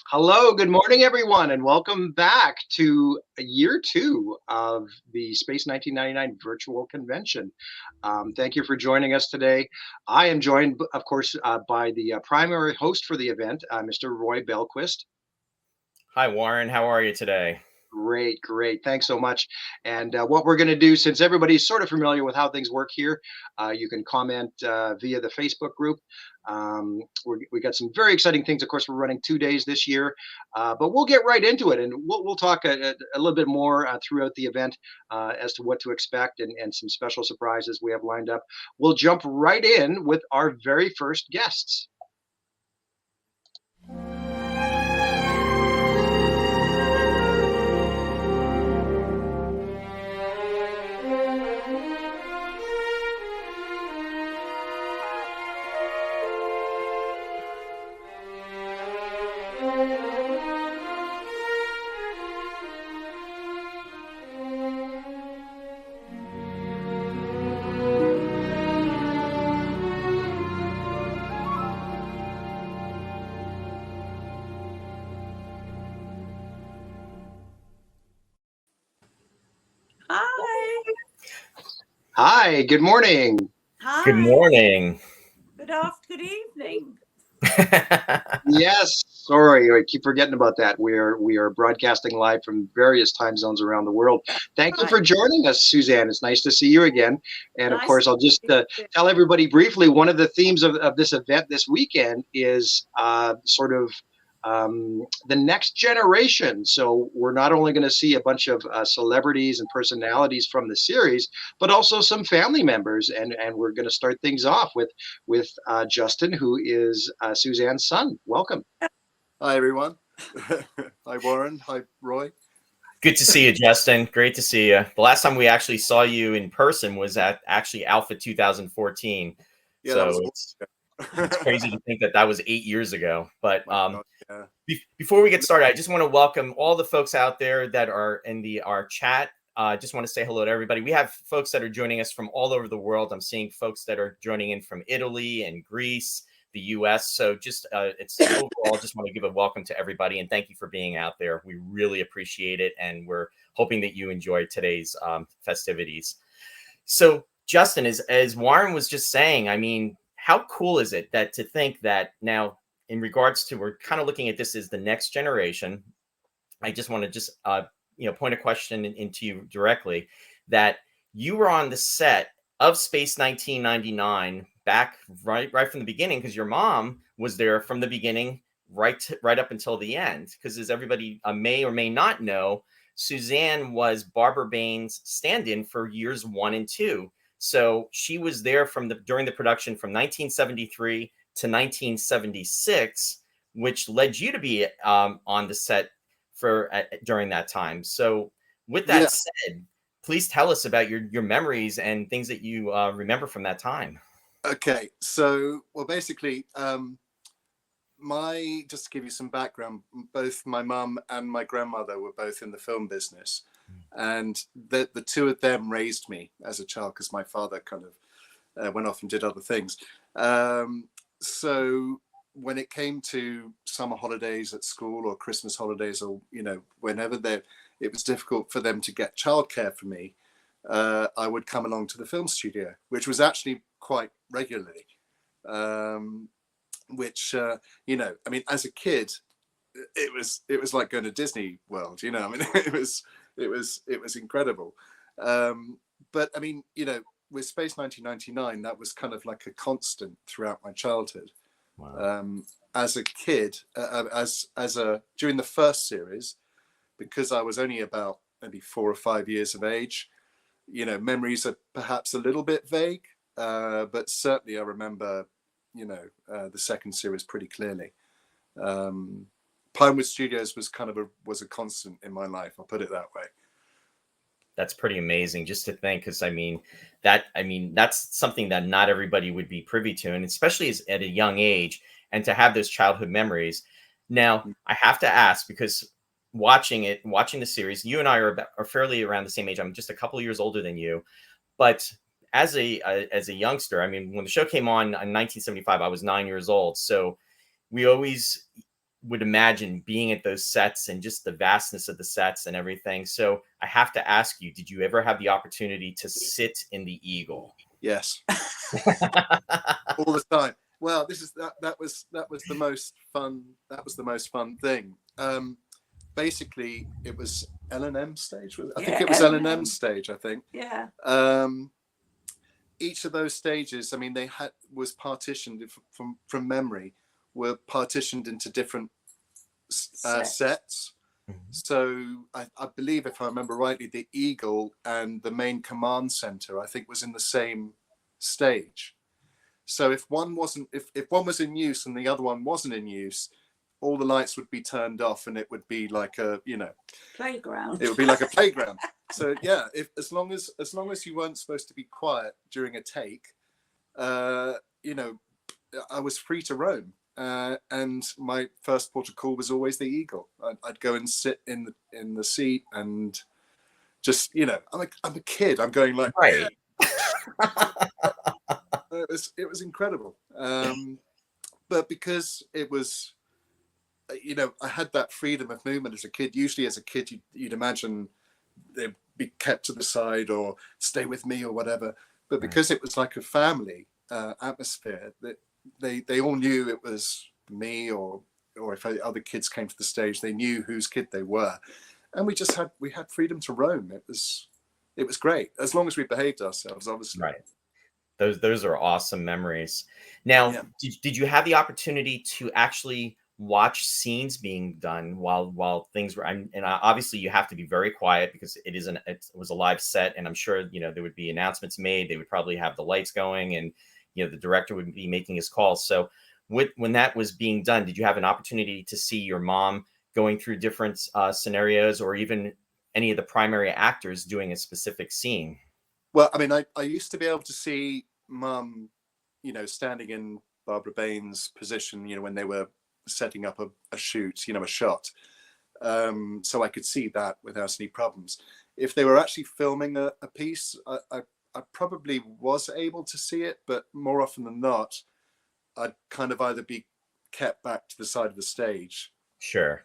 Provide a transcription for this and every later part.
Hello, good morning, everyone, and welcome back to year two of the Space 1999 virtual convention. Thank you for joining us today. I am joined, of course, by the primary host for the event, Mr. Roy Belquist. Hi, Warren. How are you today? Great, great. Thanks so much. And what we're going to do, since everybody's sort of familiar with how things work here, you can comment via the Facebook group. We got some very exciting things. Of course, we're running 2 days this year, but we'll get right into it, and we'll talk a little bit more throughout the event as to what to expect and some special surprises we have lined up. We'll jump right in with our very first guests. Hi. Hi, good morning. Hi. Good morning. Good evening. Yes, sorry, I keep forgetting about that. We are broadcasting live from various time zones around the world. Thank you for joining us, Suzanne. It's nice to see you again. And of course, I'll just tell everybody briefly, one of the themes of this event this weekend is sort of the next generation. So we're not only going to see a bunch of celebrities and personalities from the series, but also some family members. And we're going to start things off with Justin, who is Suzanne's son. Welcome. Hi, everyone. Hi, Warren. Hi, Roy. Good to see you, Justin. Great to see you. The last time we actually saw you in person was at actually Alpha 2014. Yeah, so it's crazy to think that was 8 years ago. But before we get started, I just want to welcome all the folks out there that are in our chat. I just want to say hello to everybody. We have folks that are joining us from all over the world. I'm seeing folks that are joining in from Italy and Greece, the US. So just it's overall, just want to give a welcome to everybody and thank you for being out there. We really appreciate it. And we're hoping that you enjoy today's festivities. So Justin, as Warren was just saying, I mean, how cool is it to think that now in regards to, we're kind of looking at this as the next generation. I just want to just, point a question into you directly, that you were on the set of Space 1999 back right from the beginning, because your mom was there from the beginning right up until the end. Because as everybody may or may not know, Suzanne was Barbara Bain's stand-in for years 1 and 2. So she was there during the production from 1973 to 1976, which led you to be on the set during that time. So with that said, please tell us about your memories and things that you remember from that time. Okay, so basically, just to give you some background, both my mum and my grandmother were both in the film business, and the two of them raised me as a child because my father kind of went off and did other things. So when it came to summer holidays at school or Christmas holidays, or whenever it was difficult for them to get childcare for me, I would come along to the film studio, which was actually quite regularly. Which I mean, as a kid, it was like going to Disney World. I mean, it was incredible. But I mean, with Space 1999, that was kind of like a constant throughout my childhood. Wow. As a kid, during the first series, because I was only about maybe 4 or 5 years of age, memories are perhaps a little bit vague, but certainly I remember, the second series pretty clearly. Pinewood Studios was kind of a constant in my life. I'll put it that way. That's pretty amazing just to think, because that's something that not everybody would be privy to, and especially at a young age, and to have those childhood memories. Now, I have to ask, because watching the series, you and I are fairly around the same age. I'm just a couple of years older than you, but as a youngster, I mean, when the show came on in 1975, I was 9 years old. So we always would imagine being at those sets and just the vastness of the sets and everything. So I have to ask you, did you ever have the opportunity to sit in the Eagle? Yes. All the time. Well, that was the most fun. That was the most fun thing. Basically, it was L&M stage. I think it was L&M stage. I think. Yeah. Each of those stages, I mean, was partitioned from memory, were partitioned into different sets. Mm-hmm. So I believe, if I remember rightly, the Eagle and the main command center, I think, was in the same stage. So if one was in use and the other one wasn't in use, all the lights would be turned off, and it would be like a playground. It would be like a playground. So yeah, as long as you weren't supposed to be quiet during a take, I was free to roam. And my first port of call was always the Eagle. I'd go and sit in the seat and just, I'm a kid. I'm going like, right. It was incredible. But because it was, I had that freedom of movement as a kid. Usually as a kid, you'd imagine they'd be kept to the side or stay with me or whatever. But because it was like a family atmosphere, that they all knew it was me, or if other kids came to the stage, they knew whose kid they were. And we had freedom to roam. It was great, as long as we behaved ourselves, obviously. Right. Those are awesome memories. Now, did you have the opportunity to actually watch scenes being done while things were? And obviously you have to be very quiet because it was a live set, and I'm sure there would be announcements made. They would probably have the lights going, and the director would be making his calls. So when that was being done, did you have an opportunity to see your mom going through different scenarios, or even any of the primary actors doing a specific scene? Well, I mean, I used to be able to see Mum, standing in Barbara Baines' position, when they were setting up a shoot, a shot. So I could see that without any problems. If they were actually filming a piece, I probably was able to see it, but more often than not, I'd kind of either be kept back to the side of the stage. Sure.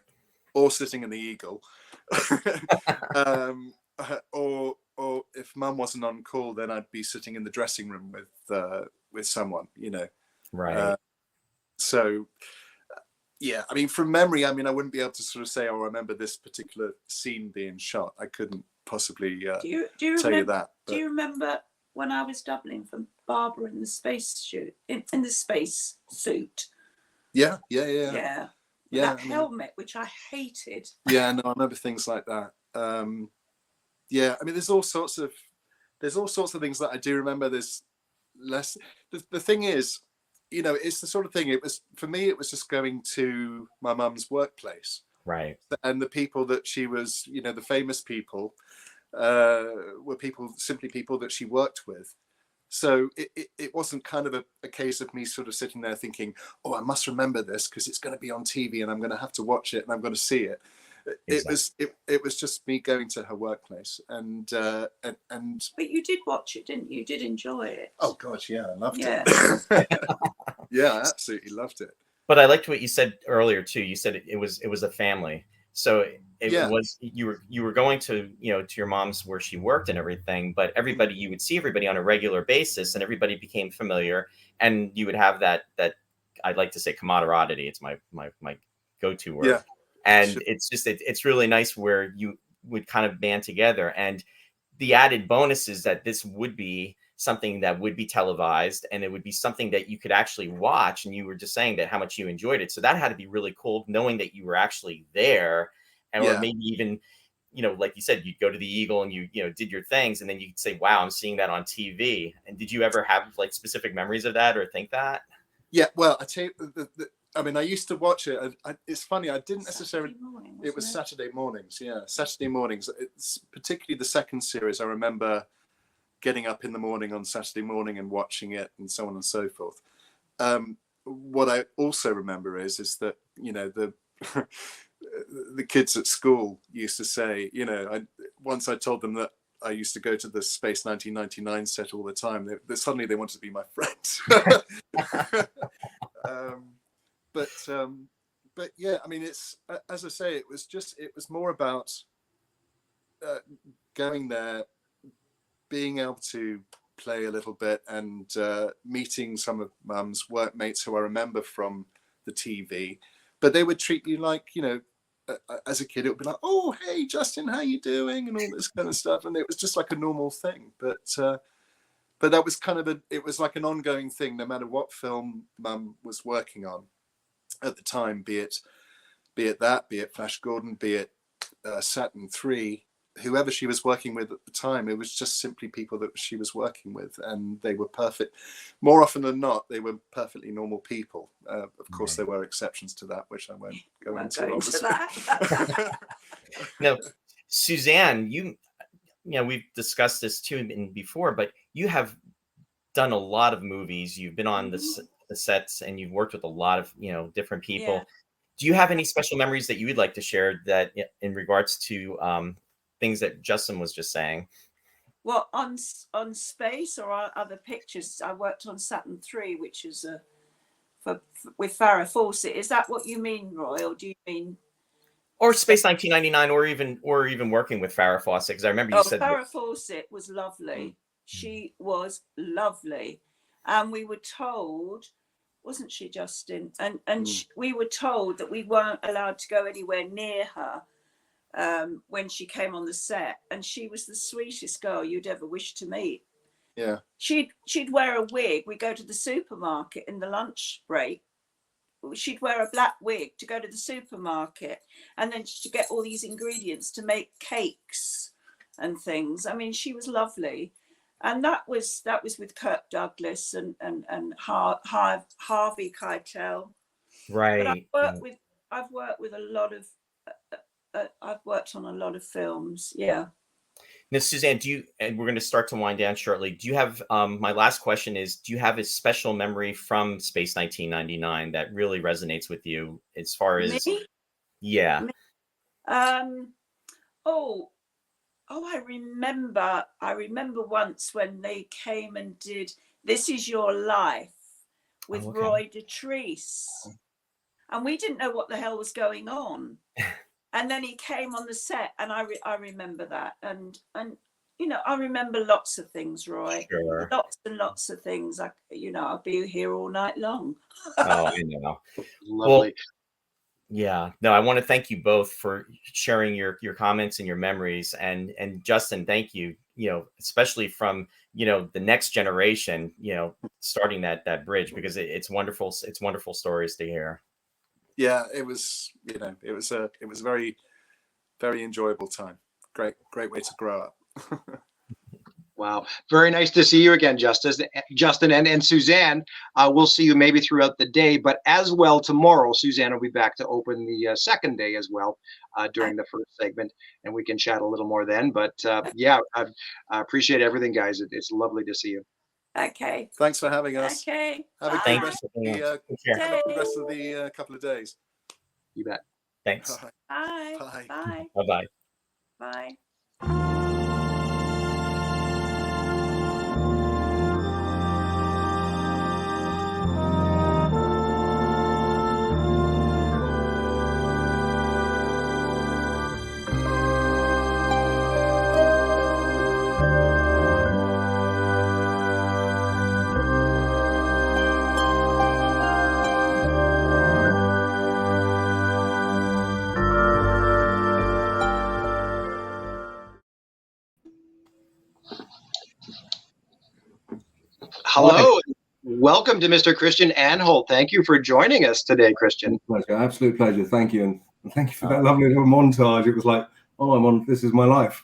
Or sitting in the Eagle. Or if Mum wasn't on call, then I'd be sitting in the dressing room with someone, Right. So, yeah, I mean, from memory, I wouldn't be able to sort of say, I remember this particular scene being shot. I couldn't possibly do you tell remember, you that. But... Do you remember when I was doubling for Barbara in the space shoot, in the space suit? Yeah. That helmet, which I hated. Yeah, no, I remember things like that. Yeah, I mean, there's all sorts of things that I do remember. There's less. The thing is, it's the sort of thing. It was, for me, it was just going to my mum's workplace, right? And the people that she was, the famous people, were simply people that she worked with. So it wasn't kind of a case of me sort of sitting there thinking, oh, I must remember this because it's going to be on TV and I'm going to have to watch it and I'm going to see it. Exactly. It was just me going to her workplace and. But you did watch it, didn't you? You did enjoy it. Oh God, yeah, I loved it. Yeah, I absolutely loved it. But I liked what you said earlier too. You said it was a family. So it was you were going to to your mom's where she worked and everything, but you would see everybody on a regular basis, and everybody became familiar, and you would have that I'd like to say camaraderie. It's my go-to word. Yeah. And sure. It's really nice where you would kind of band together. And the added bonus is that this would be something that would be televised, and it would be something that you could actually watch. And you were just saying that how much you enjoyed it. So that had to be really cool, knowing that you were actually there, and or maybe even, like you said, you'd go to the Eagle and you did your things, and then you'd say, wow, I'm seeing that on TV. And did you ever have like specific memories of that or think that? Yeah, well, I tell you, I used to watch it. It's funny. I didn't necessarily. It was Saturday mornings. Yeah, Saturday mornings. It's particularly the second series. I remember getting up in the morning on Saturday morning and watching it, and so on and so forth. What I also remember is that the the kids at school used to say, once I told them that I used to go to the Space 1999 set all the time, suddenly they wanted to be my friends. yeah, I mean, it's as I say, it was more about going there, being able to play a little bit, and meeting some of Mum's workmates who I remember from the TV. But they would treat you like, you know, as a kid, it would be like, oh, hey, Justin, how you doing? And all this kind of stuff. And it was just like a normal thing. But that was kind of it was like an ongoing thing, no matter what film Mum was working on at the time, be it Flash Gordon, be it Saturn III, whoever she was working with at the time, it was just simply people that she was working with, and they were perfect. More often than not, they were perfectly normal people. Of course, there were exceptions to that, which I won't go into. No, Suzanne, you know, we've discussed this too before, but you have done a lot of movies. You've been on the sets, and you've worked with a lot of, you know, different people. Yeah. Do you have any special memories that you would like to share that in regards to things that Justin was just saying? Well, on Space or other pictures, I worked on Saturn III, which is with Farrah Fawcett. Is that what you mean, Roy, or do you mean? Or Space 1999, or even working with Farrah Fawcett, because I remember you said Farrah Fawcett was lovely. She was lovely, and we were told, wasn't she, Justin? And we were told that we weren't allowed to go anywhere near her when she came on the set, and she was the sweetest girl you'd ever wish to meet. Yeah. She'd wear a wig. We go to the supermarket in the lunch break. She'd wear a black wig to go to the supermarket, and then to get all these ingredients to make cakes and things. I mean, she was lovely. And that was with Kirk Douglas and Harvey Keitel. Right. But I've worked with a lot of I've worked on a lot of films. Yeah. Now, Suzanne, and we're going to start to wind down shortly. Do you have, my last question is, do you have a special memory from Space 1999 that really resonates with you as far as? Me? Yeah. Me? I remember once when they came and did This Is Your Life with Roy Dotrice. And we didn't know what the hell was going on. And then he came on the set, and I remember that. And you know, I remember lots of things, Roy. Sure. Lots and lots of things. I'll be here all night long. Oh, I know. Lovely. Well, yeah. No, I want to thank you both for sharing your comments and your memories. And Justin, thank you, you know, especially from, you know, the next generation, you know, starting that bridge, because it's wonderful. It's wonderful stories to hear. Yeah, it was, you know, it was a very, very enjoyable time. Great way to grow up. Wow. Very nice to see you again, Justin, and Suzanne. We'll see you maybe throughout the day, but as well tomorrow, Suzanne will be back to open the second day as well during the first segment, and we can chat a little more then. But yeah, I appreciate everything, guys. It's lovely to see you. Okay. Thanks for having us. Okay. Have a good rest of the couple of days. You bet. Thanks. Bye. Bye. Bye. Bye-bye. Bye. Hello. Welcome to Mr. Christian Anholt. Thank you for joining us today, Christian. Pleasure. Absolute pleasure. Thank you. And thank you for that lovely little montage. It was like, oh, I'm on, this is my life.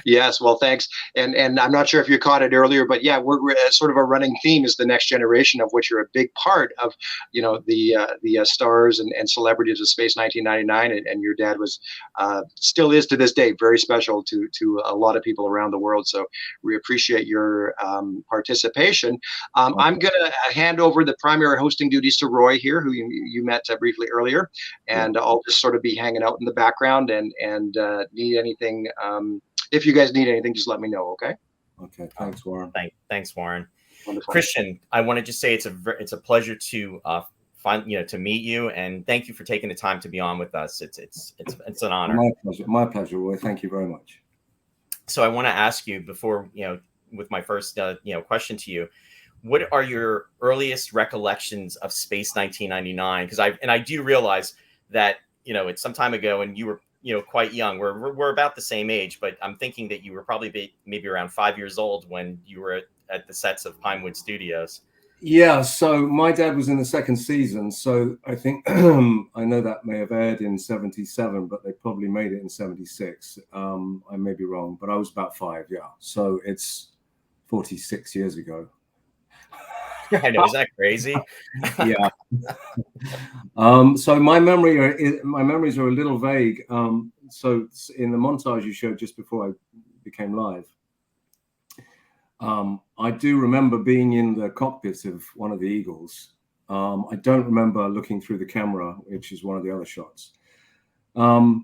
Yes, well, thanks. And I'm not sure if you caught it earlier, but yeah, we're sort of a running theme is the next generation, of which you're a big part of, you know, the stars and celebrities of Space 1999. And your dad was, still is to this day, very special to a lot of people around the world. So we appreciate your participation. I'm going to hand over the primary hosting duties to Roy here, who you met briefly earlier. And I'll just sort of be hanging out in the background and need anything. If you guys need anything, just let me know. Okay. Okay. Thanks, Warren. Thanks, Warren. Wonderful. Christian, I want to just say it's a pleasure to to meet you, and thank you for taking the time to be on with us. It's an honor. My pleasure, Roy. Thank you very much. So I want to ask you before, with my first, question to you, what are your earliest recollections of Space 1999? Because I do realize that, it's some time ago and you were, quite young. We're about the same age, but I'm thinking that you were probably maybe around 5 years old when you were at the sets of Pinewood Studios. Yeah, so my dad was in the second season, so I think I know that may have aired in 77, but they probably made it in 76. I may be wrong, but I was about 5, yeah. So it's 46 years ago. I know, is that crazy? Yeah. So my memories are a little vague. So in the montage you showed just before I became live, I do remember being in the cockpit of one of the Eagles. I don't remember looking through the camera, which is one of the other shots. But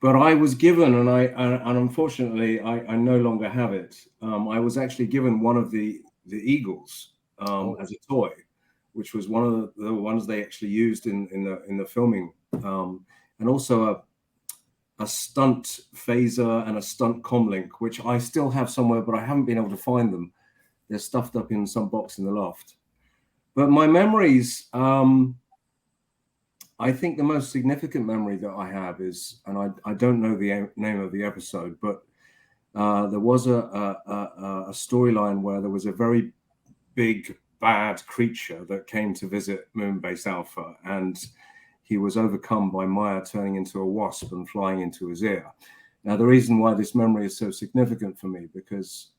I was given, and unfortunately I no longer have it. I was actually given one of the Eagles as a toy, which was one of the ones they actually used in the filming, and also a stunt phaser and a stunt comlink, which I still have somewhere, but I haven't been able to find them. They're stuffed up in some box in the loft. But my memories, I think the most significant memory that I have is, and I don't know the name of the episode, but there was a storyline where there was a very big bad creature that came to visit Moonbase Alpha, and he was overcome by Maya turning into a wasp and flying into his ear. Now, the reason why this memory is so significant for me, because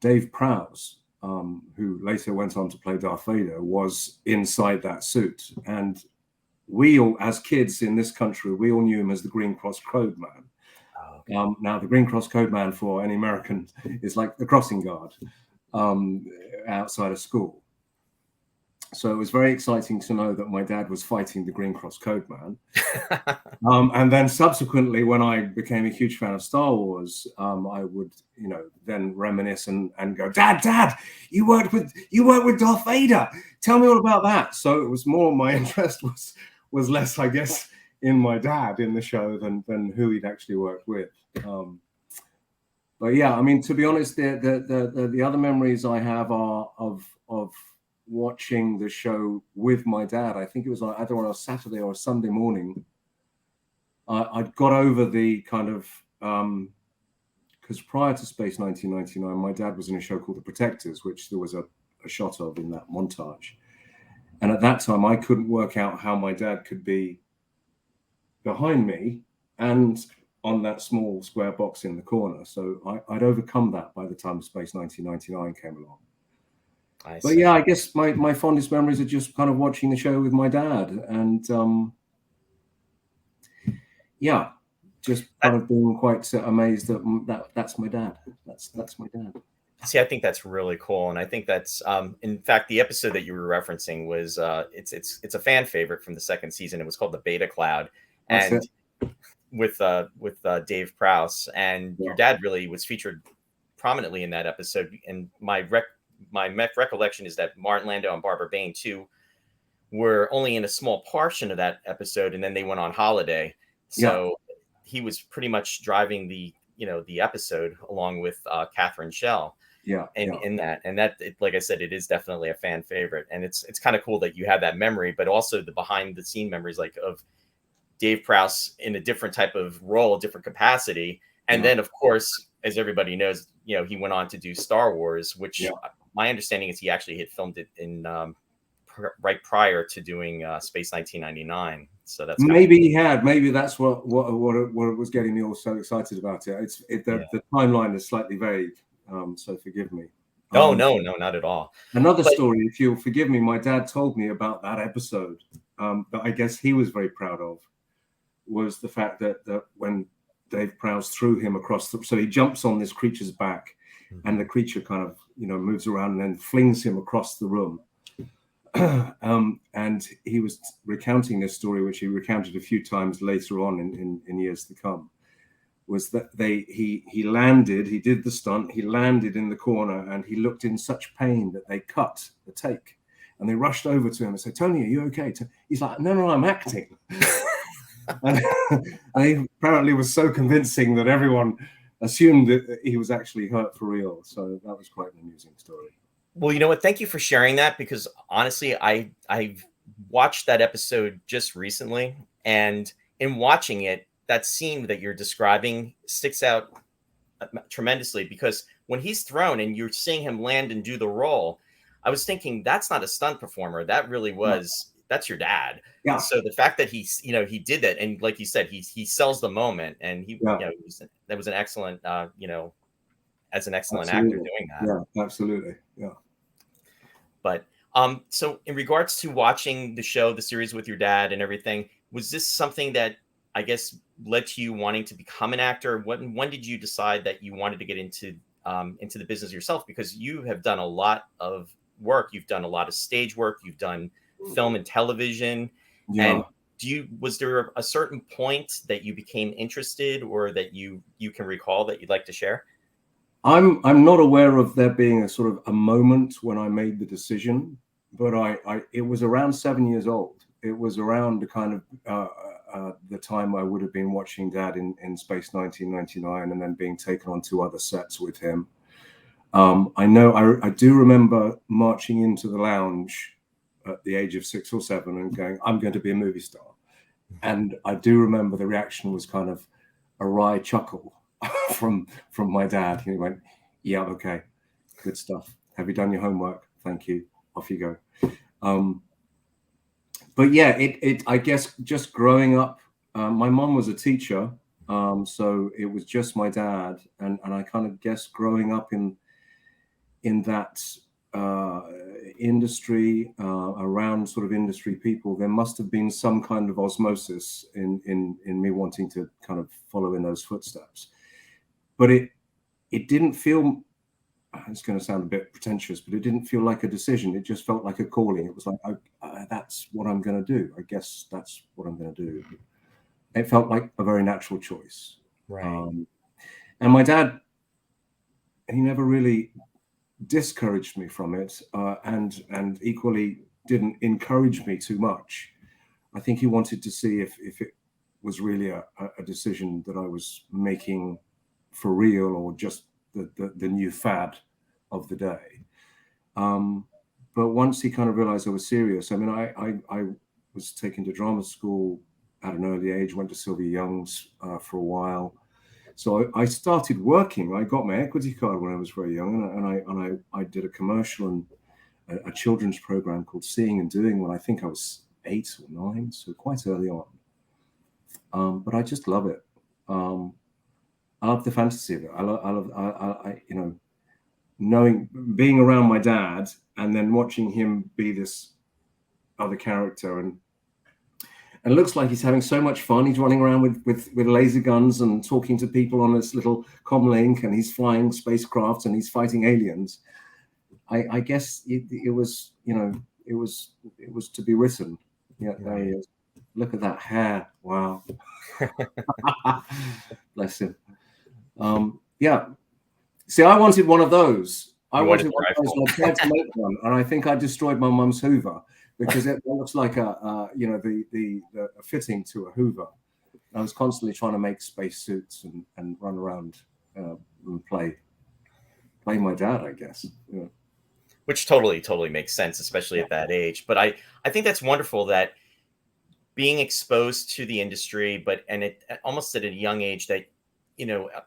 Dave Prowse, who later went on to play Darth Vader, was inside that suit. And we all, as kids in this country, we all knew him as the Green Cross Code Man. Now, the Green Cross Code Man for any American is like the crossing guard outside of school. So it was very exciting to know that my dad was fighting the Green Cross Code Man. And then subsequently, when I became a huge fan of Star Wars, I would, then reminisce and go, Dad, you worked with Darth Vader. Tell me all about that. So it was more, my interest was less, I guess, in my dad in the show than who he'd actually worked with. But yeah, I mean, to be honest, the other memories I have are of watching the show with my dad. I think it was either on a Saturday or a Sunday morning. I'd got over the kind of, because prior to Space 1999, my dad was in a show called The Protectors, which there was a shot of in that montage. And at that time, I couldn't work out how my dad could be behind me and on that small square box in the corner. So I'd overcome that by the time Space 1999 came along. But yeah, I guess my fondest memories are just kind of watching the show with my dad, and yeah, just kind of being quite amazed that that's my dad. That's my dad. See, I think that's really cool, and I think that's in fact the episode that you were referencing was it's a fan favorite from the second season. It was called The Beta Cloud, and with Dave Prowse, and your dad really was featured prominently in that episode. And my recollection is that Martin Landau and Barbara Bain too were only in a small portion of that episode, and then they went on holiday. So he was pretty much driving the episode along with Catherine Schell. In that, like I said, it is definitely a fan favorite, and it's kind of cool that you have that memory, but also the behind the scene memories, like of Dave Prowse in a different type of role, different capacity, and then of course, as everybody knows, he went on to do Star Wars, which my understanding is he actually had filmed it in right prior to doing Space 1999. So that's maybe he had. Maybe that's what was getting me all so excited about it. The timeline is slightly vague, so forgive me. No, not at all. Another story, if you'll forgive me, my dad told me about that episode that I guess he was very proud of, was the fact that when Dave Prowse threw him across so he jumps on this creature's back, and the creature kind of moves around and then flings him across the room. And he was recounting this story, which he recounted a few times later on in years to come, was that he landed, he did the stunt, he landed in the corner, and he looked in such pain that they cut the take. And they rushed over to him and said, "Tony, are you okay?" He's like, no, I'm acting. and he apparently was so convincing that everyone assumed that he was actually hurt for real. So that was quite an amusing story. Well, you know what? Thank you for sharing that, because honestly, I've watched that episode just recently, and in watching it, that scene that you're describing sticks out tremendously, because when he's thrown and you're seeing him land and do the roll, I was thinking that's not a stunt performer. That really was, that's your dad. Yeah. So the fact that he did that, and like you said, he sells the moment, and that was an excellent, as an excellent Absolutely. actor doing that. Yeah, absolutely. Yeah. But so in regards to watching the show, the series with your dad and everything, was this something that I guess led to you wanting to become an actor? When did you decide that you wanted to get into the business yourself? Because you have done a lot of work. You've done a lot of stage work. You've done film and television. Yeah. And was there a certain point that you became interested, or that you can recall that you'd like to share? I'm not aware of there being a sort of a moment when I made the decision, but it was around 7 years old. It was around the kind of the time I would have been watching Dad in Space 1999, and then being taken on 2 other sets with him. I do remember marching into the lounge at the age of 6 or 7 and going, "I'm going to be a movie star." And I do remember the reaction was kind of a wry chuckle from my dad. He went, "Yeah, okay, good stuff. Have you done your homework? Thank you. Off you go." But yeah, I guess just growing up, my mom was a teacher, so it was just my dad, and I kind of guess growing up in that industry, around sort of industry people, there must have been some kind of osmosis in me wanting to kind of follow in those footsteps. But it didn't feel, it's going to sound a bit pretentious, but it didn't feel like a decision. It just felt like a calling. It was like, that's what I'm going to do. I guess that's what I'm going to do. It felt like a very natural choice. Right. And my dad, he never really discouraged me from it, and equally didn't encourage me too much. I think he wanted to see if it was really a decision that I was making for real, or just the new fad of the day. But once he kind of realized I was serious, I mean, I was taken to drama school at an early age, went to Sylvia Young's for a while. So I started working. I got my equity card when I was very young, and I did a commercial and a children's program called Seeing and Doing when I think I was 8 or 9, so quite early on. But I just love it. I love the fantasy of it. I love being around my dad and then watching him be this other character, and it looks like he's having so much fun. He's running around with laser guns and talking to people on this little comlink, and he's flying spacecraft and he's fighting aliens. I guess it was to be written. Yeah, look at that hair. Wow. Bless him. Yeah. See, I wanted one of those. I tried to make one, and I think I destroyed my mum's Hoover, because it looks like a fitting to a Hoover. I was constantly trying to make spacesuits and run around and play my dad, I guess. Yeah. Which totally makes sense, especially at that age. But I think that's wonderful that being exposed to the industry, and it almost at a young age that,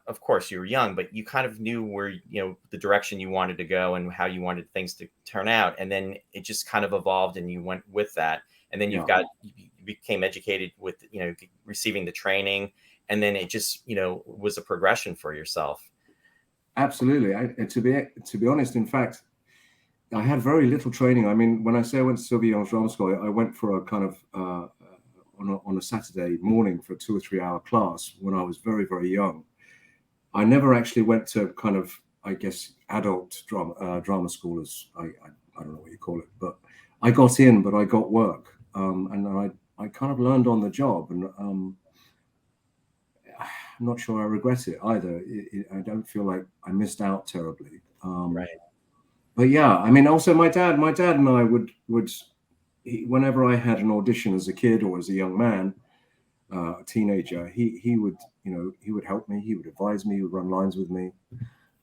of course you were young, but you kind of knew where, the direction you wanted to go and how you wanted things to turn out. And then it just kind of evolved and you went with that. And then you became educated with, receiving the training. And then it just, was a progression for yourself. Absolutely. To be honest, in fact, I had very little training. I mean, when I say I went to Sylvia Young's drama school, I went for a kind of, on a Saturday morning for a 2 or 3 hour class when I was very, very young. I never actually went to kind of, I guess, adult drama school, as I don't know what you call it, but I got in, but I got work, and I kind of learned on the job, and I'm not sure I regret it either. I don't feel like I missed out terribly. Right. but yeah, I mean, also my dad and I would whenever I had an audition as a kid or as a young man, a teenager, he would, he would help me, he would advise me, he would run lines with me.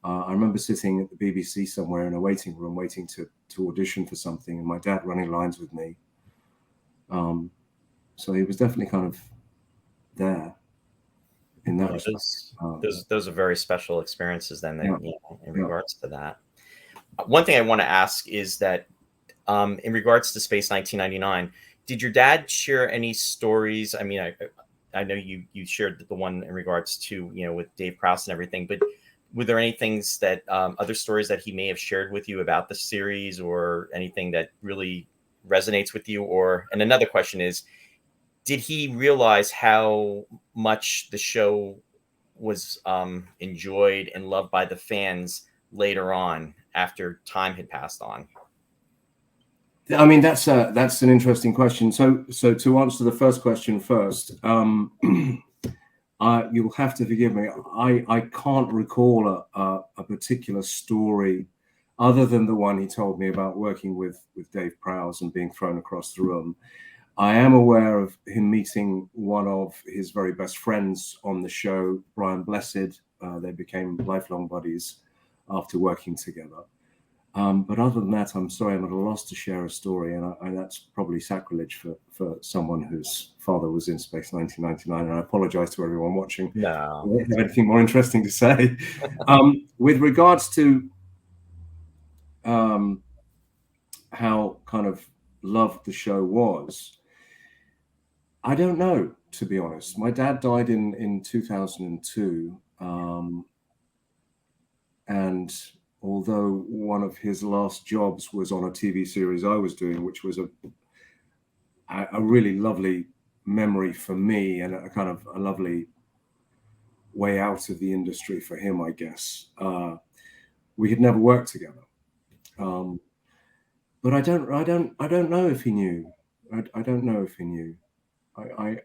I remember sitting at the BBC somewhere in a waiting room, waiting to audition for something, and my dad running lines with me. So he was definitely kind of there in that respect. Those are very special experiences then, in regards to that. One thing I want to ask is that in regards to Space 1999, did your dad share any stories? I mean, I know you shared the one in regards to, with Dave Prowse and everything, but were there any things that other stories that he may have shared with you about the series, or anything that really resonates with you? And another question is, did he realize how much the show was enjoyed and loved by the fans later on, after time had passed on? I mean, that's an interesting question. So to answer the first question first, you'll have to forgive me. I can't recall a particular story other than the one he told me about working with Dave Prowse and being thrown across the room. I am aware of him meeting one of his very best friends on the show, Brian Blessed. They became lifelong buddies after working together. But other than that, I'm sorry, I'm at a loss to share a story, and that's probably sacrilege for someone whose father was in Space 1999. And I apologize to everyone watching. No. I don't have anything more interesting to say. With regards to how kind of loved the show was, I don't know, to be honest. My dad died in 2002, and although one of his last jobs was on a TV series I was doing, which was a really lovely memory for me, and a kind of a lovely way out of the industry for him, I guess. We had never worked together, but I don't know if he knew. I don't know if he knew. I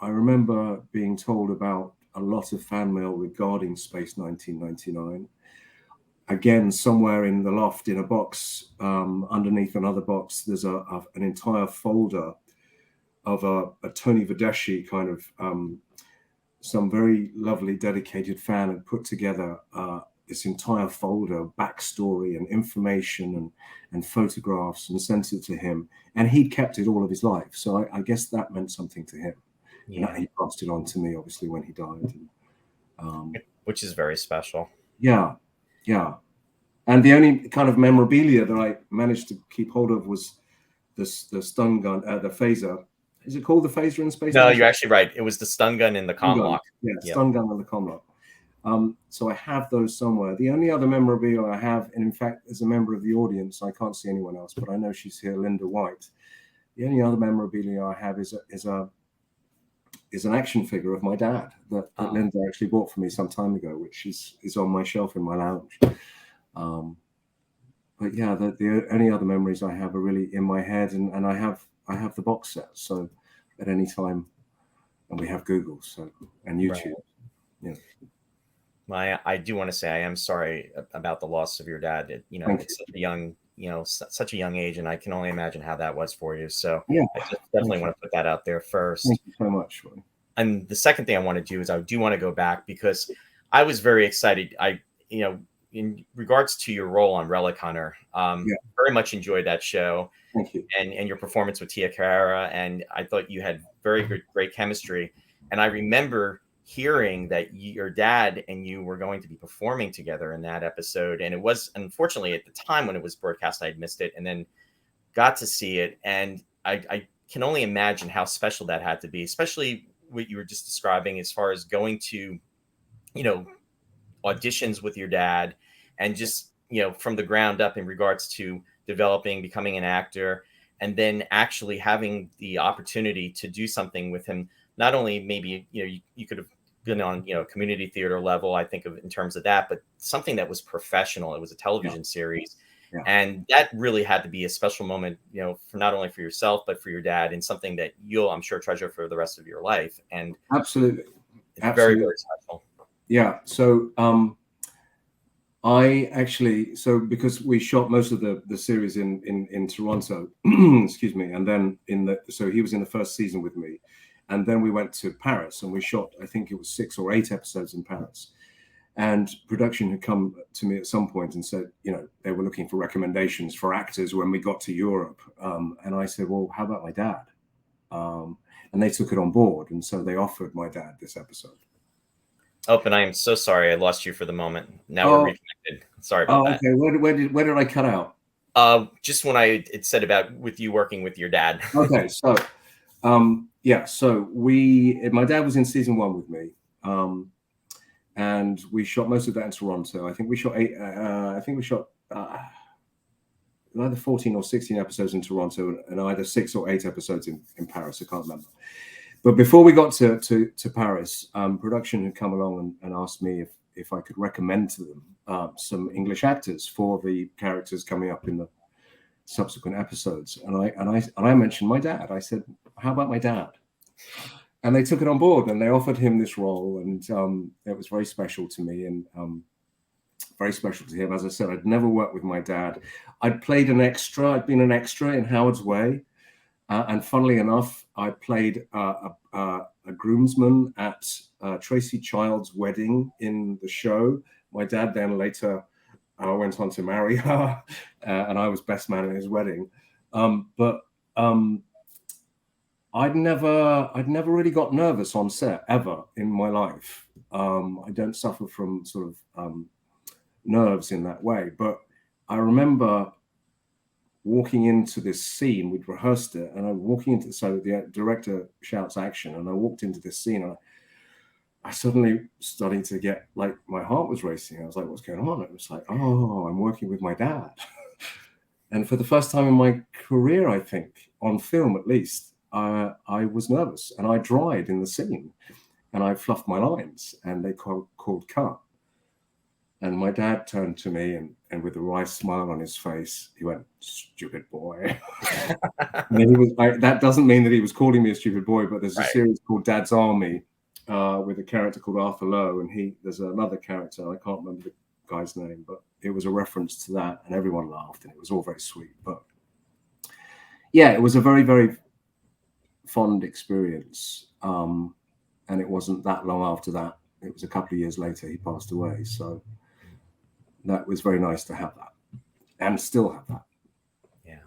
remember being told about a lot of fan mail regarding Space 1999. Again, somewhere in the loft, in a box, underneath another box, there's an entire folder of a Tony Vedeschi kind of, some very lovely dedicated fan had put together this entire folder of backstory and information and photographs, and sent it to him. And he'd kept it all of his life. So I guess that meant something to him. Yeah. And he passed it on to me, obviously, when he died. Which is very special. Yeah. Yeah. And the only kind of memorabilia that I managed to keep hold of was the stun gun, the phaser. Is it called the phaser in Space? No, you're actually right. It was the stun gun in the Comlock. Yeah, stun gun and the Comlock. So I have those somewhere. The only other memorabilia I have, and in fact, as a member of the audience, I can't see anyone else, but I know she's here, Linda White. The only other memorabilia I have is an action figure of my dad that Linda actually bought for me some time ago, which is on my shelf in my lounge. But yeah, the only other memories I have are really in my head, and I have the box set. So at any time, and we have Google, and YouTube. Right. Yeah. I do want to say I am sorry about the loss of your dad. It's such a young, such a young age, and I can only imagine how that was for you. So yeah, I just definitely want to put that out there first. Thank you so much. And the second thing I want to do is I do want to go back, because I was very excited. In regards to your role on Relic Hunter, very much enjoyed that show. Thank you. And your performance with Tia Carrera, and I thought you had great chemistry. And I remember hearing that your dad and you were going to be performing together in that episode. And it was, unfortunately, at the time when it was broadcast, I had missed it, and then got to see it. And I can only imagine how special that had to be, especially what you were just describing as far as going to, auditions with your dad, and just, from the ground up in regards to becoming an actor, and then actually having the opportunity to do something with him. Not only maybe, you could have been on, community theater level, I think of in terms of that, but something that was professional. It was a television series. Yeah. And that really had to be a special moment, for not only for yourself, but for your dad, and something that you'll, I'm sure, treasure for the rest of your life. And absolutely. It's very, very special. Yeah. So I actually, so because we shot most of the series in Toronto, excuse me, and then so he was in the first season with me, and then we went to Paris and we shot, I think it was 6 or 8 episodes in Paris. And production had come to me at some point and said, you know, they were looking for recommendations for actors when we got to Europe. And I said, well, how about my dad? And they took it on board. And so they offered my dad this episode. Oh, and I am so sorry I lost you for the moment. Now we're reconnected. Sorry about that. Okay. Where did I cut out? Just when it said about with you working with your dad. Okay. So, yeah. So my dad was in season 1 with me. And we shot most of that in Toronto. I think we shot either 14 or 16 episodes in Toronto and either 6 or 8 episodes in Paris. I can't remember. But before we got to Paris, production had come along and asked me if I could recommend to them some English actors for the characters coming up in the subsequent episodes. And I mentioned my dad. I said, how about my dad? And they took it on board and they offered him this role. And it was very special to me and very special to him. As I said, I'd never worked with my dad. I'd played an extra. I'd been an extra in Howard's Way. And funnily enough, I played a groomsman at Tracy Child's wedding in the show. My dad then later went on to marry her, and I was best man at his wedding. But I'd never really got nervous on set ever in my life. I don't suffer from sort of nerves in that way. But I remember walking into this scene, we'd rehearsed it, and I'm walking into, so the director shouts action, and I walked into this scene, and I suddenly started to get, like, my heart was racing. I was like, what's going on? It was like, oh, I'm working with my dad. And for the first time in my career, I think, on film at least, I was nervous, and I dried in the scene, and I fluffed my lines, and they called cut. And my dad turned to me and with a wry smile on his face, he went, "Stupid boy." And he was, that doesn't mean that he was calling me a stupid boy, but there's a series called Dad's Army with a character called Arthur Lowe. And there's another character, I can't remember the guy's name, but it was a reference to that. And everyone laughed and it was all very sweet. But yeah, it was a very, very fond experience. And it wasn't that long after that. It was a couple of years later he passed away. So that was very nice to have that and still have that. Yeah.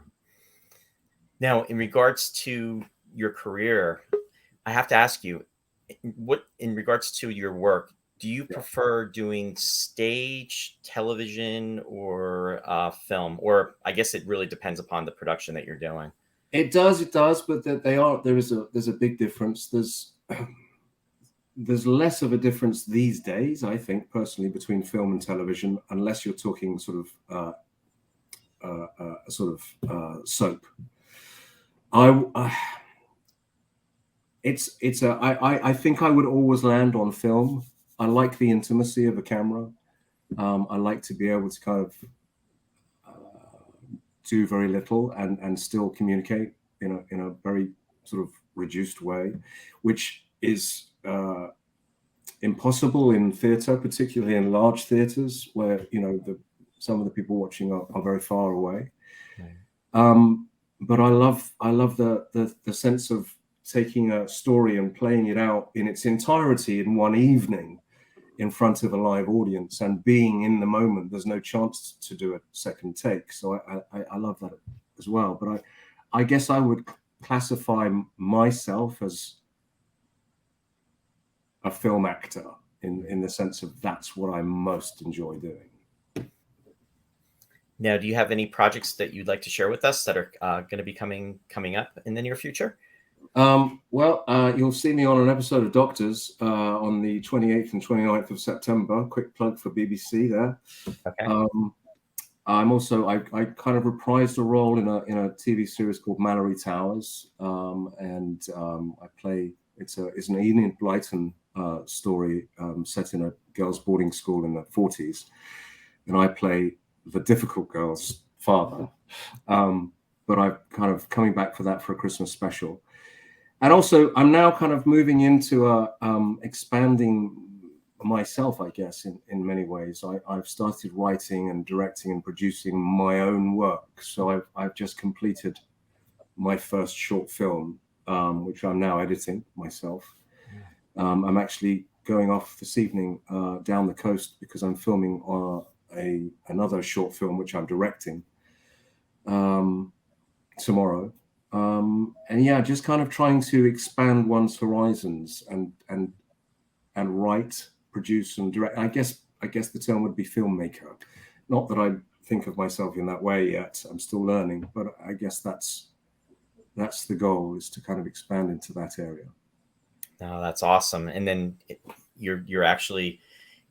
Now, in regards to your career, I have to ask you, what, in regards to your work, do you prefer doing stage, television, or film? Or I guess it really depends upon the production that you're doing. It does, but there's a big difference. There's less of a difference these days, I think, personally, between film and television, unless you're talking sort of soap. I think I would always land on film. I like the intimacy of a camera. I like to be able to kind of do very little and still communicate in a very sort of reduced way, which is impossible in theatre, particularly in large theatres where, you know, some of the people watching are very far away. But I love the sense of taking a story and playing it out in its entirety in one evening in front of a live audience and being in the moment. There's no chance to do a second take. So I love that as well. But I guess I would classify myself as a film actor in the sense of that's what I most enjoy doing. Now, do you have any projects that you'd like to share with us that are going to be coming up in the near future? Well, you'll see me on an episode of Doctors on the 28th and 29th of September. Quick plug for BBC there. Okay. I'm also, I kind of reprised a role in a TV series called Mallory Towers, and I play. It's an Enid Blyton story set in a girls' boarding school in the 40s, and I play the difficult girl's father. But I'm kind of coming back for that for a Christmas special. And also, I'm now kind of moving into expanding myself, I guess, in many ways. I've started writing and directing and producing my own work. So I've just completed my first short film, which I'm now editing myself. I'm actually going off this evening down the coast because I'm filming another short film which I'm directing tomorrow. And yeah, just kind of trying to expand one's horizons and write, produce, and direct. I guess the term would be filmmaker. Not that I think of myself in that way yet. I'm still learning, but I guess that's the goal, is to kind of expand into that area. No, that's awesome. And then you're actually,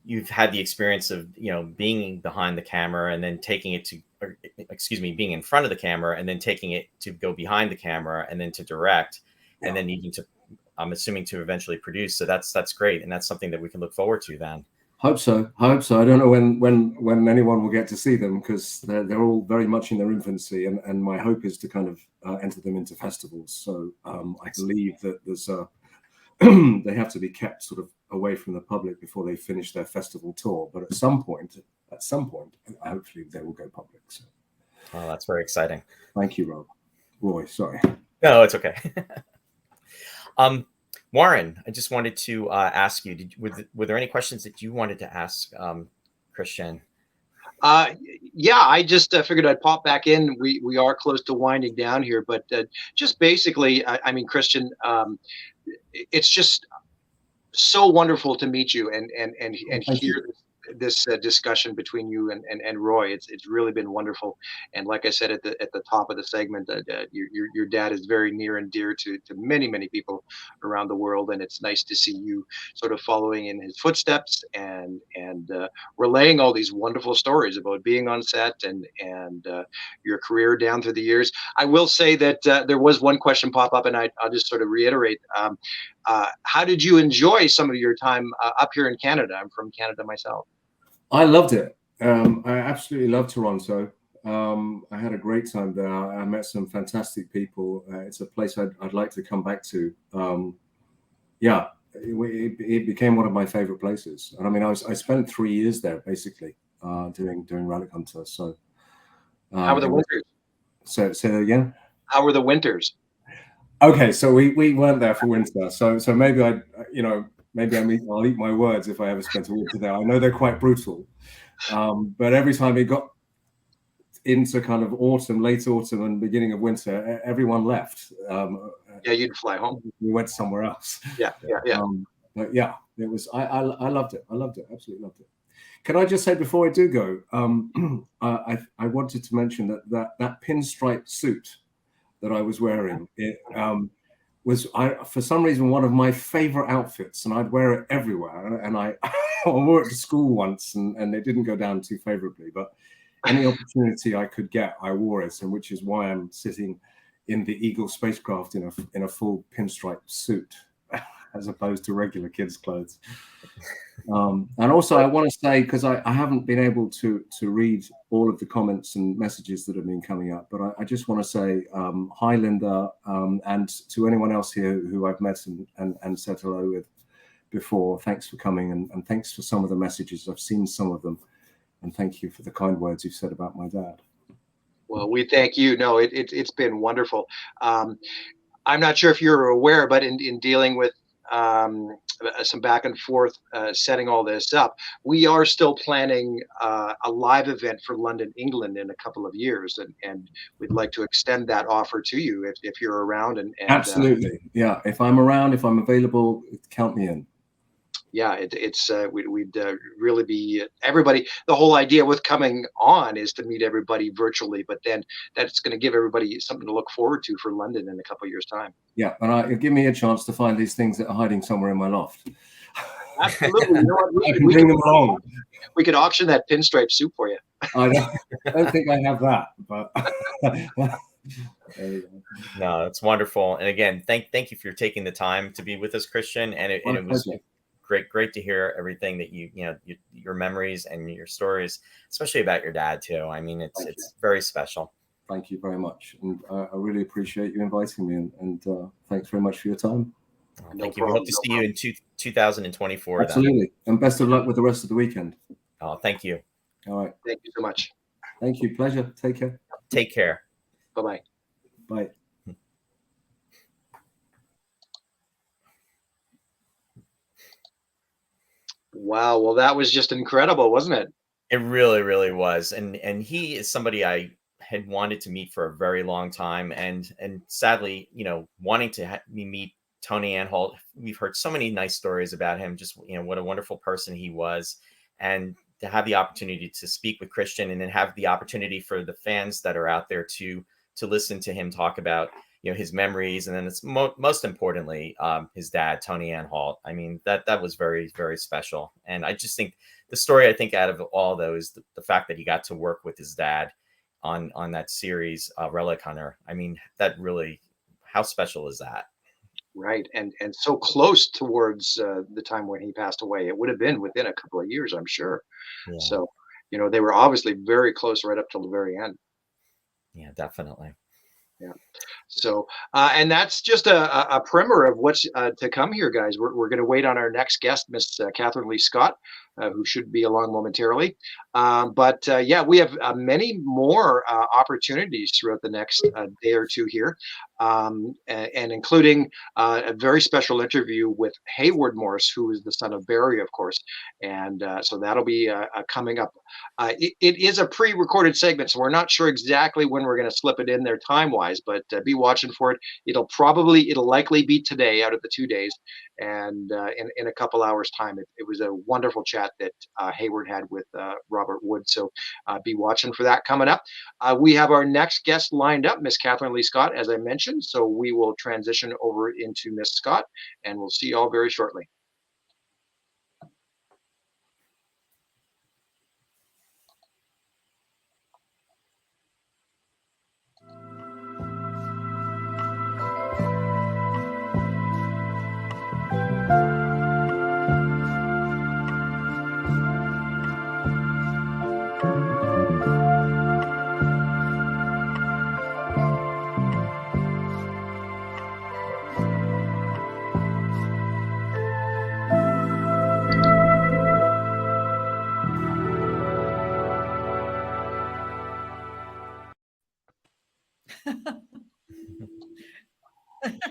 you've had the experience of, being behind the camera and then taking it to, being in front of the camera and then taking it to go behind the camera and then to direct, and then needing to, I'm assuming, to eventually produce. So that's great. And that's something that we can look forward to then. Hope so. I don't know when anyone will get to see them, because they're all very much in their infancy, and my hope is to kind of enter them into festivals. So I believe that there's they have to be kept sort of away from the public before they finish their festival tour. But at some point, hopefully they will go public. So. Oh, that's very exciting. Thank you, Roy. Sorry. No, it's okay. Warren, I just wanted to ask you, were there any questions that you wanted to ask Christian? Yeah, I just figured I'd pop back in. We are close to winding down here, but just basically, I mean, Christian, it's just so wonderful to meet you and hear this discussion between you and Roy. It's really been wonderful. And like I said at the top of the segment, your dad is very near and dear to many people around the world, and it's nice to see you sort of following in his footsteps and relaying all these wonderful stories about being on set and your career down through the years. I will say that there was one question pop up, and I'll just sort of reiterate. How did you enjoy some of your time up here in Canada? I'm from Canada myself. I loved it. I absolutely loved Toronto. I had a great time there. I met some fantastic people. It's a place I'd like to come back to. It became one of my favorite places. And I mean, I spent 3 years there basically doing Relic Hunter. So how were the winters? Say that again. How were the winters? Okay, so we weren't there for winter. So maybe I'll eat my words if I ever spent a winter there. I know they're quite brutal, but every time it got into kind of autumn, late autumn, and beginning of winter, everyone left. You'd fly home. We went somewhere else. Yeah. But yeah, it was. I loved it. I loved it. Absolutely loved it. Can I just say before I do go, I wanted to mention that pinstripe suit that I was wearing, it was for some reason one of my favorite outfits, and I'd wear it everywhere. And I wore it to school once, and it didn't go down too favorably. But any opportunity I could get, I wore it, and which is why I'm sitting in the Eagle spacecraft in a full pinstripe suit, as opposed to regular kids' clothes. And also, I want to say, because I haven't been able to read all of the comments and messages that have been coming up, but I just want to say hi, Linda, and to anyone else here who I've met and said hello with before. Thanks for coming, and thanks for some of the messages. I've seen some of them, and thank you for the kind words you've said about my dad. Well, we thank you. No, it's been wonderful. I'm not sure if you're aware, but in dealing with some back and forth setting all this up, we are still planning a live event for London, England in a couple of years, and we'd like to extend that offer to you if you're around. And absolutely, yeah. If I'm around, if I'm available, count me in. Yeah, we'd really be everybody. The whole idea with coming on is to meet everybody virtually, but then that's going to give everybody something to look forward to for London in a couple of years' time. Yeah, and give me a chance to find these things that are hiding somewhere in my loft. Absolutely, you know what? I can bring them along. We could auction that pinstripe suit for you. I don't think I have that, but. No, it's wonderful. And again, thank you for taking the time to be with us, Christian. And it was great to hear everything that your memories and your stories, especially about your dad too. I mean, it's very special. Thank you very much, and I really appreciate you inviting me, and thanks very much for your time. Thank you. We hope to see you in 2024. Absolutely. Then. And best of luck with the rest of the weekend. Oh, thank you. All right. Thank you so much. Thank you. Pleasure. Take care. Take care. Bye-bye. Bye. Wow. Well, that was just incredible, wasn't it? It really, really was. And he is somebody I had wanted to meet for a very long time. And sadly, wanting to meet Tony Anhalt. We've heard so many nice stories about him, just, what a wonderful person he was. And to have the opportunity to speak with Christian, and then have the opportunity for the fans that are out there to listen to him talk about, his memories. And then it's most importantly, his dad, Tony Anhalt. I mean, that was very, very special. And I just think the story, I think out of all those, the fact that he got to work with his dad on that series, Relic Hunter. I mean, that really, how special is that? Right. And so close towards the time when he passed away. It would have been within a couple of years, I'm sure. Yeah. So, they were obviously very close right up till the very end. Yeah, definitely. Yeah. So, and that's just a primer of what's to come here, guys. We're going to wait on our next guest, Miss Catherine Lee Scott, who should be along momentarily. But we have many more opportunities throughout the next day or two here, and including a very special interview with Hayward Morse, who is the son of Barry, of course. And so that'll be coming up. It is a pre-recorded segment, so we're not sure exactly when we're going to slip it in there time-wise, but be watching for it. It'll likely be today out of the 2 days, and in a couple hours time. It was a wonderful chat that Hayward had with Robert Wood. So be watching for that coming up. We have our next guest lined up, Miss Catherine Lee Scott, as I mentioned. So we will transition over into Miss Scott, and we'll see you all very shortly.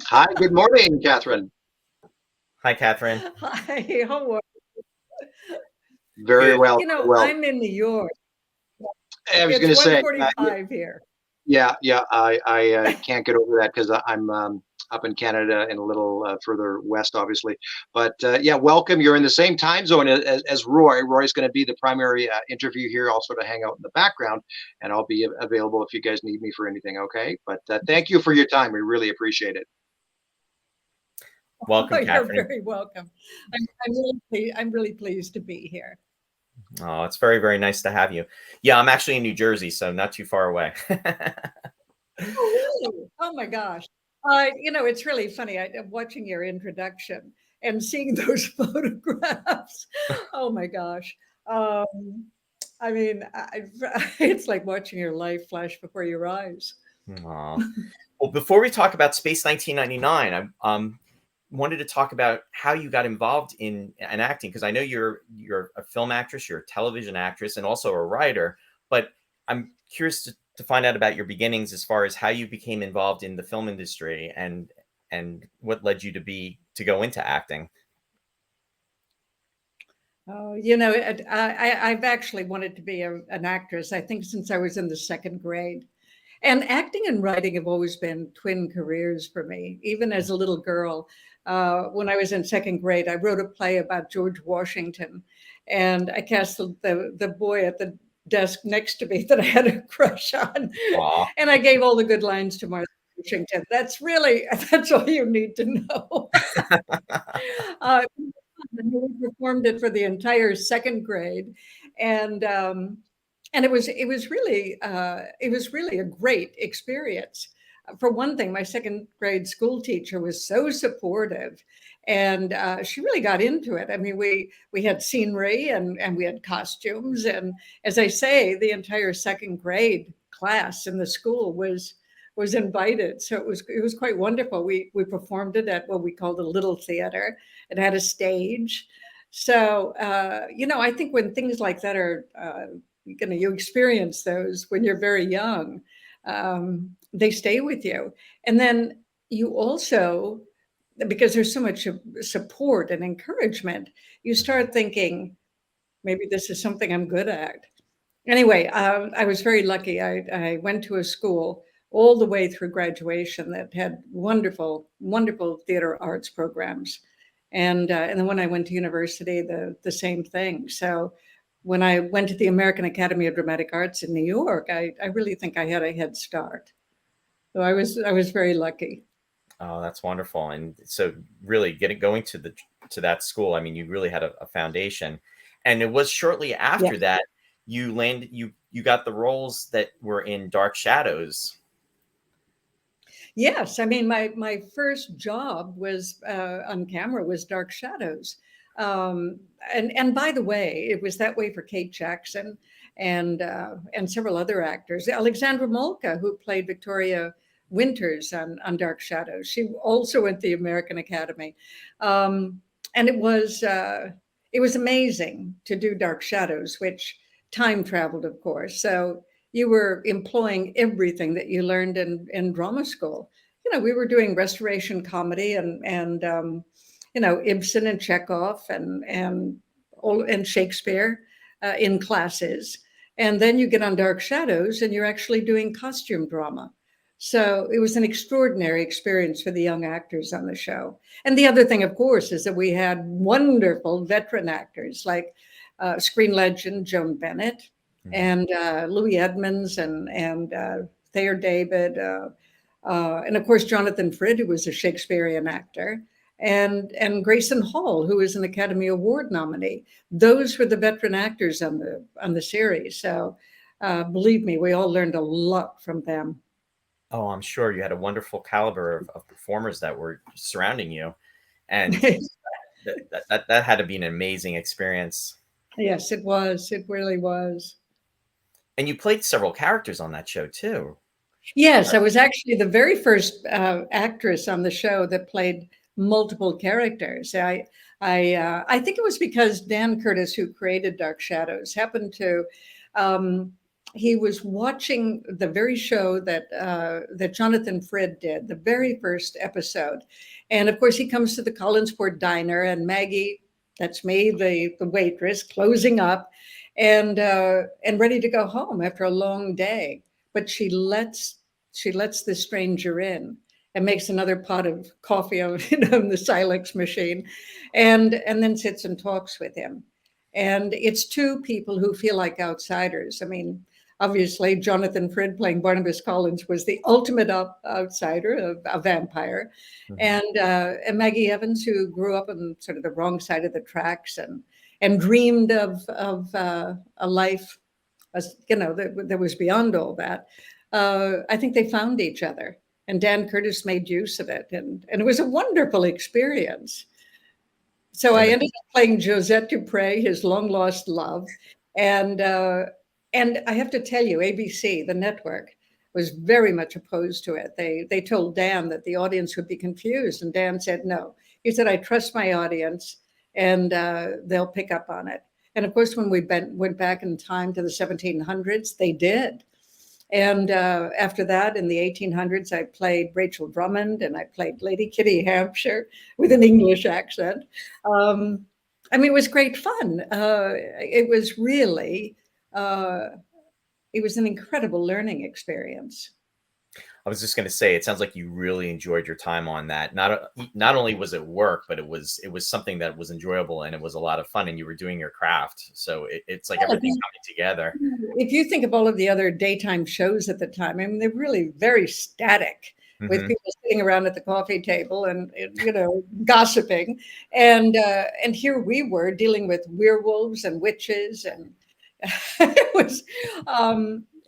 Hi, good morning, Catherine. Hi, Catherine. Hi, how are you? Very well. I'm in New York. I was going to say, 1:45 here. Yeah, I can't get over that because I'm up in Canada and a little further west, obviously. But welcome. You're in the same time zone as Roy. Roy's going to be the primary interview here. I'll sort of hang out in the background, and I'll be available if you guys need me for anything. Okay. But thank you for your time. We really appreciate it. Welcome, Catherine. You're very welcome. I'm really pleased to be here. Oh, it's very, very nice to have you. Yeah, I'm actually in New Jersey, so not too far away. Oh my gosh. It's really funny. I'm watching your introduction and seeing those photographs. Oh my gosh. It's like watching your life flash before your eyes. Aww. Well, before we talk about Space 1999, I wanted to talk about how you got involved in acting, because I know you're a film actress, you're a television actress, and also a writer. But I'm curious to find out about your beginnings as far as how you became involved in the film industry and what led you to go into acting. Oh, I've actually wanted to be an actress, I think, since I was in the second grade. And acting and writing have always been twin careers for me, even as a little girl. When I was in second grade, I wrote a play about George Washington, and I cast the boy at the desk next to me that I had a crush on. Aww. And I gave all the good lines to Martha Washington. That's all you need to know. We performed it for the entire second grade, and it was really a great experience. For one thing, my second grade school teacher was so supportive, and she really got into it. I mean, we had scenery and we had costumes, and as I say, the entire second grade class in the school was was invited. So it was quite wonderful. We performed it at what we called a little theater. It had a stage. So I think when things like that are you experience those when you're very young, they stay with you. And then you also, because there's so much support and encouragement, you start thinking, maybe this is something I'm good at. Anyway, I was very lucky. I went to a school all the way through graduation that had wonderful, wonderful theater arts programs. And then when I went to university, the same thing. So when I went to the American Academy of Dramatic Arts in New York, I really think I had a head start. So I was very lucky. Oh, that's wonderful. And so really going to that school, I mean, you really had a foundation. And it was shortly after that you got the roles that were in Dark Shadows. Yes, I mean, my first job was on camera was Dark Shadows. And by the way, it was that way for Kate Jackson and several other actors. Alexandra Molka, who played Victoria Winters on Dark Shadows, she also went to the American Academy, and it was amazing to do Dark Shadows, which time traveled, of course. So you were employing everything that you learned in drama school. We were doing restoration comedy and Ibsen and Chekhov and Shakespeare in classes. And then you get on Dark Shadows and you're actually doing costume drama. So it was an extraordinary experience for the young actors on the show. And the other thing, of course, is that we had wonderful veteran actors like screen legend Joan Bennett and Louis Edmonds and Thayer David, and of course Jonathan Frid, who was a Shakespearean actor, and Grayson Hall, who was an Academy Award nominee. Those were the veteran actors on the series. So believe me, we all learned a lot from them. Oh, I'm sure you had a wonderful caliber of performers that were surrounding you, and that had to be an amazing experience. Yes, it was. It really was. And you played several characters on that show too. Yes, I was actually the very first actress on the show that played multiple characters. I think it was because Dan Curtis, who created Dark Shadows, happened to he was watching the very show that Jonathan Frid did, the very first episode, and of course he comes to the Collinsport Diner, and Maggie, that's me, the waitress, closing up, and ready to go home after a long day, but she lets the stranger in and makes another pot of coffee on the Silex machine, and then sits and talks with him. And it's two people who feel like outsiders. I mean, obviously, Jonathan Frid playing Barnabas Collins was the ultimate outsider, a vampire. Mm-hmm. And Maggie Evans, who grew up on sort of the wrong side of the tracks and dreamed of a life, that was beyond all that. I think they found each other, and Dan Curtis made use of it. And it was a wonderful experience. So I ended up playing Josette Dupre, his long lost love. And I have to tell you, ABC, the network, was very much opposed to it. They told Dan that the audience would be confused. And Dan said, no. He said, I trust my audience and they'll pick up on it. And of course, when we went back in time to the 1700s, they did. And after that, in the 1800s, I played Rachel Drummond and I played Lady Kitty Hampshire with an English accent. I mean, it was great fun. It was really, it was an incredible learning experience. I was just going to say, it sounds like you really enjoyed your time on that. Not only was it work, but it was something that was enjoyable and it was a lot of fun, and you were doing your craft. So it's like everything's coming together. If you think of all of the other daytime shows at the time, I mean, they're really very static, with people sitting around at the coffee table and gossiping. And here we were dealing with werewolves and witches, and it was.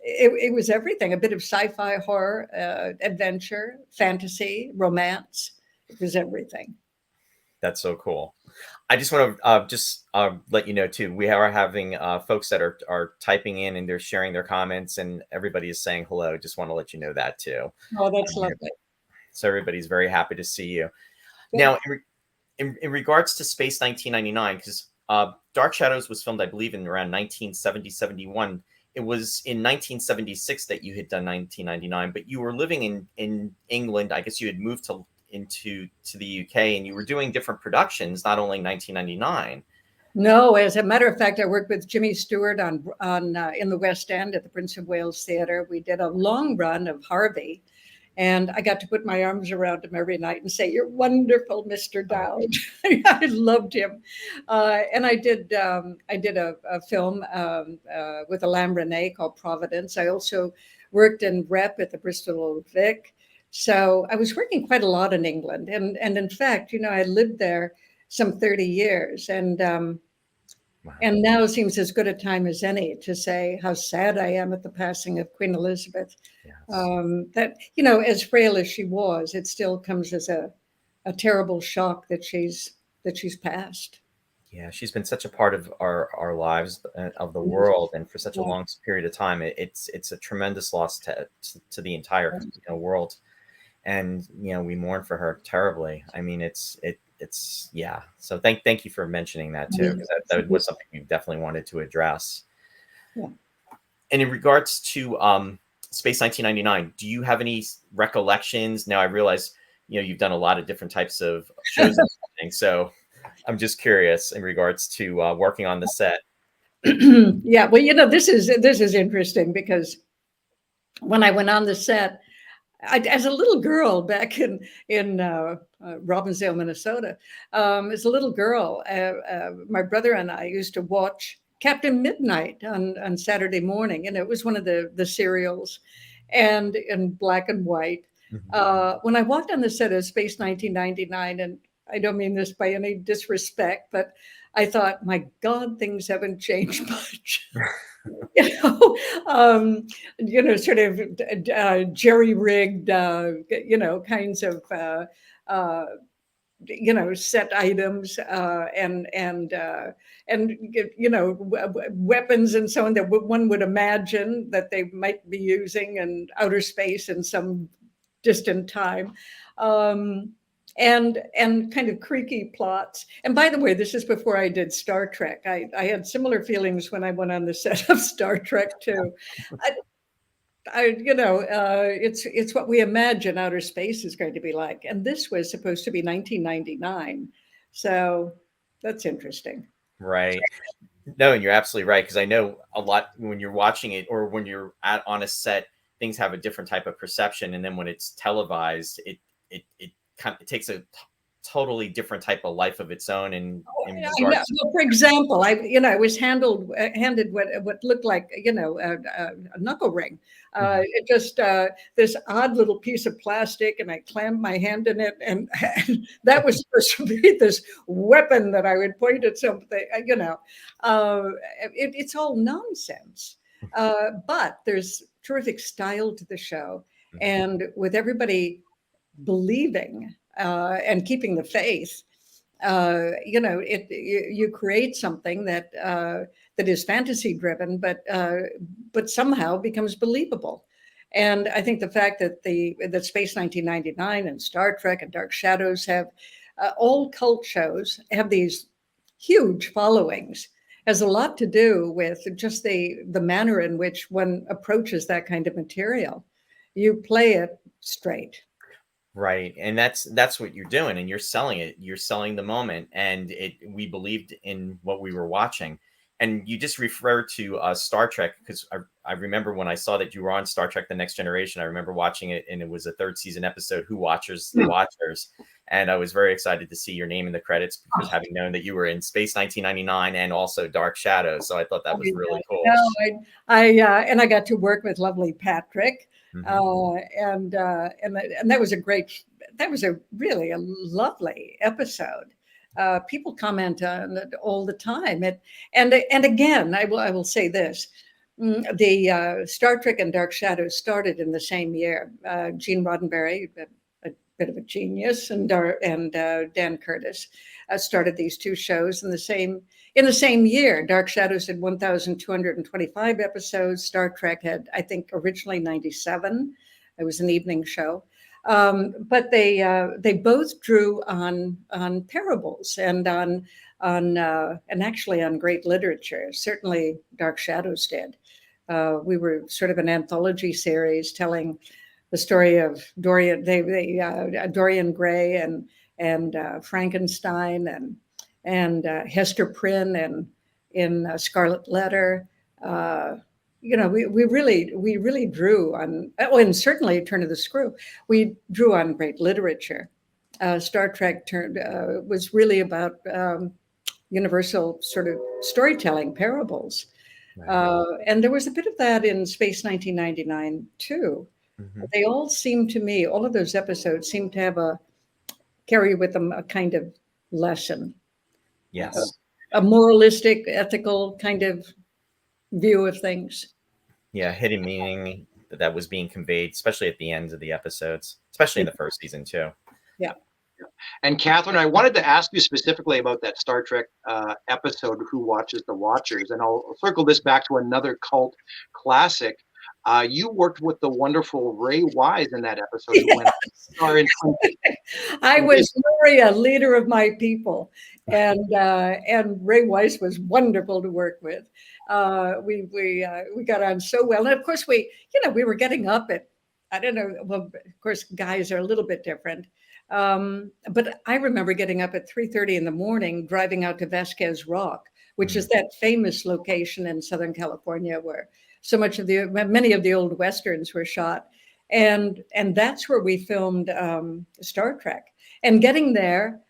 It was everything, a bit of sci-fi, horror, adventure, fantasy, romance. It was everything. That's so cool. I just want to let you know too, we are having folks that are typing in and they're sharing their comments, and everybody is saying hello. Just want to let you know that too. Oh, that's lovely. So everybody's very happy to see you. Good. Now, in regards to Space 1999, because Dark Shadows was filmed, I believe, in around 1970, 71. It was in 1976 that you had done 1999, but you were living in England. I guess you had moved to the UK, and you were doing different productions, not only 1999. No, as a matter of fact, I worked with Jimmy Stewart on in the West End at the Prince of Wales Theatre. We did a long run of Harvey, and I got to put my arms around him every night and say, "You're wonderful, Mr. Dowd." I loved him. And I did a film with Alain Resnais called Providence. I also worked in rep at the Bristol Old Vic. So I was working quite a lot in England. And in fact, I lived there some 30 years. And and now seems as good a time as any to say how sad I am at the passing of Queen Elizabeth. Yes. That, as frail as she was, it still comes as a terrible shock that she's passed. Yeah, she's been such a part of our lives, of the world, and for such a long period of time. It's a tremendous loss to the entire world, and we mourn for her terribly. I mean, it's yeah. So thank you for mentioning that too, because that was something we definitely wanted to address. Yeah. And in regards to Space 1999, do you have any recollections? Now I realize you've done a lot of different types of shows and everything, so I'm just curious in regards to working on the set. Yeah, well, this is interesting, because when I went on the set, as a little girl back in Robbinsdale, Minnesota, as a little girl, my brother and I used to watch Captain Midnight on Saturday morning, and it was one of the serials, and in black and white. Mm-hmm. When I walked on the set of Space 1999, and I don't mean this by any disrespect, but I thought, my God, things haven't changed much. Sort of jerry-rigged, kinds of, set items and weapons and so on that one would imagine that they might be using in outer space in some distant time. And kind of creaky plots. And by the way, this is before I did Star Trek. I had similar feelings when I went on the set of Star Trek too. It's what we imagine outer space is going to be like. And this was supposed to be 1999. So that's interesting. Right. No, and you're absolutely right, because I know a lot when you're watching it, or when you're on a set, things have a different type of perception, and then when it's televised, it takes a totally different type of life of its own. Well, for example, I was handed what looked like a knuckle ring. It just this odd little piece of plastic, and I clammed my hand in it, and that was supposed to be this weapon that I would point at something. It's all nonsense, but there's terrific style to the show, and with everybody believing and keeping the faith, you create something that is fantasy driven, but somehow becomes believable. And I think the fact that that Space 1999 and Star Trek and Dark Shadows have all cult shows have these huge followings has a lot to do with just the manner in which one approaches that kind of material. You play it straight. Right. And that's what you're doing, and you're selling it. You're selling the moment, and we believed in what we were watching. And you just referred to Star Trek, because I remember when I saw that you were on Star Trek: The Next Generation. I remember watching it, and it was a third season episode, Who Watchers the Watchers. And I was very excited to see your name in the credits, because having known that you were in Space 1999 and also Dark Shadows. So I thought that was really cool. No, and I got to work with lovely Patrick. And that was really a lovely episode. People comment on it all the time. And again, I will say this: the Star Trek and Dark Shadows started in the same year. Gene Roddenberry, a bit of a genius, and Dan Curtis started these two shows in the same year. Dark Shadows had 1,225 episodes. Star Trek had, I think, originally 97. It was an evening show. But they both drew on parables and and actually on great literature. Certainly, Dark Shadows did. We were sort of an anthology series telling the story of Dorian Gray and Frankenstein and Hester Prynne and in Scarlet Letter. We really drew on, and certainly Turn of the Screw, we drew on great literature. Star Trek was really about universal sort of storytelling, parables. Right. And there was a bit of that in Space 1999 too. Mm-hmm. They all seem to me, all of those episodes seem to carry with them a kind of lesson. Yes. A moralistic, ethical kind of view of things. Yeah, hidden meaning that was being conveyed, especially at the ends of the episodes, especially in the first season too. Yeah. And Catherine, I wanted to ask you specifically about that Star Trek episode, Who Watches the Watchers? And I'll circle this back to another cult classic. You worked with the wonderful Ray Wise in that episode. Yes. I was Maria, leader of my people, and Ray Wise was wonderful to work with. We got on so well, and of course we were getting up at, I don't know. Well, of course, guys are a little bit different. But I remember getting up at 3:30 in the morning, driving out to Vasquez Rock, which is that famous location in Southern California where many of the old Westerns were shot. And that's where we filmed Star Trek. And getting there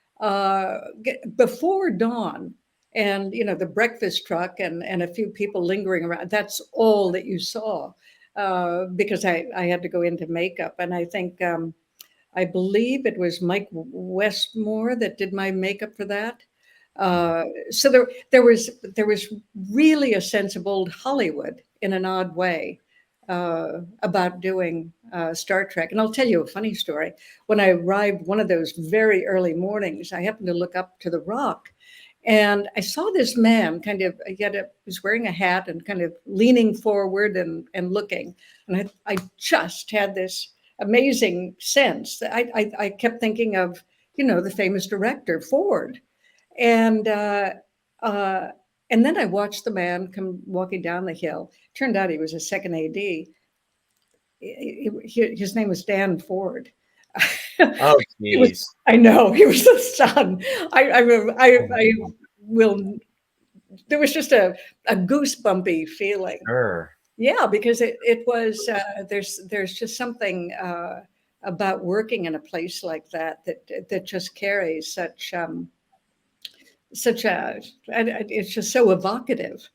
before dawn, and the breakfast truck and a few people lingering around, that's all that you saw, because I had to go into makeup. And I think I believe it was Mike Westmore that did my makeup for that. So there was really a sense of old Hollywood in an odd way about doing Star Trek. And I'll tell you a funny story. When I arrived one of those very early mornings, I happened to look up to the rock, and I saw this man was wearing a hat and kind of leaning forward and looking. And I just had this amazing sense. I kept thinking of, the famous director, Ford. And then I watched the man come walking down the hill. Turned out he was a second AD. His name was Dan Ford. Oh, jeez. I know, he was the son. There was just a goosebumpy feeling. Sure. Yeah, because it was, there's just something about working in a place like that just carries it's just so evocative.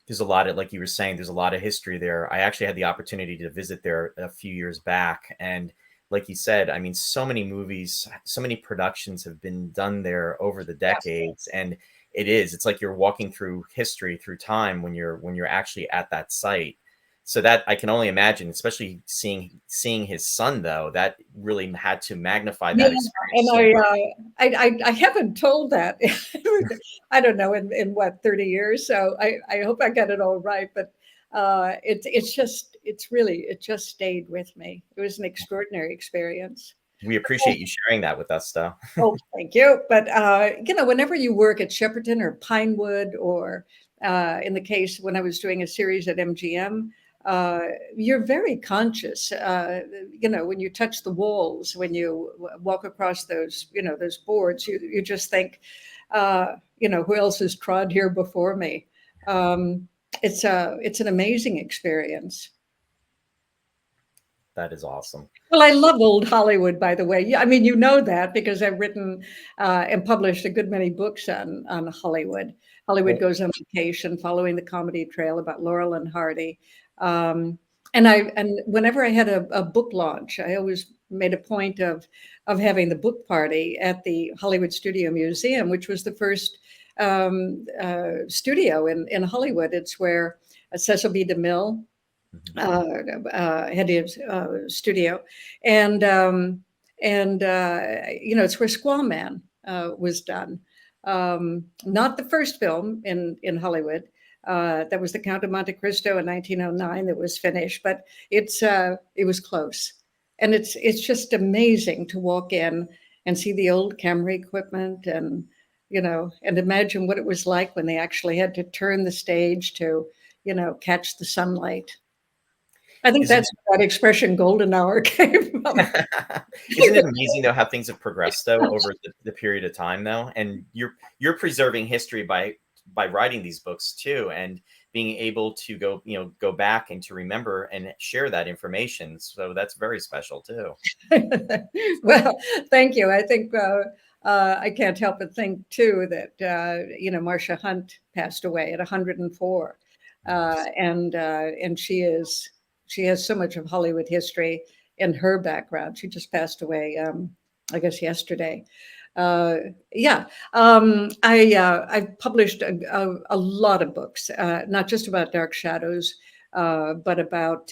There's a lot of, like you were saying, there's a lot of history there. I actually had the opportunity to visit there a few years back. And like you said, I mean, so many movies, so many productions have been done there over the decades. And it's like you're walking through history, through time when you're actually at that site. So that I can only imagine, especially seeing his son, though, that really had to magnify that experience. And I haven't told that. I don't know in what 30 years. So I hope I got it all right. But it just stayed with me. It was an extraordinary experience. We appreciate you sharing that with us, though. Oh, thank you. But whenever you work at Shepperton or Pinewood, or in the case when I was doing a series at MGM. You're very conscious, when you touch the walls, when you walk across those boards, you just think, who else has trod here before me? It's an amazing experience. That is awesome. Well, I love old Hollywood, by the way. I mean, that because I've written and published a good many books on Hollywood. Hollywood Goes on Vacation, Following the Comedy Trail, about Laurel and Hardy. And whenever I had a book launch, I always made a point of having the book party at the Hollywood Studio Museum, which was the first studio in Hollywood. It's where Cecil B. DeMille had his studio, and And, it's where Squaw Man was done. Not the first film in Hollywood. That was The Count of Monte Cristo in 1909 that was finished, but it was close. And it's just amazing to walk in and see the old camera equipment and imagine what it was like when they actually had to turn the stage to, catch the sunlight. I think that's where that expression golden hour came from. Isn't it amazing though how things have progressed though over the period of time though? And you're preserving history by writing these books too, and being able to go back and to remember and share that information. So that's very special too. Well, thank you. I think I can't help but think too that Marcia Hunt passed away at 104, and she has so much of Hollywood history in her background. She just passed away, I guess yesterday. I published a lot of books, not just about Dark Shadows, but about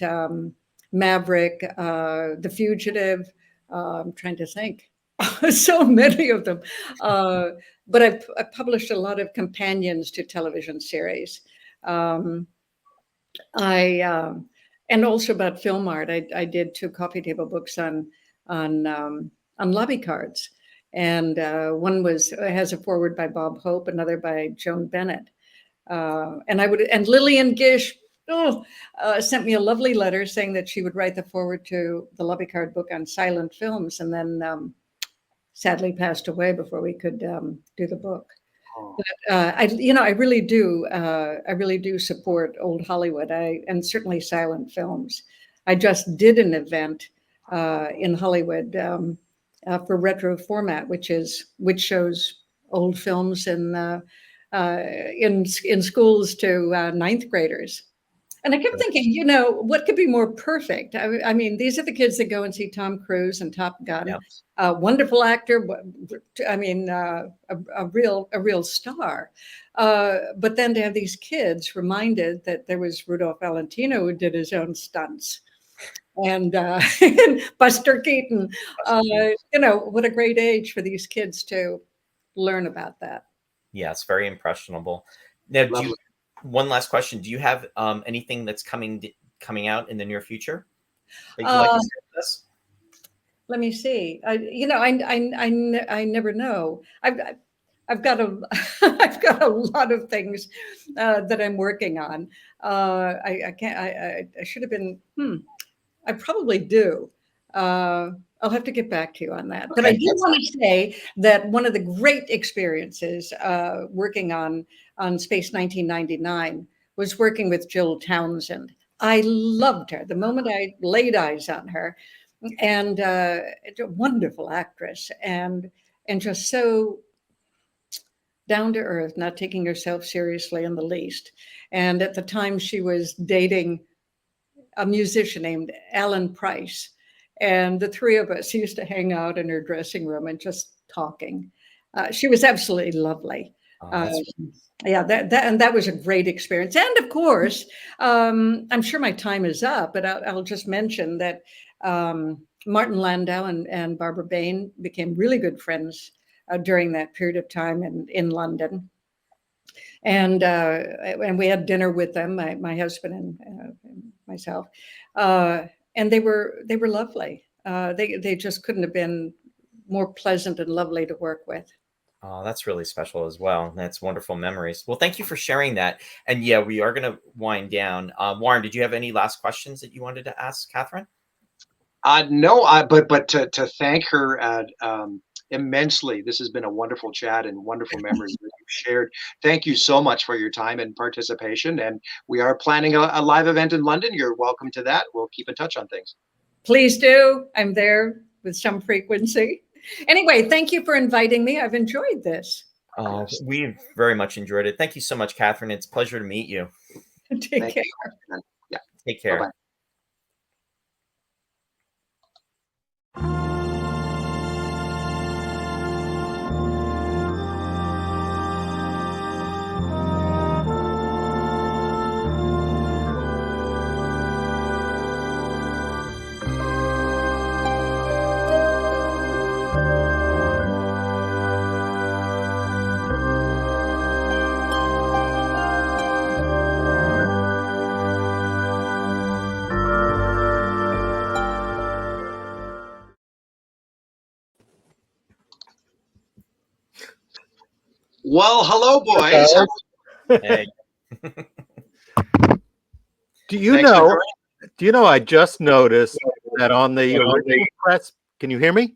Maverick, The Fugitive. I'm trying to think. So many of them. But I published a lot of companions to television series. And also about film art. I did 2 coffee table books on lobby cards. And one has a foreword by Bob Hope, another by Joan Bennett. And Lillian Gish sent me a lovely letter saying that she would write the foreword to the lobby card book on silent films, and then sadly passed away before we could do the book. But I really do support old Hollywood. And certainly silent films. I just did an event in Hollywood for Retro Format, which shows old films in schools to ninth graders. And I kept thinking, what could be more perfect? I mean, these are the kids that go and see Tom Cruise and Top Gun. Yeah. Wonderful actor. I mean, a real star. But then to have these kids reminded that there was Rudolph Valentino who did his own stunts. And Buster Keaton. What a great age for these kids to learn about that. Yeah, it's very impressionable. Now, one last question. Do you have anything that's coming out in the near future that you'd like to share with us? Let me see. I never know. I've got a lot of things that I'm working on. I can't. I should have been. I probably do. I'll have to get back to you on that. Okay, but I do want to say that one of the great experiences working on Space 1999 was working with Jill Townsend. I loved her the moment I laid eyes on her, and a wonderful actress, and just so down to earth, not taking herself seriously in the least. And at the time, she was dating a musician named Alan Price. And the three of us used to hang out in her dressing room and just talking. She was absolutely lovely. That was a great experience. And of course, I'm sure my time is up, but I'll just mention that Martin Landau and Barbara Bain became really good friends during that period of time in London. And we had dinner with them, my husband and myself. And they were lovely. They just couldn't have been more pleasant and lovely to work with. Oh, that's really special as well. That's wonderful memories. Well, thank you for sharing that. And yeah, we are going to wind down. Warren, did you have any last questions that you wanted to ask Catherine? No, but to thank her immensely. This has been a wonderful chat and wonderful memories that you've shared. Thank you so much for your time and participation. And we are planning a live event in London. You're welcome to that. We'll keep in touch on things. Please do. I'm there with some frequency. Anyway, thank you for inviting me. I've enjoyed this. We very much enjoyed it. Thank you so much, Catherine. It's a pleasure to meet you. Take care. Yeah. Take care. Bye-bye. Well, hello, boys. Hey. Do you Thanks for know? joining. Do you know? I just noticed that on the original press. Can you hear me?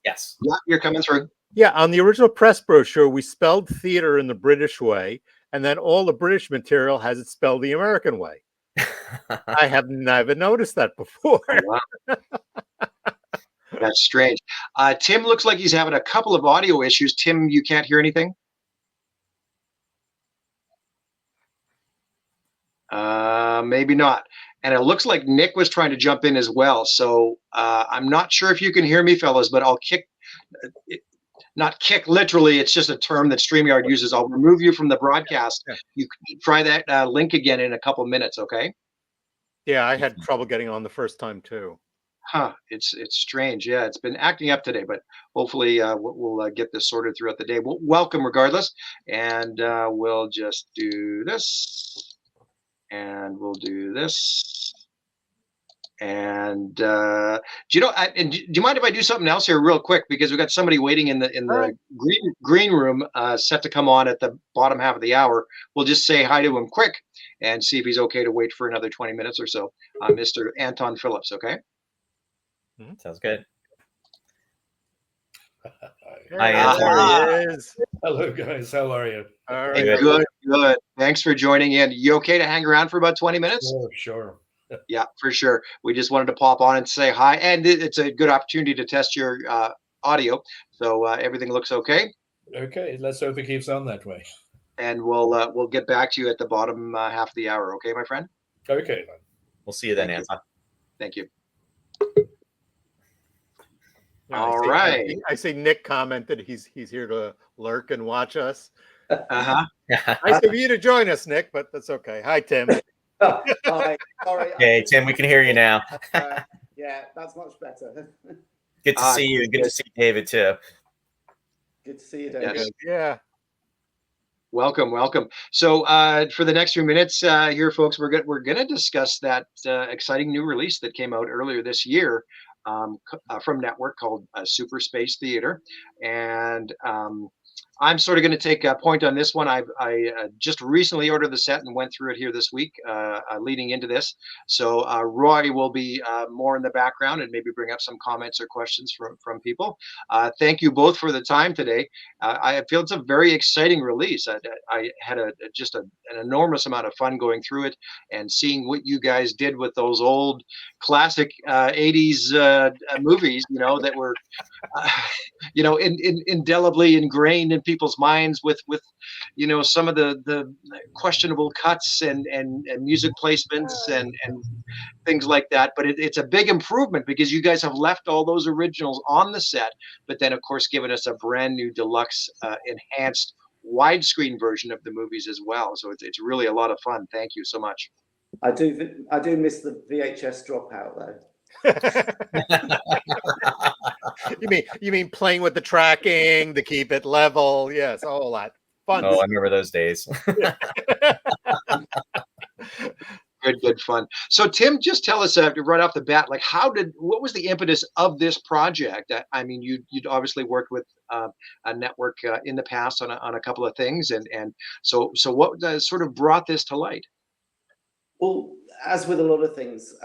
Yes. Yeah, you're coming through. Yeah, on the original press brochure, we spelled theater in the British way, and then all the British material has it spelled the American way. I have never noticed that before. Oh, wow. That's strange. Tim looks like he's having a couple of audio issues. Tim, you can't hear anything? Maybe not. And it looks like Nick was trying to jump in as well. So I'm not sure if you can hear me, fellas, but I'll kick, not kick literally. It's just a term that StreamYard uses. I'll remove you from the broadcast. You can try that link again in a couple minutes, okay? Yeah, I had trouble getting on the first time too. Huh, it's strange. Yeah, it's been acting up today, but hopefully we'll get this sorted throughout the day. Well, welcome regardless. And we'll just do this. And we'll do this. And do you know? Do you mind if I do something else here real quick, because we've got somebody waiting in the green room set to come on at the bottom half of the hour. We'll just say hi to him quick and see if he's okay to wait for another 20 minutes or so. Mr. Anton Phillips, okay? Sounds good. Hi, Anton. Hello, guys. How are you? All Hey, right. good. Thanks for joining in. You okay to hang around for about 20 minutes? Sure. Yeah, for sure. We just wanted to pop on and say hi, and it's a good opportunity to test your audio. So everything looks okay. Okay, let's hope it keeps on that way. And we'll get back to you at the bottom half of the hour. Okay, my friend? Okay, then. We'll see you then, Anton. Thank you. Yeah, All right. I see Nick commented he's here to lurk and watch us. Uh-huh. Nice of you to join us, Nick, but that's okay. Hi, Tim. Hi. Sorry. Okay, Tim, we can hear you now. Yeah, that's much better. Good to see you, and good to see David too. Good to see you, David. Yes. Yeah. Welcome. So for the next few minutes here, folks, we're gonna discuss that exciting new release that came out earlier this year from Network called Super Space Theater, and I'm sort of going to take a point on this one. I just recently ordered the set and went through it here this week, leading into this. So Roy will be more in the background and maybe bring up some comments or questions from people. Thank you both for the time today. I feel it's a very exciting release. I had just an enormous amount of fun going through it and seeing what you guys did with those old classic 80s movies, that were, indelibly ingrained in people's minds with some of the questionable cuts and music placements and things like that. But it's a big improvement because you guys have left all those originals on the set, but then of course given us a brand new deluxe enhanced widescreen version of the movies as well. So it's really a lot of fun. Thank you so much. I do miss the VHS dropout though. You mean playing with the tracking to keep it level? Yes, all that fun. Oh, I remember those days. Good fun. So Tim, just tell us right off the bat, like what was the impetus of this project? I mean, you'd obviously worked with a network in the past on a couple of things, and so what sort of brought this to light? Well, as with a lot of things,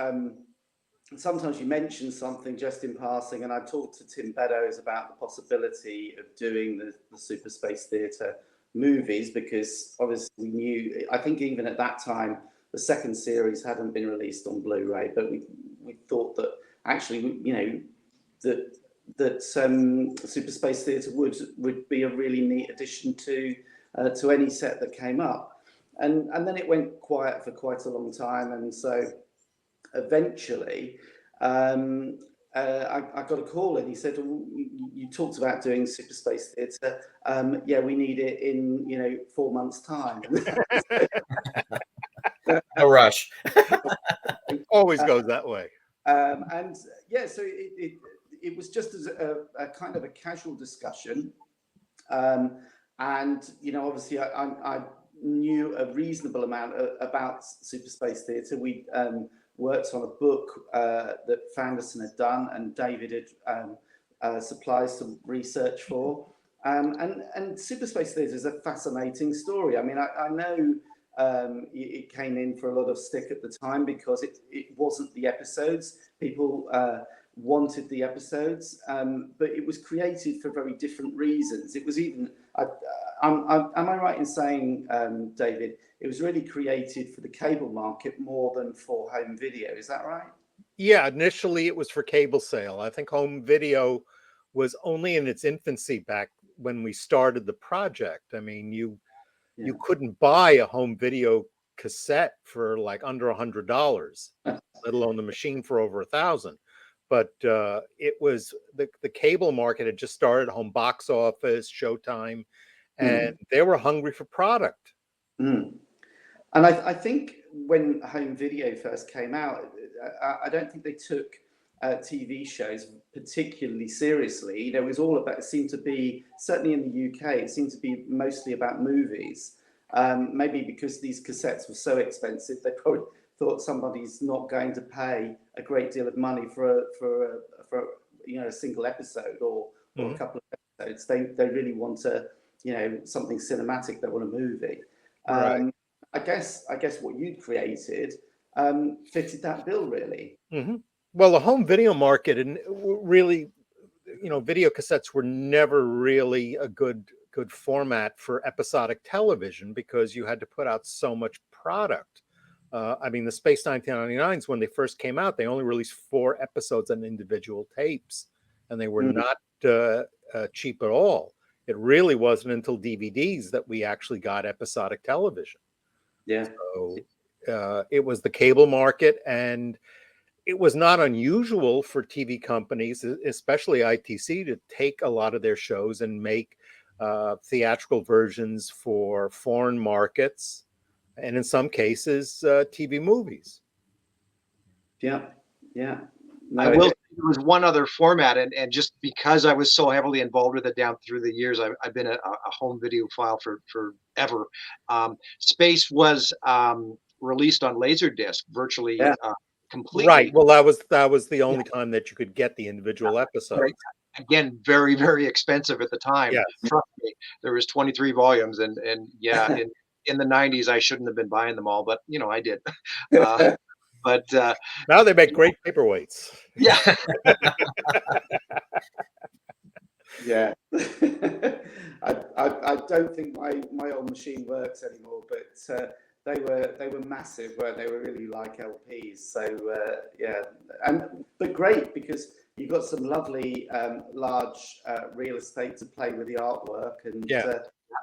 sometimes you mention something just in passing, and I talked to Tim Beddoes about the possibility of doing the Super Space Theater movies, because obviously we knew, I think even at that time, the second series hadn't been released on Blu-ray, but we thought that actually, that Super Space Theater would be a really neat addition to any set that came up. And then it went quiet for quite a long time, and so eventually I got a call, and he said, you talked about doing Super Space Theater. Yeah, we need it in 4 months' time. No rush. Always goes that way. And yeah, so it was just as a kind of a casual discussion, and obviously I knew a reasonable amount about Super Space Theater. We worked on a book that Fanderson had done, and David had supplied some research for. And Super Space Theatre is a fascinating story. I mean, I know it came in for a lot of stick at the time because it wasn't the episodes. People wanted the episodes, but it was created for very different reasons. It was even, am I right in saying, David, it was really created for the cable market more than for home video. Is that right? Yeah, initially it was for cable sale. I think home video was only in its infancy back when we started the project. I mean, you couldn't buy a home video cassette for like under $100, let alone the machine for over $1,000. But it was the cable market had just started, home box office, Showtime, and they were hungry for product. And I think when home video first came out, I don't think they took TV shows particularly seriously. You know, it was all about, it seemed to be, certainly in the UK, it seemed to be mostly about movies. Maybe because these cassettes were so expensive, they probably thought somebody's not going to pay a great deal of money for you know, a single episode or a couple of episodes. They really want something cinematic. They want a movie. Right. I guess what you'd created fitted that bill, really. Well, the home video market, and really, video cassettes were never really a good format for episodic television because you had to put out so much product. I mean, the Space 1999s, when they first came out, they only released 4 episodes on individual tapes, and they were not cheap at all. It really wasn't until DVDs that we actually got episodic television. Yeah. So it was the cable market, and it was not unusual for TV companies, especially ITC, to take a lot of their shows and make theatrical versions for foreign markets, and in some cases, TV movies. Yeah. No, I will say there was one other format, and just because I was so heavily involved with it down through the years, I've been a home video file for forever. Space was released on Laserdisc virtually completely. Right. Well, that was the only time that you could get the individual episodes. Right. Again, very, very expensive at the time. Yes. Trust me, there was 23 volumes, and in the 90s, I shouldn't have been buying them all, but I did. But now they make great paperweights. Yeah. Yeah. I don't think my old machine works anymore, but they were massive, weren't they? They were really like LPs. So but great, because you've got some lovely large real estate to play with the artwork,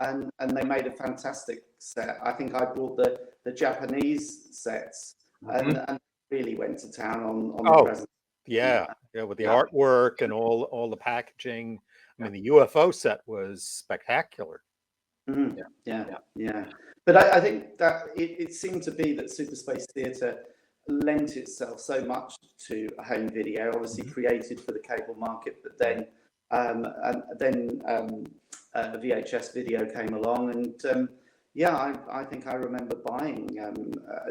and they made a fantastic set. I think I bought the Japanese sets and really went to town on the present. Yeah, with the artwork and all the packaging. I mean, the UFO set was spectacular. Yeah. But I think that it seemed to be that Super Space Theatre lent itself so much to a home video, obviously created for the cable market, but then VHS video came along, and I think I remember buying.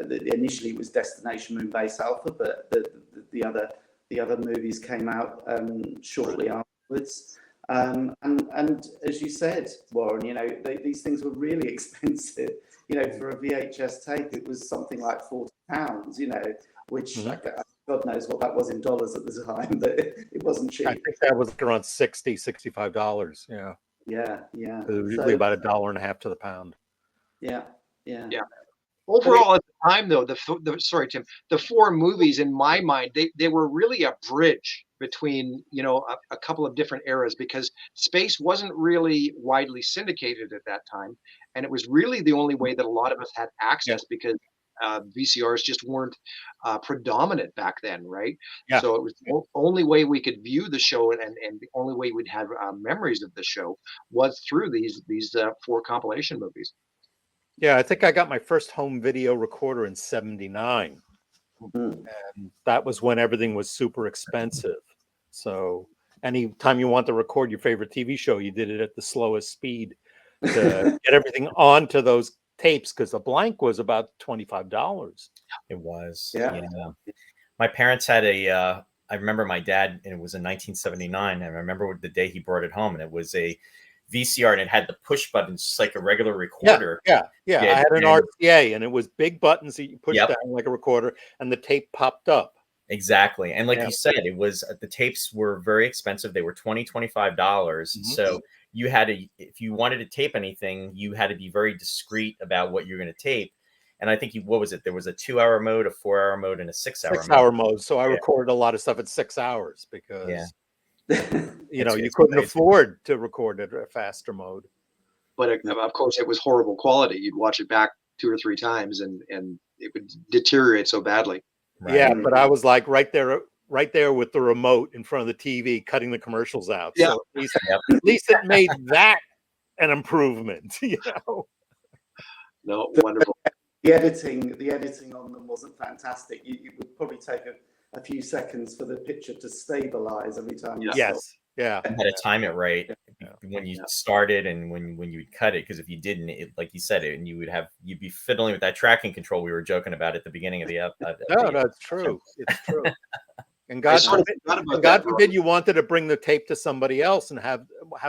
Initially, it was Destination Moonbase Alpha, but the other movies came out shortly afterwards. And as you said, Warren, these things were really expensive. For a VHS tape, it was something like £40, which God knows what that was in dollars at the time, but it wasn't cheap. I think that was around $60, $65. Yeah. Yeah. It was usually about $1.50 to the pound. Yeah. Overall, at the time, though, sorry, Tim, the 4 movies in my mind, they were really a bridge between a couple of different eras, because Space wasn't really widely syndicated at that time, and it was really the only way that a lot of us had access, because VCRs just weren't predominant back then, right? Yeah. So it was the only way we could view the show, and the only way we'd have memories of the show was through these 4 compilation movies. Yeah, I think I got my first home video recorder in '79. And that was when everything was super expensive. So anytime you want to record your favorite TV show, you did it at the slowest speed to get everything onto those tapes, because the blank was about $25. It was. Yeah. My parents had I remember my dad, and it was in 1979. And I remember the day he brought it home, and it was a VCR, and it had the push buttons, just like a regular recorder. Yeah. I had an RCA, and it was big buttons that you push down like a recorder, and the tape popped up. Exactly. And like you said, it was, the tapes were very expensive. They were $25. So you had to, if you wanted to tape anything, you had to be very discreet about what you're going to tape. And I think what was it? There was a 2-hour mode, a 4-hour mode, and a 6-hour mode. So I recorded a lot of stuff at 6 hours because you It's couldn't amazing. afford to record it at a faster mode. But of course, it was horrible quality. You'd watch it back 2 or 3 times, and it would deteriorate so badly. Right. Yeah, but I was like right there with the remote in front of the TV, cutting the commercials out. Yeah. So at least it made that an improvement. No, wonderful. The editing on them wasn't fantastic. You would probably take a few seconds for the picture to stabilize every time you Yes. stop. Yeah. You had to time it right when you started and when you would cut it, because if you didn't, like you said, and you'd be fiddling with that tracking control we were joking about at the beginning of the episode. No, it's true. It's true. And God forbid you wanted to bring the tape to somebody else and have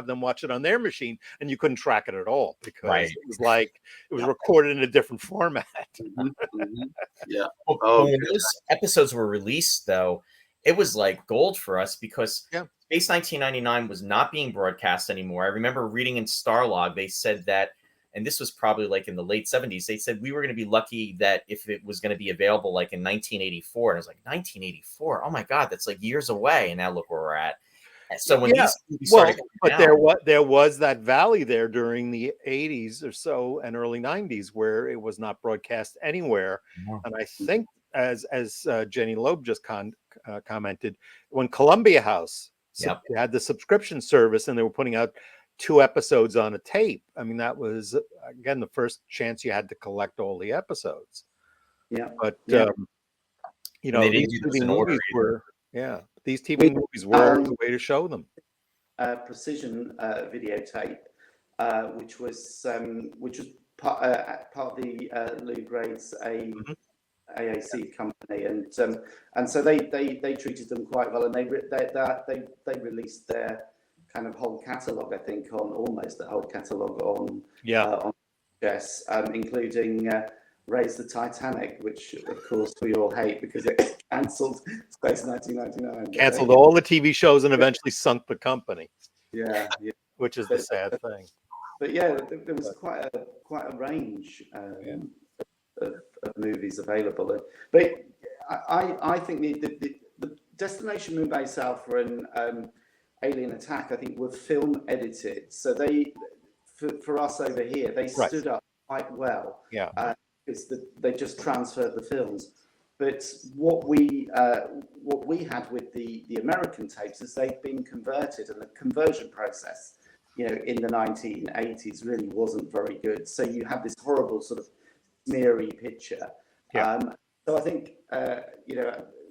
them watch it on their machine, and you couldn't track it at all because it was like it was recorded in a different format. Yeah. Well, when those episodes were released, though, it was like gold for us because Space 1999 was not being broadcast anymore. I remember reading in Starlog, they said that, and this was probably like in the late 70s, they said we were going to be lucky that if it was going to be available like in 1984. And I was like, 1984? Oh my God, that's like years away. And now look where we're at. So when these movies started coming out, there was that valley there during the 80s or so and early 90s where it was not broadcast anywhere. And I think as Jenny Loeb just commented, when Columbia House had the subscription service and they were putting out 2 episodes on a tape. I mean, that was again the first chance you had to collect all the episodes. Yeah, but they these didn't do this TV in order movies were these TV movies were the way to show them. Precision videotape, which was part of the Lou Grade's AAC company, and so they treated them quite well, and they released their kind of whole catalogue, I think, on almost the whole catalogue on including Raise the Titanic, which of course we all hate because it cancelled Space 1999. Cancelled all the TV shows and eventually sunk the company. Yeah. Which is the sad thing. But yeah, there was quite a range of movies available. But I think the Destination Moonbase Alpha and Alien Attack, I think, were film edited, so they for us over here they stood up quite well. Because they just transferred the films. But what we had with the American tapes is they've been converted, and the conversion process, in the 1980s really wasn't very good. So you have this horrible sort of smeary picture. So I think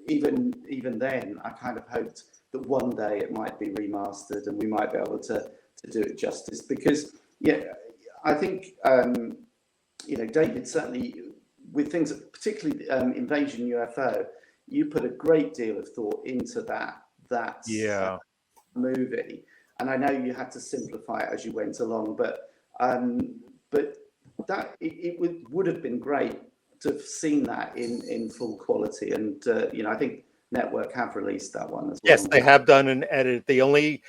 even then, I kind of hoped that one day it might be remastered and we might be able to do it justice. Because I think David, certainly with things, particularly Invasion UFO, you put a great deal of thought into that movie, and I know you had to simplify it as you went along, but that it would have been great to have seen that in full quality, and I think Network have released that one as well. Yes, they have done an edit. The only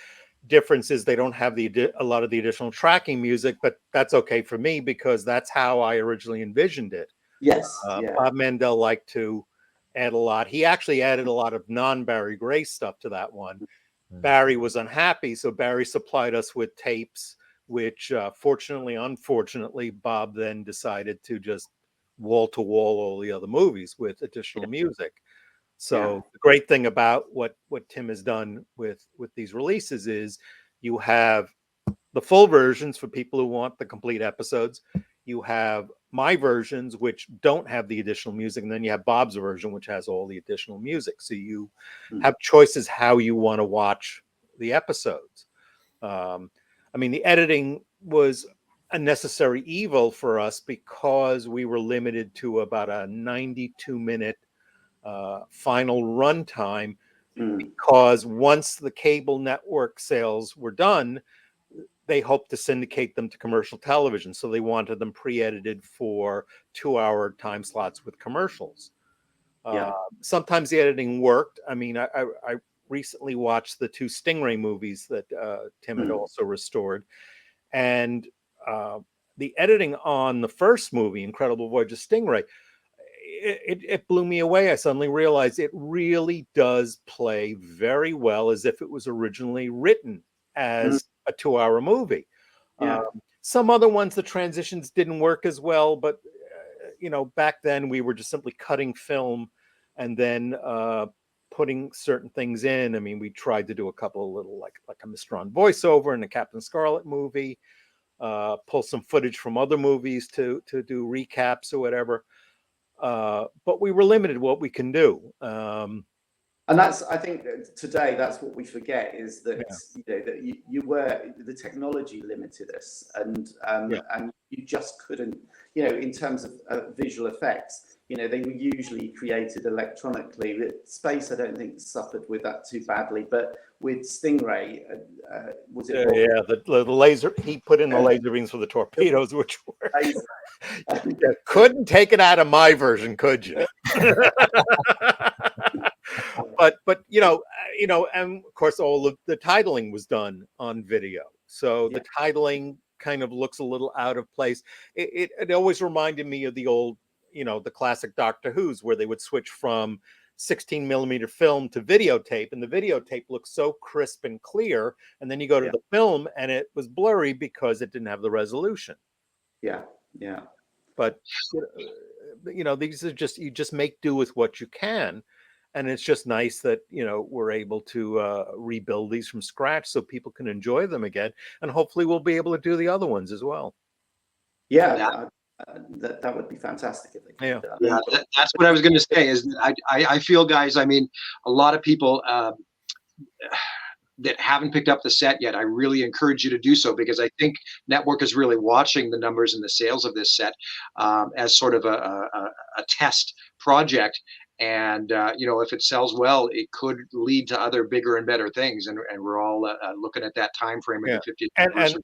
difference is they don't have a lot of the additional tracking music, but that's okay for me because that's how I originally envisioned it. Yes. Bob Mandel liked to add a lot. He actually added a lot of non-Barry Gray stuff to that one. Barry was unhappy, so Barry supplied us with tapes, which unfortunately, Bob then decided to just wall-to-wall all the other movies with additional music. So the great thing about what Tim has done with these releases is you have the full versions for people who want the complete episodes. You have my versions, which don't have the additional music. And then you have Bob's version, which has all the additional music. So you have choices how you want to watch the episodes. The editing was a necessary evil for us because we were limited to about a 92-minute final runtime, because once the cable network sales were done, they hoped to syndicate them to commercial television. So they wanted them pre-edited for 2-hour time slots with commercials. Sometimes the editing worked. I mean, I recently watched the 2 Stingray movies that Tim had also restored. And the editing on the first movie, Incredible Voyage of Stingray, it blew me away. I suddenly realized it really does play very well as if it was originally written as a 2-hour movie. Some other ones, the transitions didn't work as well, but back then we were just simply cutting film and then putting certain things in. I mean, we tried to do a couple of little like a Mr. voiceover in the Captain Scarlet movie, pull some footage from other movies to do recaps or whatever. But we were limited what we can do. And that's, I think today, that's what we forget is that, that you were, the technology limited us and you just couldn't, in terms of visual effects, they were usually created electronically. Space, I don't think suffered with that too badly, but with Stingray, was it? The laser, he put in the laser beams for the torpedoes, which were, you couldn't take it out of my version, could you? But and of course all of the titling was done on video, so the titling kind of looks a little out of place. It always reminded me of the old, the classic Doctor Who's, where they would switch from 16 millimeter film to videotape, and the videotape looks so crisp and clear, and then you go to the film and it was blurry because it didn't have the resolution. But these are just, you just make do with what you can. And it's just nice that, we're able to rebuild these from scratch so people can enjoy them again. And hopefully we'll be able to do the other ones as well. That would be fantastic if they could. That's what I was going to say is that I feel, guys, I mean, a lot of people that haven't picked up the set yet, I really encourage you to do so, because I think Network is really watching the numbers and the sales of this set as sort of a test project. And if it sells well, it could lead to other bigger and better things. And we're all looking at that time frame of the 50th anniversary.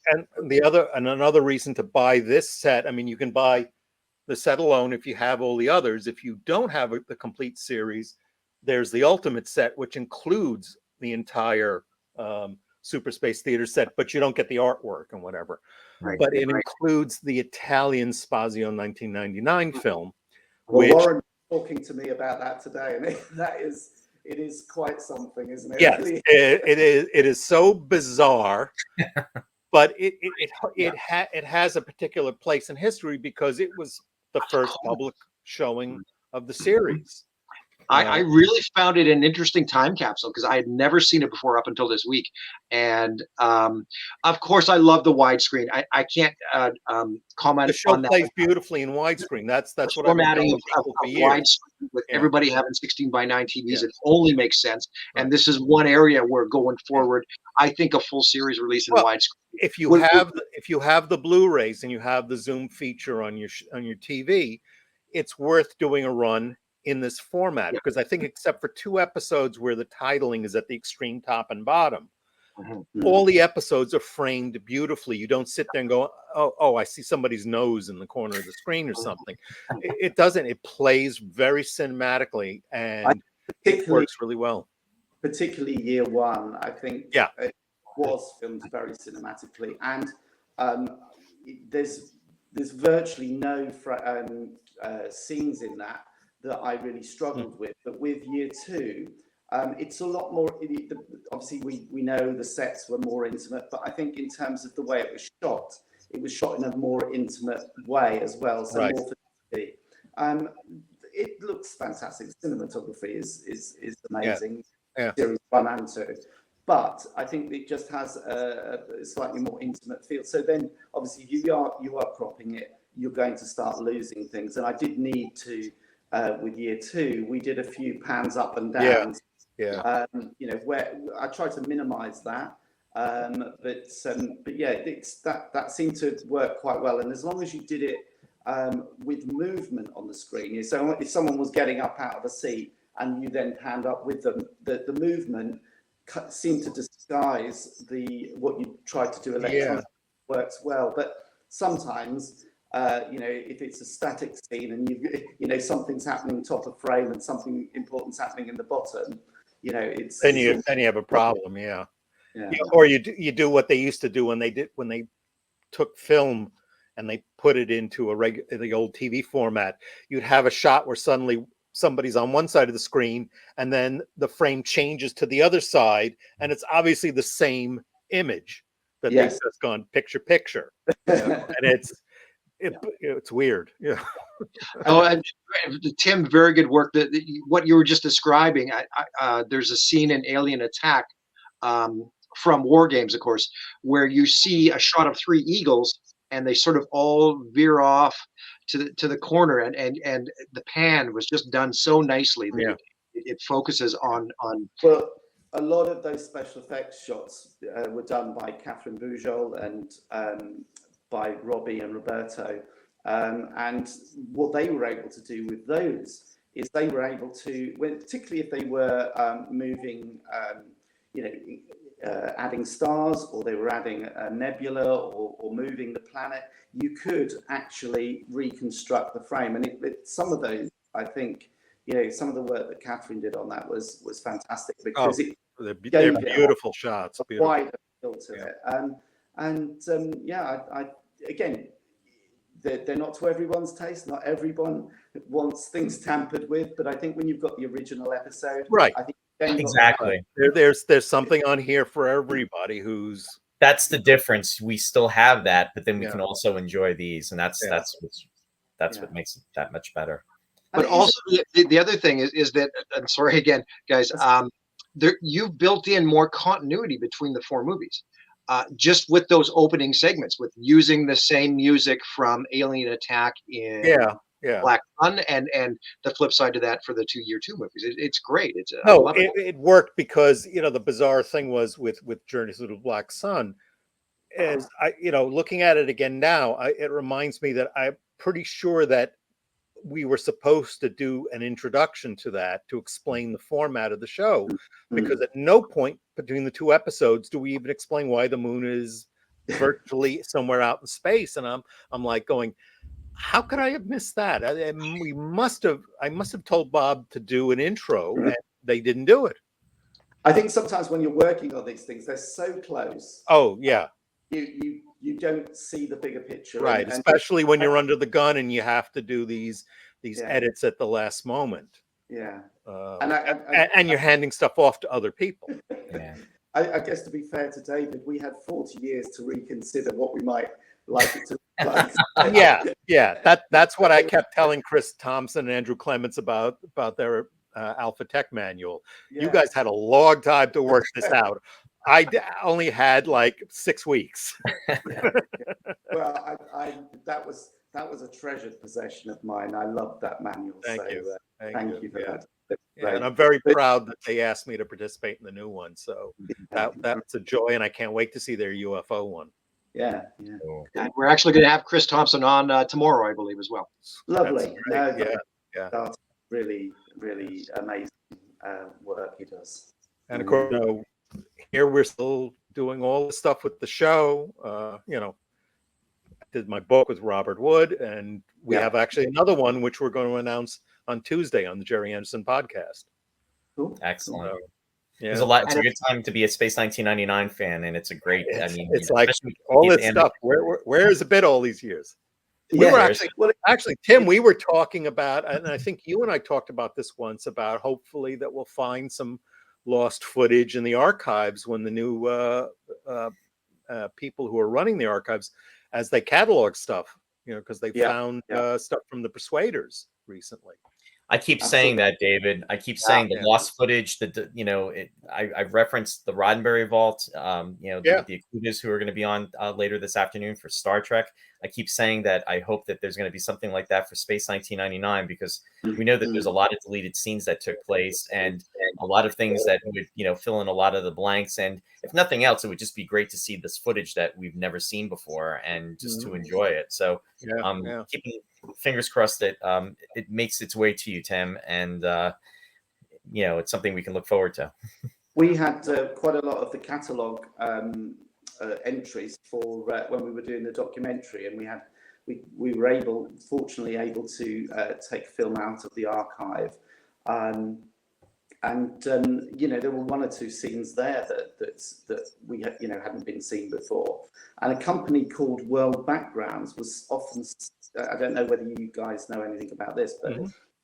And another reason to buy this set, I mean, you can buy the set alone if you have all the others. If you don't have the complete series, there's the Ultimate set, which includes the entire Super Space Theater set, but you don't get the artwork and whatever. But it includes the Italian Spazio 1999 film. Well, Warren talking to me about that today, and it is quite something, isn't it? Yes, it is so bizarre, but it has a particular place in history because it was the first public showing of the series. I really found it an interesting time capsule because I had never seen it before up until this week. And of course, I love the widescreen. I can't comment. The show on plays that. beautifully in widescreen. That's what formatting I've of widescreen with everybody having 16:9 TVs. It only makes sense. And this is one area where going forward, I think a full series release in widescreen. If you have the Blu-rays and you have the Zoom feature on your TV, it's worth doing a run in this format, because I think except for 2 episodes where the titling is at the extreme top and bottom, all the episodes are framed beautifully. You don't sit there and go, oh, I see somebody's nose in the corner of the screen or something. It doesn't. It plays very cinematically, and it works really well. Particularly year 1, I think it was filmed very cinematically, and there's virtually no scenes in that I really struggled with. But with year 2, it's a lot more. Obviously, we know the sets were more intimate, but I think in terms of the way it was shot in a more intimate way as well. So more for TV. It looks fantastic. Cinematography is amazing. Series 1 and 2. But I think it just has a slightly more intimate feel. So then, obviously, you are cropping it. You're going to start losing things, and I did need to. With year 2, we did a few pans up and down. Where I tried to minimize that, but that seemed to work quite well. And as long as you did it with movement on the screen, so if someone was getting up out of a seat and you then panned up with them, the movement seem to disguise what you try to do electronically works well. But sometimes, if it's a static scene and something's happening top of frame and something important's happening in the bottom, it's then you have a problem. Yeah. Or you do what they used to do when they took film and they put it into the old TV format. You'd have a shot where suddenly somebody's on one side of the screen and then the frame changes to the other side, and it's obviously the same image that they've just gone picture. And it's weird. Yeah. And Tim, very good work. What you were just describing, there's a scene in Alien Attack from War Games, of course, where you see a shot of 3 eagles and they sort of all veer off to the corner, and the pan was just done so nicely that it focuses on. Well, a lot of those special effects shots were done by Catherine Boujol and by Robbie and Roberto, and what they were able to do with those is they were able to, particularly if they were moving, adding stars, or they were adding a nebula, or moving the planet, you could actually reconstruct the frame. And some of those, I think, some of the work that Catherine did on that was fantastic, because they're beautiful shots. Wider feel to it. Again, they're not to everyone's taste. Not everyone wants things tampered with, but I think when you've got the original episode, right? I think exactly. There's something on here for everybody that's the difference. We still have that, but then we can also enjoy these, and that's what makes it that much better. But also the other thing is that, I'm sorry again, guys, you've built in more continuity between the 4 movies, just with those opening segments, with using the same music from Alien Attack in Black Sun, and the flip side to that for the 2 Year 2 movies. It's great. It worked because the bizarre thing was with Journey Through the Black Sun, is looking at it again now, it reminds me that I'm pretty sure that we were supposed to do an introduction to that to explain the format of the show, because at no point between the 2 episodes do we even explain why the moon is virtually somewhere out in space. And I'm like going, how could I have missed that? I must have told Bob to do an intro, and they didn't do it. I think sometimes when you're working on these things, they're so close. Oh yeah. You don't see the bigger picture, right? Especially when you're under the gun and you have to do these edits at the last moment. Yeah, and you're handing stuff off to other people. Yeah. I guess, to be fair to David, we had 40 years to reconsider what we might like it to look like. That's what I kept telling Chris Thompson and Andrew Clements about their Alpha Tech manual. You guys had a long time to work this out. I only had like 6 weeks. Well, that was a treasured possession of mine. I loved that manual. Thank you. Thank you for that. And I'm very proud that they asked me to participate in the new one. So that's a joy, and I can't wait to see their UFO one. Yeah. We're actually going to have Chris Thompson on tomorrow, I believe, as well. Lovely. That's really, really amazing work he does. And of course, here we're still doing all the stuff with the show. I did my book with Robert Wood, and we have actually another one which we're going to announce on Tuesday on the Jerry Anderson podcast. Cool. Excellent. There's a lot. It's a good time to be a Space 1999 fan, and it's a great. It's like all this stuff. Where has it been all these years? We were actually, Tim, we were talking about, and I think you and I talked about this once, about hopefully that we'll find some lost footage in the archives when the new people who are running the archives, as they catalog stuff, because they found stuff from the Persuaders recently. I keep saying that, David. I keep saying the lost footage. I've referenced the Roddenberry Vault. The Akutas who are going to be on later this afternoon for Star Trek. I keep saying that I hope that there's going to be something like that for Space 1999, because we know that there's a lot of deleted scenes that took place, and a lot of things that would fill in a lot of the blanks. And if nothing else, it would just be great to see this footage that we've never seen before, and just to enjoy it. So keeping fingers crossed that it makes its way to you, Tim, and it's something we can look forward to. we had quite a lot of the catalogue entries for when we were doing the documentary, and we were fortunately able to take film out of the archive. You know, there were one or two scenes there that we hadn't been seen before. And a company called World Backgrounds was often, I don't know whether you guys know anything about this, but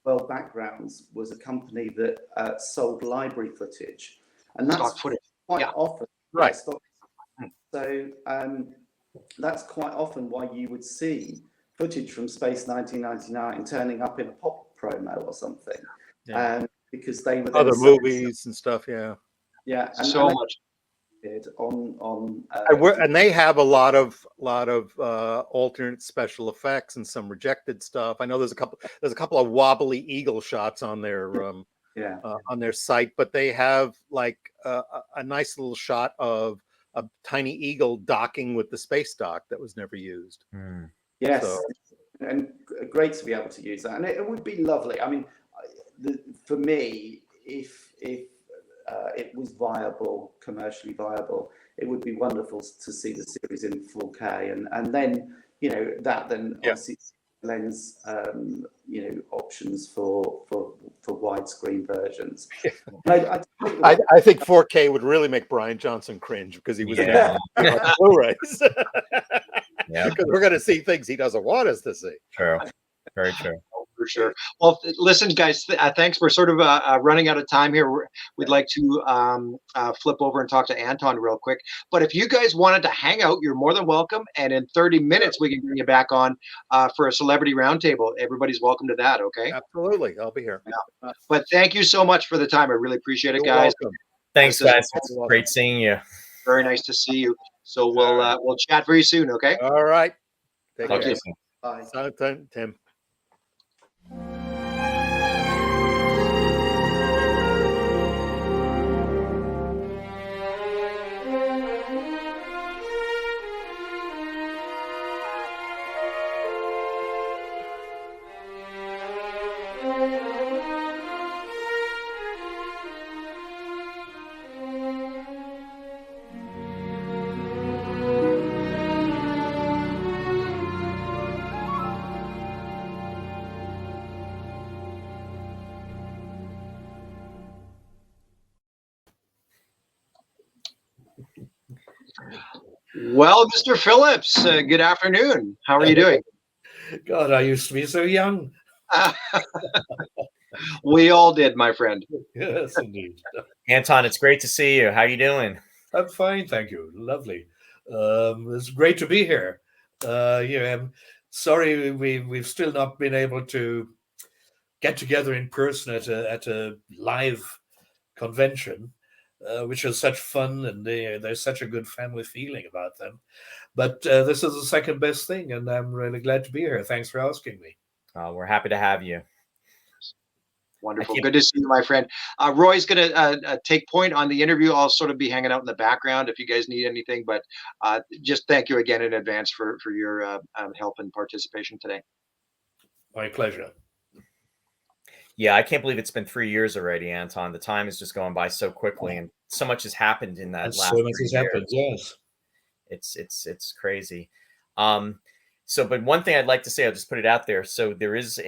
World Backgrounds was a company that sold library footage, and that's quite often right. So that's quite often why you would see footage from Space 1999 turning up in a pop promo or something. Because they were other movies and stuff, and so much and they have a lot of alternate special effects and some rejected stuff. I know there's a couple of wobbly eagle shots on their on their site, but they have like a nice little shot of a tiny eagle docking with the space dock that was never used. Yes, so. And great to be able to use that, and it would be lovely. I mean, for me, if it was viable, commercially viable, it would be wonderful to see the series in 4K, and then obviously lends options for widescreen versions. I think 4K would really make Brian Johnson cringe because he was Blu-rays. Because we're going to see things he doesn't want us to see. True, very true. For sure. Well, listen, guys, thanks. We're sort of running out of time here. We'd like to flip over and talk to Anton real quick. But if you guys wanted to hang out, you're more than welcome. And in 30 minutes, we can bring you back on for a celebrity roundtable. Everybody's welcome to that. Okay. Absolutely. I'll be here. Yeah. But thank you so much for the time. I really appreciate it, guys. Welcome. Thanks, guys. It's great seeing you. Very nice to see you. So we'll chat very soon. Okay. All right. Take care. Bye. Tim. Well, Mr. Phillips, good afternoon. How are you doing? God, I used to be so young. We all did, my friend. Yes, indeed. Anton, it's great to see you. How are you doing? I'm fine, thank you. Lovely. It's great to be here. I'm sorry we've still not been able to get together in person at a live convention. Which is such fun, and there's such a good family feeling about them. But this is the second best thing, and I'm really glad to be here. Thanks for asking me. We're happy to have you. Wonderful. Good to see you, my friend. Roy's going to take point on the interview. I'll sort of be hanging out in the background if you guys need anything, but just thank you again in advance for your help and participation today. My pleasure. Yeah, I can't believe it's been 3 years already, Anton. The time is just going by so quickly, and so much has happened in that last 3 years. Happened, yes. It's crazy. But one thing I'd like to say, I'll just put it out there. So there is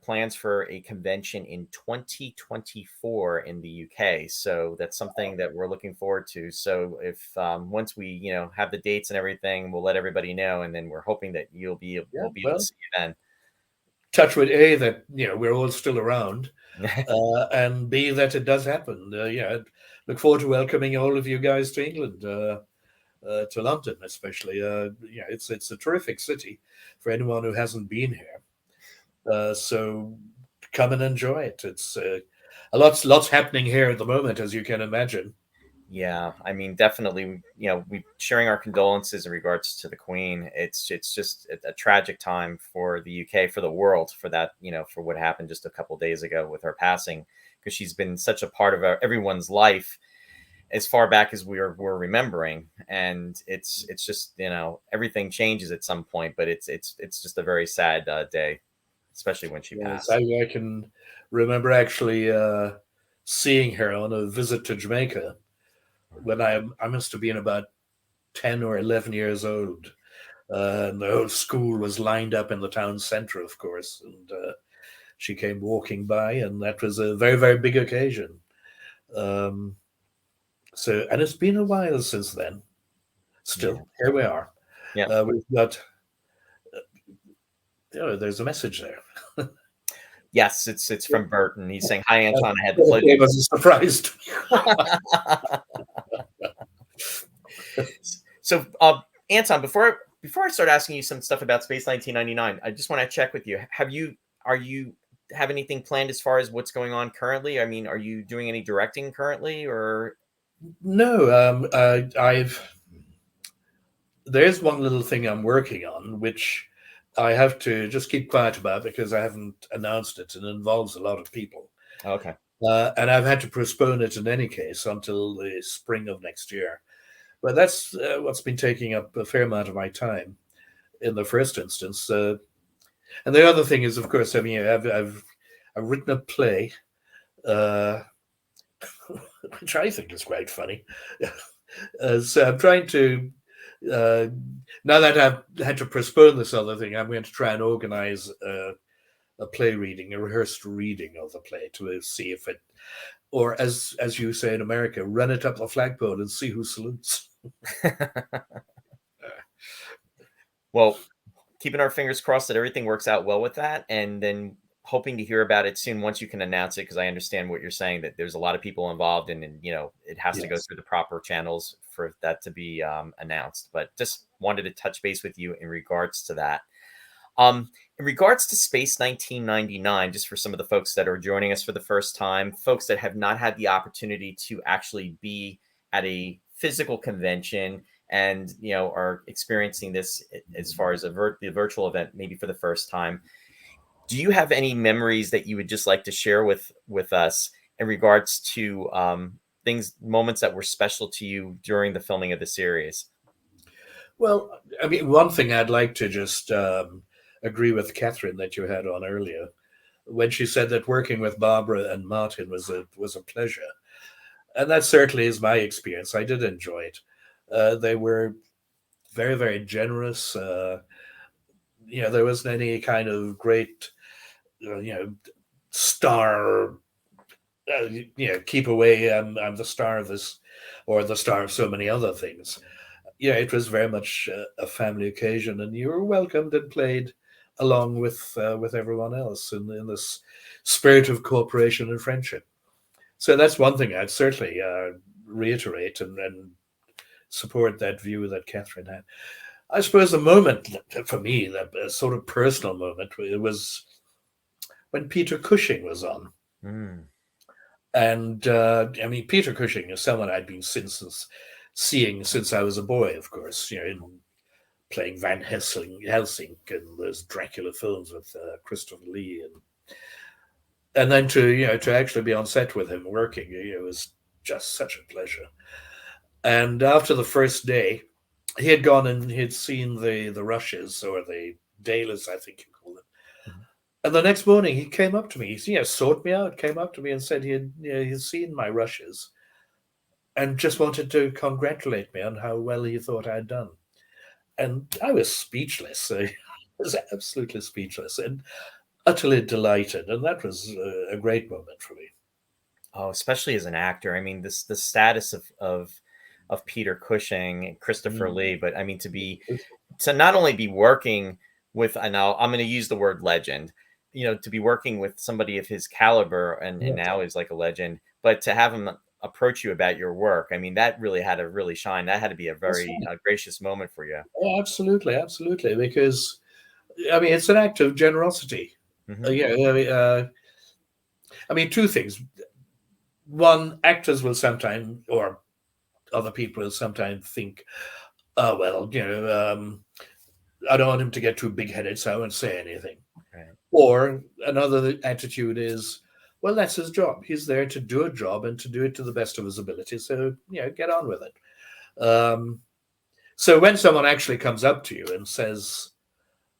plans for a convention in 2024 in the UK. So that's something that we're looking forward to. So if once we have the dates and everything, we'll let everybody know, and then we're hoping that we'll be able to see you then. Touch with A, that we're all still around, and B, that it does happen. Look forward to welcoming all of you guys to England, to London especially. It's a terrific city for anyone who hasn't been here. So come and enjoy it. It's lots happening here at the moment, as you can imagine. Yeah, I mean, definitely, we sharing our condolences in regards to the Queen. It's just a tragic time for the UK, for the world, for that, for what happened just a couple of days ago with her passing, because she's been such a part of everyone's life as far back as we're remembering. And it's just, everything changes at some point, but it's just a very sad day, especially when she passed. I can remember actually seeing her on a visit to Jamaica. when I must have been about 10 or 11 years old. And the whole school was lined up in the town center, of course. And she came walking by, and that was a very, very big occasion. And it's been a while since then. Still, here we are. Yeah. We've got, there's a message there. Yes, it's from Burton. He's saying, "Hi, Anton. I had the pleasure." It was a surprise to me. So, Anton, before I start asking you some stuff about Space 1999, I just want to check with you. Are you have anything planned as far as what's going on currently? I mean, are you doing any directing currently, or? No, there's one little thing I'm working on, which I have to just keep quiet about because I haven't announced it, and it involves a lot of people. Okay. And I've had to postpone it in any case until the spring of next year. But that's what's been taking up a fair amount of my time in the first instance. And the other thing is, of course, I mean, I've written a play, which I think is quite funny. So I'm trying to, now that I've had to postpone this other thing, I'm going to try and organize a play reading, a rehearsed reading of the play to see if it, or as you say in America, run it up the flagpole and see who salutes. Well, keeping our fingers crossed that everything works out well with that, and then hoping to hear about it soon once you can announce it, because I understand what you're saying, that there's a lot of people involved, and it has to go through the proper channels for that to be announced. But just wanted to touch base with you in regards to that. In regards to Space 1999, just for some of the folks that are joining us for the first time, folks that have not had the opportunity to actually be at a physical convention and are experiencing this as far as the virtual event maybe for the first time, do you have any memories that you would just like to share with us in regards to moments that were special to you during the filming of the series? Well, I mean, one thing I'd like to just agree with Catherine that you had on earlier, when she said that working with Barbara and Martin was a pleasure. And that certainly is my experience. I did enjoy it. They were very, very generous. There wasn't any kind of great, star, keep away, I'm the star of this, or the star of so many other things. It was very much a family occasion, and you were welcomed and played along with everyone else in this spirit of cooperation and friendship. So that's one thing I'd certainly reiterate and support that view that Catherine had. I suppose the moment for me, a sort of personal moment, it was when Peter Cushing was on. And I mean, Peter Cushing is someone I'd been seeing since I was a boy, of course, in playing Van Helsing and those Dracula films with Christopher Lee, and then to actually be on set with him working, it was just such a pleasure. And after the first day, he had gone and he'd seen the rushes, or the dahlias, I think you call them. Mm-hmm. And the next morning he came up to me. He sought me out, came up to me and said he'd seen my rushes and just wanted to congratulate me on how well he thought I'd done. And I was speechless. I was absolutely speechless and utterly delighted. And that was a great moment for me. Oh, especially as an actor. I mean, the status of Peter Cushing and Christopher Lee, but I mean, to not only be working with, and I'm going to use the word legend, to be working with somebody of his caliber and now is like a legend, but to have him approach you about your work, I mean, that really had to really shine. That had to be a very gracious moment for you. Oh, absolutely, absolutely. Because I mean, it's an act of generosity. Mm-hmm. I mean, two things. One, actors will sometimes, or other people will sometimes think, oh, well, I don't want him to get too big-headed, so I won't say anything. Right. Or another attitude is, well, that's his job. He's there to do a job and to do it to the best of his ability. So, get on with it. So when someone actually comes up to you and says,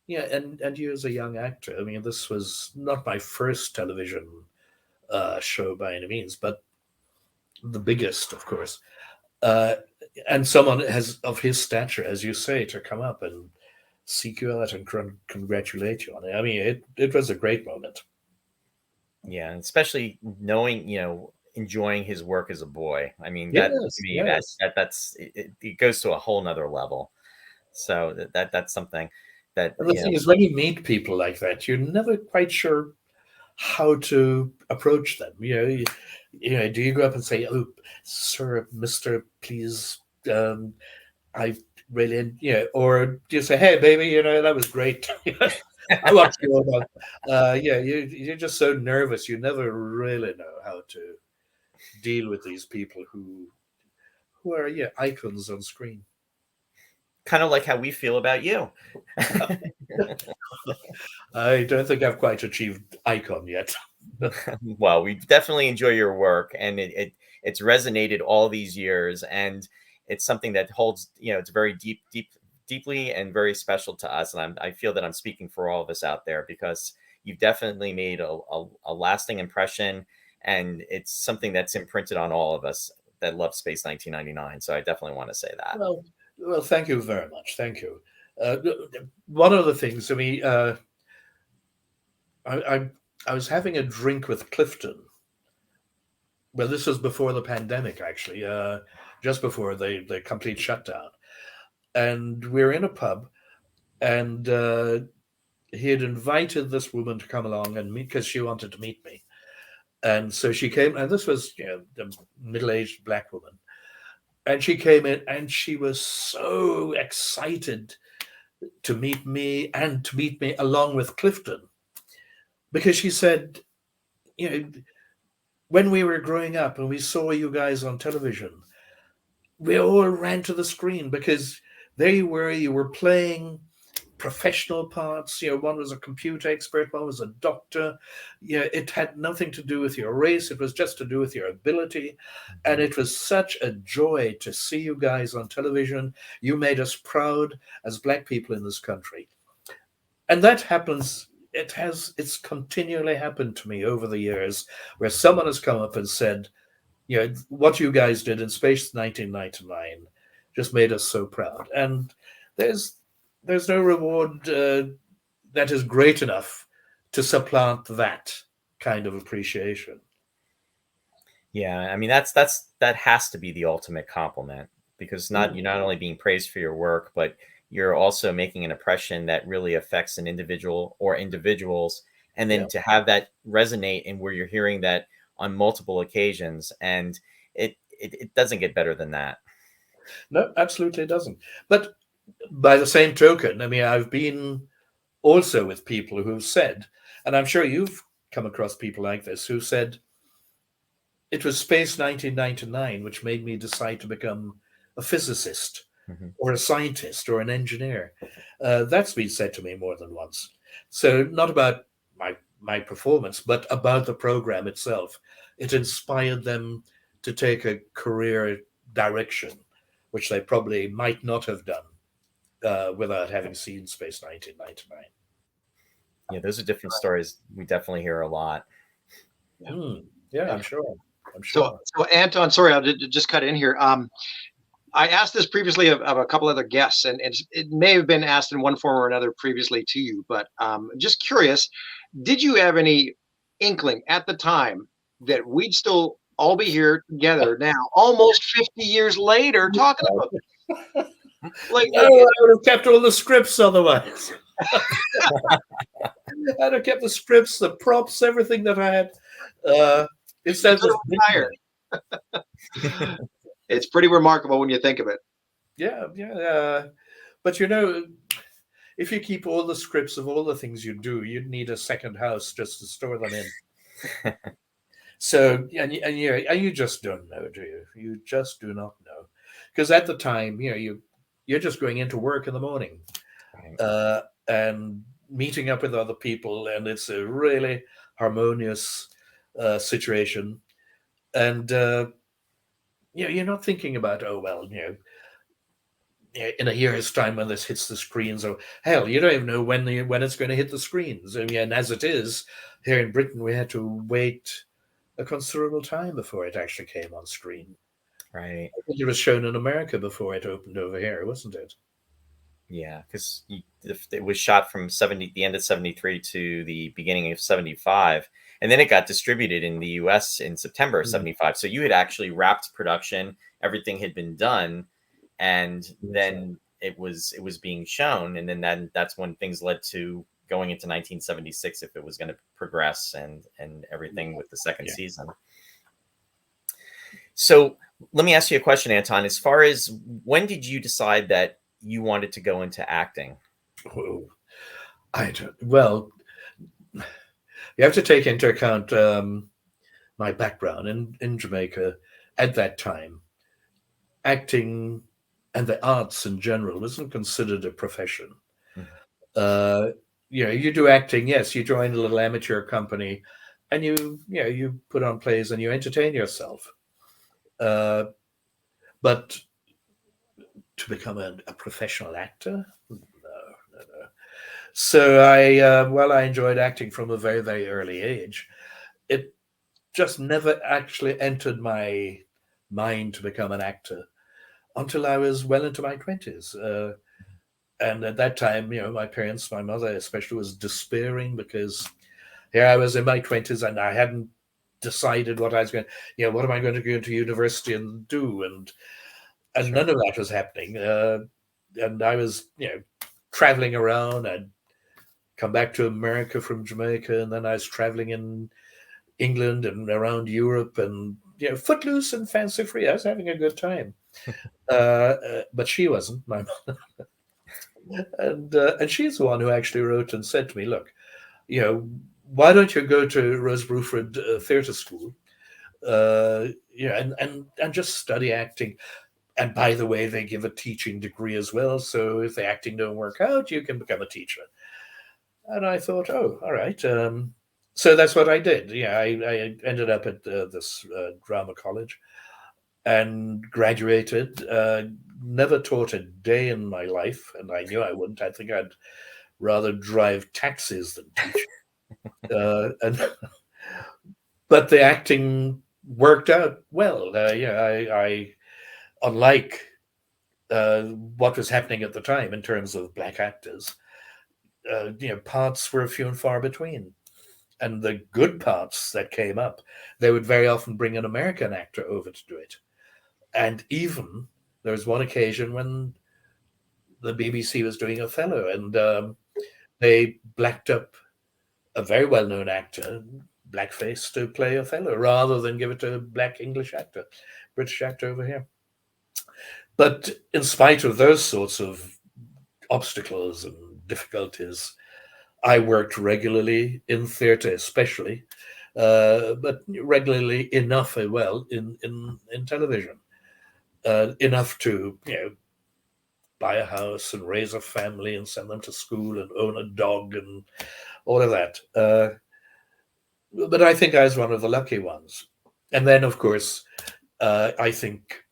and you as a young actor, I mean, this was not my first television show by any means, but the biggest, of course. and someone has of his stature, as you say, to come up and seek you out and congratulate you on it. I mean, it was a great moment. Yeah, and especially knowing, enjoying his work as a boy. I mean, that to me, that's it goes to a whole nother level. So that's something that. And the thing is, when you meet people like that, you're never quite sure how to approach them. Do you go up and say, "Oh, sir, Mister, please, I really," or do you say, "Hey, baby, that was great." I watched you all. You're just so nervous. You never really know how to deal with these people who are icons on screen. Kind of like how we feel about you. I don't think I've quite achieved icon yet. Well, we definitely enjoy your work, and it's resonated all these years, and it's something that holds, it's very deeply and very special to us. And I feel that I'm speaking for all of us out there, because you've definitely made a lasting impression, and it's something that's imprinted on all of us that love Space 1999. So I definitely want to say that. Well, thank you very much. Thank you. One of the things, I was having a drink with Clifton. Well, this was before the pandemic, actually, just before the complete shutdown. And we're in a pub, and he had invited this woman to come along and meet, because she wanted to meet me. And so she came, and this was a middle-aged black woman. And she came in, and she was so excited to meet me, and to meet me along with Clifton, because she said, when we were growing up and we saw you guys on television, we all ran to the screen, because there you were playing professional parts. One was a computer expert, one was a doctor. It had nothing to do with your race. It was just to do with your ability. And it was such a joy to see you guys on television. You made us proud as Black people in this country. And that happens. It's continually happened to me over the years, where someone has come up and said, what you guys did in Space 1999 just made us so proud. And there's no reward that is great enough to supplant that kind of appreciation. Yeah, I mean, that has to be the ultimate compliment, because you're not only being praised for your work, but you're also making an impression that really affects an individual or individuals, and then to have that resonate, and where you're hearing that on multiple occasions, and it doesn't get better than that. No, absolutely it doesn't. But by the same token, I've been also with people who've said, and I'm sure you've come across people like this, who said, it was Space 1999 which made me decide to become a physicist or a scientist or an engineer. That's been said to me more than once. So not about my performance, but about the program itself. It inspired them to take a career direction, which they probably might not have done without having seen Space 1999. Yeah, those are different stories. We definitely hear a lot. Yeah, I'm sure. So Anton, sorry, I'll just cut in here. I asked this previously of a couple other guests, and it may have been asked in one form or another previously to you, but just curious, did you have any inkling at the time that we'd still all be here together now, almost 50 years later, talking about this? I would have kept all the scripts otherwise. I'd have kept the scripts, the props, everything that I had. Instead of retired. It's pretty remarkable when you think of it. Yeah. But if you keep all the scripts of all the things you do, you'd need a second house just to store them in. So, and you just don't know, do you? You just do not know, because at the time, you're just going into work in the morning, and meeting up with other people, and it's a really harmonious situation, and you're not thinking about, in a year's time when this hits the screens, or hell, you don't even know when it's going to hit the screens. And as it is, here in Britain, we had to wait a considerable time before it actually came on screen. Right. I think it was shown in America before it opened over here, wasn't it? Yeah, because it was shot from the end of 73 to the beginning of 75, and then it got distributed in the US in September of 75. So you had actually wrapped production, everything had been done, and then it was being shown, and then that's when things led to going into 1976 if it was going to progress and everything with the second season. So let me ask you a question, Anton. As far as when did you decide that you wanted to go into acting? Oh, well, you have to take into account my background in Jamaica at that time. Acting and the arts in general isn't considered a profession. You do acting, yes, you join a little amateur company and you put on plays and you entertain yourself. But to become a professional actor? No. So I enjoyed acting from a very, very early age. It just never actually entered my mind to become an actor until I was well into my 20s. And at that time, my parents, my mother especially, was despairing because here I was in my 20s and I hadn't decided what I was going to, what am I going to go into university and do? And none of that was happening. And I was, traveling around. I'd come back to America from Jamaica, and then I was traveling in England and around Europe and, footloose and fancy free. I was having a good time. But she wasn't, my mother. And she's the one who actually wrote and said to me, look, why don't you go to Rose Bruford Theatre School, and just study acting. And by the way, they give a teaching degree as well. So if the acting don't work out, you can become a teacher. And I thought, oh, all right. So that's what I did. Yeah, I ended up at this drama college and graduated. Never taught a day in my life, and I knew I wouldn't. I think I'd rather drive taxis than teach. But the acting worked out well. I unlike what was happening at the time in terms of black actors, parts were few and far between. And the good parts that came up, they would very often bring an American actor over to do it. And even there was one occasion when the BBC was doing Othello, and they blacked up a very well-known actor, blackface, to play Othello, rather than give it to a black English actor, British actor over here. But in spite of those sorts of obstacles and difficulties, I worked regularly in theatre, especially, but regularly enough as well in television, enough to buy a house and raise a family and send them to school and own a dog and all of that. But I think I was one of the lucky ones. And then, of course, I think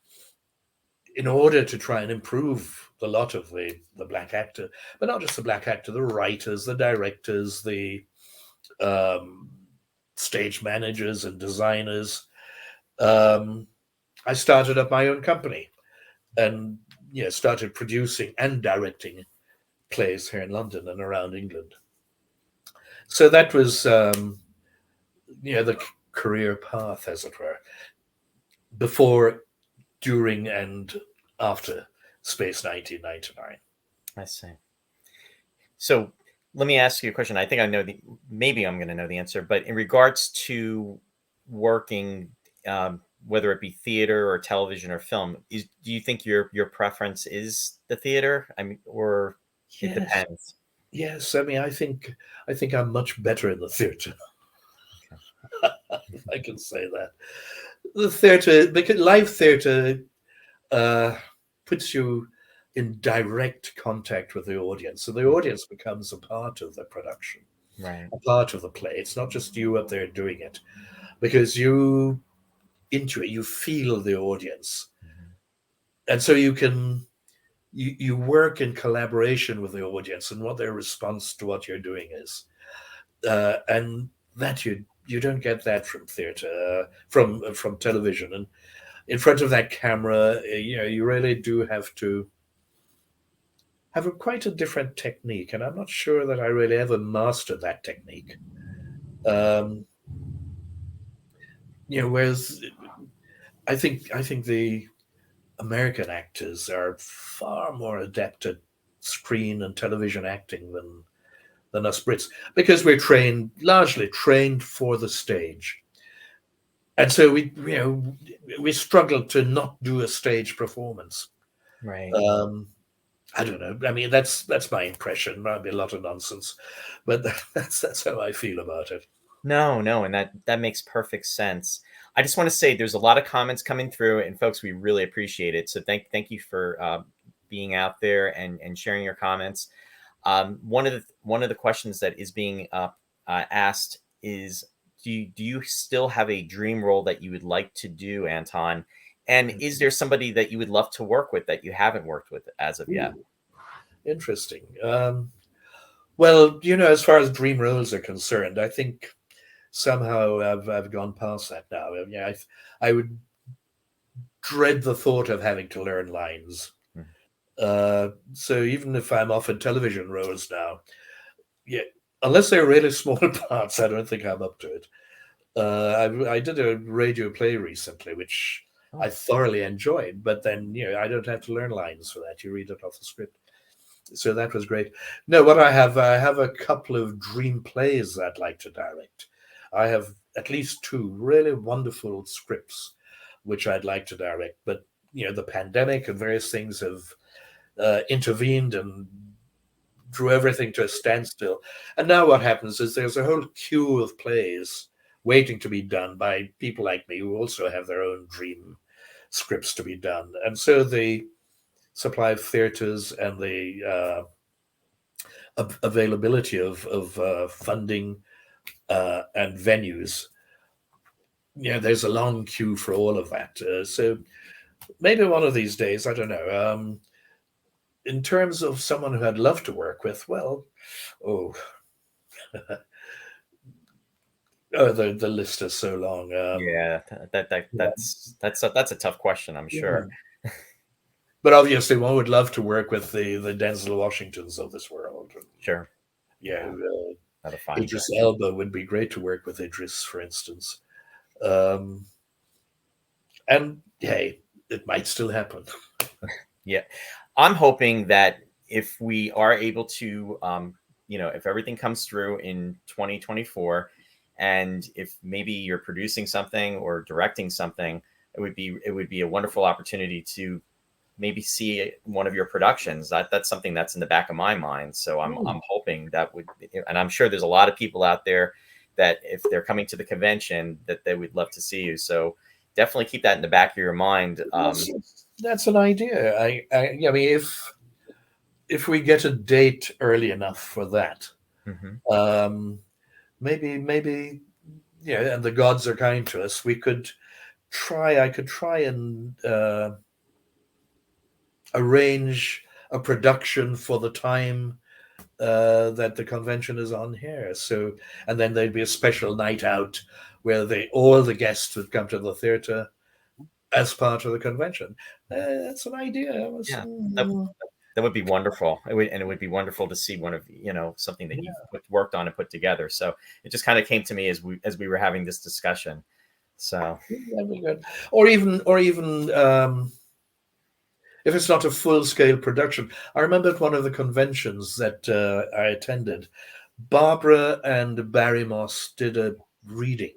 in order to try and improve the lot of the black actor, but not just the black actor, the writers, the directors, the stage managers and designers, I started up my own company and started producing and directing plays here in London and around England. So that was the career path, as it were, before, during, and after Space 1999. I see. So let me ask you a question. I think I know maybe I'm going to know the answer, but in regards to working, whether it be theater or television or film, do you think your preference is the theater? I mean, or it depends? Yes, I mean, I think I'm much better in the theater. If I can say that. The theater, because live theater puts you in direct contact with the audience. So the audience becomes a part of the production, right? A part of the play. It's not just you up there doing it, because you intuit, you feel the audience. And so you can you work in collaboration with the audience and what their response to what you're doing is. And that you don't get that from theater, from television. And in front of that camera, you really do have to have quite a different technique, and I'm not sure that I really ever mastered that technique. Whereas I think the American actors are far more adept at screen and television acting than us Brits, because we're largely trained for the stage, and so we struggle to not do a stage performance. Right. I don't know. I mean, that's my impression. Might be a lot of nonsense, but that's how I feel about it. No, and that makes perfect sense. I just want to say there's a lot of comments coming through, and folks, we really appreciate it. So thank you for being out there and sharing your comments. One of the questions that is being asked is, do you still have a dream role that you would like to do, Anton? And is there somebody that you would love to work with that you haven't worked with as of yet? Interesting. Well, as far as dream roles are concerned, I think somehow I've gone past that now. I mean, I would dread the thought of having to learn lines. So even if I'm offered television roles now, unless they're really small parts, I don't think I'm up to it. I did a radio play recently, which I thoroughly enjoyed, but then I don't have to learn lines for that. You read it off the script, so that was great. No, what I have a couple of dream plays I'd like to direct. I have at least 2 really wonderful scripts which I'd like to direct, but the pandemic and various things have intervened and drew everything to a standstill. And now what happens is there's a whole queue of plays waiting to be done by people like me who also have their own dream scripts to be done. And so the supply of theaters and the availability of funding and venues, there's a long queue for all of that. So maybe one of these days, I don't know. In terms of someone who I'd love to work with, well, the list is so long. That's a tough question, I'm sure. But obviously, one would love to work with the Denzel Washingtons of this world. Sure. Idris Elba would be great to work with. Idris, for instance. And hey, it might still happen. Yeah, I'm hoping that if we are able to, if everything comes through in 2024, and if maybe you're producing something or directing something, it would be a wonderful opportunity to maybe see one of your productions. That's something that's in the back of my mind. So I'm hoping that would, and I'm sure there's a lot of people out there that if they're coming to the convention, that they would love to see you. So definitely keep that in the back of your mind. That's an idea. I mean, if we get a date early enough for that, maybe, and the gods are kind to us, I could try and arrange a production for the time that the convention is on here. So, and then there'd be a special night out where all the guests would come to the theater as part of the convention. That's an idea. That would be wonderful. It would be wonderful to see one of something that you've worked on and put together. So it just kind of came to me as we were having this discussion. So that'd be good. Or even if it's not a full-scale production. I remember at one of the conventions that I attended, Barbara and Barry Moss did a reading.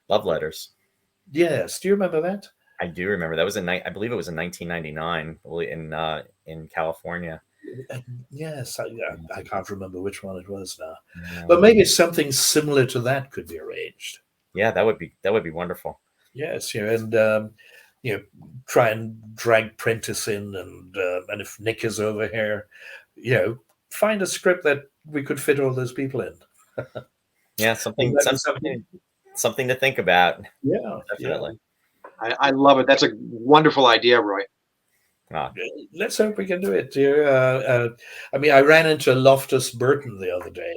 Love letters. Yes. Do you remember that? I do remember. That was I believe it was in 1999 in California. Yes. I can't remember which one it was now. But maybe something similar to that could be arranged. Yeah, that would be wonderful. Yes. And try and drag Prentice in, and if Nick is over here, find a script that we could fit all those people in. Yeah, something to think about. Yeah, definitely. I love it. That's a wonderful idea, Roy. Let's hope we can do it. I mean, I ran into Loftus Burton the other day,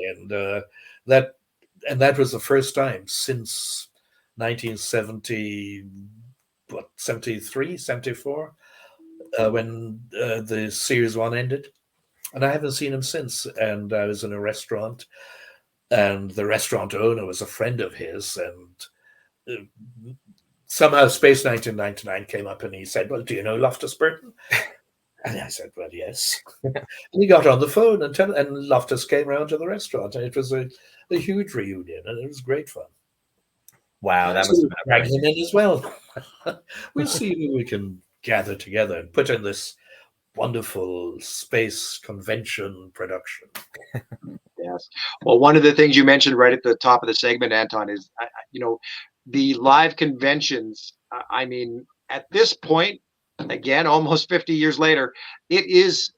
and that was the first time since 1970. what, 73, 74, when the series 1 ended. And I haven't seen him since. And I was in a restaurant, and the restaurant owner was a friend of his. And somehow Space 1999 came up, and he said, "Well, do you know Loftus Burton?" And I said, "Well, yes." And he got on the phone, and Loftus came round to the restaurant, and it was a huge reunion, and it was great fun. Wow, that must have been drag him in as well. We'll see who we can gather together and put in this wonderful space convention production. Yes. Well, one of the things you mentioned right at the top of the segment, Anton, is the live conventions. I mean, at this point, again, almost 50 years later, it is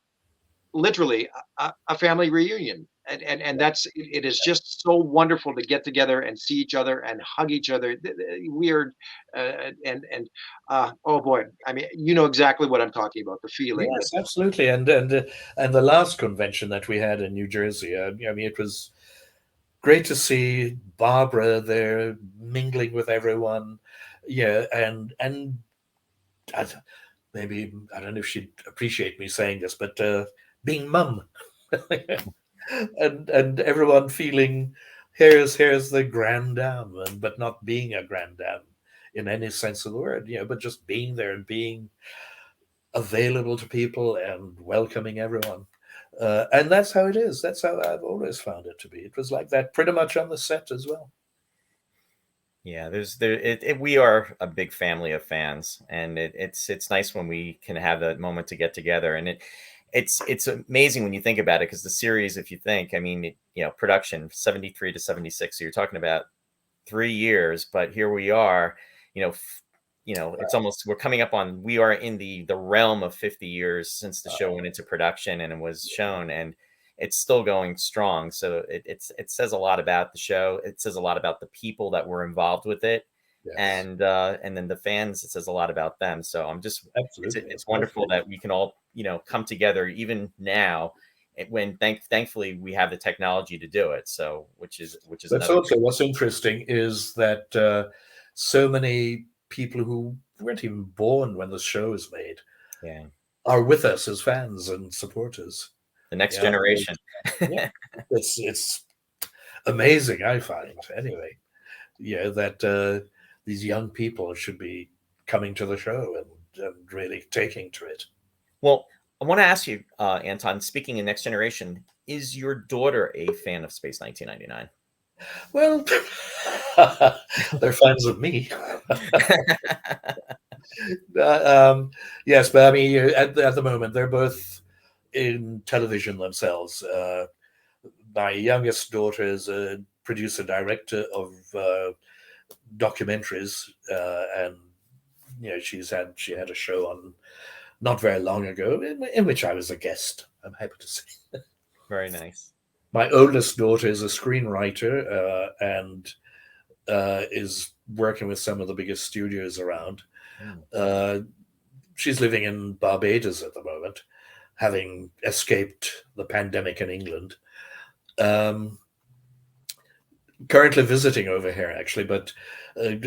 literally a family reunion. And that's, it is just so wonderful to get together and see each other and hug each other. Weird. Oh boy, I mean, you know exactly what I'm talking about, the feeling. Yes, absolutely. And the last convention that we had in New Jersey, I mean, it was great to see Barbara there mingling with everyone. Yeah. And maybe, I don't know if she'd appreciate me saying this, but being mum. and everyone feeling here's the grand dame, but not being a grand dame in any sense of the word, but just being there and being available to people and welcoming everyone. And that's how it is. That's how I've always found it to be. It was like that pretty much on the set as well. Yeah, we are a big family of fans, and it's nice when we can have that moment to get together. And it's amazing when you think about it, because the series, if you think, I mean, production 73 to 76, so you're talking about 3 years, but here we are, it's almost, we're coming up on, we are in the realm of 50 years since the show went into production and it was shown, and it's still going strong. So it says a lot about the show. It says a lot about the people that were involved with it. Yes. And then the fans, it says a lot about them. So I'm just, it's wonderful that we can all, come together even now, when thankfully we have the technology to do it. So, which is that's also what's interesting is that so many people who weren't even born when the show was made, are with us as fans and supporters. The next generation. It's amazing, I find, anyway. That these young people should be coming to the show and really taking to it. Well, I want to ask you, Anton, speaking of next generation, is your daughter a fan of Space 1999? Well, they're fans of me. Yes, but I mean, at the moment, they're both in television themselves. My youngest daughter is a producer-director of documentaries, and she had a show on not very long ago in which I was a guest, I'm happy to say. Very nice. My oldest daughter is a screenwriter and is working with some of the biggest studios around. She's living in Barbados at the moment, having escaped the pandemic in England. Currently visiting over here, actually, but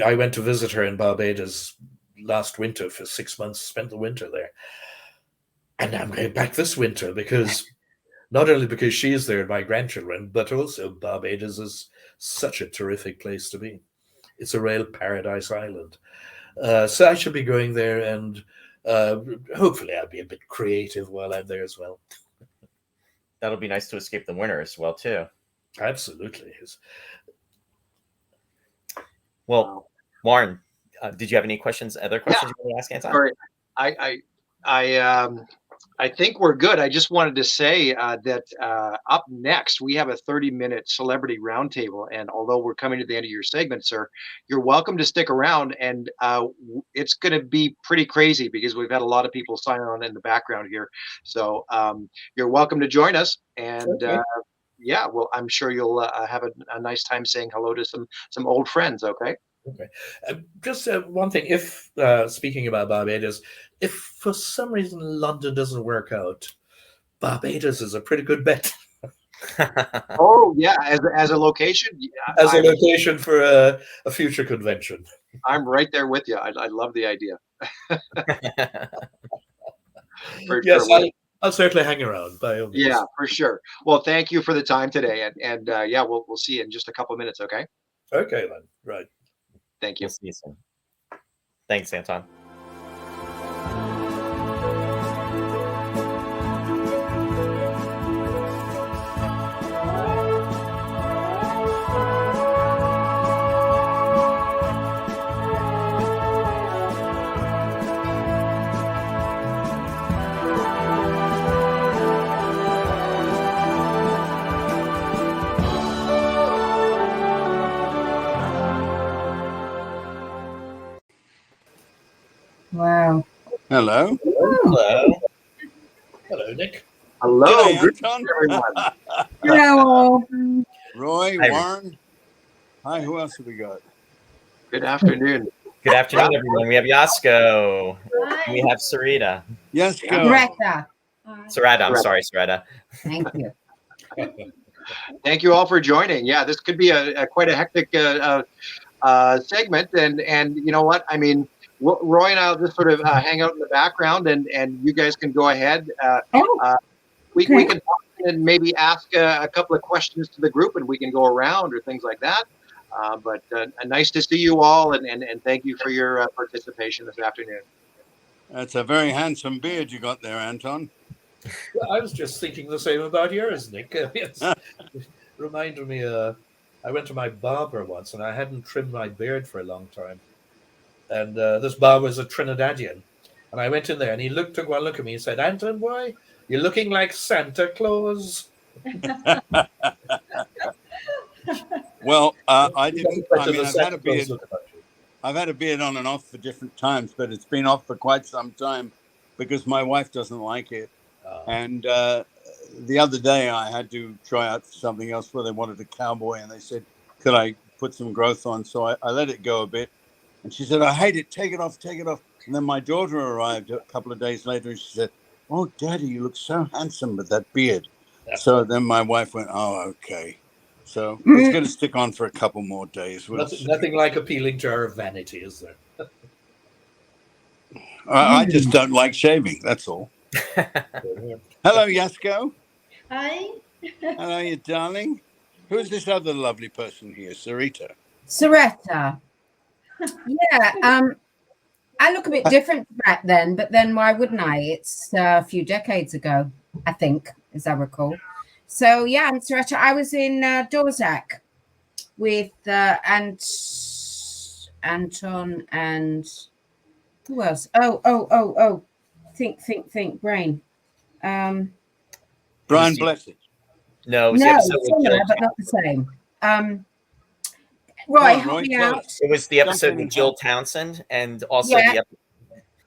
I went to visit her in Barbados last winter for 6 months, spent the winter there. And I'm going back this winter because not only because she's there and my grandchildren, but also Barbados is such a terrific place to be. It's a real paradise island. So I should be going there, and hopefully I'll be a bit creative while I'm there as well. That'll be nice to escape the winter as well, too. Absolutely. Well, Warren, did you have any questions? Other questions you want to ask, Anton? Sorry, I think we're good. I just wanted to say that up next, we have a 30-minute celebrity roundtable. And although we're coming to the end of your segment, sir, you're welcome to stick around. And it's going to be pretty crazy because we've had a lot of people sign on in the background here. So you're welcome to join us. And well, I'm sure you'll have a nice time saying hello to some old friends. Okay. Okay. Just one thing, if speaking about Barbados, if for some reason London doesn't work out, Barbados is a pretty good bet. Oh yeah, as a location. As a location for a future convention. I'm right there with you. I love the idea. Yes, sure. I'll certainly hang around. By all means. Yeah, for sure. Well, thank you for the time today, and yeah, we'll see you in just a couple of minutes. Okay. Okay then. Right. Thank you. We'll see you soon. Thanks, Anton. Wow. Hello. Hello. Hello, Nick. Hello, G'day, good Anton. everyone. Hello. Roy, Hi. Warren. Hi, who else have we got? Good afternoon. Good afternoon, everyone. We have Yasko. Hi. We have Sarita. Yes, go. Greta. Sarada, I'm sorry, Sarada. Thank you. Thank you all for joining. Yeah, this could be a quite a hectic segment, and you know what? I mean, Roy and I'll just sort of hang out in the background, and you guys can go ahead. We can talk and maybe ask a couple of questions to the group, and we can go around or things like that. But nice to see you all, and thank you for your participation this afternoon. That's a very handsome beard you got there, Anton. Well, I was just thinking the same about yours, Nick. It reminded me, I went to my barber once and I hadn't trimmed my beard for a long time. And this barber was a Trinidadian. And I went in there and he took one look at me and said, "Anton, boy, you're looking like Santa Claus." Well, I didn't. I mean, I've had a beard on and off for different times, but it's been off for quite some time because my wife doesn't like it. And the other day I had to try out for something else where they wanted a cowboy and they said, could I put some growth on? So I let it go a bit. And she said, I hate it. Take it off. Take it off. And then my daughter arrived a couple of days later and she said, "Oh, Daddy, you look so handsome with that beard." So then my wife went, "Oh, okay." So it's going to stick on for a couple more days. Nothing like appealing to our vanity, is there? I just don't like shaving. That's all. Hello, Yasko. Hi. Hello, you darling. Who's this other lovely person here, Sarita? Sarita. Yeah. I look a bit different back then, but then why wouldn't I? It's a few decades ago, I think, as I recall. So yeah, I'm Sarita. I was in Dorzac with Anton and who else? Oh. Think, brain. Brian Blessed. No, it was no, the episode with similar, Jill. but not the same. Roy, help me out. It was the episode with Jill Townsend and also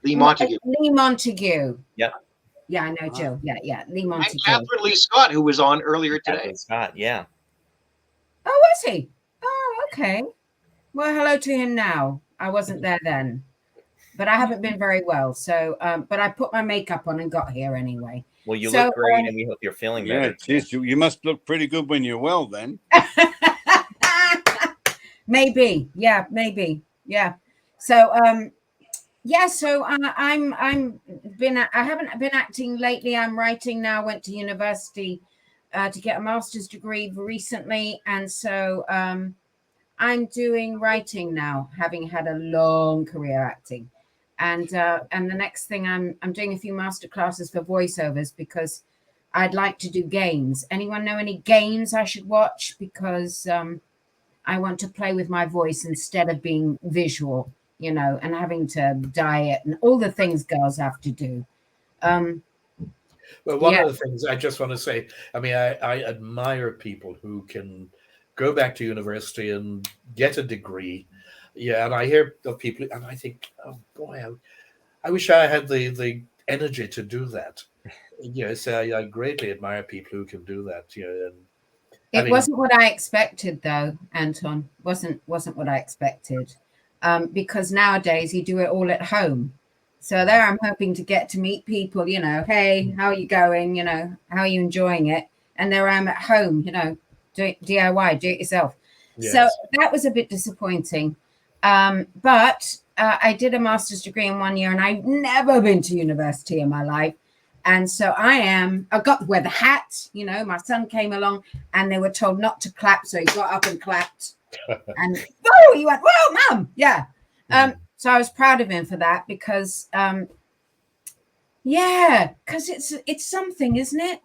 Lee Montague. Lee Montague. Yep. Yeah, I know Jill. Yeah, Lee Montague. And Catherine Lee Scott, who was on earlier today. Catherine Scott, yeah. Oh, was he? Oh, okay. Well, hello to him now. I wasn't there then, but I haven't been very well. So, but I put my makeup on and got here anyway. Well, you look great, and we hope you're feeling better. Geez, you must look pretty good when you're well, then. Maybe, yeah, maybe, yeah. So, yeah. So I haven't been acting lately. I'm writing now. Went to university to get a master's degree recently, and so I'm doing writing now, having had a long career acting. And the next thing I'm doing a few master classes for voiceovers because I'd like to do games. Anyone know any games I should watch? Because I want to play with my voice instead of being visual, you know, and having to diet and all the things girls have to do. Well, one of the things I just want to say, I mean, I admire people who can go back to university and get a degree. Yeah, and I hear of people, and I think, oh boy, I wish I had the energy to do that. You know, so I greatly admire people who can do that. You know, and wasn't what I expected, though, Anton. Wasn't what I expected, because nowadays you do it all at home. So there, I'm hoping to get to meet people. You know, hey, how are you going? You know, how are you enjoying it? And there I am at home. You know, do it DIY, do it yourself. Yes. So that was a bit disappointing. But I did a master's degree in 1 year, and I've never been to university in my life. And so I got to wear the hat, you know. My son came along and they were told not to clap, so he got up and clapped. And oh, he went, "Whoa, Mum!" Yeah. So I was proud of him for that, because because it's something, isn't it?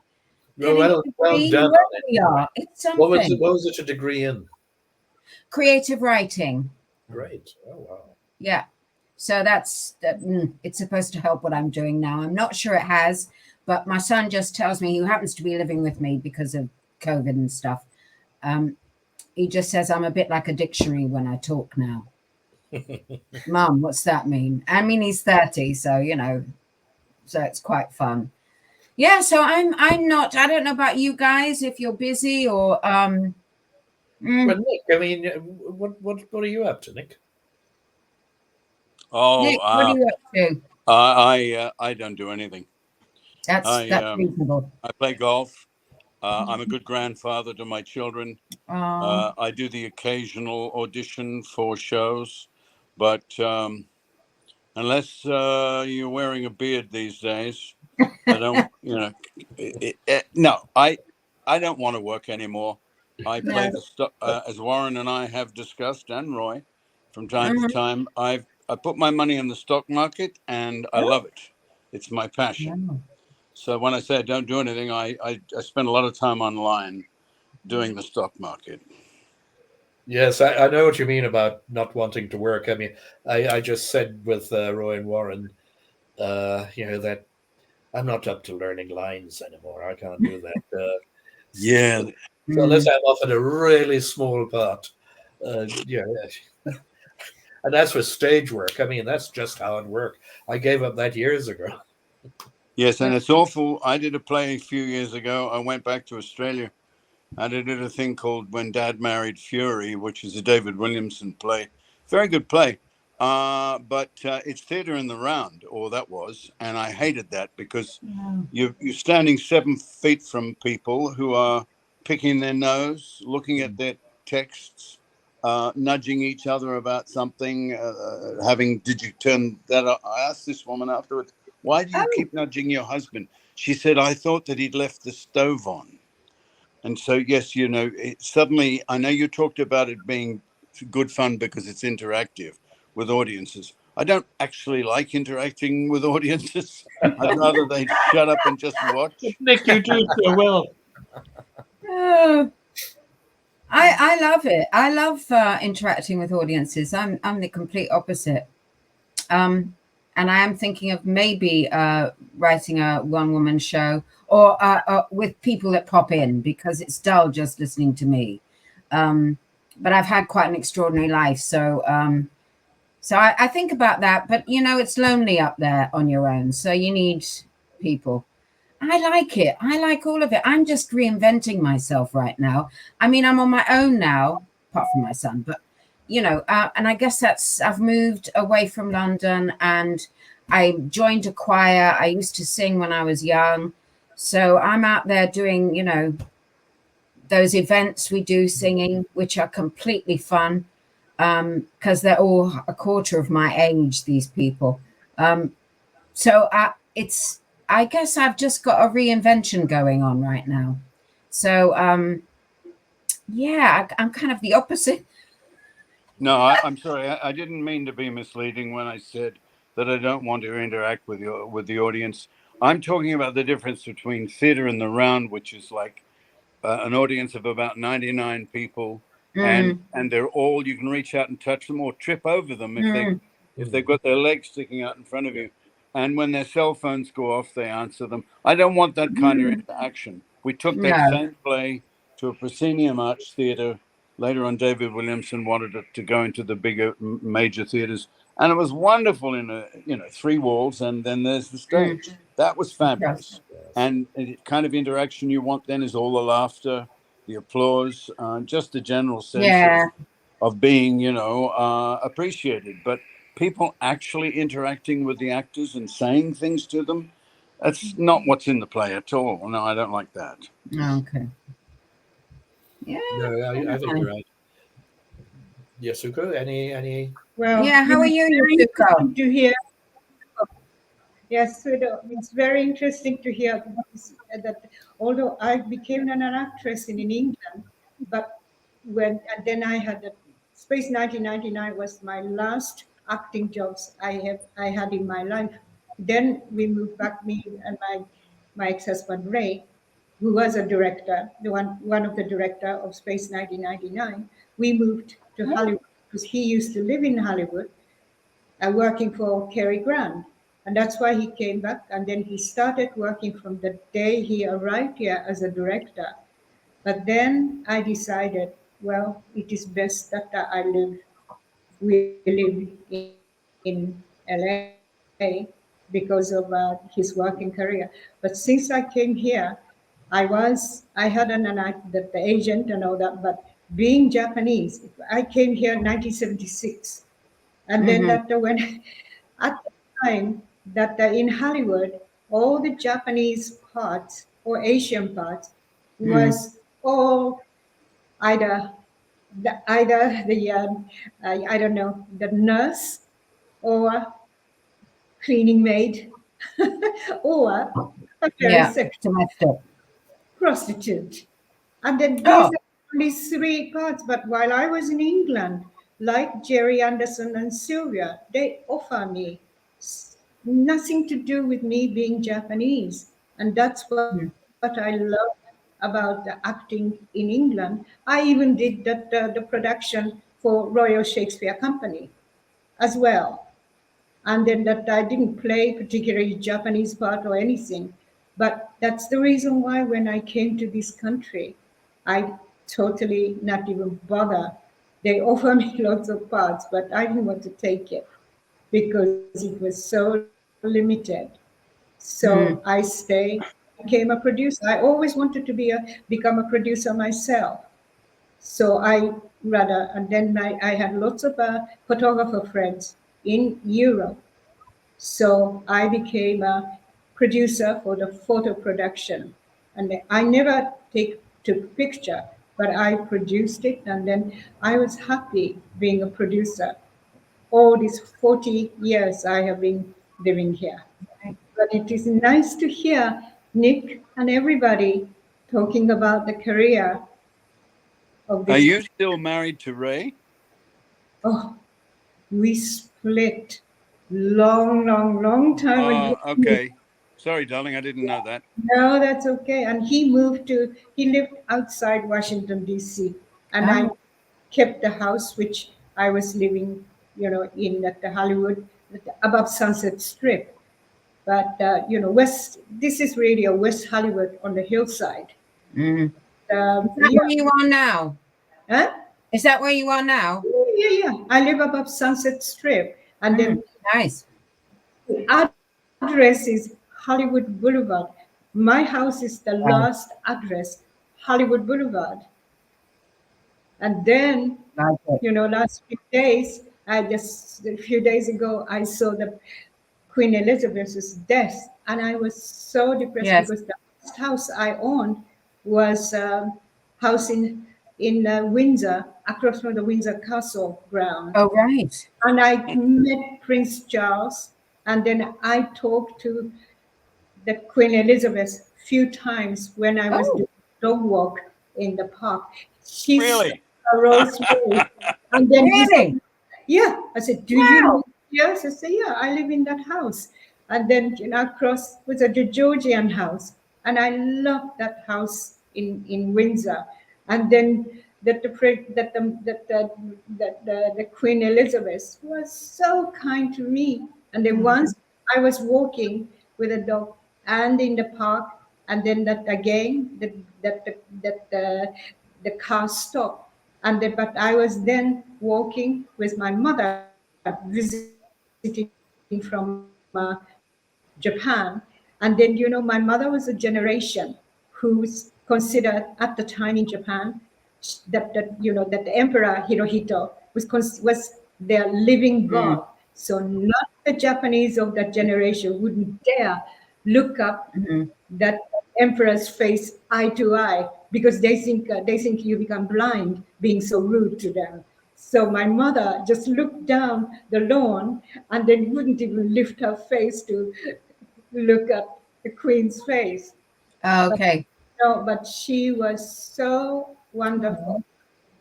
Well done. We are. It's something. What was it a degree in? Creative writing. Great. Oh wow. Yeah. So it's supposed to help what I'm doing now. I'm not sure it has, but my son just tells me, who happens to be living with me because of COVID and stuff. He just says I'm a bit like a dictionary when I talk now. Mum, what's that mean? I mean, he's 30, so, you know, so it's quite fun. Yeah. So I'm not, I don't know about you guys, if you're busy or, Well, Nick, I mean, what are you up to, Nick? Oh, Nick, what are you up to? I don't do anything. That's reasonable. I play golf. I'm a good grandfather to my children. I do the occasional audition for shows, but unless you're wearing a beard these days, I don't. You know, no, I don't want to work anymore. I play the stock, as Warren and I have discussed, and Roy, from time to time. I put my money in the stock market, and I love it. It's my passion. So when I say I don't do anything, I spend a lot of time online doing the stock market. Yes, I know what you mean about not wanting to work. I mean, I just said with Roy and Warren, you know, that I'm not up to learning lines anymore. I can't do that. Yeah. So unless I'm offered a really small part, yeah. And as for stage work, I mean, that's just hard work. I gave up that years ago. Yes, and it's awful. I did a play a few years ago. I went back to Australia and I did a thing called When Dad Married Fury, which is a David Williamson play. Very good play. But it's theatre in the round, or that was. And I hated that because you're standing 7 feet from people who are picking their nose, looking at their texts, nudging each other about something, did you turn that up? I asked this woman afterwards, why do you keep nudging your husband? She said, I thought that he'd left the stove on. And so, yes, you know, suddenly, I know you talked about it being good fun because it's interactive with audiences. I don't actually like interacting with audiences. I'd rather they shut up and just watch. Nick, you do so well. I love it. I love interacting with audiences. I'm the complete opposite. And I am thinking of maybe writing a one-woman show or with people that pop in, because it's dull just listening to me. But I've had quite an extraordinary life. So I think about that. But, you know, it's lonely up there on your own. So you need people. I like it. I like all of it. I'm just reinventing myself right now. I mean, I'm on my own now, apart from my son, but, you know, and I guess I've moved away from London and I joined a choir. I used to sing when I was young. So I'm out there doing, you know, those events we do singing, which are completely fun, because they're all a quarter of my age, these people. So I guess I've just got a reinvention going on right now. So, yeah, I'm kind of the opposite. No, I'm sorry. I didn't mean to be misleading when I said that I don't want to interact with the audience. I'm talking about the difference between theatre in the round, which is like an audience of about 99 people, and they're all, you can reach out and touch them or trip over them if they've got their legs sticking out in front of you. And when their cell phones go off, they answer them. I don't want that kind of interaction. We took that same play to a proscenium arch theatre. Later on, David Williamson wanted it to go into the bigger major theatres. And it was wonderful in 3 walls, and then there's the stage. That was fabulous. And the kind of interaction you want then is all the laughter, the applause, just the general sense of being, appreciated. But people actually interacting with the actors and saying things to them, that's not what's in the play at all. No, I don't like that. Okay. Yeah. No, I think you're right. Yasuko, any Well, Yeah, how are you, very Yusuko? interesting to hear. Yes, it's very interesting to hear that although I became an actress in England, but and then I had Space 1999 was my last acting jobs I had in my life. Then we moved back, me and my ex-husband Ray, who was a director, one of the director of Space 1999. We moved to Hollywood because he used to live in Hollywood, working for Cary Grant. And that's why he came back. And then he started working from the day he arrived here as a director. But then I decided, well, it is best that we live in LA because of his working career. But since I came here, I had the agent and all that, but being Japanese, I came here in 1976. And then that when at the time that in Hollywood, all the Japanese parts or Asian parts was all either the I don't know, the nurse or cleaning maid or a very sexual prostitute. And then these are only three parts. But while I was in England, like Jerry Anderson and Sylvia, they offer me nothing to do with me being Japanese. And that's what I love about the acting in England. I even did the production for Royal Shakespeare Company as well. And then that I didn't play particularly Japanese part or anything. But that's the reason why when I came to this country, I totally not even bother. They offer me lots of parts, but I didn't want to take it because it was so limited. So I stayed, became a producer. I always wanted to become a producer myself. So and then I had lots of photographer friends in Europe. So I became a producer for the photo production. And I never took picture, but I produced it. And then I was happy being a producer. All these 40 years I have been living here. But it is nice to hear Nick and everybody talking about the career of this. Are you still married to Ray? Oh, we split long time ago. Okay. Sorry, darling, I didn't know that. No, that's okay. And he lived outside Washington, D.C. And I kept the house which I was living, in at the Hollywood, above Sunset Strip. But, this is really a West Hollywood on the hillside. Is that where you are now? Huh? Is that where you are now? Yeah. I live above Sunset Strip. And then nice. The address is Hollywood Boulevard. My house is the last address, Hollywood Boulevard. And then, last few days, a few days ago, I saw the Queen Elizabeth's death. And I was so depressed because the last house I owned was a house in Windsor, across from the Windsor Castle ground. Oh, right. And I met Prince Charles, and then I talked to the Queen Elizabeth a few times when I was doing dog walk in the park. She really? Rosemary. And then really? I said, do you know? Yes, I said, yeah, I live in that house. And then across was a Georgian house, and I loved that house in Windsor. And then the Queen Elizabeth was so kind to me. And then once I was walking with a dog and in the park, and then that again the car stopped. And but I was then walking with my mother, visiting from Japan. And then, my mother was a generation who's considered at the time in Japan that the Emperor Hirohito was their living god. So not the Japanese of that generation wouldn't dare look up that emperor's face eye to eye because they think you become blind being so rude to them. So my mother just looked down the lawn and then wouldn't even lift her face to look at the Queen's face. Oh, okay. But she was so wonderful.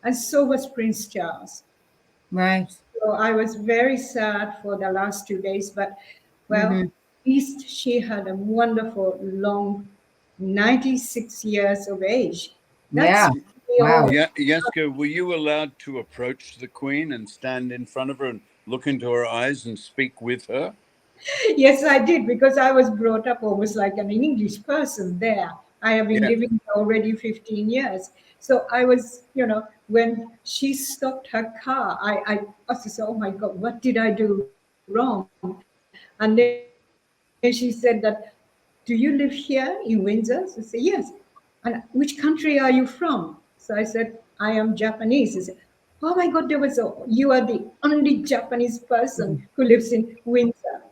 And so was Prince Charles. Right. So I was very sad for the last 2 days, but well, at least she had a wonderful, long, 96 years of age. That's Wow. Yeah, Jeske, were you allowed to approach the Queen and stand in front of her and look into her eyes and speak with her? Yes, I did, because I was brought up almost like an English person there. I have been living there already 15 years. So I was, when she stopped her car, I said, oh my God, what did I do wrong? And then she said that, do you live here in Windsor? So I said, yes. And which country are you from? So I said, I am Japanese. She said, oh my God, you are the only Japanese person who lives in Windsor.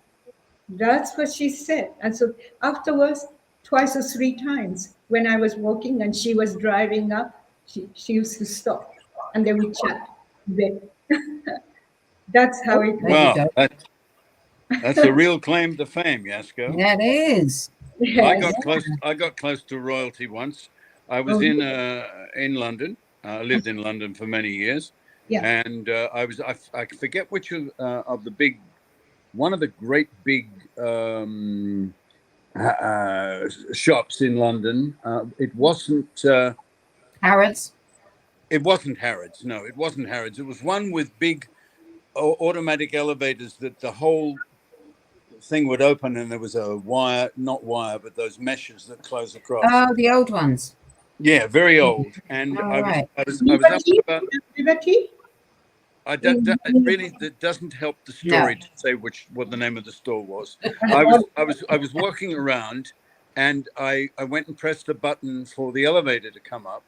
That's what she said. And so afterwards, twice or three times, when I was walking and she was driving up, she used to stop and then we chat a bit. That's how it was. Wow, that's a real claim to fame, Jeske. That is. Yes. I got close to royalty once. I was in London. I lived in London for many years. Yeah. And I forget which of the big, one of the great big shops in London. It wasn't Harrods. It wasn't Harrods. No, it wasn't Harrods. It was one with big automatic elevators that the whole thing would open and there was a wire, not wire, but those meshes that close across. Oh, the old ones. Yeah, very old. And I was up about Liberty? Really, that doesn't help the story to say what the name of the store was. I was walking around, and I went and pressed a button for the elevator to come up,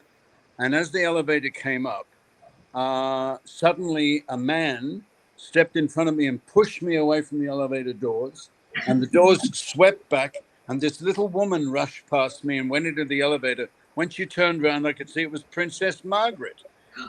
and as the elevator came up, suddenly a man stepped in front of me and pushed me away from the elevator doors, and the doors swept back, and this little woman rushed past me and went into the elevator. When she turned around, I could see it was Princess Margaret.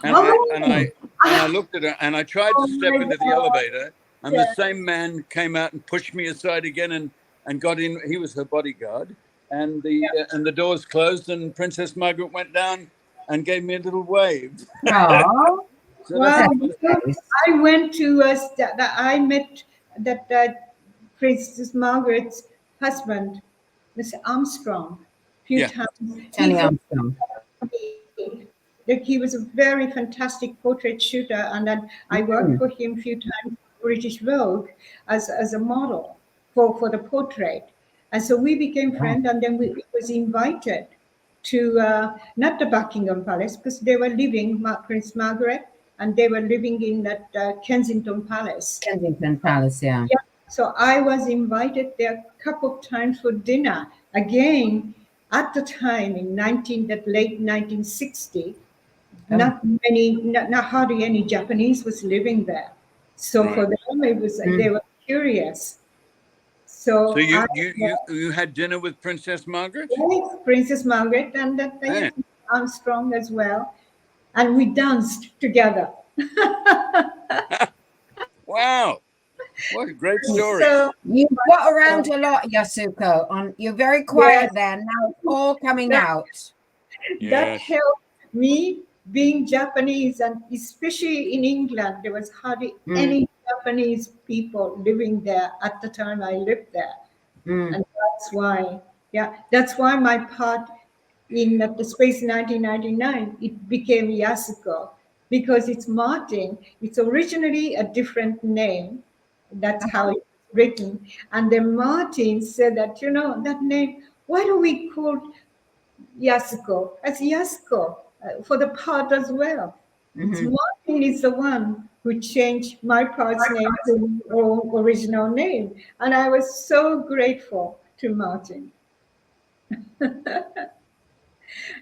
And I looked at her and I tried to step into the elevator, and the same man came out and pushed me aside again and got in. He was her bodyguard, and the doors closed, and Princess Margaret went down and gave me a little wave. Oh, so well, I went to I met that Princess Margaret's husband, Mr. Armstrong, a few times. Tony Armstrong. He was a very fantastic portrait shooter, and then I worked for him a few times, British Vogue, as a model for the portrait. And so we became friends, and then we was invited to not the Buckingham Palace, because they were living, Prince Margaret, and they were living in that Kensington Palace. Kensington Palace, yeah. So I was invited there a couple of times for dinner. Again, at the time in late 1960, not hardly any Japanese was living there. So for them, it was they were curious. So you had dinner with Princess Margaret? Yes, Princess Margaret and Armstrong as well, and we danced together. Wow. What a great story. So, you got around a lot, Yasuko. You're very quiet there. Now it's all coming out. That helped me being Japanese, and especially in England, there was hardly any Japanese people living there at the time I lived there. And that's why my part in the Space 1999, it became Yasuko, because it's Martin. It's originally a different name. That's how it's written. And then Martin said that, that name, why don't we call Yasuko as Yasuko for the part as well? Martin is the one who changed my part's name to our original name. And I was so grateful to Martin.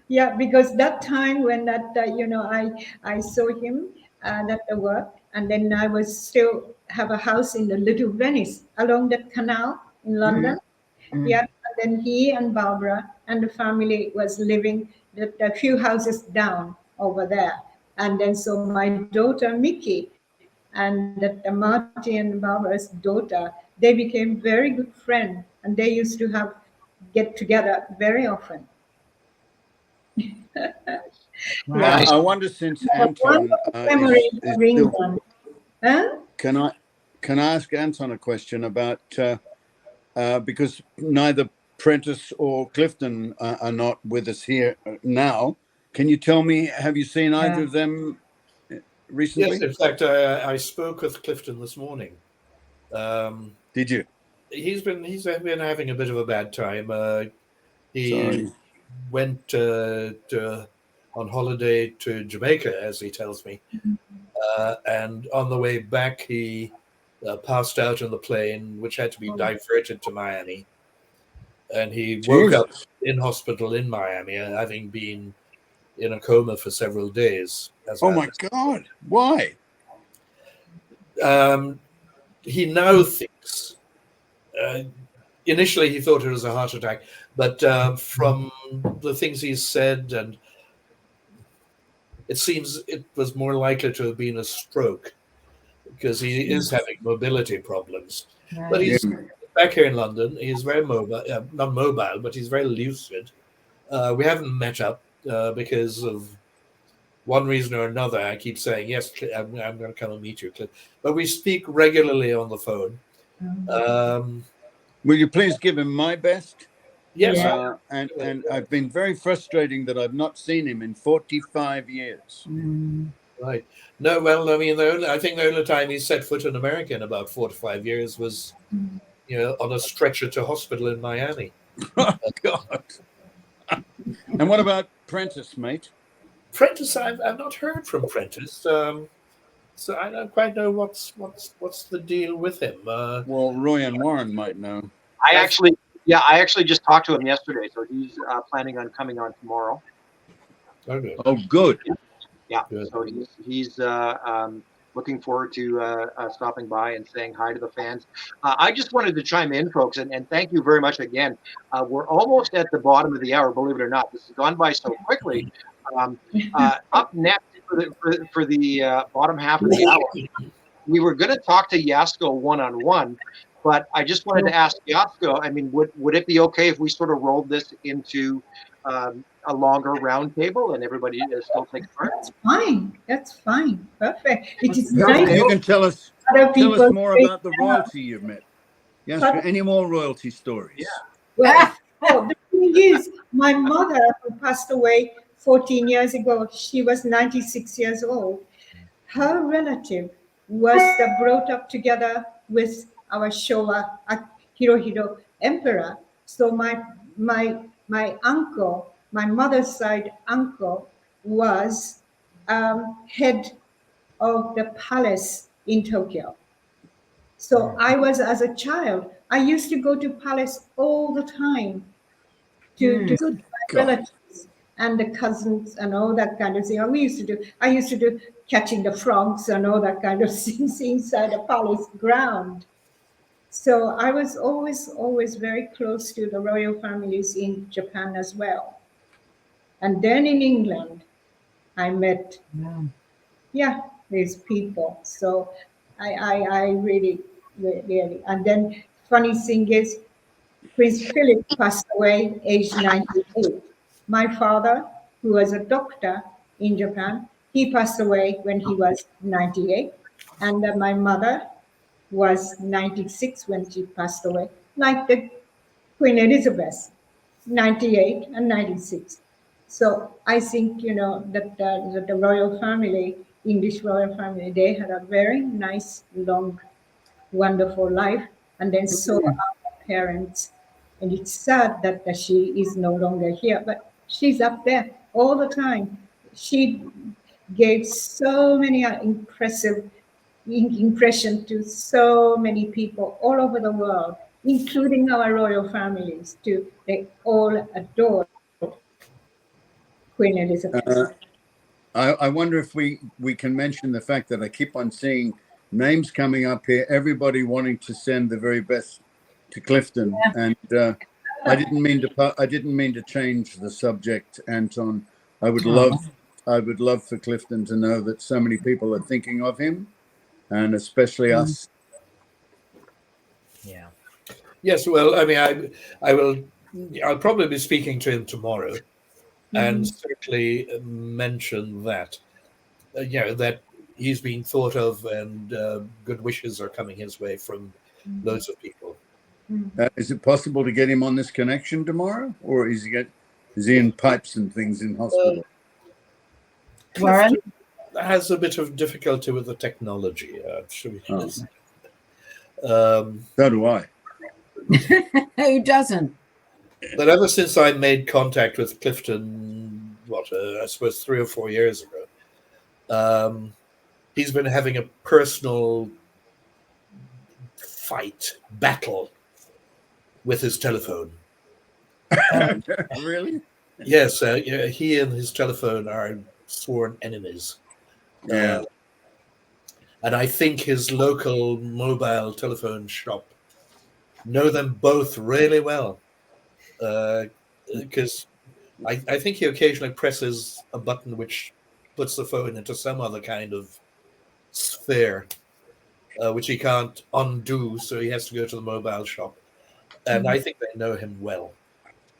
Yeah, because that time when I saw him at the work, and then I was still have a house in the Little Venice along that canal in London. Yeah, and then he and Barbara and the family was living a few houses down over there. And then so my daughter Mickey and that Marty and Barbara's daughter, they became very good friends, and they used to get together very often. I wonder, since Anton is still, huh? can I ask Anton a question about because neither Prentice or Clifton are not with us here now. Can you tell me, have you seen either of them recently? Yes, in fact, I spoke with Clifton this morning. Did you? He's been having a bit of a bad time. He Sorry. went on holiday to Jamaica, as he tells me, and on the way back he passed out on the plane, which had to be diverted to Miami, and he woke up in hospital in Miami, having been in a coma for several days. Oh my God! Why? He now thinks. Initially, he thought it was a heart attack, but from the things he's said, and it seems it was more likely to have been a stroke, because he is having mobility problems. But he's back here in London. He's very mobile, not mobile, but he's very lucid. We haven't met up because of one reason or another. I keep saying, yes, I'm going to come and meet you, Cliff. But we speak regularly on the phone. Will you please give him my best? Yes. And I've been very frustrating that I've not seen him in 45 years. Right. No, well, I mean, I think the only time he set foot in America in about 4 to 5 years was, on a stretcher to hospital in Miami. Oh, God. And what about Prentice, mate? Prentice, I've not heard from Prentice. So I don't quite know what's the deal with him. Well, Roy and Warren might know. I actually just talked to him yesterday, so he's planning on coming on tomorrow. Okay. Oh, good. Yeah. Good. So he's looking forward to stopping by and saying hi to the fans. I just wanted to chime in, folks, and thank you very much again. We're almost at the bottom of the hour, believe it or not. This has gone by so quickly. Up next for the bottom half of the hour, we were going to talk to Yasko one-on-one, but I just wanted to ask Yasko, I mean, would it be okay if we sort of rolled this into a longer round table and everybody still takes part? That's fine. Perfect. It is nice. You can tell us more about the royalty you've met. Yes, any more royalty stories? Yeah. Well, the thing is, my mother, who passed away 14 years ago, she was 96 years old. Her relative was brought up together with our Showa Hirohito emperor. So my uncle, my mother's side uncle, was head of the palace in Tokyo. So I was, as a child, I used to go to palace all the time to see my relatives and the cousins and all that kind of thing. I used to do catching the frogs and all that kind of things inside the palace ground. So I was always very close to the royal families in Japan as well. And then in England, I met, these people. So I really, and then funny thing is, Prince Philip passed away aged 98. My father, who was a doctor in Japan, he passed away when he was 98. And my mother was 96 when she passed away, like the Queen Elizabeth, 98 and 96. So I think, that the royal family, English royal family, they had a very nice, long, wonderful life. And then so our parents. And it's sad that she is no longer here, but she's up there all the time. She gave so many impressive impression to so many people all over the world, including our royal families too. They all adored Queen Elizabeth. I wonder if we can mention the fact that I keep on seeing names coming up here, everybody wanting to send the very best to Clifton, and I didn't mean to change the subject, Anton. I would love I would love for Clifton to know that so many people are thinking of him, and especially us. Yeah. Yes, well, I mean, I'll probably be speaking to him tomorrow, and certainly mention that, that he's being thought of, and good wishes are coming his way from loads of people. Is it possible to get him on this connection tomorrow, or is he in pipes and things in hospital? Clifton has a bit of difficulty with the technology. So do I. Who doesn't? But ever since I made contact with Clifton, I suppose 3 or 4 years ago, he's been having a personal battle with his telephone. Really? Yes, he and his telephone are sworn enemies. Yeah. And I think his local mobile telephone shop know them both really well, because I think he occasionally presses a button which puts the phone into some other kind of sphere, which he can't undo, so he has to go to the mobile shop. And I think they know him well.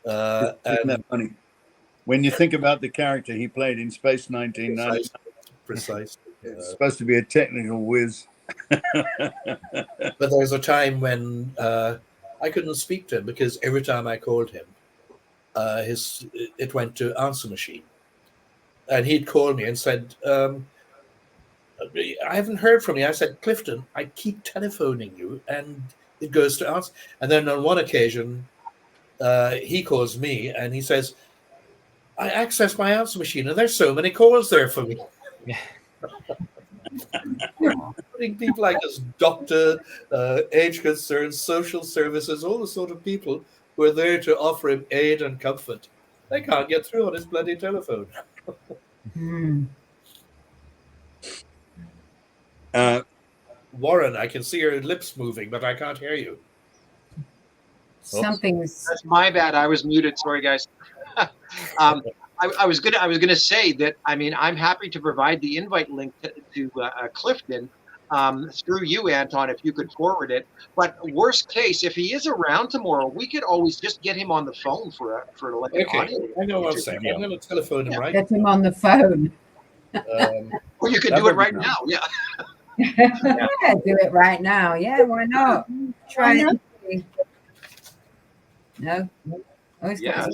Isn't that funny? When you think about the character he played in Space 1999, precisely. It's supposed to be a technical whiz. But there was a time when I couldn't speak to him because every time I called him, it went to answer machine. And he'd call me and said, I haven't heard from you. I said, Clifton, I keep telephoning you and it goes to answer. And then on one occasion, he calls me and he says, I access my answer machine and there's so many calls there for me. Putting people like this, doctor, age concerns, social services, all the sort of people who are there to offer him aid and comfort. They can't get through on his bloody telephone. Warren, I can see your lips moving, but I can't hear you. Something's. That's my bad. I was muted. Sorry, guys. I was gonna say that. I mean, I'm happy to provide the invite link to Clifton through you, Anton, if you could forward it. But worst case, if he is around tomorrow, we could always just get him on the phone for like an audio. I know what I'm saying. I'm going to telephone him right. Get him on the phone. Or you could do it right now. Yeah. Yeah, do it right now. Yeah, why not? Try it. No. Oh, yeah.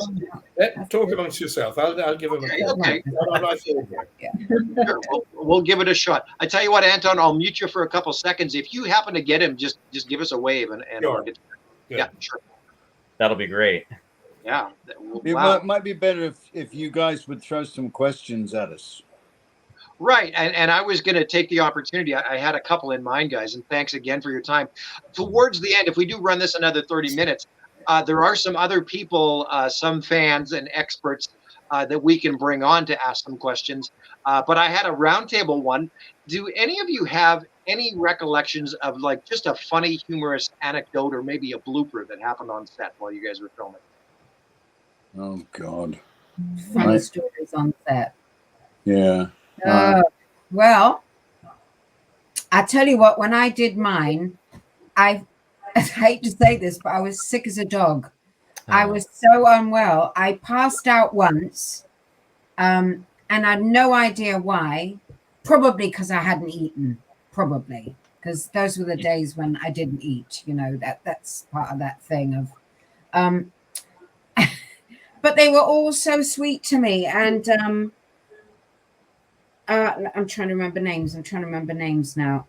Talk amongst yourself. I'll give him a call. Okay. Yeah. Sure. We'll give it a shot. I tell you what, Anton, I'll mute you for a couple seconds. If you happen to get him, just give us a wave and sure. Yeah, sure. That'll be great. Yeah. It might be better if you guys would throw some questions at us. Right. And I was going to take the opportunity. I had a couple in mind, guys, and thanks again for your time. Towards the end, if we do run this another 30 minutes, there are some other people, some fans and experts that we can bring on to ask some questions. But I had a roundtable one. Do any of you have any recollections of like just a funny, humorous anecdote or maybe a blooper that happened on set while you guys were filming? Oh, God. Funny stories on set. Yeah. Well, I tell you what, when I did mine, I hate to say this, but I was sick as a dog. I was so unwell. I passed out once, and I had no idea why. Probably because I hadn't eaten. Probably because those were the days when I didn't eat. You know, that's part of that thing of. But they were all so sweet to me, and I'm trying to remember names now.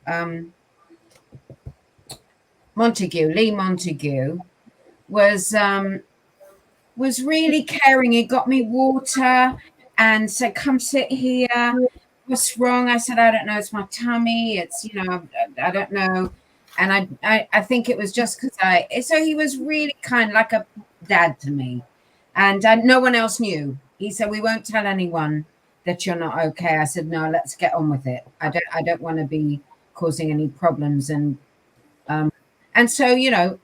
Lee Montague was really caring. He got me water and said, "Come sit here. What's wrong?" I said, "I don't know. It's my tummy. It's, I don't know." And I think it was just because so he was really kind, like a dad to me. And no one else knew. He said, "We won't tell anyone that you're not okay." I said, "No, let's get on with it. I don't want to be causing any problems." And so,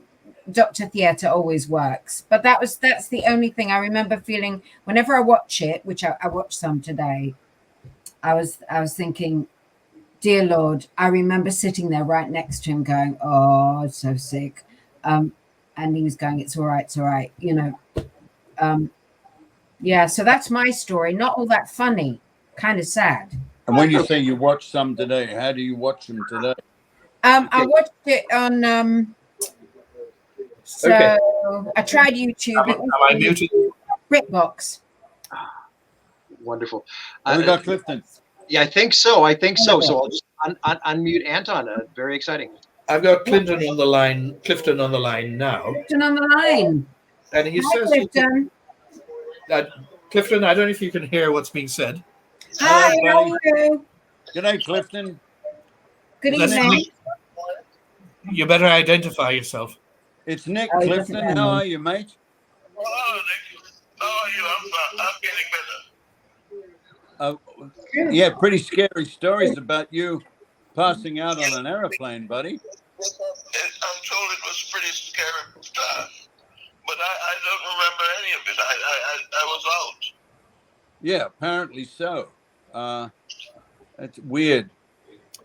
Dr. Theatre always works. But that's the only thing I remember feeling whenever I watch it, which I watched some today. I was thinking, dear Lord, I remember sitting there right next to him going, oh, I'm so sick. And he was going, it's all right, you know. Yeah, so that's my story. Not all that funny, kind of sad. And when you say you watch some today, how do you watch them today? I watched it on so I tried YouTube. It was Am I muted? BritBox. Wonderful. We got Clifton. Yeah, I think so. So I'll just unmute Anton. Very exciting. I've got Clifton on the line now. Clifton on the line. And he Hi, says, Clifton. Clifton, I don't know if you can hear what's being said. Hi, how are you? Good night, Clifton. Good Let's evening. see. You better identify yourself. It's Nick. Oh, he Clifton, doesn't know how me. are you, mate? Hello, Nick. How are you? I'm getting better. Yeah, pretty scary stories about you passing out on an aeroplane, buddy. I'm told it was pretty scary stuff, but I don't remember any of it. I was out. Yeah, apparently so. That's weird.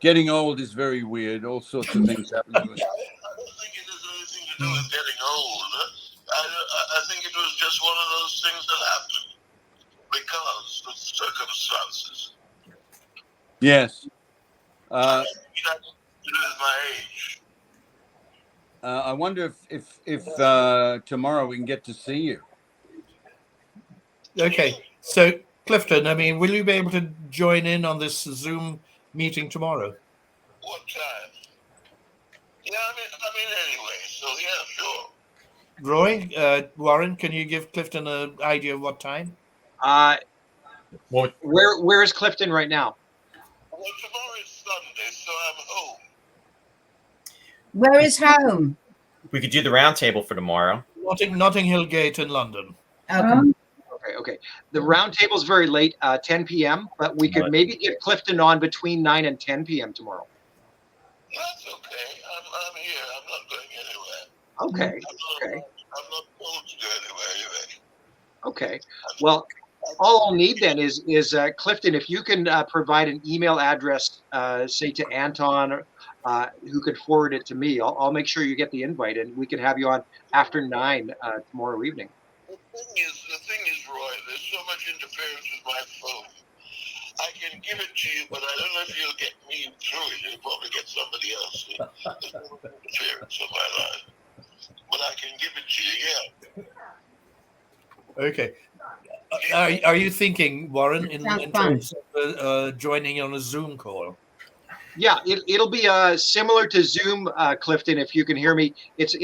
Getting old is very weird. All sorts of things happen to us. I don't think it has anything to do with getting old. I think it was just one of those things that happened because of circumstances. Yes. It has to do with my age. I wonder if tomorrow we can get to see you. Okay, so Clifton, I mean, will you be able to join in on this Zoom meeting tomorrow? What time? Yeah, I mean anyway. So yeah, sure. Roy, Warren, can you give Clifton an idea of what time? Where is Clifton right now? Well, tomorrow is Sunday, so I'm home. Where is home? We could do the round table for tomorrow. Notting Hill Gate in London. Okay. The round table's very late, 10 p.m., but we could maybe get Clifton on between 9 and 10 p.m. tomorrow. That's okay. I'm here. I'm not going anywhere. Okay. I'm not going to go anywhere. Okay. Well, all I'll need then is Clifton, if you can provide an email address, say to Anton, who could forward it to me. I'll make sure you get the invite, and we can have you on after 9 tomorrow evening. The thing is, Roy, there's so much interference with my phone. I can give it to you, but I don't know if you'll get me through it. You'll probably get somebody else. There's no interference on my line. But I can give it to you, yeah. Okay. Are you thinking, Warren, in terms of joining on a Zoom call? Yeah, it'll be similar to Zoom, Clifton. If you can hear me, it's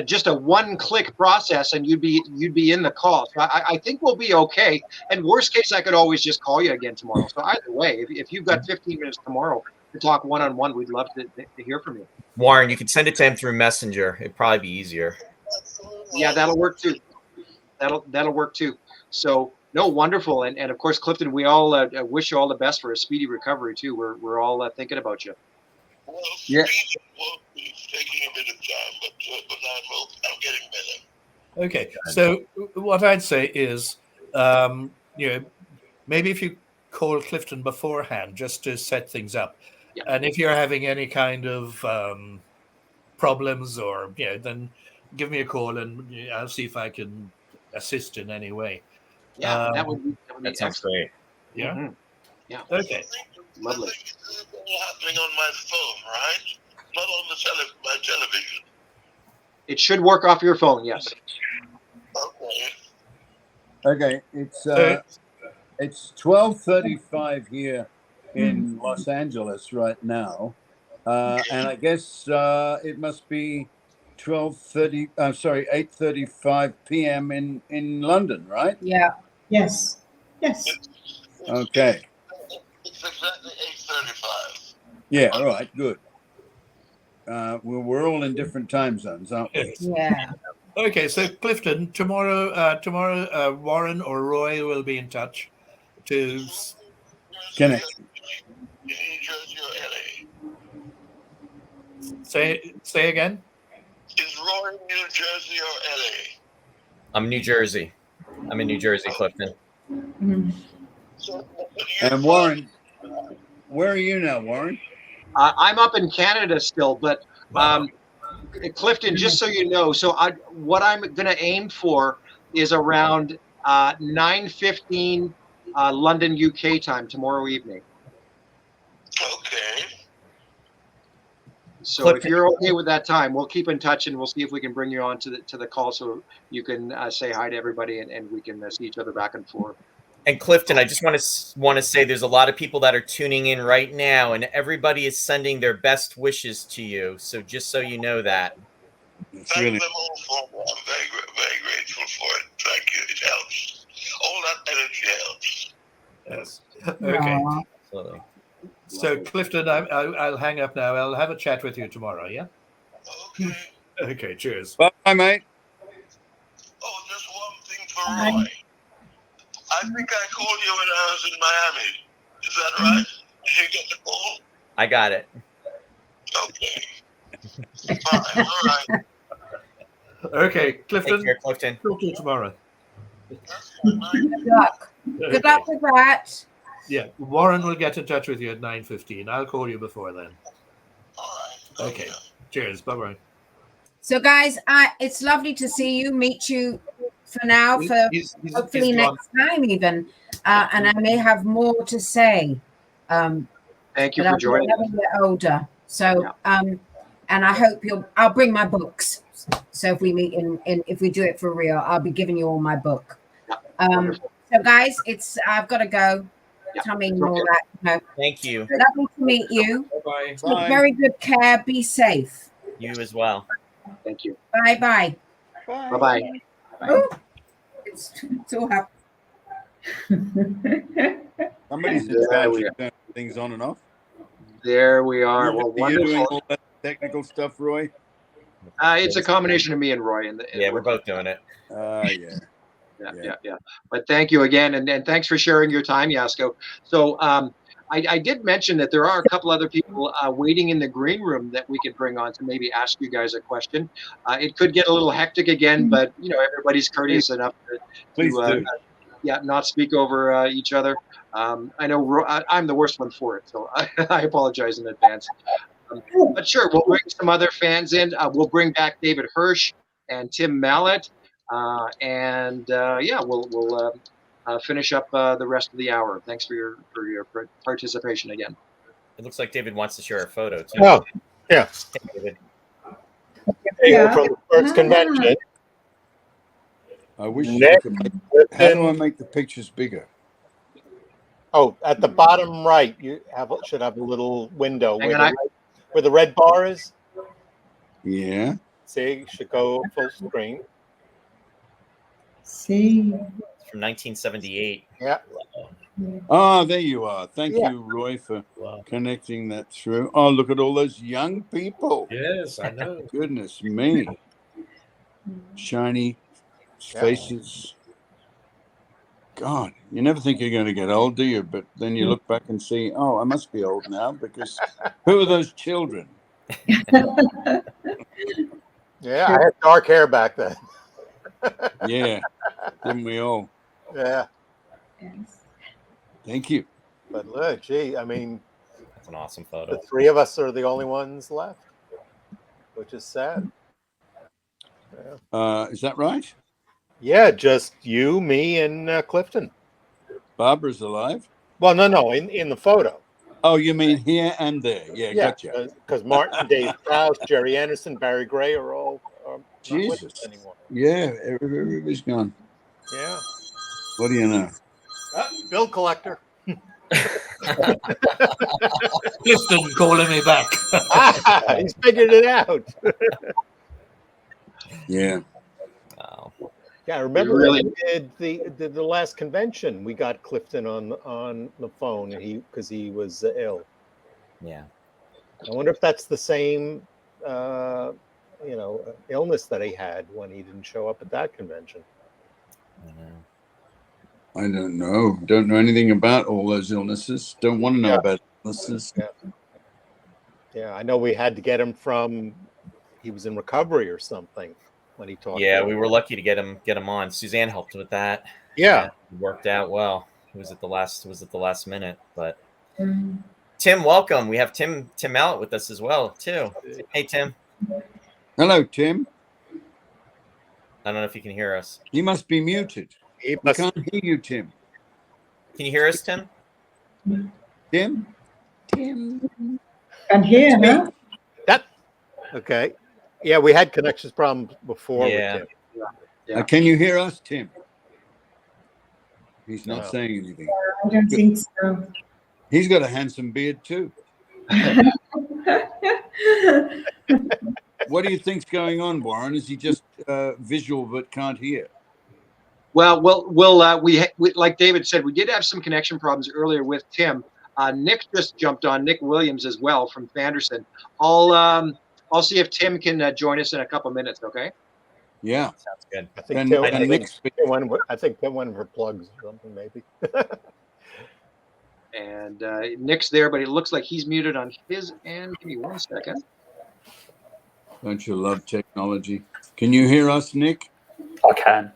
just a one-click process, and you'd be in the call. So I think we'll be okay. And worst case, I could always just call you again tomorrow. So either way, if you've got 15 minutes tomorrow to talk one-on-one, we'd love to hear from you. Warren, you can send it to him through Messenger. It'd probably be easier. Yeah, that'll work too. That'll work too. So no, wonderful, and of course, Clifton, we all wish you all the best for a speedy recovery too. We're all thinking about you. Well, Yeah. It's taking a bit of time, but I'm getting better. Okay, so what I'd say is, maybe if you call Clifton beforehand just to set things up, and if you're having any kind of problems or then give me a call and I'll see if I can assist in any way. Yeah, that would be sounds great. Yeah. Mm-hmm. Yeah. Okay. Lovely. This is all happening on my phone, right? Not on my television. It should work off your phone. Yes. Okay. Okay. It's 12:35 here in Los Angeles right now, and I guess it must be 8:35 p.m. in London, right? Yeah. Yes. Okay. It's exactly 8:35. Yeah. All right. Good. We're all in different time zones, aren't we? Yeah. Okay, so Clifton, tomorrow, Warren or Roy will be in touch to connect. New Jersey or LA? Say again. Is Roy in New Jersey or LA? I'm New Jersey. I'm in New Jersey, Clifton. And Warren, where are you now, Warren? I'm up in Canada still, but Clifton, just so you know, what I'm going to aim for is around 9:15 London, UK time tomorrow evening. Okay. So if you're okay with that time, we'll keep in touch and we'll see if we can bring you on to the call so you can say hi to everybody and we can see each other back and forth. And Clifton, I just want to say there's a lot of people that are tuning in right now, and everybody is sending their best wishes to you. So just so you know that. Thank them all for it. I'm very, very grateful for it. Thank you. It helps. All that energy helps. Yes. Okay. Absolutely. So Clifton, I'll hang up now. I'll have a chat with you tomorrow. Yeah. Okay. Okay. Cheers. Bye, mate. Oh, just one thing for Roy. I think I called you when I was in Miami. Is that right? Did you get the call? I got it. Okay. Fine. All right. Okay, Clifton. Take care, Clifton. Talk to you tomorrow. Good luck. Good luck with that. Yeah, Warren will get in touch with you at 9:15. I'll call you before then. All right. Okay. Cheers. Bye-bye. So, guys, it's lovely to see you, meet you for now, for hopefully next time even. And I may have more to say. Thank you for joining. I'm a bit older. So, and I hope I'll bring my books. So if we meet if we do it for real, I'll be giving you all my book. So guys, I've got to go. Tommy and all that. Thank you. Lovely to meet you. Bye. Take very good care. Be safe. You as well. Thank you. Bye-bye. Bye-bye. Oh, it's all happy. Somebody's in charge of turning things on and off. There we are. Well, Are you doing wonderful. all that technical stuff, Roy? It's a combination of me and Roy. Yeah, we're both doing it. Yeah. But thank you again, and thanks for sharing your time, Yasko. So I did mention that there are a couple other people waiting in the green room that we could bring on to maybe ask you guys a question. It could get a little hectic again, but everybody's courteous enough to not speak over each other. I know I'm the worst one for it, so I apologize in advance. But sure, we'll bring some other fans in. We'll bring back David Hirsch and Tim Mallett. We'll finish up the rest of the hour. Thanks for your participation again. It looks like David wants to share a photo too. Oh, yeah. Hey, David. From the first convention. I wish I could how do I make the pictures bigger? Oh, at the bottom right, you should have a little window where the red bar is. Yeah. See, you should go full screen. See. It's from 1978. Yeah. Oh, there you are. Thank you, Roy, for connecting that through. Oh, look at all those young people. Yes, I know. Goodness me. Shiny faces. God, you never think you're going to get old, do you? But then you look back and see, oh, I must be old now because who are those children? Yeah, I had dark hair back then. Yeah, didn't we all? Yeah. Thank you. But look, gee, I mean, that's an awesome photo. The three of us are the only ones left, which is sad. Yeah. Is that right? Yeah, just you, me, and Clifton. Barbara's alive? Well, no, in the photo. Oh, you mean here and there? Yeah, gotcha. Because Martin, Dave Prowse, Jerry Anderson, Barry Gray are all not with us anymore. Yeah, everybody's gone. Yeah. What do you know? Bill collector. Clifton calling me back. He's figured it out. Yeah. Wow. Yeah, I remember when we did the last convention. We got Clifton on the phone, and because he was ill. Yeah. I wonder if that's the same, illness that he had when he didn't show up at that convention. I don't know. Don't know anything about all those illnesses. Don't want to know about illnesses. Yeah, I know we had to get him he was in recovery or something when he talked. Yeah, we were lucky to get him on. Suzanne helped with that. Yeah. It worked out well. It was at the last minute, but Tim, welcome. We have Tim Mallett with us as well, too. Hey, Tim. Hello, Tim. I don't know if you can hear us. You must be muted. We can't hear you, Tim. Can you hear us, Tim? Tim? And here, huh? Okay. Yeah, we had connections problems before. Yeah. With Tim. Can you hear us, Tim? He's not No. saying anything. I don't think so. He's got a handsome beard too. What do you think's going on, Warren? Is he just visual but can't hear? Well, we like David said, we did have some connection problems earlier with Tim. Nick just jumped on, Nick Williams as well from Fanderson. I'll see if Tim can join us in a couple minutes. Okay. Yeah, sounds good. I think Tim went for plugs or something, maybe. And Nick's there, but it looks like he's muted on his end. Give me 1 second. Don't you love technology? Can you hear us, Nick? I can.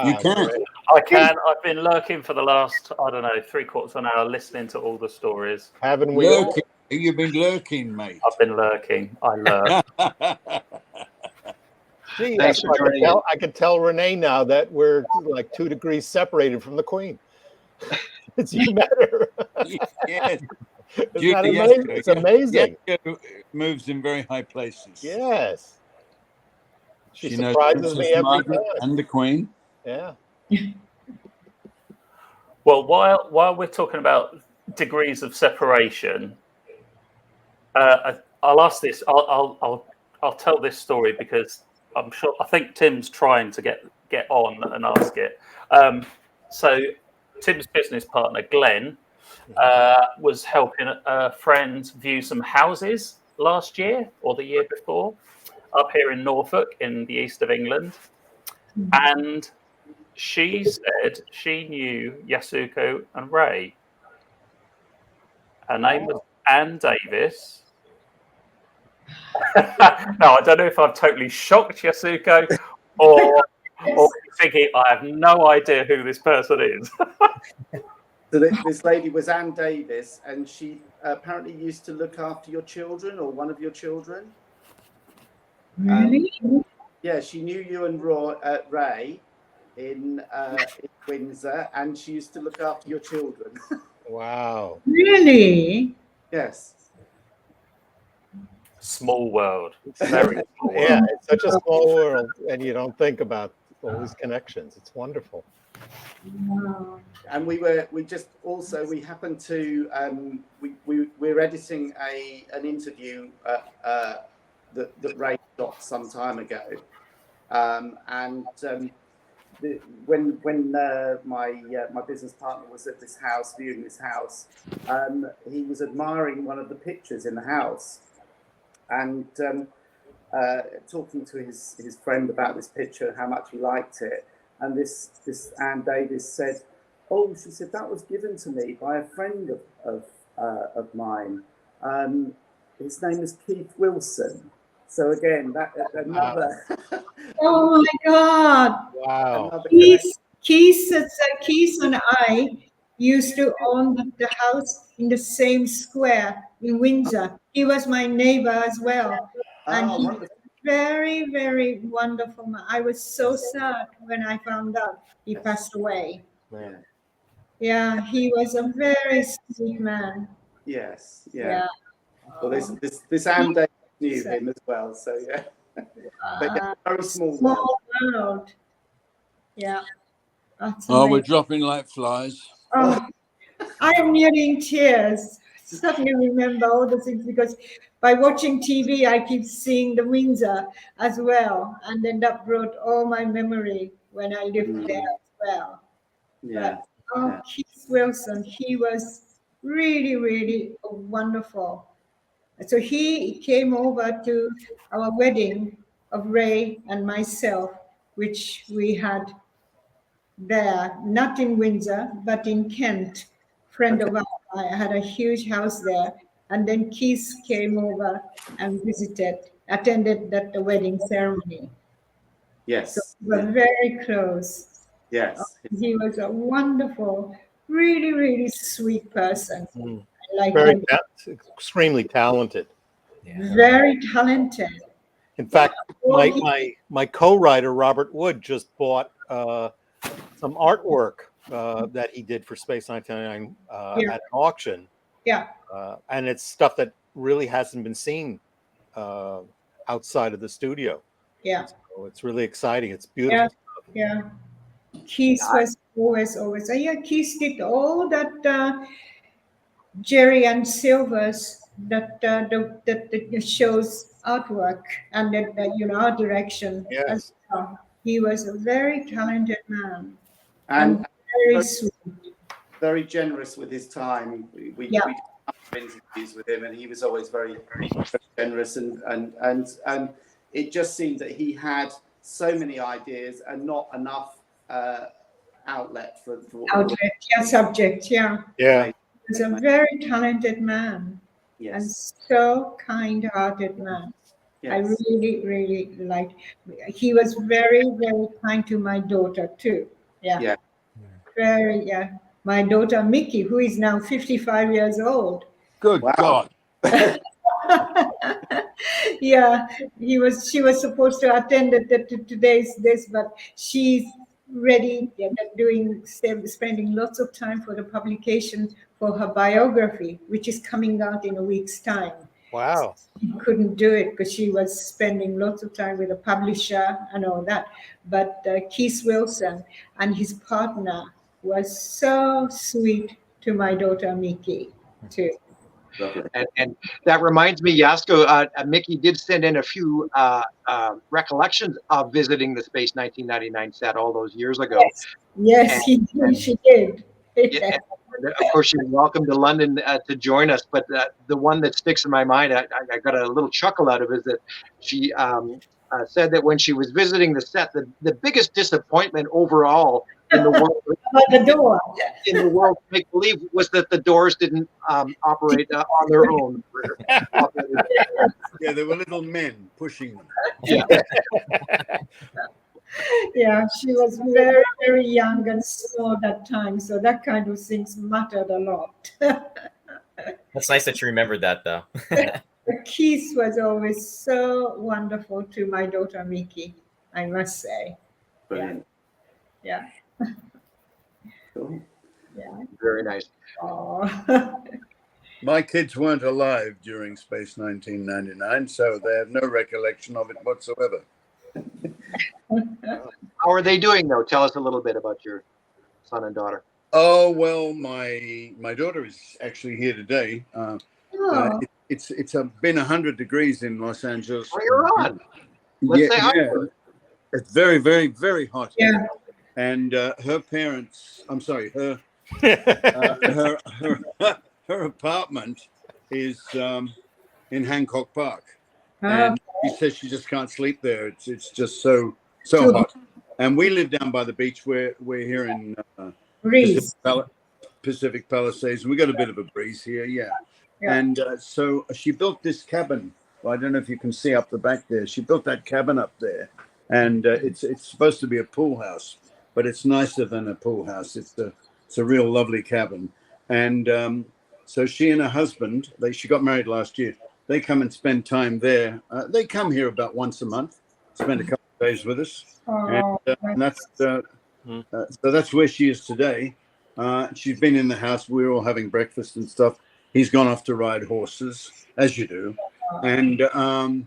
You can. I can. I've been lurking for the last, I don't know, 3/4 of an hour listening to all the stories. Haven't we? Lurking. You've been lurking, mate. I've been lurking. I lurk. Gee, Thanks for joining in. I can tell Renee now that we're like 2 degrees separated from the Queen. It's even better. Yes. Isn't that amazing? It's amazing. Jessica moves in very high places. Yes. She knows surprises Princess me every Margaret time. and the Queen. Yeah. Well, while we're talking about degrees of separation, I'll ask this. I'll tell this story because I think Tim's trying to get on and ask it. So Tim's business partner Glenn was helping a friend view some houses last year or the year before up here in Norfolk in the east of England, and she said she knew Yasuko and Ray. Her name was Anne Davis. Now, I don't know if I've totally shocked Yasuko or thinking I have no idea who this person is. So this lady was Anne Davis, and she apparently used to look after your children or one of your children. Really? Yeah, she knew you and Ray in Windsor, and she used to look after your children. Wow. Really? Yes. Small world. Very small world. Yeah, it's such a small world, and you don't think about all these connections. It's wonderful. Wow. And we happened to we're editing an interview that Ray got some time ago, when my business partner was at this house viewing this house, he was admiring one of the pictures in the house and talking to his friend about this picture and how much he liked it. And this Anne Davis said, she said, that was given to me by a friend of mine. His name is Keith Wilson. So again, that another. Oh my God! Wow. Keith and I used to own the house in the same square in Windsor. He was my neighbor as well, and he was very, very wonderful man. I was so sad when I found out he passed away. Man. Yeah, he was a very sweet man. Yes. Yeah. Well, this Anne Davis knew him as well. So yeah. But yeah, very small world. Yeah. That's we're amazing. dropping like flies. Oh, I am nearly in tears. Suddenly remember all the things because by watching TV, I keep seeing the Windsor as well, and then that brought all my memory when I lived there as well. Yeah. But, Keith Wilson, he was really, really wonderful. So he came over to our wedding of Ray and myself, which we had there, not in Windsor, but in Kent. Friend of ours, I had a huge house there. And then Keith came over and attended the wedding ceremony. Yes. So we were very close. Yes. He was a wonderful, really, really sweet person. Like Very extremely talented. very talented. In fact, my co-writer Robert Wood just bought some artwork that he did for Space 1999 at an auction. Yeah. And it's stuff that really hasn't been seen outside of the studio. Yeah. So it's really exciting. It's beautiful. Yeah. Keith was always. Yeah, Keith did all that. Jerry and Silver's that the show's artwork and that art direction. Yes. He was a very talented man And very sweet. Very generous with his time. We did interviews with him, and he was always very, very generous. And it just seemed that he had so many ideas and not enough outlet for subject. Yeah. Yeah. He was a very talented man. Yes. And so kind-hearted man. Yes. I really, really liked. He was very, very kind to my daughter too. Yeah. Yeah. Very, my daughter Mickey, who is now 55 years old. Good God. Yeah, she was supposed to attend today's this, but she's ready, spending lots of time for the publication for her biography, which is coming out in a week's time. Wow. She couldn't do it because she was spending lots of time with a publisher and all that. But Keith Wilson and his partner was so sweet to my daughter Mickey too. And that reminds me, Yasko, Mickey did send in a few recollections of visiting the Space 1999 set all those years ago. Yes, she did. Yeah, of course, she's welcome to London to join us. But the one that sticks in my mind, I got a little chuckle out of, is that she said that when she was visiting the set, the biggest disappointment overall in the world in the world of make believe was that the doors didn't operate on their own. Yeah, there were little men pushing them. Yeah. Yeah, she was very, very young and small that time, so that kind of things mattered a lot. That's nice that you remembered that, though. Keith was always so wonderful to my daughter Mickey, I must say. Brilliant. Yeah. Cool. Yeah. Very nice. My kids weren't alive during Space 1999, so they have no recollection of it whatsoever. How are they doing, though? Tell us a little bit about your son and daughter. Oh, well, my daughter is actually here today. It's been 100 degrees in Los Angeles. Oh, you're on. Let's say hi. It's very, very, very hot. Yeah. Here. And her parents, I'm sorry, her apartment is in Hancock Park. And she says she just can't sleep there. It's just so hot. And we live down by the beach. We're here in Pacific Palisades. And we got a bit of a breeze here, yeah. And so she built this cabin. Well, I don't know if you can see up the back there. She built that cabin up there, and it's supposed to be a pool house, but it's nicer than a pool house. It's a real lovely cabin. And so she and her husband, she got married last year. They come and spend time there. They come here about once a month, spend a couple of days with us, and that's so that's where she is today. She's been in the house. We're all having breakfast and stuff. He's gone off to ride horses, as you do, and I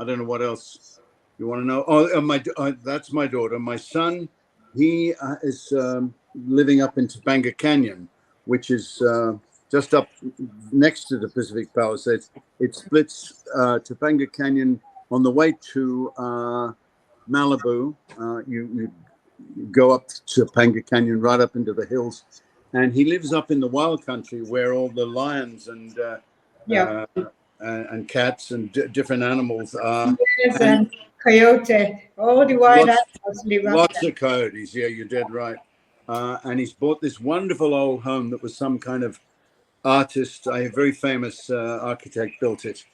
don't know what else you want to know. Oh, that's my daughter. My son, he is living up in Topanga Canyon, which is just up next to the Pacific Palisades. It splits Topanga Canyon on the way to Malibu. You go up to Topanga Canyon, right up into the hills. And he lives up in the wild country where all the lions and cats and different animals are. Yes, and coyote, all the wild animals live up Lots there. of coyotes, yeah, you're dead right. And he's bought this wonderful old home that was some kind of artist, a very famous architect built it.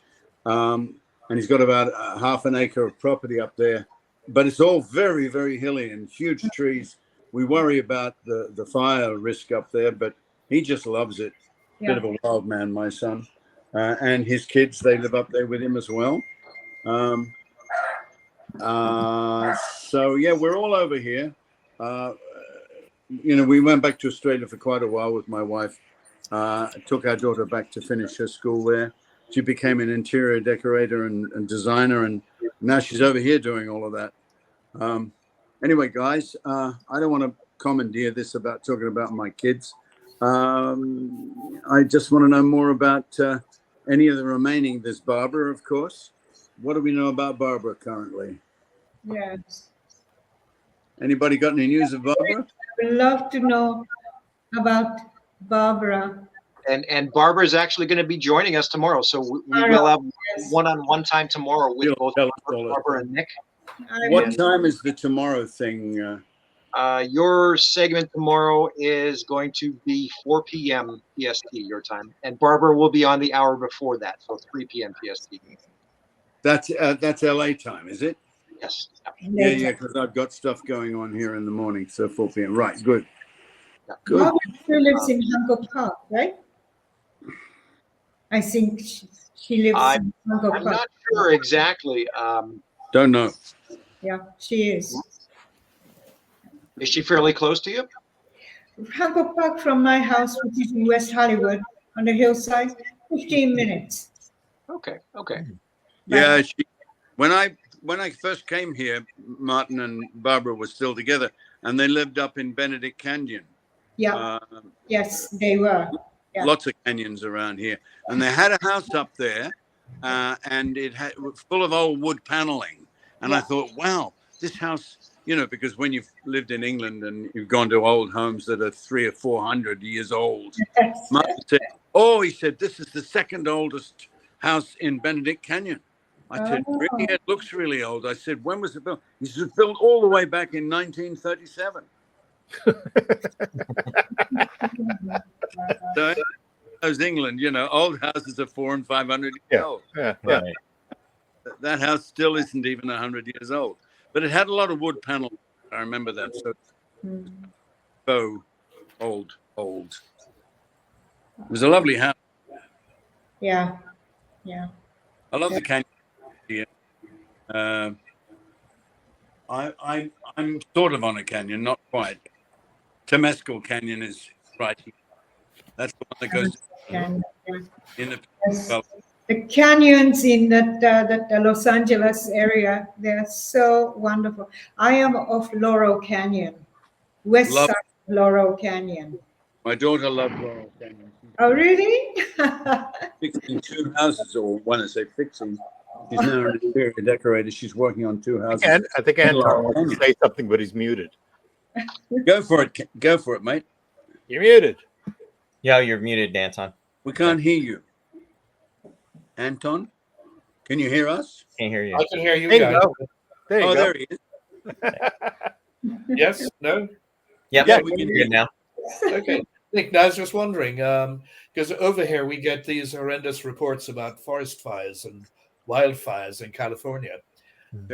And he's got about half an acre of property up there. but it's all very, very hilly and huge trees. We worry about the fire risk up there, but he just loves it. Bit of a wild man, my son, and his kids. They live up there with him as well. So yeah, we're all over here. We went back to Australia for quite a while with my wife. Took our daughter back to finish her school there. She became an interior decorator and designer, and now she's over here doing all of that. Anyway, guys, I don't want to commandeer this about talking about my kids. I just want to know more about any of the remaining. There's Barbara, of course. What do we know about Barbara currently? Yes. Anybody got any news of Barbara? I would love to know about Barbara. And Barbara is actually going to be joining us tomorrow. So we will have one-on-one time tomorrow with both Barbara and Nick. What time is the tomorrow thing? Your segment tomorrow is going to be 4 p.m. PST, your time. And Barbara will be on the hour before that, so 3 p.m. PST. That's LA time, is it? Yes. Yeah, because I've got stuff going on here in the morning, so 4 p.m. Right, good. Good. Barbara still lives in Hancock Park, right? I think she lives in Hancock Park. I'm not sure exactly. Don't know. Yeah, she is. Is she fairly close to you? Hancock Park from my house, which is in West Hollywood, on the hillside, 15 minutes. Okay. Yeah, when I first came here, Martin and Barbara were still together, and they lived up in Benedict Canyon. Yeah. Yes, they were. Yeah. Lots of canyons around here, and they had a house up there, and it was full of old wood paneling. And I thought, wow, this house, because when you've lived in England and you've gone to old homes that are 300 or 400 years old, Martin said, he said, this is the second oldest house in Benedict Canyon. I said, really? It looks really old. I said, when was it built? He said, built all the way back in 1937. So as England, old houses are 400 and 500 years old. Yeah. That house still isn't even 100 years old, but it had a lot of wood panels. I remember that. So old. It was a lovely house. Yeah. I love the canyon here. I'm sort of on a canyon, not quite. Temescal Canyon is right here. That's the one that goes in the canyons in that Los Angeles area. They're so wonderful. I am of Laurel Canyon, west side of Laurel Canyon. My daughter loved Laurel Canyon. Oh, really? Fixing 2 houses, or when I say fixing, she's now an interior decorator. She's working on 2 houses. I think Anton wants to say something, but he's muted. Go for it, mate. You're muted. Yeah, you're muted, Anton. We can't hear you. Anton, can you hear us? Can't hear you. I can hear you There guys. There you go. There he is. Yes? No? Yep, Yeah, we can hear you now. Okay. Nick, I was just wondering, because over here we get these horrendous reports about forest fires and wildfires in California.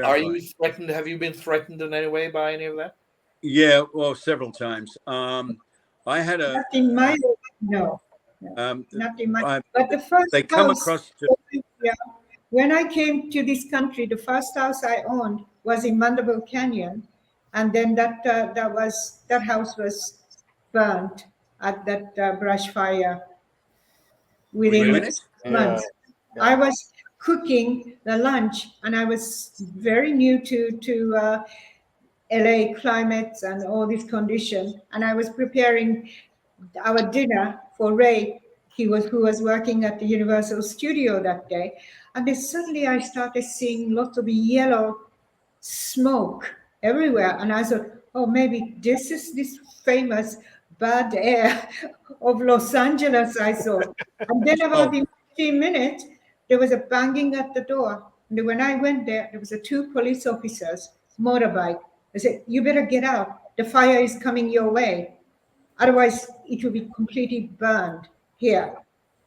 Are you threatened? Have you been threatened in any way by any of that? Yeah, well, several times. I had a... Not in my no. Not in my... But the first they come house, across to... when I came to this country, the first house I owned was in Mandeville Canyon. And then that house was burnt at that brush fire within 6 months. Yeah. I was cooking the lunch, and I was very new to LA climates and all these conditions, and I was preparing our dinner for Ray, who was working at the Universal Studio that day, and then suddenly I started seeing lots of yellow smoke everywhere, and I thought, oh, maybe this is this famous bad air of Los Angeles, I thought. And then about in 15 minutes, there was a banging at the door. And when I went there was 2 police officers, motorbike. I said, you better get out. The fire is coming your way. Otherwise, it will be completely burned here.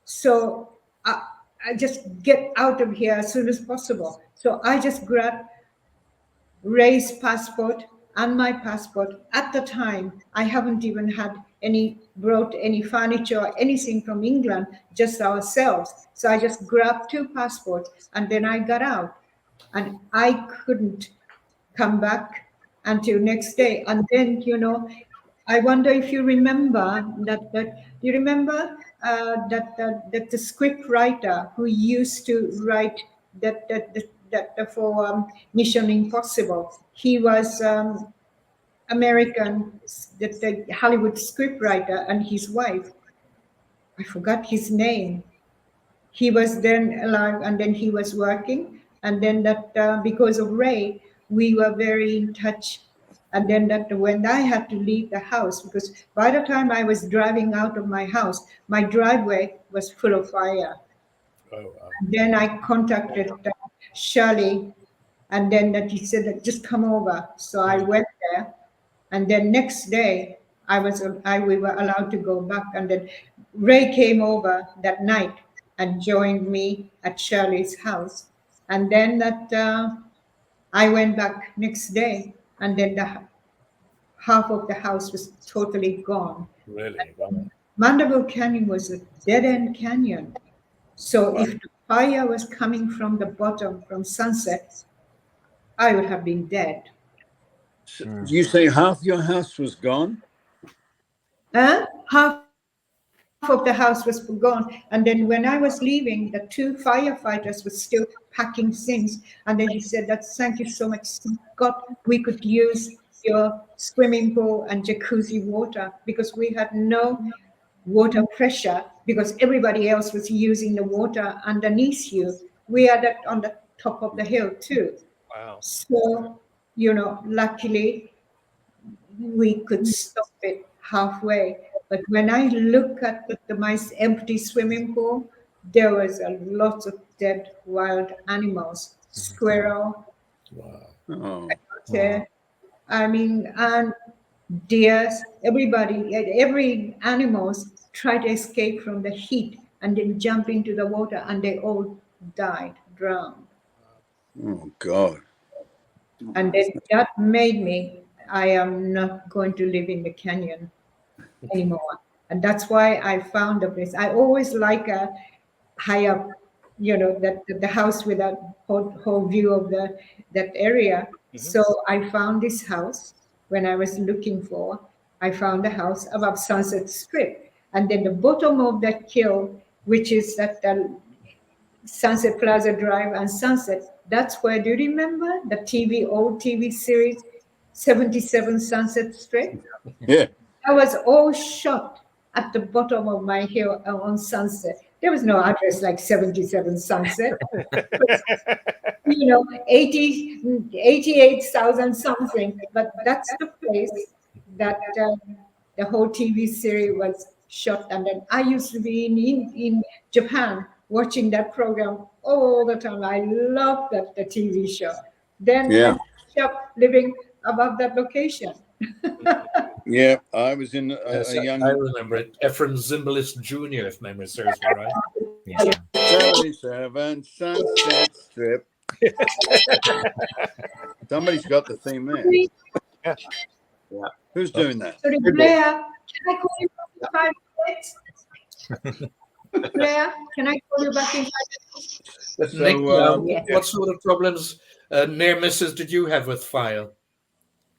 So I just get out of here as soon as possible. So I just grabbed Ray's passport and my passport. At the time, I haven't even had brought any furniture or anything from England, just ourselves. So I just grabbed 2 passports and then I got out. And I couldn't come back until next day. And then, I wonder if you remember that you remember that the script writer who used to write that for Mission Impossible, he was American, the Hollywood script writer, and his wife, I forgot his name. He was then alive, and then he was working, and then that because of Ray, we were very in touch. And then that when I had to leave the house, because by the time I was driving out of my house, my driveway was full of fire. Oh, wow. Then I contacted Shirley, and then that he said that just come over. So I went there, and then next day we were allowed to go back, and then Ray came over that night and joined me at Shirley's house, and then that I went back next day, and then half of the house was totally gone. Really? Mandible Canyon was a dead-end canyon. So if the fire was coming from the bottom, from Sunset, I would have been dead. So you say half your house was gone? Half of the house was gone. And then when I was leaving, the 2 firefighters were still packing things. And then he said, thank you so much, Scott. We could use your swimming pool and jacuzzi water because we had no water pressure because everybody else was using the water underneath you. We are on the top of the hill too. Wow. So, luckily we could stop it halfway. But when I look at my empty swimming pool, there was a lot of dead wild animals, squirrel, I mean, and deers, every animals tried to escape from the heat and then jump into the water, and they all died, drowned. Oh, God. And then that made me, I am not going to live in the canyon anymore. And that's why I found a place. I always like a high up, that the house with a whole view of that area. Mm-hmm. So I found this house when I was looking for. I found a house above Sunset Strip, and then the bottom of that hill, which is that Sunset Plaza Drive and Sunset. That's where. Do you remember the old TV series, 77 Sunset Strip? Yeah. I was all shot at the bottom of my hill on Sunset. There was no address like 77 Sunset. 88,000 something. But that's the place that the whole TV series was shot. And then I used to be in Japan watching that program all the time. I loved the TV show. Then I ended up living above that location. Yeah, I was in yes, a young. I remember it. Ephraim Zimbalist Jr., if memory serves me right. Yeah. 77 Sunset Strip. Somebody's got the theme there. Yeah. Who's doing that? Sorry, Blair, can I call you back in 5 minutes? Blair, can I call you back in 5 minutes? Nick, what sort of problems, near misses, did you have with fire,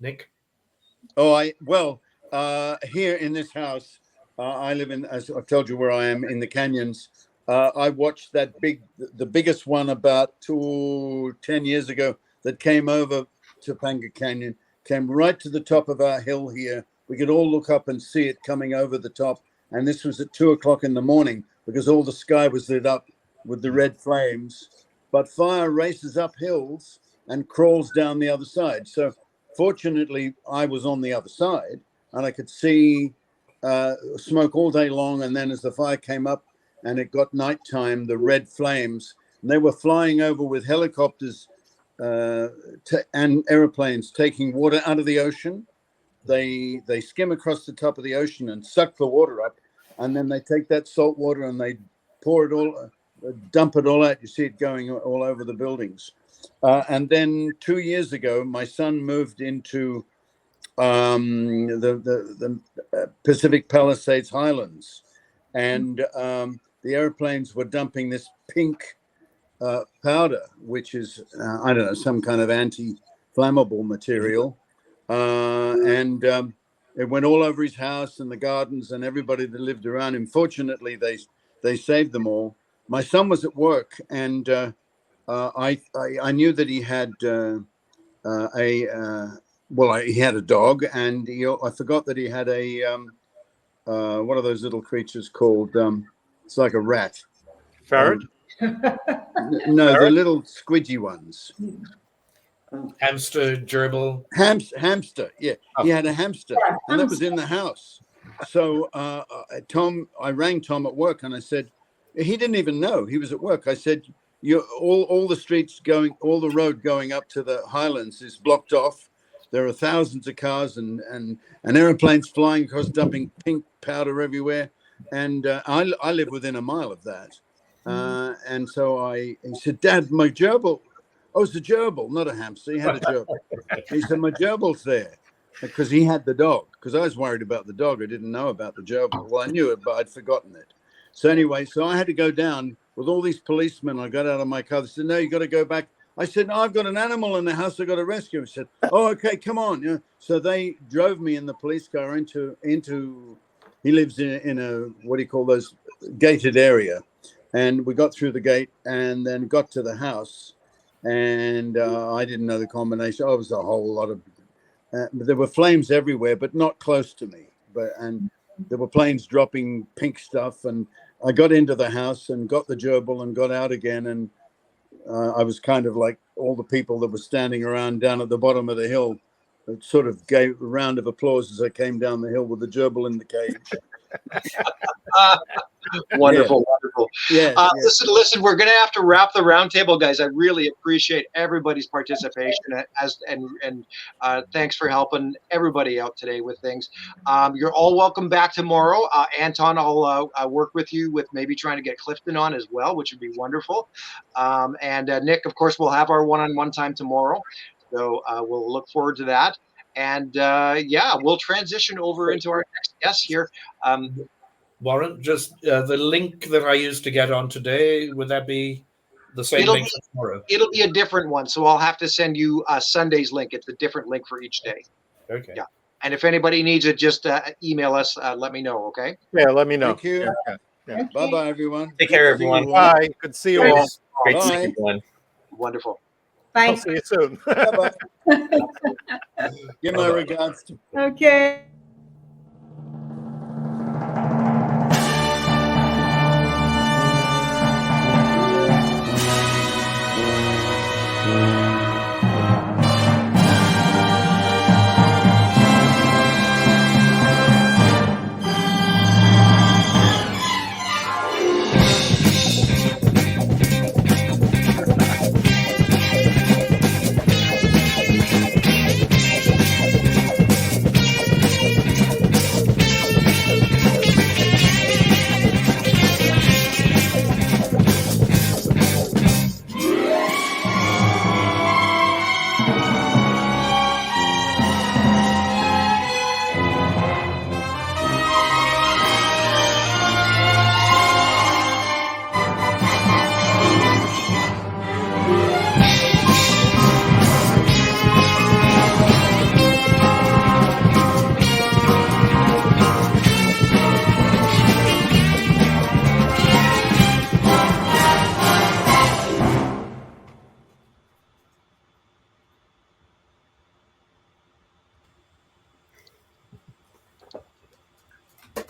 Nick? Oh, here in this house, I live in, as I've told you, where I am in the canyons. I watched the biggest one about 10 years ago that came over Topanga Canyon, came right to the top of our hill here. We could all look up and see it coming over the top. And this was at 2 o'clock in the morning because all the sky was lit up with the red flames. But fire races up hills and crawls down the other side. So fortunately, I was on the other side and I could see smoke all day long. And then as the fire came up and it got nighttime, the red flames, and they were flying over with helicopters and airplanes taking water out of the ocean. They skim across the top of the ocean and suck the water up. And then they take that salt water and they pour it all, dump it all out. You see it going all over the buildings. And then 2 years ago, my son moved into the Pacific Palisades Highlands, and the airplanes were dumping this pink powder, which is, I don't know, some kind of anti-flammable material. And it went all over his house and the gardens and everybody that lived around him. Fortunately, they saved them all. My son was at work, and I knew that he had he had a dog, and I forgot that he had a what are those little creatures called? It's like a rat. Ferret? No, the little squidgy ones. Hamster, gerbil. Hamster, yeah. He had a hamster, and that was in the house. So I rang Tom at work, and I said, he didn't even know he was at work. I said, all the streets going, all the road going up to the Highlands is blocked off. There are thousands of cars and airplanes flying across, dumping pink powder everywhere. And I live within a mile of that. And so he said, Dad, my gerbil. Oh, it's a gerbil, not a hamster. He had a gerbil. He said, my gerbil's there. Because he had the dog. Because I was worried about the dog. I didn't know about the gerbil. Well, I knew it, but I'd forgotten it. So anyway, I had to go down with all these policemen. I got out of my car. They said, no, you got to go back. I said, no, I've got an animal in the house. I've got to rescue him. He said, oh, okay, come on. Yeah. So they drove me in the police car into he lives in a, what do you call those, gated area. And we got through the gate and then got to the house. And I didn't know the combination. Oh, it was a whole lot of, there were flames everywhere, but not close to me. And there were planes dropping pink stuff. And I got into the house and got the gerbil and got out again. And I was kind of like all the people that were standing around down at the bottom of the hill. It sort of gave a round of applause as I came down the hill with the gerbil in the cage. Wonderful, wonderful. Yeah. Listen, we're going to have to wrap the roundtable, guys. I really appreciate everybody's participation, and thanks for helping everybody out today with things. You're all welcome back tomorrow. Anton, I'll work with you with maybe trying to get Clifton on as well, which would be wonderful. And Nick, of course, we'll have our one-on-one time tomorrow. So we'll look forward to that. And we'll transition over into our next guest here. Warren, just the link that I used to get on today, would that be the same link for tomorrow? It'll be a different one. So I'll have to send you Sunday's link. It's a different link for each day. Okay. Yeah. And if anybody needs it, just email us. Let me know. Okay. Yeah, let me know. Thank you. Yeah. Bye-bye, everyone. Take care, everyone. Bye. Good to see you all. Great to see everyone. Wonderful. Bye. I'll see you soon. Bye-bye. Give my regards to. Okay.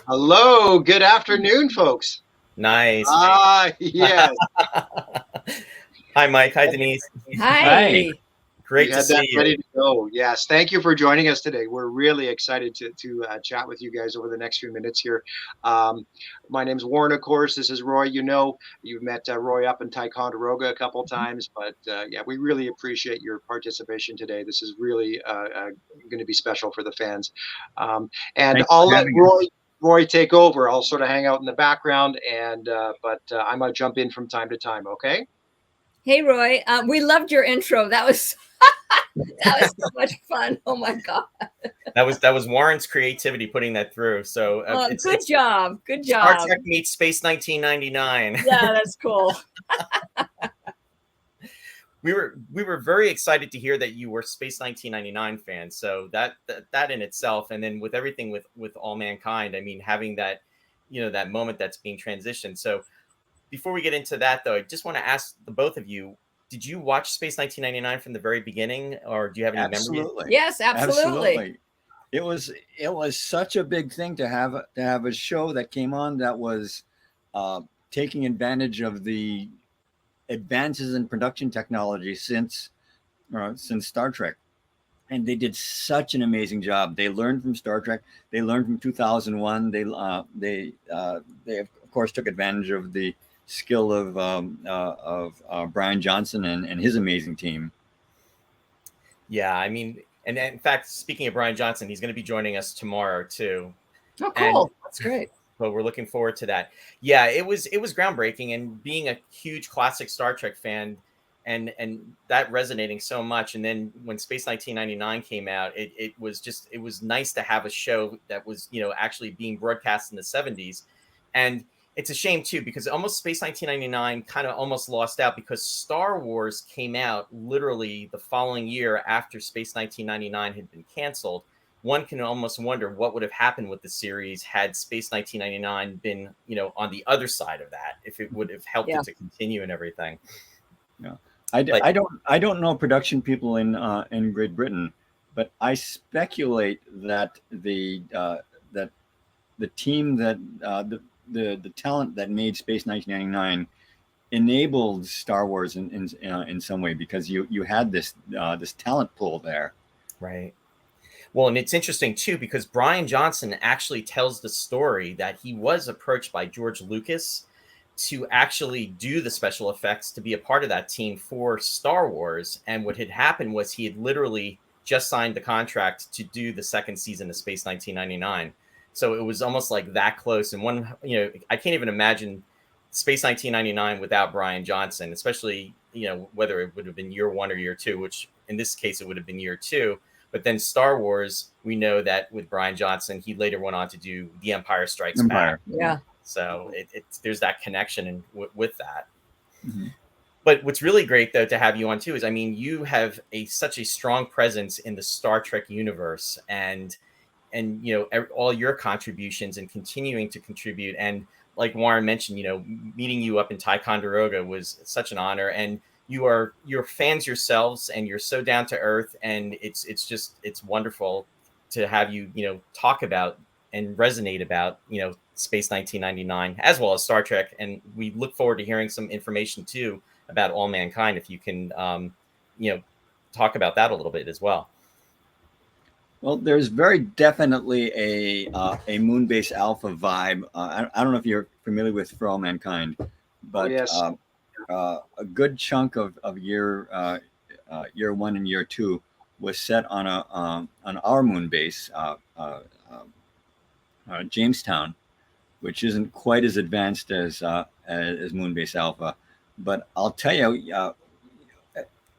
Hello. Good afternoon, folks. Nice. Yes. Hi, Mike. Hi, Denise. Hi. Great We to had see that you. ready to go. Yes. Thank you for joining us today. We're really excited to chat with you guys over the next few minutes here. My name's Warren, of course. This is Roy. You know, you've met Roy up in Ticonderoga a couple times, but we really appreciate your participation today. This is really going to be special for the fans. And Thanks I'll for let having us. Roy take over. I'll sort of hang out in the background, but I might jump in from time to time. Okay. Hey, Roy. We loved your intro. That was that was so much fun. Oh my God. That was Warren's creativity putting that through. So good job. Good job. Star Trek meets Space 1999. Yeah, that's cool. We were very excited to hear that you were Space 1999 fans. So that in itself, and then with everything with All Mankind, I mean, having that, that moment that's being transitioned. So before we get into that, though, I just want to ask the both of you: did you watch Space 1999 from the very beginning, or do you have any Absolutely. memory? Yes, absolutely. It was such a big thing to have a show that came on that was taking advantage of the advances in production technology since Star Trek, and they did such an amazing job. They learned from Star Trek. They learned from 2001. They of course took advantage of the skill of Brian Johnson and his amazing team. Yeah, I mean, and in fact, speaking of Brian Johnson, he's going to be joining us tomorrow too. Oh, cool! That's great. But we're looking forward to that. Yeah, it was groundbreaking, and being a huge classic Star Trek fan, and that resonating so much. And then when Space 1999 came out, it was nice to have a show that was actually being broadcast in the 70s. And it's a shame too, because almost Space 1999 kind of almost lost out, because Star Wars came out literally the following year after Space 1999 had been canceled. One can almost wonder what would have happened with the series had Space 1999 been, on the other side of that, if it would have helped it to continue and everything. Yeah, I don't know production people in Great Britain, but I speculate that the team that the talent that made Space 1999 enabled Star Wars in some way, because you had this talent pool there. Right. Well, and it's interesting too, because Brian Johnson actually tells the story that he was approached by George Lucas to actually do the special effects, to be a part of that team for Star Wars. And what had happened was he had literally just signed the contract to do the second season of Space 1999. So it was almost like that close. And I can't even imagine Space 1999 without Brian Johnson, especially, whether it would have been year 1 or year 2, which in this case, it would have been year 2. But then Star Wars, we know that with Brian Johnson, he later went on to do The Empire Strikes Back. Yeah. So there's that connection with that. Mm-hmm. But what's really great, though, to have you on too is, I mean, you have such a strong presence in the Star Trek universe, and all your contributions and continuing to contribute. And like Warren mentioned, meeting you up in Ticonderoga was such an honor. And you're fans yourselves, and you're so down to earth, and it's wonderful to have you talk about and resonate about Space 1999 as well as Star Trek. And we look forward to hearing some information too about All Mankind, if you can talk about that a little bit as well. Well, there's very definitely a Moonbase Alpha vibe. I don't know if you're familiar with For All Mankind, but yes. A good chunk of year 1 and year 2 was set on our moon base, Jamestown, which isn't quite as advanced as Moonbase Alpha. But I'll tell you,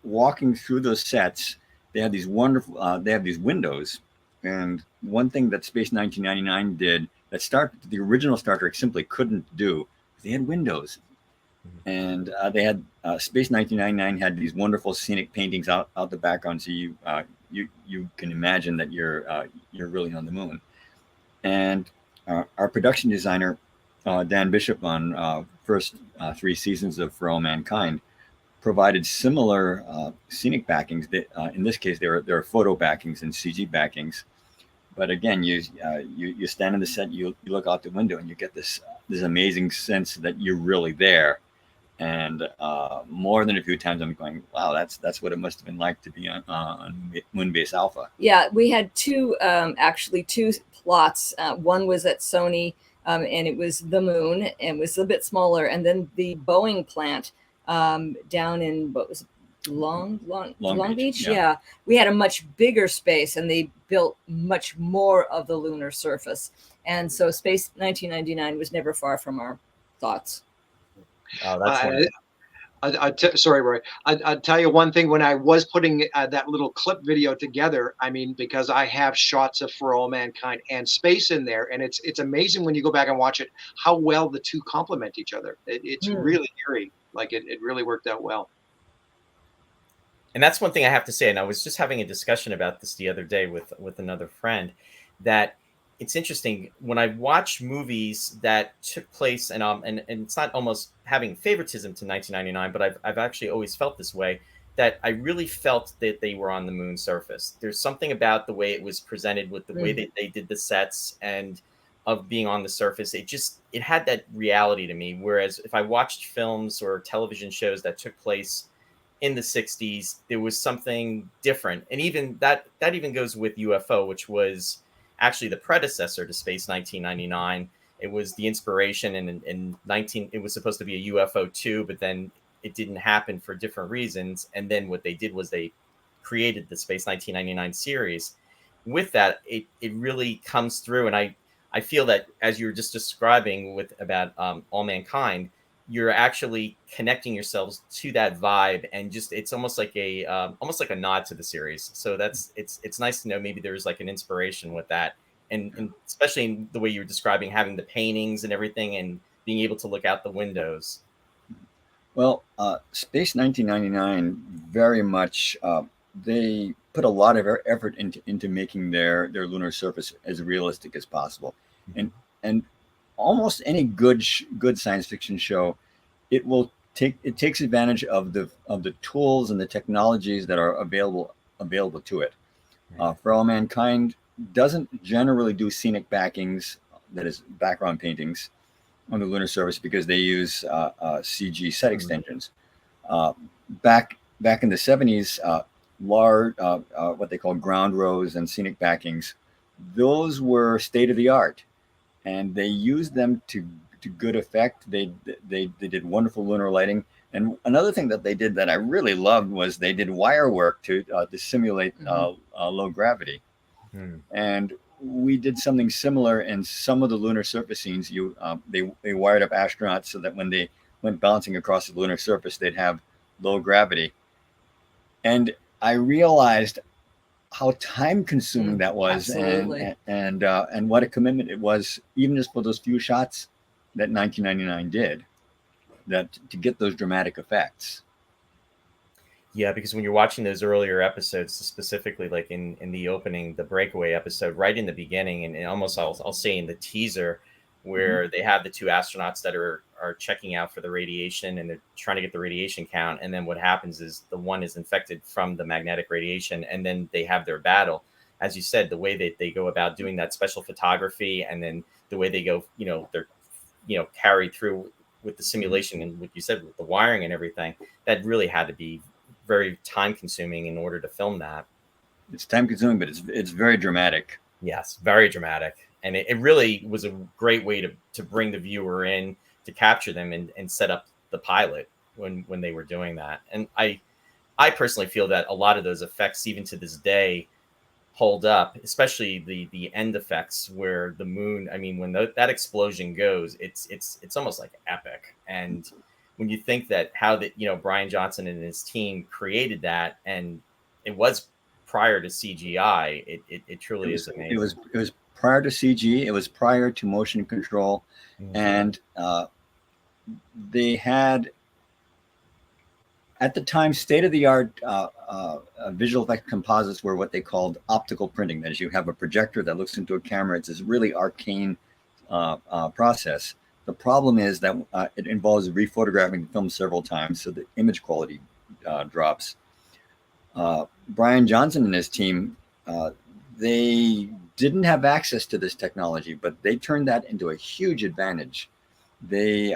walking through those sets, they have these wonderful. They have these windows, and one thing that Space 1999 did that the original Star Trek simply couldn't do, they had windows. And they had Space 1999 had these wonderful scenic paintings out the background, so you can imagine that you're really on the moon. And our production designer Dan Bishop on first 3 seasons of For All Mankind provided similar scenic backings. In this case, there are photo backings and CG backings. But again, you stand in the set, you look out the window, and you get this amazing sense that you're really there. And more than a few times, I'm going, wow, that's what it must have been like to be on Moonbase Alpha. Yeah, we had two plots. One was at Sony, and it was the moon, and it was a bit smaller. And then the Boeing plant down in what was it? Long Beach. Yeah, we had a much bigger space, and they built much more of the lunar surface. And so Space 1999 was never far from our thoughts. Oh, that's Sorry, Roy. I'll tell you one thing. When I was putting that little clip video together, I mean, because I have shots of For All Mankind and Space in there, and it's amazing when you go back and watch it how well the two complement each other. It's really eerie. Like it really worked out well. And that's one thing I have to say. And I was just having a discussion about this the other day with another friend, that it's interesting when I watch movies that took place, and it's not almost having favoritism to 1999, but I've actually always felt this way, that I really felt that they were on the moon surface. There's something about the way it was presented, with the way that they did the sets and of being on the surface. It had that reality to me. Whereas if I watched films or television shows that took place in the 60s, there was something different. And even that even goes with UFO, which was actually the predecessor to Space 1999. It was the inspiration, and it was supposed to be a UFO 2, but then it didn't happen for different reasons. And then what they did was they created the Space 1999 series. With that, it really comes through. And I feel that, as you were just describing about All Mankind, you're actually connecting yourselves to that vibe, and just it's almost like a nod to the series. So it's nice to know maybe there's like an inspiration with that, and especially in the way you were describing, having the paintings and everything, and being able to look out the windows. Well, Space 1999 very much they put a lot of effort into making their lunar surface as realistic as possible, and almost any good science fiction show, it takes advantage of the tools and the technologies that are available to it. For All Mankind doesn't generally do scenic backings, that is background paintings, on the lunar surface, because they use CG set extensions. Back in the 70s, large what they call ground rows and scenic backings, those were state of the art, and they used them to good effect. They did wonderful lunar lighting. And another thing that they did that I really loved was they did wire work to simulate low gravity. And we did something similar in some of the lunar surface scenes. They wired up astronauts so that when they went bouncing across the lunar surface, they'd have low gravity. And I realized how time-consuming that was, and what a commitment it was, even just for those few shots that 1999 did, that to get those dramatic effects. Yeah, because when you're watching those earlier episodes, specifically like in the opening, the breakaway episode, right in the beginning, and almost I'll say in the teaser, where they have the two astronauts that are checking out for the radiation, and they're trying to get the radiation count. And then what happens is the one is infected from the magnetic radiation, and then they have their battle. As you said, the way that they go about doing that special photography, and then the way they go, they're, carried through with the simulation, and what you said with the wiring and everything, that really had to be very time consuming in order to film that. It's time consuming, but it's very dramatic. Yes, very dramatic. And it really was a great way to bring the viewer in, to capture them and set up the pilot when they were doing that. And I personally feel that a lot of those effects, even to this day, hold up, especially the end effects where the moon, I mean, when that explosion goes, it's almost like epic. And when you think that how that, Brian Johnson and his team created that, and it was prior to CGI, it truly is amazing. It was prior to CG, it was prior to motion control, and they had, at the time, state-of-the-art visual effect composites were what they called optical printing. That is, you have a projector that looks into a camera. It's this really arcane process. The problem is that it involves rephotographing the film several times, so the image quality drops. Brian Johnson and his team, they didn't have access to this technology, but they turned that into a huge advantage. They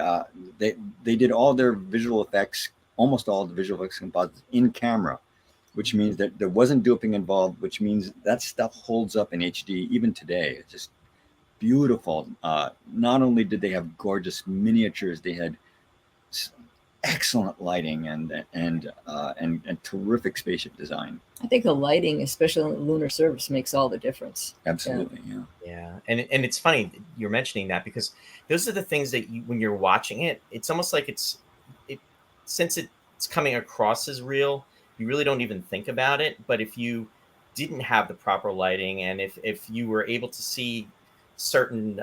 did all their visual effects, almost all the visual effects composites, in camera, which means that there wasn't duping involved, which means that stuff holds up in HD even today. It's just beautiful. Not only did they have gorgeous miniatures, they had excellent lighting and terrific spaceship design. I think the lighting, especially on the lunar surface, makes all the difference. Absolutely, yeah. And it's funny you're mentioning that, because those are the things that when you're watching it, it's almost like since it it's coming across as real, you really don't even think about it. But if you didn't have the proper lighting, and if you were able to see certain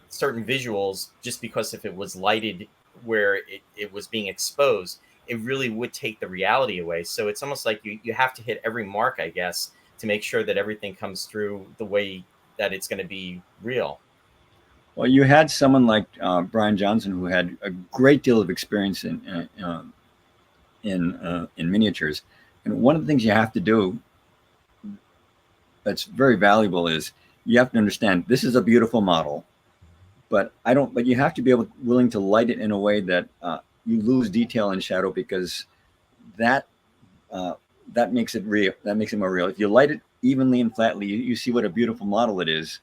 certain visuals just because if it was lighted where it was being exposed, it really would take the reality away. So it's almost like you have to hit every mark, I guess, to make sure that everything comes through the way that it's going to be real. Well, you had someone like Brian Johnson, who had a great deal of experience in miniatures, and one of the things you have to do that's very valuable is you have to understand this is a beautiful model, but you have to be willing to light it in a way that you lose detail and shadow, because that makes it real. That makes it more real. If you light it evenly and flatly, you see what a beautiful model it is,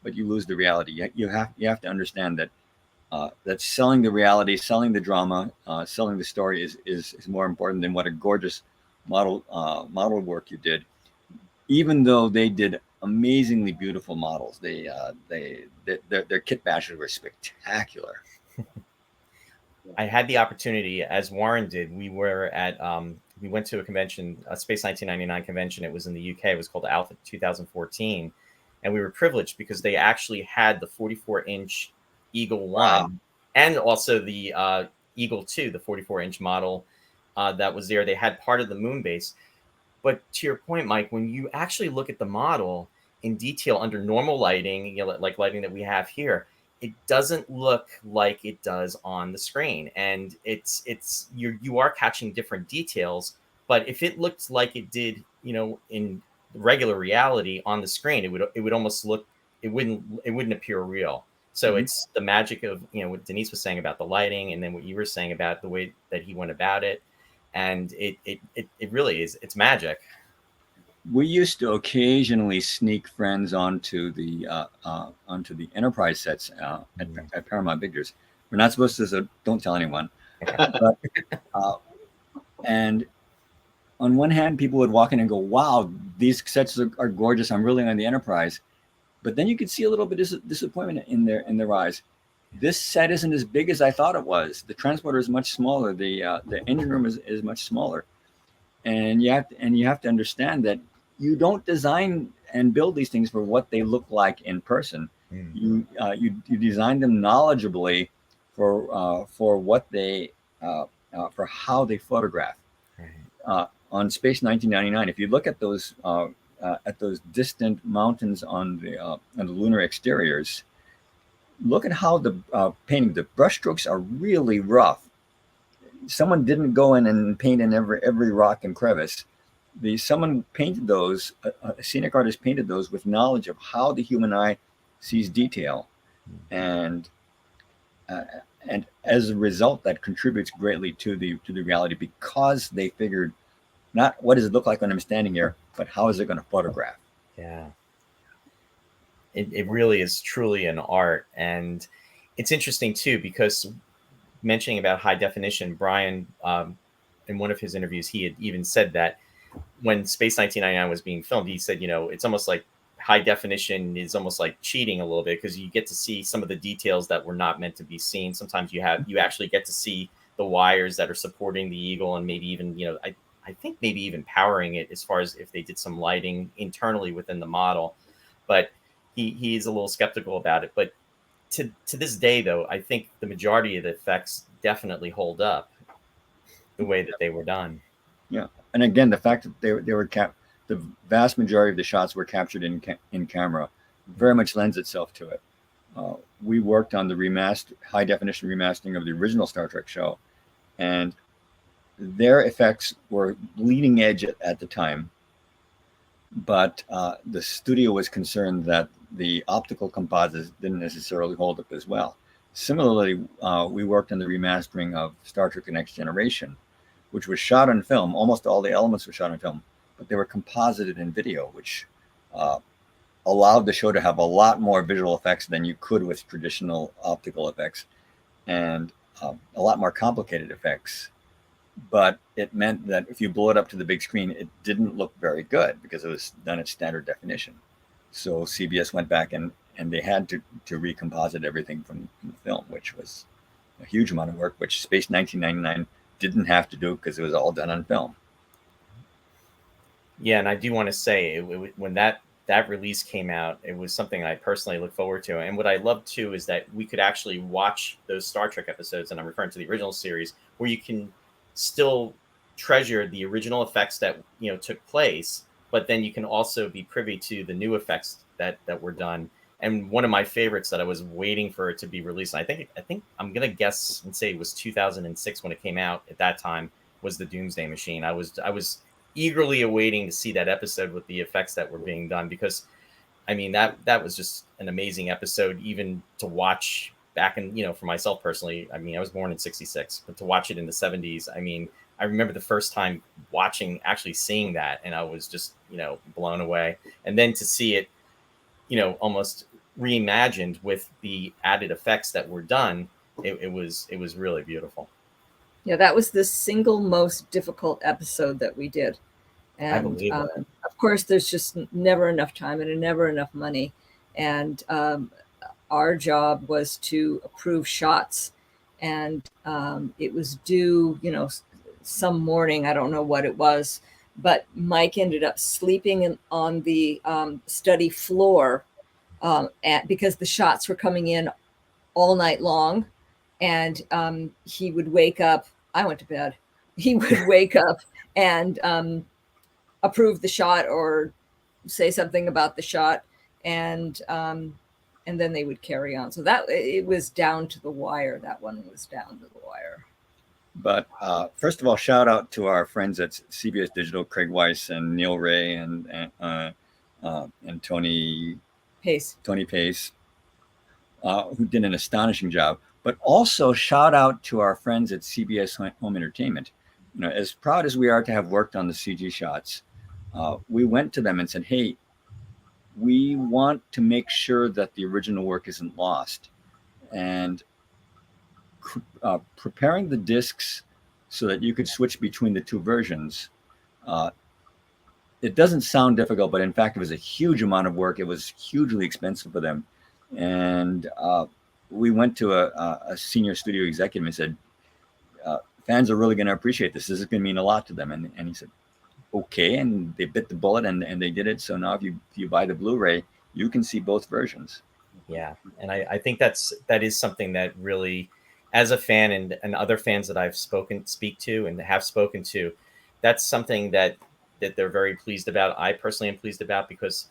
but you lose the reality. You have to understand that that selling the reality, selling the drama, selling the story is more important than what a gorgeous model work you did. Even though they did amazingly beautiful models, their kit bashes were spectacular. I had the opportunity, as Warren did. We were at we went to a convention, a Space 1999 convention. It was in the UK. It was called Alpha 2014, and we were privileged because they actually had the 44-inch Eagle 1 and also the Eagle 2, the 44-inch model that was there. They had part of the moon base. But to your point, Mike, when you actually look at the model in detail under normal lighting, like lighting that we have here, it doesn't look like it does on the screen. And you are catching different details. But if it looked like it did, in regular reality on the screen, it would almost look, it wouldn't appear real. So it's the magic of, what Denise was saying about the lighting, and then what you were saying about the way that he went about it. And it really is, it's magic. We used to occasionally sneak friends onto the Enterprise sets at Paramount Pictures. We're not supposed to, so don't tell anyone. But, and on one hand, people would walk in and go, "Wow, these sets are gorgeous. I'm really on the Enterprise." But then you could see a little bit of disappointment in their eyes. This set isn't as big as I thought it was. The transporter is much smaller. The engine room is much smaller, and you have to understand that you don't design and build these things for what they look like in person. You design them knowledgeably for what they for how they photograph. On Space 1999, if you look at those distant mountains on the lunar exteriors, look at how the painting, the brushstrokes are really rough. Someone didn't go in and paint in every rock and crevice. Someone painted those, a scenic artist painted those with knowledge of how the human eye sees detail. And as a result, that contributes greatly to the reality, because they figured not what does it look like when I'm standing here, but how is it going to photograph? Yeah. It really is truly an art. And it's interesting too, because mentioning about high definition, Brian, in one of his interviews, he had even said that when Space 1999 was being filmed, he said, it's almost like high definition is almost like cheating a little bit, because you get to see some of the details that were not meant to be seen. Sometimes you actually get to see the wires that are supporting the Eagle, and maybe even, I think maybe even powering it, as far as if they did some lighting internally within the model. But he is a little skeptical about it. But to this day, though, I think the majority of the effects definitely hold up the way that they were done. Yeah, and again, the fact that they were the vast majority of the shots were captured in camera very much lends itself to it. We worked on the high definition remastering of the original Star Trek show, and their effects were leading edge at the time. But the studio was concerned that the optical composites didn't necessarily hold up as well. Similarly, we worked on the remastering of Star Trek: The Next Generation, which was shot on film. Almost all the elements were shot on film, but they were composited in video, which allowed the show to have a lot more visual effects than you could with traditional optical effects, and a lot more complicated effects. But it meant that if you blow it up to the big screen, it didn't look very good because it was done at standard definition. So CBS went back and they had to recomposite everything from the film, which was a huge amount of work, which Space 1999 didn't have to do because it was all done on film. Yeah, and I do want to say when that release came out, it was something I personally look forward to. And what I love too is that we could actually watch those Star Trek episodes, and I'm referring to the original series, where you can still treasure the original effects that took place, but then you can also be privy to the new effects that were done. And one of my favorites that I was waiting for it to be released, and I think I'm gonna guess and say it was 2006 when it came out. At that time, was the Doomsday Machine. I was eagerly awaiting to see that episode with the effects that were being done, because I mean that was just an amazing episode, even to watch back in, for myself personally. I mean, I was born in '66, but to watch it in the '70s, I mean, I remember the first time actually seeing that, and I was just blown away. And then to see it almost reimagined with the added effects that were done, it was really beautiful. Yeah, that was the single most difficult episode that we did. And I believe that. Of course, there's just never enough time and never enough money. And our job was to approve shots. And it was due, some morning, I don't know what it was, but Mike ended up sleeping on the study floor because the shots were coming in all night long. And he would wake up. I went to bed. He would wake up and approve the shot or say something about the shot, and then they would carry on. So that it was down to the wire. That one was down to the wire. But first of all, shout out to our friends at CBS Digital, Craig Weiss and Neil Ray and Tony Pace. Tony Pace, who did an astonishing job. But also shout out to our friends at CBS Home Entertainment. As proud as we are to have worked on the CG shots, we went to them and said, hey, we want to make sure that the original work isn't lost. And preparing the discs so that you could switch between the two versions, it doesn't sound difficult, but in fact, it was a huge amount of work. It was hugely expensive for them. And we went to a senior studio executive and said, fans are really going to appreciate this. This is going to mean a lot to them. And he said, okay. And they bit the bullet and they did it. So now if you buy the Blu-ray, you can see both versions. Yeah. And I think that is something that really, as a fan and other fans that I've speak to and have spoken to, that's something that they're very pleased about. I personally am pleased about, because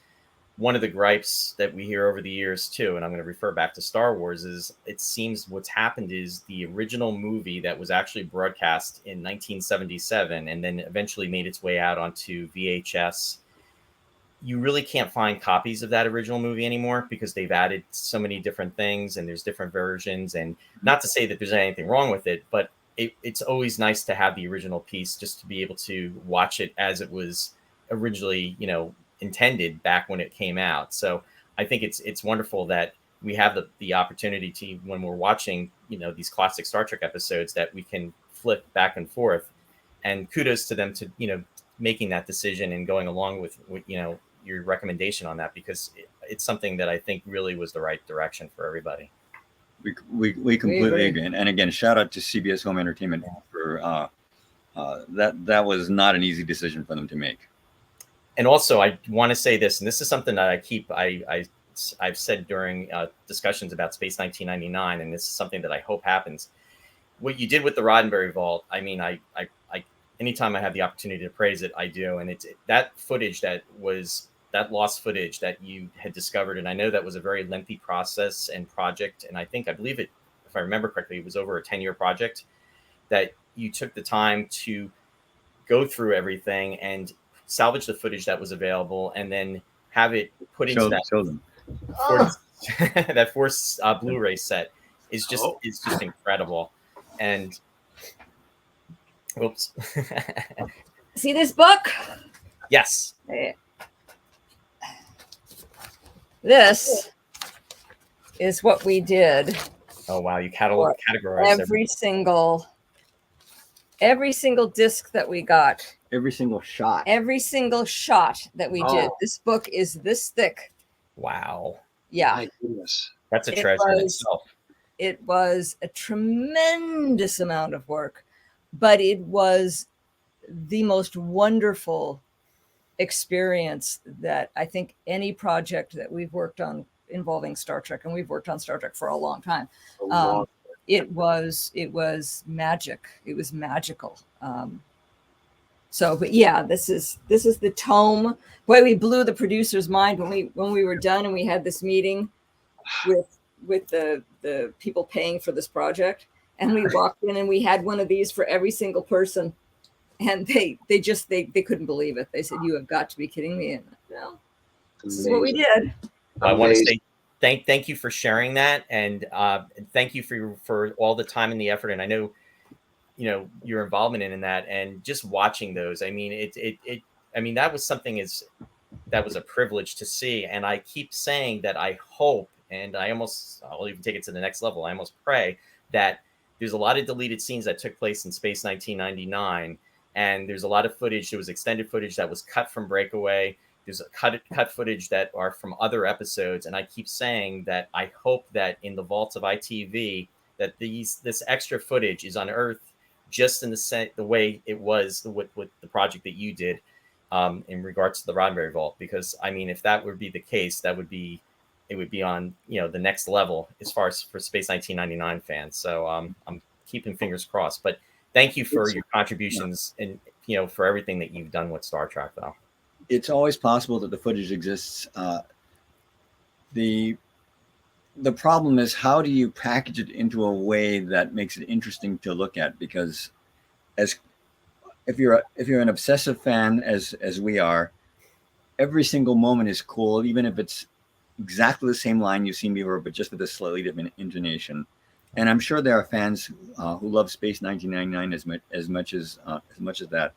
one of the gripes that we hear over the years too, and I'm going to refer back to Star Wars, is it seems what's happened is the original movie that was actually broadcast in 1977 and then eventually made its way out onto VHS. You really can't find copies of that original movie anymore, because they've added so many different things and there's different versions. And not to say that there's anything wrong with it, but it's always nice to have the original piece, just to be able to watch it as it was originally, intended back when it came out. So I think it's wonderful that we have the opportunity to, when we're watching, these classic Star Trek episodes, that we can flip back and forth. And kudos to them to, making that decision and going along with your recommendation on that, because it's something that I think really was the right direction for everybody. We completely agree. And again, shout out to CBS Home Entertainment for that was not an easy decision for them to make. And also, I want to say this, and this is something that I've said during discussions about Space 1999, and this is something that I hope happens. What you did with the Roddenberry Vault, I mean, I anytime I have the opportunity to praise it, I do. And it's that footage that lost footage that you had discovered, and I know that was a very lengthy process and project, and I believe it, if I remember correctly, it was over a 10-year project, that you took the time to go through everything and salvage the footage that was available, and then have it put into that Force Blu-ray set is just incredible. And whoops. See this book? Yes. This is what we did. Oh wow, you categorized every single disc that we got. Every single shot that we did. This book is this thick. Wow. Yeah. My goodness. That's a treasure in itself. It was a tremendous amount of work. but it was the most wonderful experience that I think any project that we've worked on involving Star Trek, and we've worked on Star Trek for a long time. It was magic. It was magical. But yeah, this is the tome. Boy, we blew the producer's mind when we were done and we had this meeting with the people paying for this project, and we walked in and we had one of these for every single person, and they couldn't believe it. They said, "You have got to be kidding me!" And well, this is what we did. I want to say thank you for sharing that, and thank you for all the time and the effort. And I know, your involvement in that, and just watching those. I mean, that was something that was a privilege to see. And I keep saying that I hope, and I'll even take it to the next level. I almost pray that there's a lot of deleted scenes that took place in Space 1999, and there's a lot of footage. There was extended footage that was cut from Breakaway. There's a cut footage that are from other episodes. And I keep saying that I hope that in the vaults of ITV, that this extra footage is unearthed just in the way it was with the project that you did in regards to the Roddenberry Vault. Because I mean, if that would be the case, it would be on the next level as far as for Space 1999 fans. So I'm keeping fingers crossed. But thank you for your contributions and for everything that you've done with Star Trek, though. It's always possible that the footage exists. The problem is, how do you package it into a way that makes it interesting to look at? Because if you're an obsessive fan as we are, every single moment is cool, even if it's exactly the same line you've seen before, but just with a slightly different intonation. And I'm sure there are fans who love Space 1999 as much as that.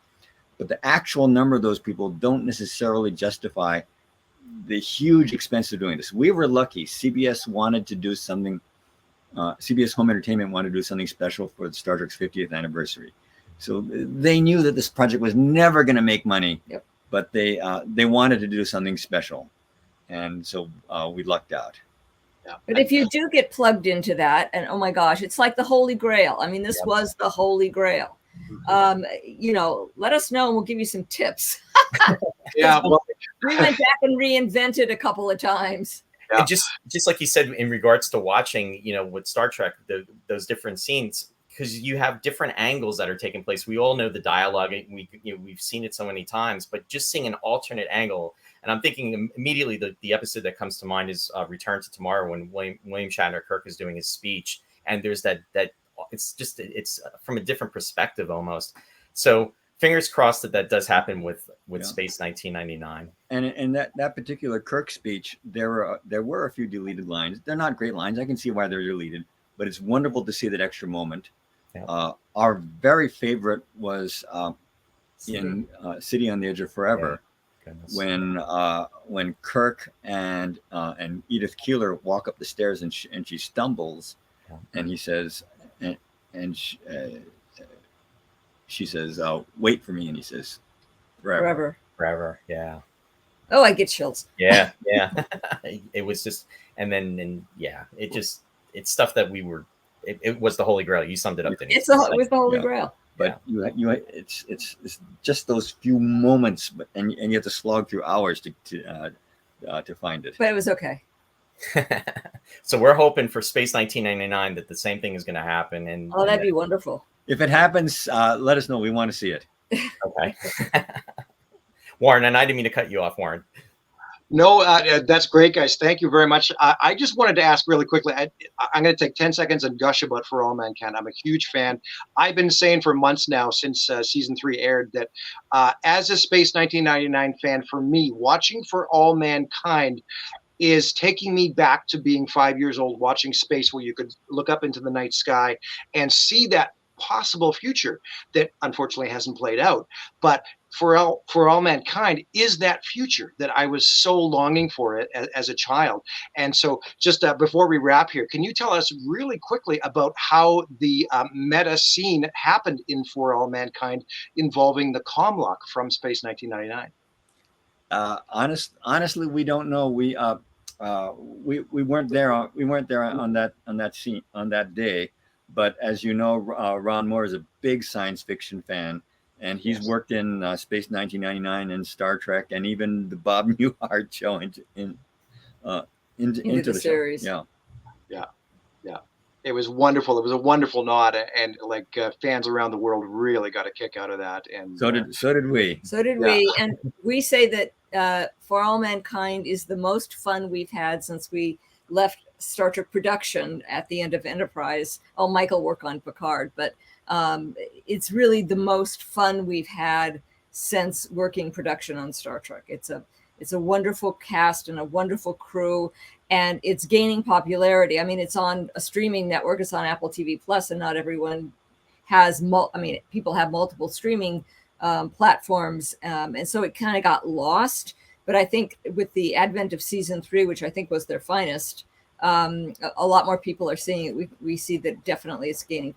But the actual number of those people don't necessarily justify the huge expense of doing this. We were lucky. CBS wanted to do something. CBS Home Entertainment wanted to do something special for Star Trek's 50th anniversary. So they knew that this project was never going to make money, but they wanted to do something special, and so we lucked out. But if you do get plugged into that, and oh my gosh, it's like the Holy Grail. I mean, this was the Holy Grail. Let us know and we'll give you some tips. Yeah, well, we went back and reinvented a couple of times. Yeah. And just like you said, in regards to watching, with Star Trek, those different scenes, because you have different angles that are taking place. We all know the dialogue. We've seen it so many times, but just seeing an alternate angle. And I'm thinking immediately the episode that comes to mind is Return to Tomorrow, when William Shatner Kirk is doing his speech, and there's that it's from a different perspective almost. So fingers crossed that does happen with Space 1999. And in that particular Kirk speech, there were a few deleted lines. They're not great lines. I can see why they're deleted, but it's wonderful to see that extra moment. Yeah. Our very favorite was in City on the Edge of Forever, when Kirk and Edith Keeler walk up the stairs and she stumbles, and he says, and she says, "Wait for me," and he says, "Forever." Yeah. Oh, I get chills. Yeah. It was just, it's stuff that we were. It was the Holy Grail. You summed it up. It was the Holy Grail. But it's just those few moments, and you have to slog through hours to find it. But it was okay. So we're hoping for Space 1999 that the same thing is going to happen. And that'd be wonderful. If it happens, let us know. We want to see it. Okay. Warren, and I didn't mean to cut you off, Warren. No, that's great, guys. Thank you very much. I just wanted to ask really quickly. I'm going to take 10 seconds and gush about For All Mankind. I'm a huge fan. I've been saying for months now, since season 3 aired, that as a Space 1999 fan, for me, watching For All Mankind is taking me back to being 5 years old, watching space, where you could look up into the night sky and see that possible future that unfortunately hasn't played out. But For All Mankind is that future that I was so longing for it as a child. And so just before we wrap here, can you tell us really quickly about how the meta scene happened in For All Mankind involving the Comlock from Space 1999? Honestly, we don't know. We weren't there. We weren't there on that scene on that day. But as you know, Ron Moore is a big science fiction fan, and he's worked in Space 1999 and Star Trek, and even the Bob Newhart show into the series. Show. Yeah. It was wonderful. It was a wonderful nod, and like fans around the world really got a kick out of that. And so did we. So did we. And we say that For All Mankind is the most fun we've had since we left Star Trek production at the end of Enterprise. Oh, Michael worked on Picard, but it's really the most fun we've had since working production on Star Trek. It's a wonderful cast and a wonderful crew, and it's gaining popularity. I mean, it's on a streaming network. It's on Apple TV Plus, and not everyone has. People have multiple streaming platforms, and so it kind of got lost. But I think with the advent of season 3, which I think was their finest, a lot more people are seeing it. We see that definitely it's gaining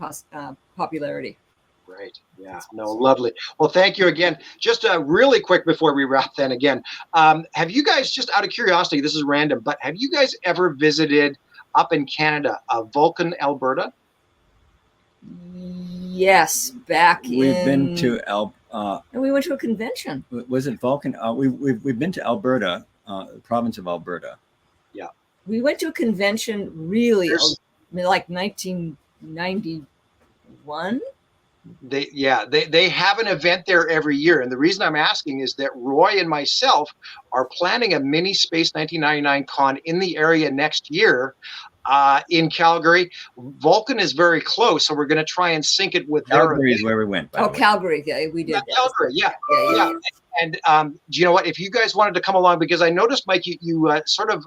popularity. Right. Yeah. No, lovely. Well, thank you again. Just really quick before we wrap then again, have you guys, just out of curiosity, this is random, but have you guys ever visited up in Canada, Vulcan, Alberta? Yes, We've been to and we went to a convention. Was it Vulcan? We've been to Alberta, the province of Alberta. Yeah. We went to a convention really like 1991. They have an event there every year, and the reason I'm asking is that Roy and myself are planning a mini Space 1999 con in the area next year in Calgary. Vulcan is very close, so we're going to try and sync it with Calgary is where we went. Calgary, yeah, we did. Calgary, yeah. And do you know what? If you guys wanted to come along, because I noticed, Mike, you sort of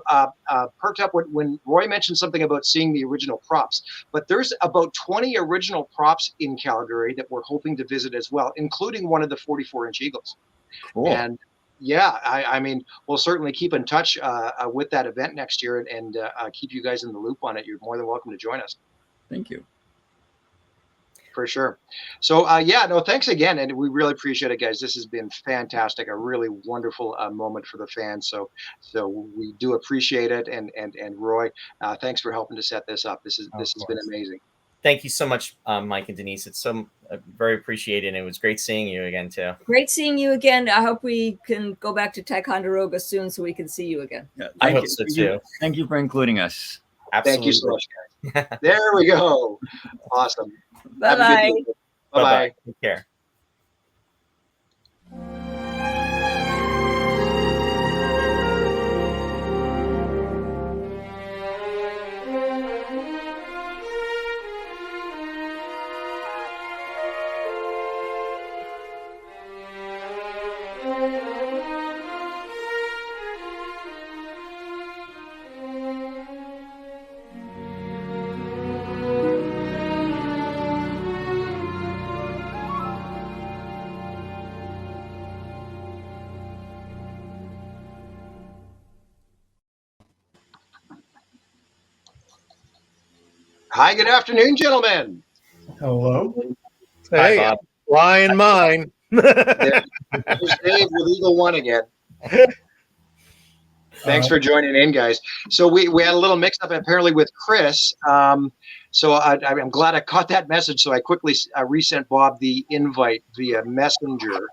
perked up when Roy mentioned something about seeing the original props. But there's about 20 original props in Calgary that we're hoping to visit as well, including one of the 44-inch Eagles. Cool. And yeah, I mean, we'll certainly keep in touch with that event next year and keep you guys in the loop on it. You're more than welcome to join us. Thank you. For sure. So thanks again, and we really appreciate it, guys. This has been fantastic, a really wonderful moment for the fans. So we do appreciate it, and Roy, thanks for helping to set this up. This has been amazing. Thank you so much, Mike and Denise. It's so very appreciated, and it was great seeing you again too. Great seeing you again. I hope we can go back to Ticonderoga soon so we can see you again. Yeah, I hope so too. Thank you for including us. Thank Absolutely. you so much, guys. There we go. Awesome. Bye-bye. Bye-bye. Take care. Hi, good afternoon, gentlemen. Hello. Hey, Bob. Ryan mine. There's Dave with Eagle One again. Thanks for joining in, guys. So we had a little mix-up apparently with Chris. So I'm glad I caught that message. So I quickly resent Bob the invite via Messenger.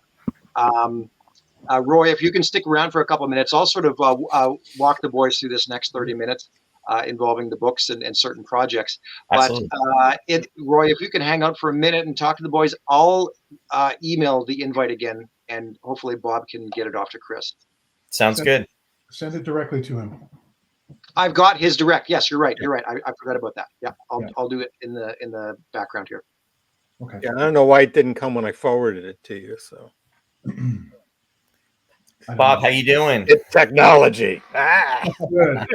Roy, if you can stick around for a couple of minutes, I'll sort of walk the boys through this next 30 minutes involving the books and certain projects. Absolutely. But Roy, if you can hang out for a minute and talk to the boys, I'll email the invite again, and hopefully Bob can get it off to Chris. Sounds good. Send it directly to him. I've got his direct. Yes, you're right. You're right. I forgot about that. Yeah, I'll do it in the background here. Okay. Yeah, I don't know why it didn't come when I forwarded it to you. So, Bob, how you doing? It's technology. Good.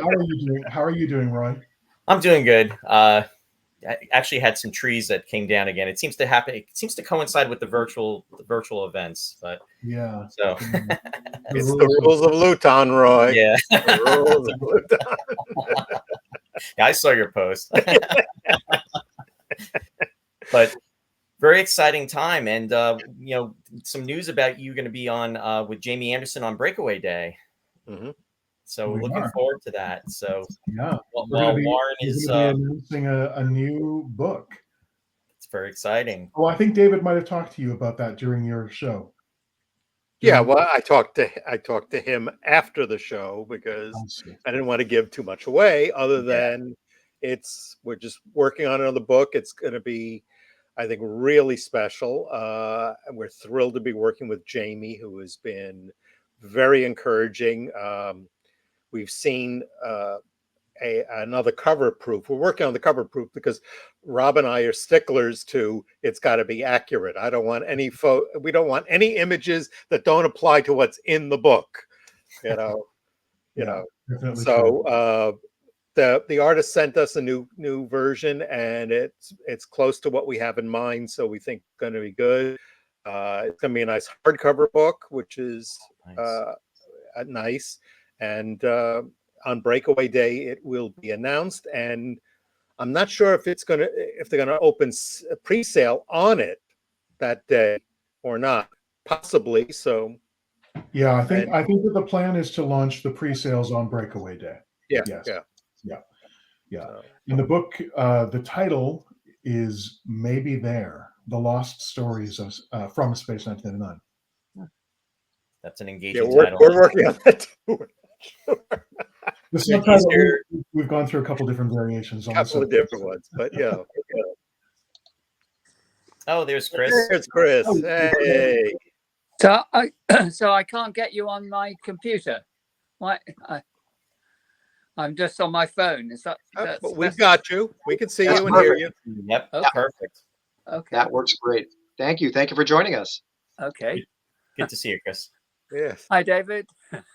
How are you doing, Roy? I'm doing good. I actually had some trees that came down again. It seems to happen. It seems to coincide with the virtual events, but yeah. So it's the rules of Luton, Roy. Yeah. The rules of Luton. Yeah, I saw your post. But very exciting time, and some news about you going to be on with Jamie Anderson on Breakaway Day. Mm-hmm. So we're looking forward to that. So yeah, while Warren is announcing a new book. very exciting. Oh, I think David might have talked to you about that during your show. Yeah, well, I talked to him after the show because I didn't want to give too much away, other than we're just working on another book. It's going to be, I think, really special. And we're thrilled to be working with Jamie, who has been very encouraging. We've seen another cover proof. We're working on the cover proof because Rob and I are sticklers to it's got to be accurate. I don't want any we don't want any images that don't apply to what's in the book. You know. So the artist sent us a new version, and it's close to what we have in mind. So we think it's going to be good. It's going to be a nice hardcover book, which is nice. And on Breakaway Day, it will be announced, and I'm not sure if they're gonna open pre-sale on it that day or not. Possibly. So. Yeah, I think that the plan is to launch the pre-sales on Breakaway Day. Yeah. Yes. Yeah. In the book, the title is Maybe There: The Lost Stories of from Space 1999. That's an engaging title. We're working on that too. The subtitle, we've gone through a couple different variations on couple of different ones, but yeah. Oh, there's Chris. There's Chris. Hey. So I can't get you on my computer. Why? I'm just on my phone. Is that? But we've got you. We can see you and hear you. Yep. Okay. Perfect. Okay. That works great. Thank you. Thank you for joining us. Okay. Good to see you, Chris. Yes. Hi, David.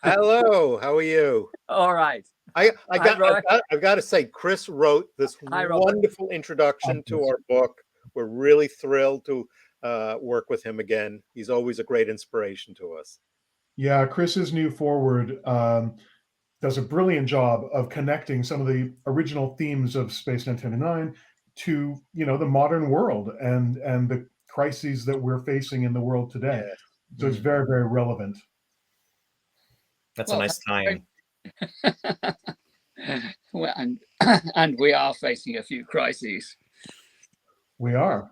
Hello. How are you? All right. I've got to say, Chris wrote this wonderful introduction to our book. We're really thrilled to work with him again. He's always a great inspiration to us. Yeah, Chris's new foreword does a brilliant job of connecting some of the original themes of Space 1999 to the modern world and the crises that we're facing in the world today. Yeah. So it's very, very relevant. That's a nice time. Well, and we are facing a few crises. We are.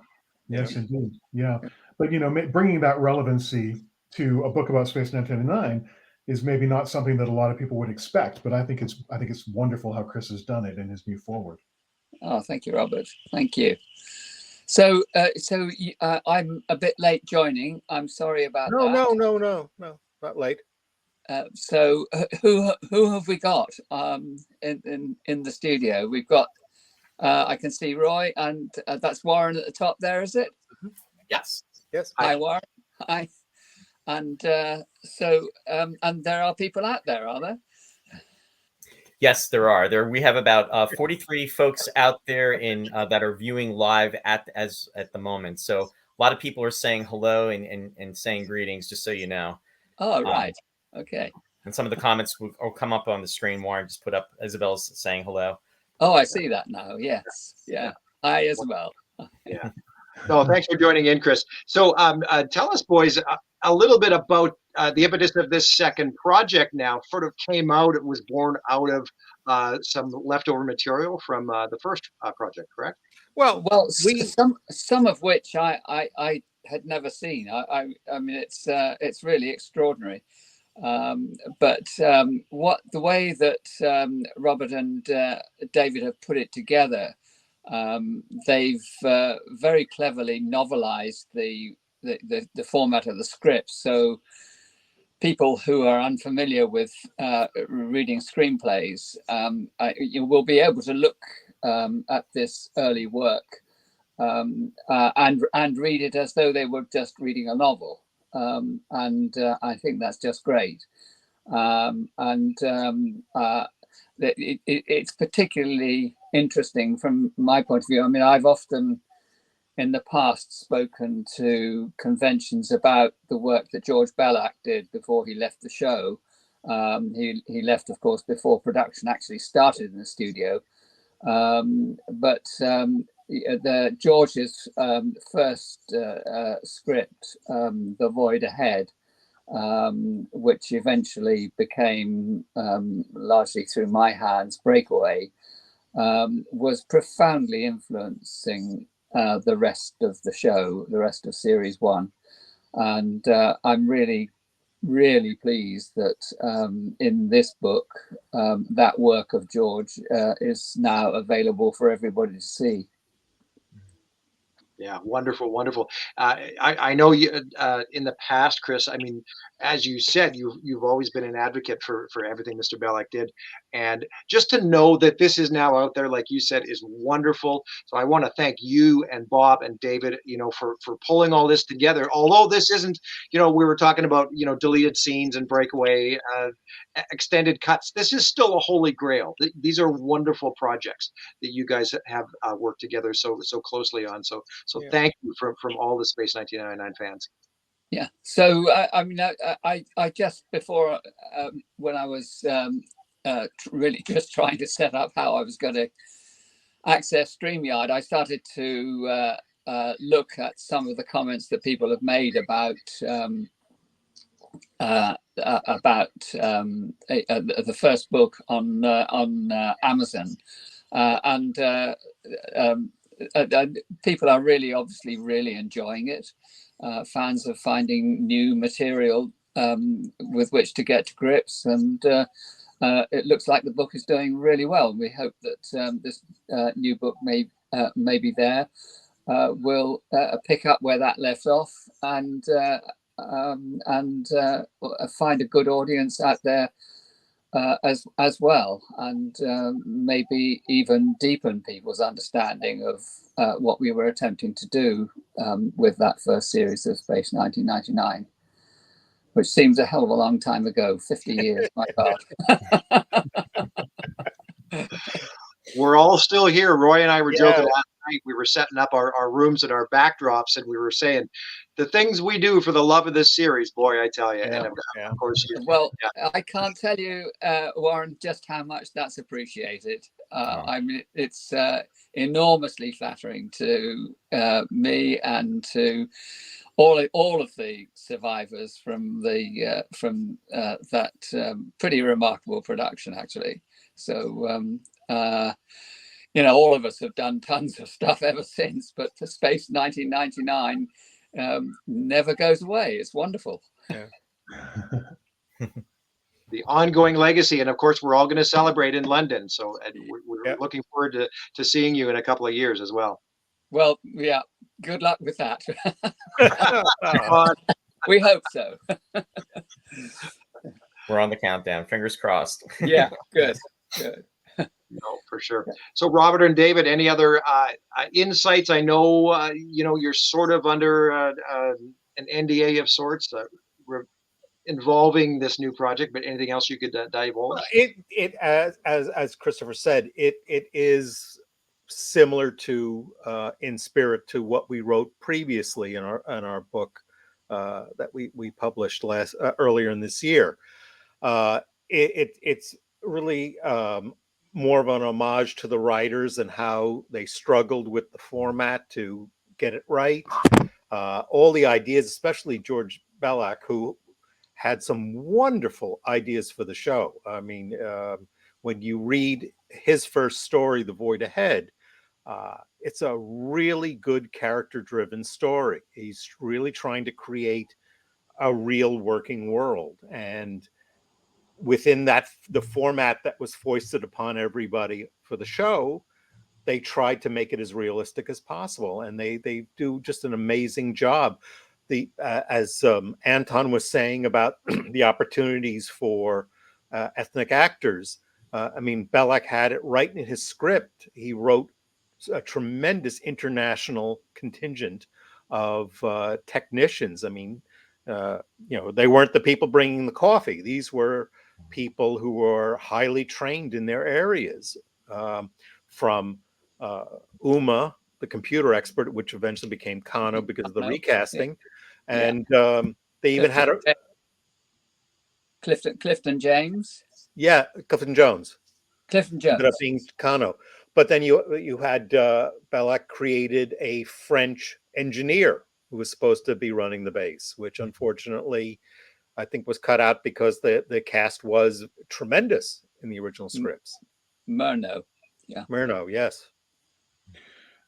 Yes, indeed. Yeah. But, bringing that relevancy to a book about Space 1999 is maybe not something that a lot of people would expect, but I think it's wonderful how Chris has done it in his new foreword. Oh, thank you, Robert. Thank you. So, I'm a bit late joining. I'm sorry about that. No, not late. So, who have we got in the studio? We've got. I can see Roy, and that's Warren at the top there, is it? Yes. Yes. Hi, Warren. Hi. And and there are people out there, are there? Yes, there are. We have about 43 folks out there that are viewing live at the moment. So a lot of people are saying hello and saying greetings, just so you know. Oh, right. Okay. And some of the comments will come up on the screen. Warren just put up Isabel's saying hello. Oh, I see that now. Yes. Yeah. I as well. Yeah. No, thanks for joining in, Chris. So tell us, boys, a little bit about the impetus of this second project now. Sort of came out, it was born out of some leftover material from the first project, correct? Well, some of which I had never seen. I mean, it's really extraordinary. But the way that Robert and David have put it together, they've very cleverly novelized the format of the script. So people who are unfamiliar with reading screenplays, you will be able to look at this early work and read it as though they were just reading a novel. And I think that's just great. It's particularly interesting from my point of view. I mean, I've often in the past spoken to conventions about the work that George Bellac did before he left the show. He left, of course, before production actually started in the studio. But George's first script, The Void Ahead, which eventually became, largely through my hands, Breakaway, was profoundly influencing the rest of the show, the rest of series 1. And I'm really pleased that in this book, that work of George is now available for everybody to see. Yeah, wonderful, wonderful. I know you in the past, Chris. I mean, as you said, you've always been an advocate for everything Mr. Belloc did, and just to know that this is now out there, like you said, is wonderful. So I want to thank you and Bob and David, for pulling all this together. Although this isn't, we were talking about deleted scenes and breakaway extended cuts. This is still a holy grail. These are wonderful projects that you guys have worked together so closely on. So Yeah. thank you from all the Space 1999 fans. Yeah. So I mean, I just before when I was really just trying to set up how I was going to access StreamYard, I started to look at some of the comments that people have made about the first book on Amazon, and people are obviously really enjoying it. Fans are finding new material with which to get to grips, and it looks like the book is doing really well. We hope that this new book may be there will pick up where that left off and find a good audience out there as well, and maybe even deepen people's understanding of what we were attempting to do with that first series of Space 1999, which seems a hell of a long time ago, 50 years, my God. We're all still here. Roy and I were joking Yeah. last night. We were setting up our rooms and our backdrops, and we were saying the things we do for the love of this series, boy, I tell you. Yeah, And of course, well, I can't tell you, Warren, just how much that's appreciated. I mean, it's enormously flattering to me and to all of the survivors from that pretty remarkable production, actually. So, all of us have done tons of stuff ever since, but for Space 1999 never goes away. It's wonderful. Yeah. the ongoing legacy, and of course, we're all going to celebrate in London. So we're looking forward to seeing you in a couple of years as well. Well, yeah. Good luck with that. We hope so. We're on the countdown. Fingers crossed. Yeah, good. No, for sure. So, Robert and David, any other insights? I know you're sort of under an NDA of sorts involving this new project, but anything else you could divulge? It as Christopher said, it is similar to in spirit to what we wrote previously in our book that we published earlier in this year. It's really more of an homage to the writers and how they struggled with the format to get it right. All the ideas, especially George Belloc, who had some wonderful ideas for the show. I mean, when you read his first story, The Void Ahead, it's a really good character-driven story. He's really trying to create a real working world. And within that, the format that was foisted upon everybody for the show, they tried to make it as realistic as possible. And they do just an amazing job. As Anton was saying about the opportunities for ethnic actors, I mean, Belloc had it right in his script. He wrote a tremendous international contingent of technicians. I mean, they weren't the people bringing the coffee. These were people who were highly trained in their areas, from Uma, the computer expert, which eventually became Kano because of the recasting. And they even had Clifton James. Yeah, Clifton Jones. Clifton Jones. Ended up being Kano. But then you had Belloc created a French engineer who was supposed to be running the base, which unfortunately I think was cut out because the cast was tremendous in the original scripts. Murnau. Yeah. Murnau, yes.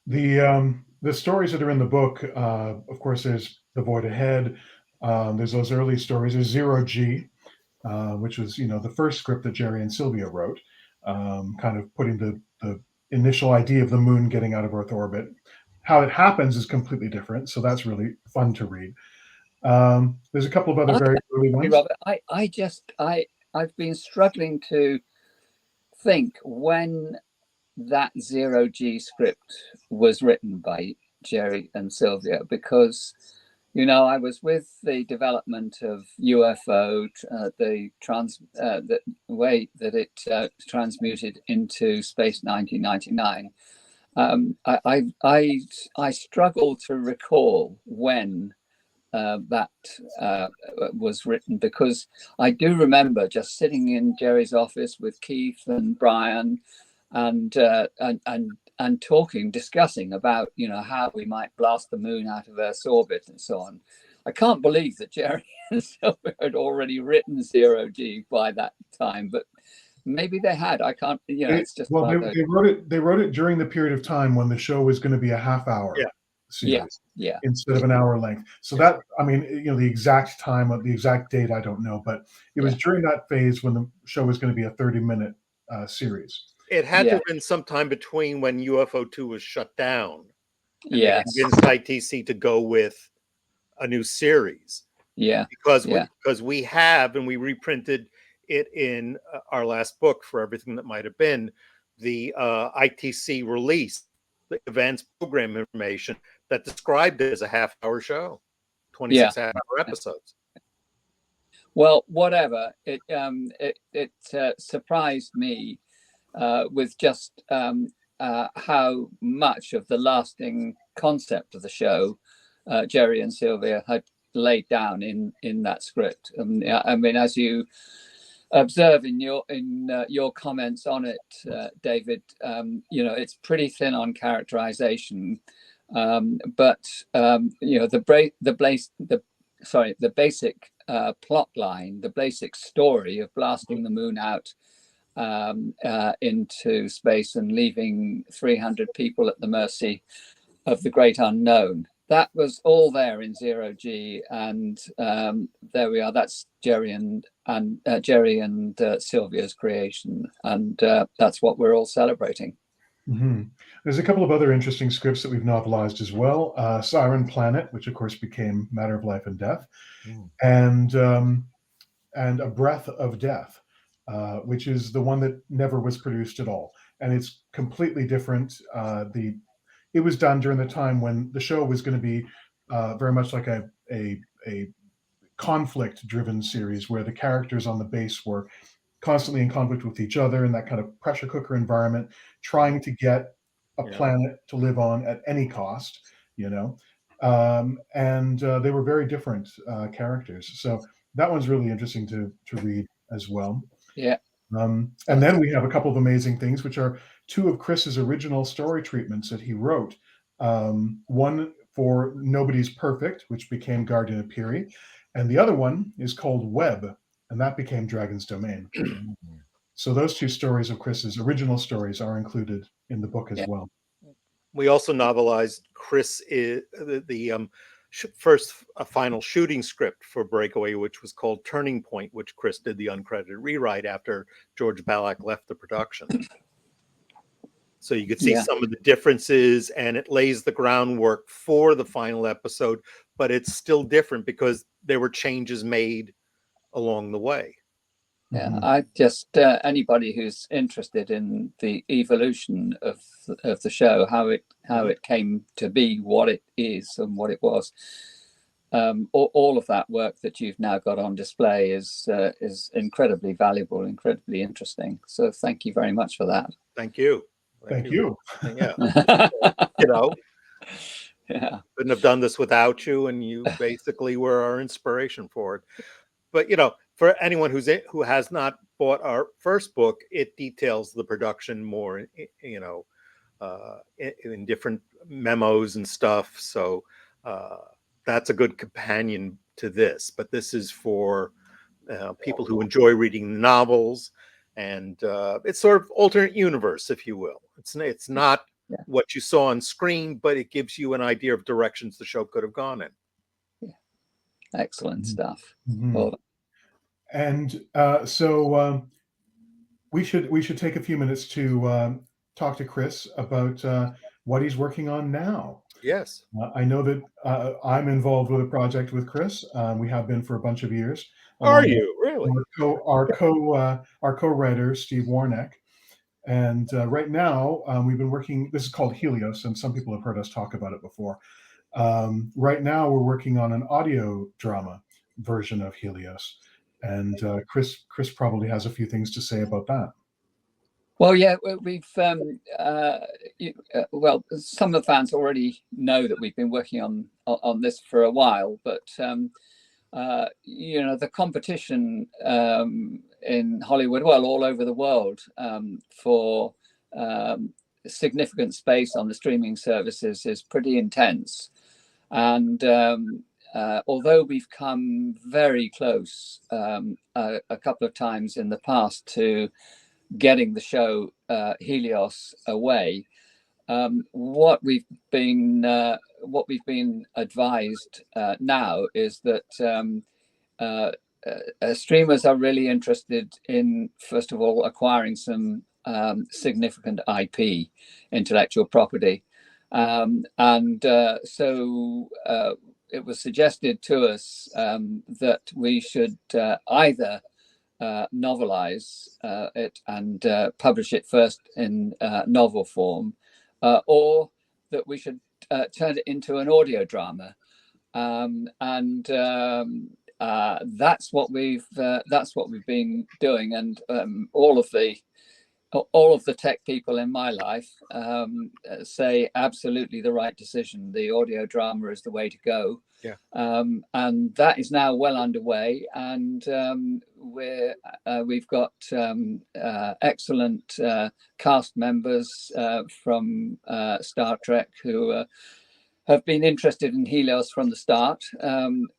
The stories that are in the book, of course, there's The Void Ahead. There's those early stories. There's Zero G, which was the first script that Jerry and Sylvia wrote, kind of putting the initial idea of the moon getting out of Earth orbit. How it happens is completely different, so that's really fun to read. There's a couple of other very early ones. Robert, I've been struggling to think when that Zero G script was written by Jerry and Sylvia, because I was with the development of UFO, the way that it transmuted into Space 1999. I struggle to recall when that was written, because I do remember just sitting in Jerry's office with Keith and Brian and discussing about how we might blast the moon out of Earth's orbit and so on. I can't believe that Jerry and Sylvia had already written Zero G by that time, but maybe they had. I can't. It's just they wrote it during the period of time when the show was going to be a half-hour series, instead of an hour length. So that, the exact time of the exact date, I don't know, but it was during that phase when the show was going to be a 30-minute series. It had to have been sometime between when UFO 2 was shut down. And Yes. they convinced ITC to go with a new series. Yeah. Because we have, and we reprinted it in our last book for everything that might have been, the ITC release, the advanced program information that described it as a half-hour show, 26 half-hour episodes. Well, whatever. It surprised me with just how much of the lasting concept of the show Jerry and Sylvia had laid down in that script. As you observe in your comments on it, David, it's pretty thin on characterization, but the basic plot line, the basic story of blasting the moon out into space and leaving 300 people at the mercy of the great unknown. That was all there in Zero G, and there we are. That's Jerry and Sylvia's creation, and that's what we're all celebrating. Mm-hmm. There's a couple of other interesting scripts that we've novelized as well. Siren Planet, which of course became Matter of Life and Death, and A Breath of Death, which is the one that never was produced at all, and it's completely different. It was done during the time when the show was going to be very much like a conflict-driven series, where the characters on the base were constantly in conflict with each other in that kind of pressure cooker environment, trying to get a planet to live on at any cost, and they were very different characters. So that one's really interesting to read as well. Yeah. And then we have a couple of amazing things, which are two of Chris's original story treatments that he wrote. One for Nobody's Perfect, which became Guardian of Piri, and the other one is called Web, and that became Dragon's Domain. So those two stories of Chris's original stories are included in the book as well. We also novelized Chris the first final shooting script for Breakaway, which was called Turning Point, which Chris did the uncredited rewrite after George Ballack left the production. So you could see some of the differences, and it lays the groundwork for the final episode, but it's still different because there were changes made along the way. Yeah, I just anybody who's interested in the evolution of the show, how it came to be what it is and what it was, all of that work that you've now got on display is incredibly valuable, incredibly interesting. So thank you very much for that. Thank you. Thank you. Yeah. Couldn't have done this without you, and you basically were our inspiration for it. But for anyone who has not bought our first book, it details the production more, in different memos and stuff. So that's a good companion to this. But this is for people who enjoy reading novels, and it's sort of alternate universe, if you will. It's not what you saw on screen, but it gives you an idea of directions the show could have gone in. Excellent stuff. Mm-hmm. And so we should take a few minutes to talk to Chris about what he's working on now. Yes. I know that I'm involved with a project with Chris. We have been for a bunch of years. Are you really? Our co-writer Steve Warneck, and right now we've been working. This is called Helios, and some people have heard us talk about it before. Right now we're working on an audio drama version of Helios, and Chris probably has a few things to say about that. Well, yeah, we've well, some of the fans already know that we've been working on this for a while, but you know, the competition in Hollywood, well, all over the world, for significant space on the streaming services is pretty intense, and although we've come very close a couple of times in the past to getting the show Helios away, what we've been advised now is that streamers are really interested in, first of all, acquiring some significant IP, intellectual property, and so it was suggested to us that we should either novelize it and publish it first in novel form, or that we should turn it into an audio drama, and that's what we've been doing. And all of the tech people in my life say absolutely the right decision. The audio drama is the way to go. Yeah. And that is now well underway, and we've got excellent cast members from Star Trek who have been interested in Helios from the start, and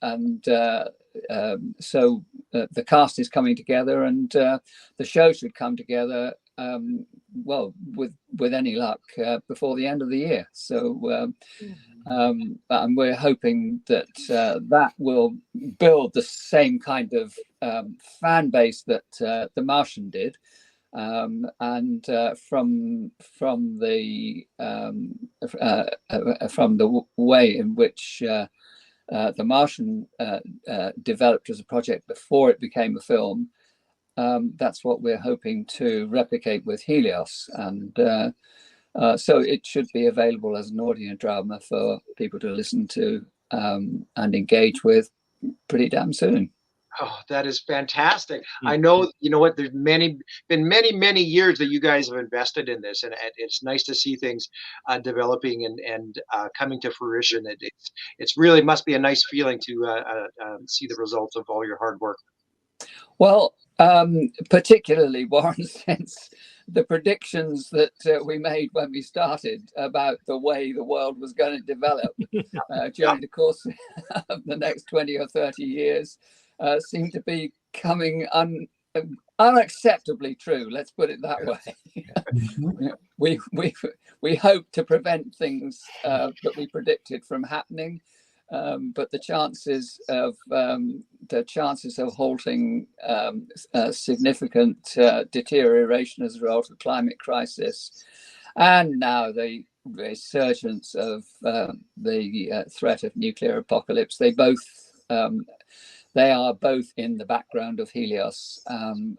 so the cast is coming together, and the show should come together, well, with any luck, before the end of the year. So and we're hoping that that will build the same kind of fan base that The Martian did, and from the way in which The Martian developed as a project before it became a film. That's what we're hoping to replicate with Helios, and so it should be available as an audio drama for people to listen to and engage with pretty damn soon. Oh, that is fantastic. I know, you know what, there's been many years that you guys have invested in this, and it's nice to see things developing and coming to fruition. It's really must be a nice feeling to see the results of all your hard work. Well, particularly, Warren, since the predictions that we made when we started about the way the world was going to develop during the course of the next 20 or 30 years seem to be coming unacceptably true. Let's put it that way. We hope to prevent things that we predicted from happening. But the chances of halting significant deterioration as a result of climate crisis, and now the resurgence of the threat of nuclear apocalypse, they are both in the background of Helios, and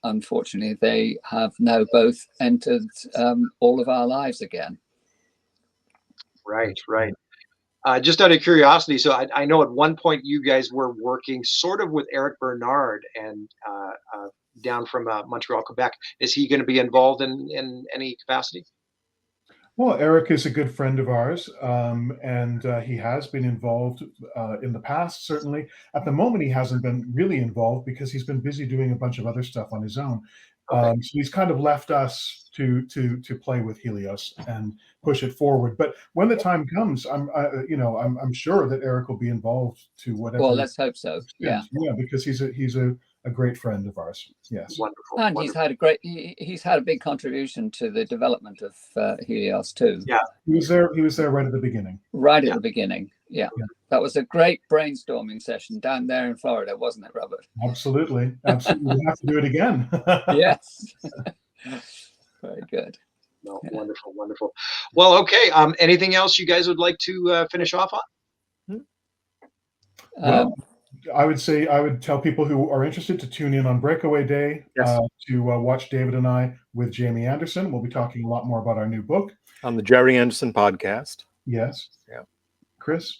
unfortunately, they have now both entered all of our lives again. Right. Just out of curiosity, so I know at one point you guys were working sort of with Eric Bernard and down from Montreal, Quebec. Is he going to be involved in any capacity? Well, Eric is a good friend of ours, and he has been involved in the past, certainly. At the moment, he hasn't been really involved because he's been busy doing a bunch of other stuff on his own. So he's kind of left us to play with Helios and push it forward. But when the time comes, I'm sure that Eric will be involved to whatever. Well, let's hope so. Yeah, because he's a a great friend of ours. Yes. Wonderful. And he's had a great, he's had a big contribution to the development of Helios too. Yeah. He was there right at the beginning. Right at the beginning. Yeah. That was a great brainstorming session down there in Florida, wasn't it, Robert? Absolutely. Absolutely. We'll have to do it again. Yes. Very good. No, wonderful, wonderful. Well, okay. Anything else you guys would like to finish off on? Well, I would tell people who are interested to tune in on Breakaway Day to watch David and I with Jamie Anderson. We'll be talking a lot more about our new book on the Jerry Anderson podcast. Yes. Yeah. Chris.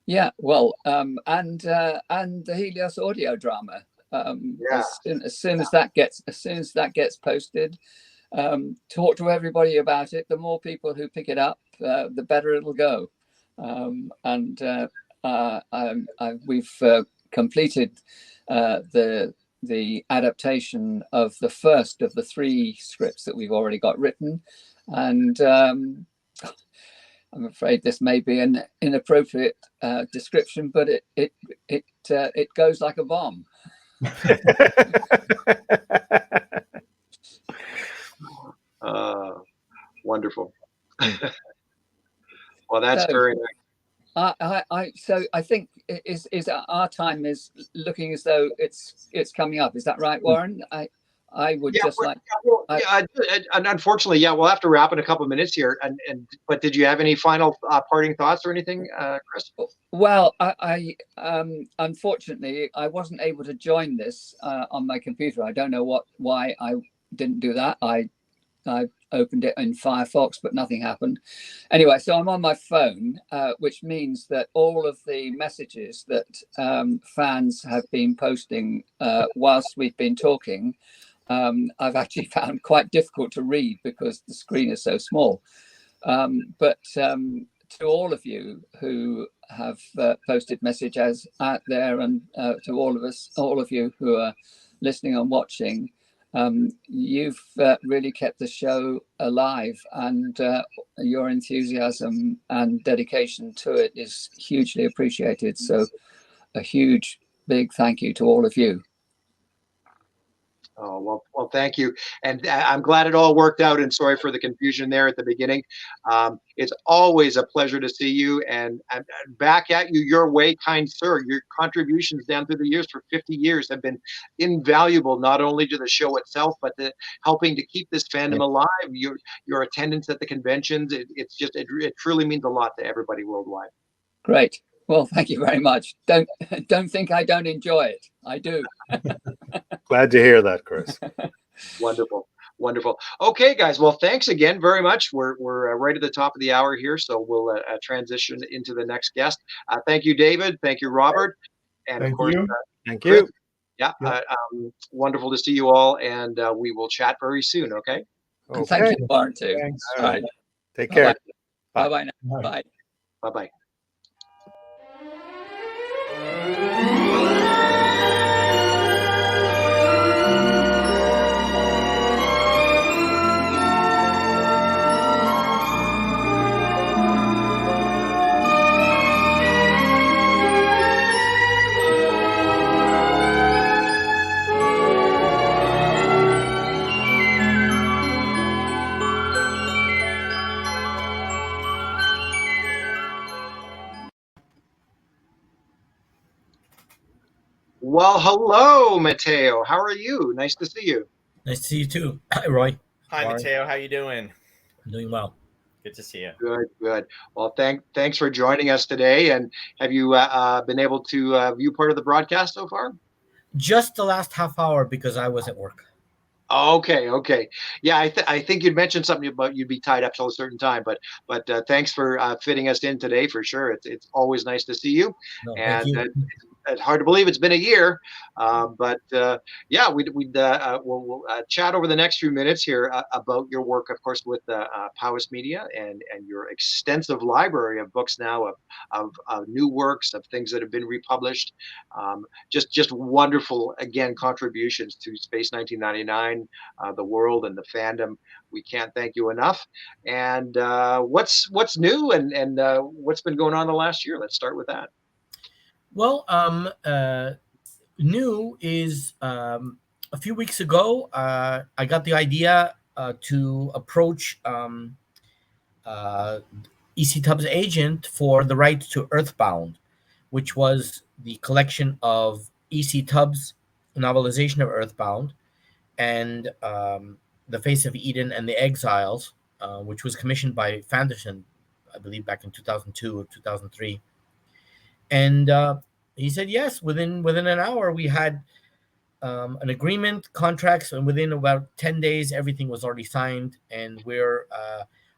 Yeah. Well, and the Helios audio drama. As soon as that gets posted, talk to everybody about it. The more people who pick it up, the better it'll go. We've completed the adaptation of the first of the 3 scripts that we've already got written, and I'm afraid this may be an inappropriate description, but it goes like a bomb. Wonderful. Well, that's very nice. So I think is our time is looking as though it's coming up. Is that right, Warren? I would and unfortunately, we'll have to wrap in a couple of minutes here. But did you have any final parting thoughts or anything, Chris? Well, I unfortunately I wasn't able to join this on my computer. I don't know why I didn't do that. I opened it in Firefox, but nothing happened. Anyway, so I'm on my phone, which means that all of the messages that fans have been posting whilst we've been talking, I've actually found quite difficult to read because the screen is so small. But to all of you who have posted messages out there, and to all of you who are listening and watching, you've really kept the show alive, and your enthusiasm and dedication to it is hugely appreciated. So a huge, big thank you to all of you. Oh, well, thank you. And I'm glad it all worked out, and sorry for the confusion there at the beginning. It's always a pleasure to see you, and back at you your way, kind sir. Your contributions down through the years for 50 years have been invaluable, not only to the show itself, but to helping to keep this fandom alive. Your attendance at the conventions, it truly means a lot to everybody worldwide. Great. Well, thank you very much. Don't think I don't enjoy it. I do. Glad to hear that, Chris. Wonderful. Wonderful. Okay, guys. Well, thanks again very much. We're right at the top of the hour here, so we'll transition into the next guest. Thank you, David. Thank you, Robert. And Thank of course, you. Thank you. Yeah. Wonderful to see you all, and we will chat very soon. Okay. And thank you, Warren, too. Thanks. All right. Take care. Bye bye now. Bye. Bye bye. Well, hello, Matteo. How are you? Nice to see you. Nice to see you too. Hi, Roy. Hi, Warren. Matteo. How you doing? I'm doing well. Good to see you. Good, good. Well, thanks for joining us today. And have you been able to view part of the broadcast so far? Just the last half hour because I was at work. Okay. Yeah, I think you'd mentioned something about you'd be tied up till a certain time, but thanks for fitting us in today for sure. It's always nice to see you. No, And thank you. it's hard to believe it's been a year, but we'll chat over the next few minutes here about your work, of course, with Powys Media and your extensive library of books now of new works, of things that have been republished. Just wonderful, again, contributions to Space 1999, the world and the fandom. We can't thank you enough. And what's new and what's been going on the last year? Let's start with that. Well, New is a few weeks ago, I got the idea to approach E.C. Tubbs' agent for the rights to Earthbound, which was the collection of E.C. Tubbs' novelization of Earthbound and The Face of Eden and The Exiles, which was commissioned by Fanderson, I believe, back in 2002 or 2003. And he said yes. Within an hour, we had an agreement, contracts, and within about 10 days, everything was already signed. And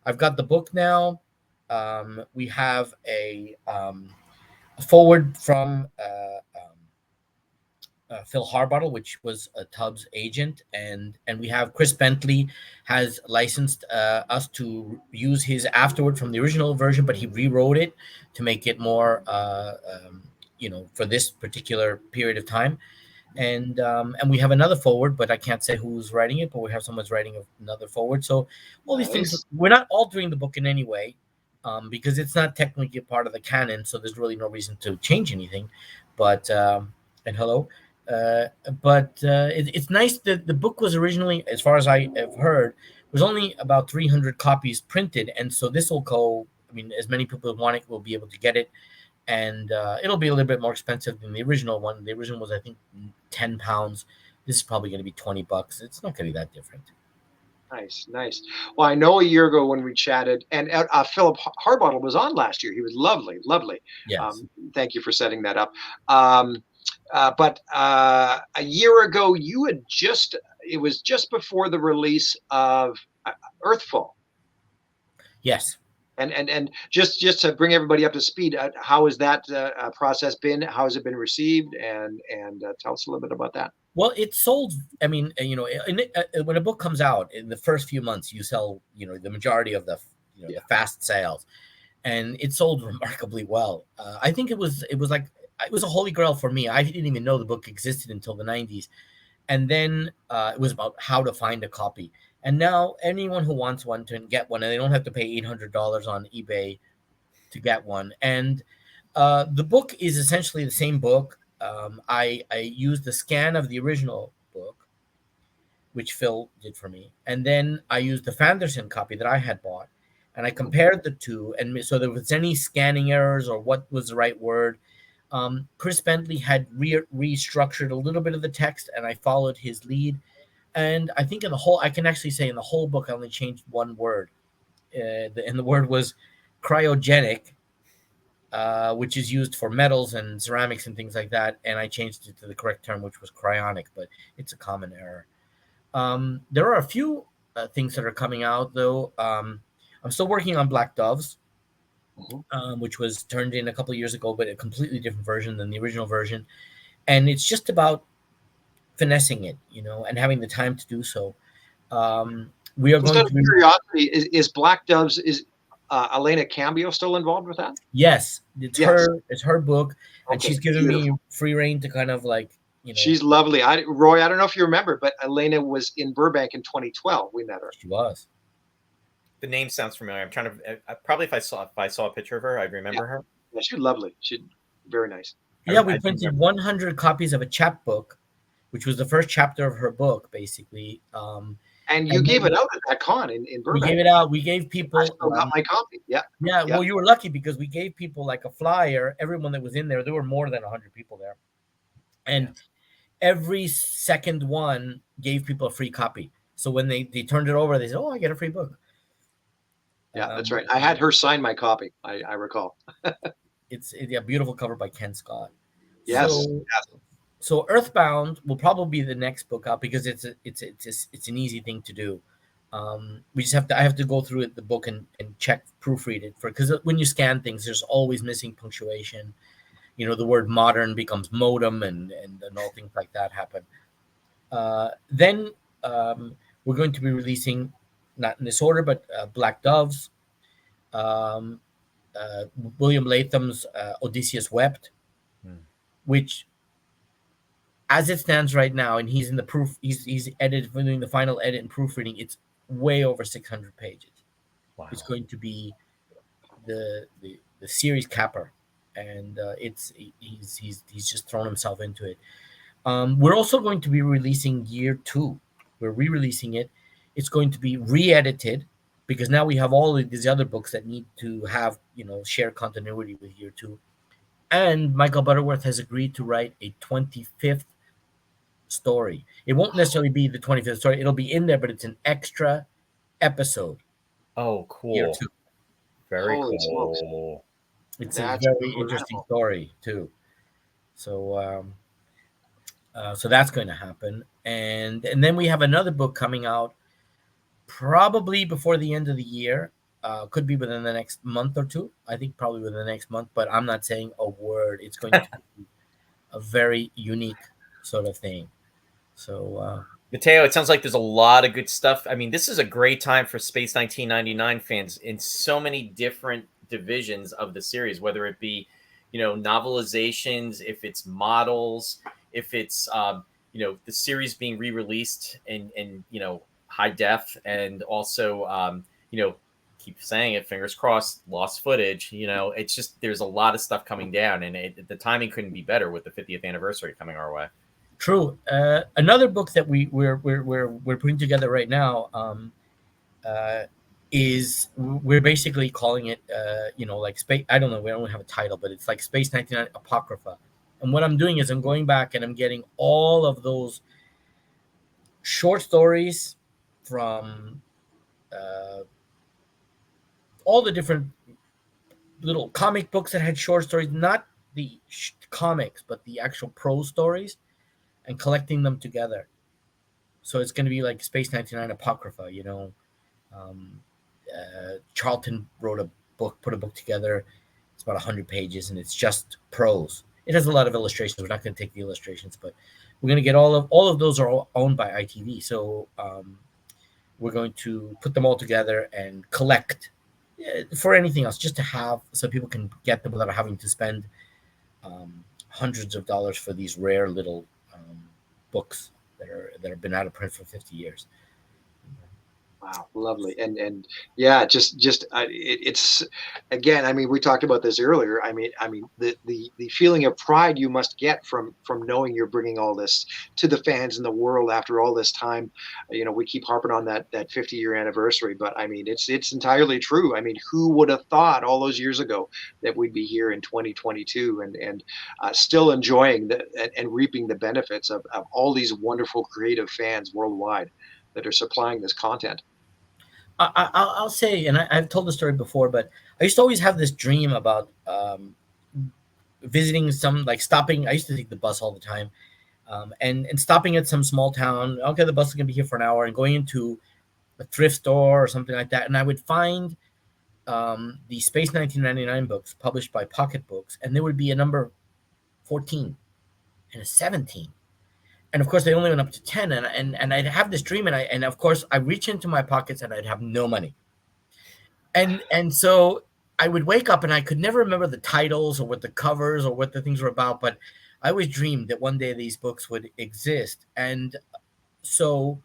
I've got the book now. We have a forward from Phil Harbottle, which was a Tubbs agent, and we have Chris Bentley has licensed us to use his afterward from the original version, but he rewrote it to make it more, for this particular period of time. And we have another forward, but I can't say who's writing it, but we have someone's writing another forward. So all these things, we're not altering the book in any way, because it's not technically a part of the canon, so there's really no reason to change anything. But it's nice that the book was originally, as far as I have heard, was only about 300 copies printed, and so this will go. I mean, as many people who want it will be able to get it, and it'll be a little bit more expensive than the original one. The original was, I think, £10. This is probably going to be $20. It's not going to be that different. Nice. Well, I know a year ago when we chatted, and Philip Harbottle was on last year. He was lovely. Yes. Thank you for setting that up. But a year ago, it was just before the release of Earthfall. Yes. And just to bring everybody up to speed, how has that process been? How has it been received? And tell us a little bit about that. Well, it sold. I mean, when a book comes out in the first few months, you sell, the majority of the fast sales, and it sold remarkably well. I think it was a holy grail for me. I didn't even know the book existed until the 90s, and then it was about how to find a copy. And now anyone who wants one can get one, and they don't have to pay $800 on eBay to get one. And the book is essentially the same book. I used the scan of the original book, which Phil did for me, and then I used the Fanderson copy that I had bought, and I compared the two. And so there was any scanning errors or what was the right word. Chris Bentley had restructured a little bit of the text, and I followed his lead. And I think I can actually say in the whole book, I only changed one word. And the word was cryogenic, which is used for metals and ceramics and things like that. And I changed it to the correct term, which was cryonic, but it's a common error. There are a few things that are coming out, though. I'm still working on Black Doves, which was turned in a couple of years ago, but a completely different version than the original version. And it's just about finessing it, and having the time to do so. We are going to curiosity, is Black Doves, is Elena Cambio still involved with that? Yes, it's her book, and she's given me free reign to kind of She's lovely. Roy, I don't know if you remember, but Elena was in Burbank in 2012. We met her. She was. The name sounds familiar. I'm trying to probably if I saw a picture of her, I'd remember her. Yeah, she's lovely. She's very nice. Yeah, we printed 100 copies of a chapbook, which was the first chapter of her book, basically. And you gave it out at that con in Burbank. We gave it out. We gave people. I still got my copy. Yeah. Well, you were lucky because we gave people like a flyer. Everyone that was in there were more than 100 people there, and every second one gave people a free copy. So when they turned it over, they said, "Oh, I get a free book." Yeah, that's right. I had her sign my copy. I recall. It's a beautiful cover by Ken Scott. Yes. So Earthbound will probably be the next book out because it's an easy thing to do. We just I have to go through the book and check, proofread it because when you scan things, there's always missing punctuation. The word modern becomes modem and all things like that happen. Then we're going to be releasing, not in this order, but Black Doves, William Latham's Odysseus Wept, which, as it stands right now, and he's in the proof, he's doing the final edit and proofreading. It's way over 600 pages. Wow. It's going to be the series capper, and he's just thrown himself into it. We're also going to be releasing year 2. We're re-releasing it. It's going to be re-edited because now we have all of these other books that need to have, share continuity with year 2. And Michael Butterworth has agreed to write a 25th story. It won't necessarily be the 25th story. It'll be in there, but it's an extra episode. Oh, cool. Year 2. Very Holy cool. smokes. It's That's a very incredible. interesting story too. So, so that's going to happen, and then we have another book coming out, probably before the end of the year. Could be within the next month or two. I think probably within the next month, but I'm not saying a word. It's going to be a very unique sort of thing. So, Mateo, it sounds like there's a lot of good stuff. I mean, this is a great time for Space 1999 fans in so many different divisions of the series, whether it be, novelizations, if it's models, if it's, the series being re-released in high def, and also, keep saying it, fingers crossed, lost footage. It's just, there's a lot of stuff coming down, and the timing couldn't be better with the 50th anniversary coming our way. True. Another book that we're putting together right now is, we're basically calling it like space. I don't know. We don't have a title, but it's like Space 99 Apocrypha. And what I'm doing is I'm going back and I'm getting all of those short stories from all the different little comic books that had short stories, not the comics, but the actual prose stories, and collecting them together. So it's going to be like Space 99 Apocrypha, Charlton wrote a book, put a book together. It's about 100 pages, and it's just prose. It has a lot of illustrations. We're not going to take the illustrations, but we're going to get all of those are all owned by ITV. So we're going to put them all together and collect for anything else, just to have, so people can get them without having to spend hundreds of dollars for these rare little books that have been out of print for 50 years. Wow, lovely. And yeah, it's again, I mean, we talked about this earlier. I mean the feeling of pride you must get from knowing you're bringing all this to the fans in the world after all this time. We keep harping on that 50-year anniversary, but I mean, it's entirely true. I mean, who would have thought all those years ago that we'd be here in 2022 and still enjoying and reaping the benefits of all these wonderful creative fans worldwide that are supplying this content. I'll say, and I've told the story before, but I used to always have this dream about visiting stopping. I used to take the bus all the time, and stopping at some small town. Okay, the bus is going to be here for an hour, and going into a thrift store or something like that. And I would find the Space 1999 books published by Pocket Books, and there would be a number 14 and a 17. And of course, they only went up to 10, and I'd have this dream, and of course, I reach into my pockets and I'd have no money, and so I would wake up and I could never remember the titles or what the covers or what the things were about, but I always dreamed that one day these books would exist. And so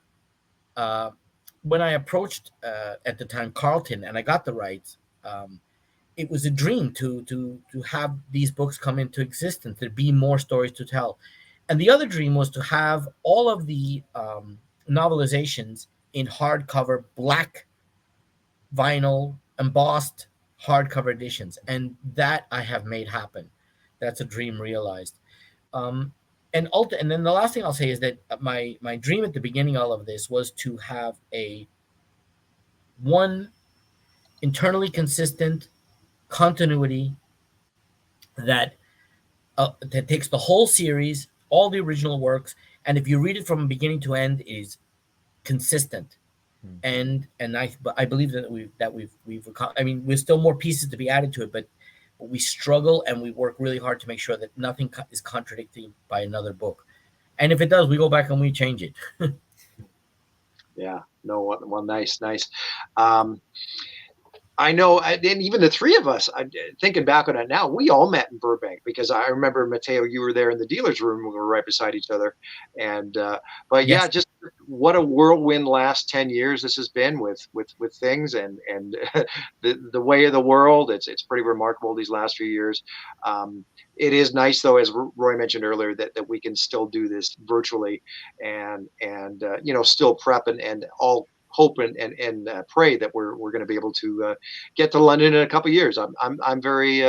when I approached at the time Carlton and I got the rights, it was a dream to have these books come into existence. There'd be more stories to tell. And the other dream was to have all of the novelizations in hardcover, black vinyl, embossed hardcover editions. And that I have made happen. That's a dream realized. And then the last thing I'll say is that my dream at the beginning of all of this was to have one internally consistent continuity that takes the whole series, all the original works, and if you read it from beginning to end, it is consistent. And I believe that we've I mean, there's still more pieces to be added to it, but we struggle and we work really hard to make sure that nothing is contradicted by another book. And if it does, we go back and we change it. Yeah, no, well, nice. I know, and even the three of us, thinking back on it now, we all met in Burbank, because I remember, Mateo, you were there in the dealer's room. We were right beside each other. And, but Yes. yeah, just what a whirlwind last 10 years this has been with things and the way of the world. It's pretty remarkable these last few years. It is nice, though, as Roy mentioned earlier, that we can still do this virtually and you know, still prep and all hope and pray that we're going to be able to get to London in a couple of years. I'm very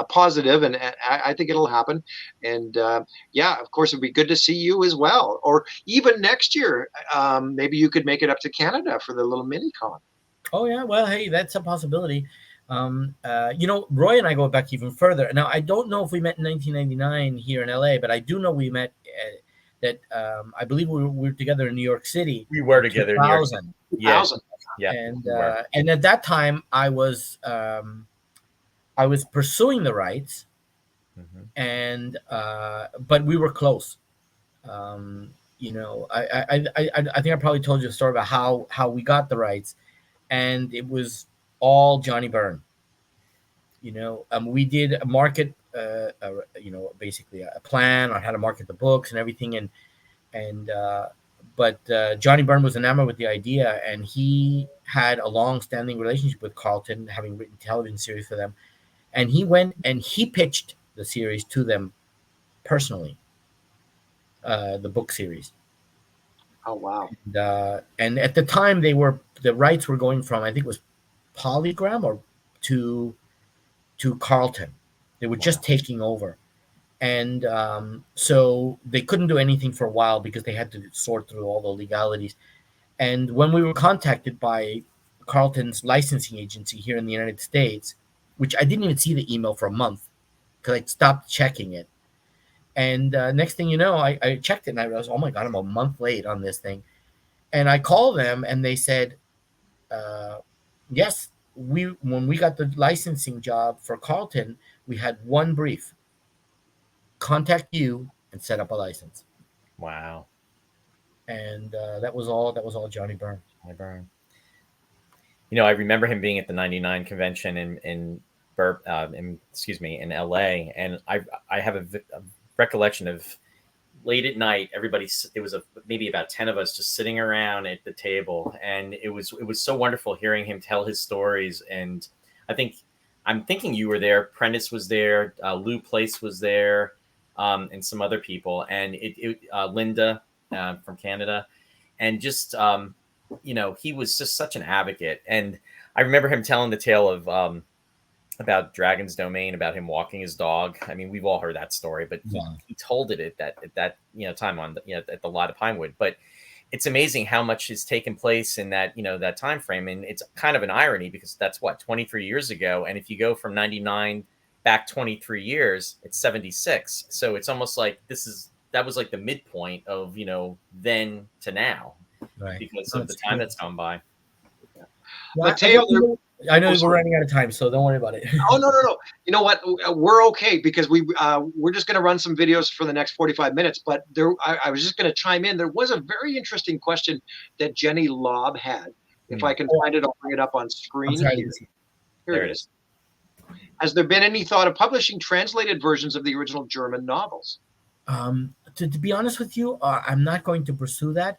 positive, and I think it'll happen. And yeah, of course, it'd be good to see you as well, or even next year. Maybe you could make it up to Canada for the little mini con. Oh yeah, well, hey, that's a possibility. You know, Roy and I go back even further. Now, I don't know if we met in 1999 here in LA, but I do know we met. I believe we were together in New York City. We were together in New York. 2000. Yeah. Yeah. And at that time, I was pursuing the rights, and but we were close. You know, I think I probably told you a story about how we got the rights, and it was all Johnny Byrne. You know, we did a market. You know, basically a plan on how to market the books and everything, but Johnny Byrne was enamored with the idea, and he had a long-standing relationship with Carlton, having written television series for them, and he went and he pitched the series to them personally, the book series. Oh wow! And at the time, the rights were going from, I think it was Polygram or to Carlton. They were just taking over. And so they couldn't do anything for a while because they had to sort through all the legalities. And when we were contacted by Carlton's licensing agency here in the United States, which I didn't even see the email for a month because I stopped checking it. And next thing you know, I checked it and I realized, oh my God, I'm a month late on this thing. And I called them and they said, yes, when we got the licensing job for Carlton, we had one brief: contact you and set up a license. Wow. And that was all Johnny Byrne. You know, I remember him being at the '99 convention in LA, and I have a recollection of late at night, it was maybe about 10 of us just sitting around at the table, and it was so wonderful hearing him tell his stories. And I'm thinking you were there. Prentice was there. Lou Place was there, and some other people, and Linda from Canada, and just you know, he was just such an advocate. And I remember him telling the tale of about Dragon's Domain, about him walking his dog. I mean, we've all heard that story, but he told it at that you know time on at the lot of Pinewood. But it's amazing how much has taken place in that that time frame, and it's kind of an irony because that's 23 years ago, and if you go from 99 back 23 years, it's 76. So it's almost like that was like the midpoint of then to now, right? Because of the time that's gone by. Well, Mateo, I know we're running out of time, so don't worry about it. Oh, no. You know what? We're okay because we're just going to run some videos for the next 45 minutes. But I was just going to chime in. There was a very interesting question that Jenny Lobb had. If I can find it, I'll bring it up on screen. Here it is. Has there been any thought of publishing translated versions of the original German novels? To be honest with you, I'm not going to pursue that.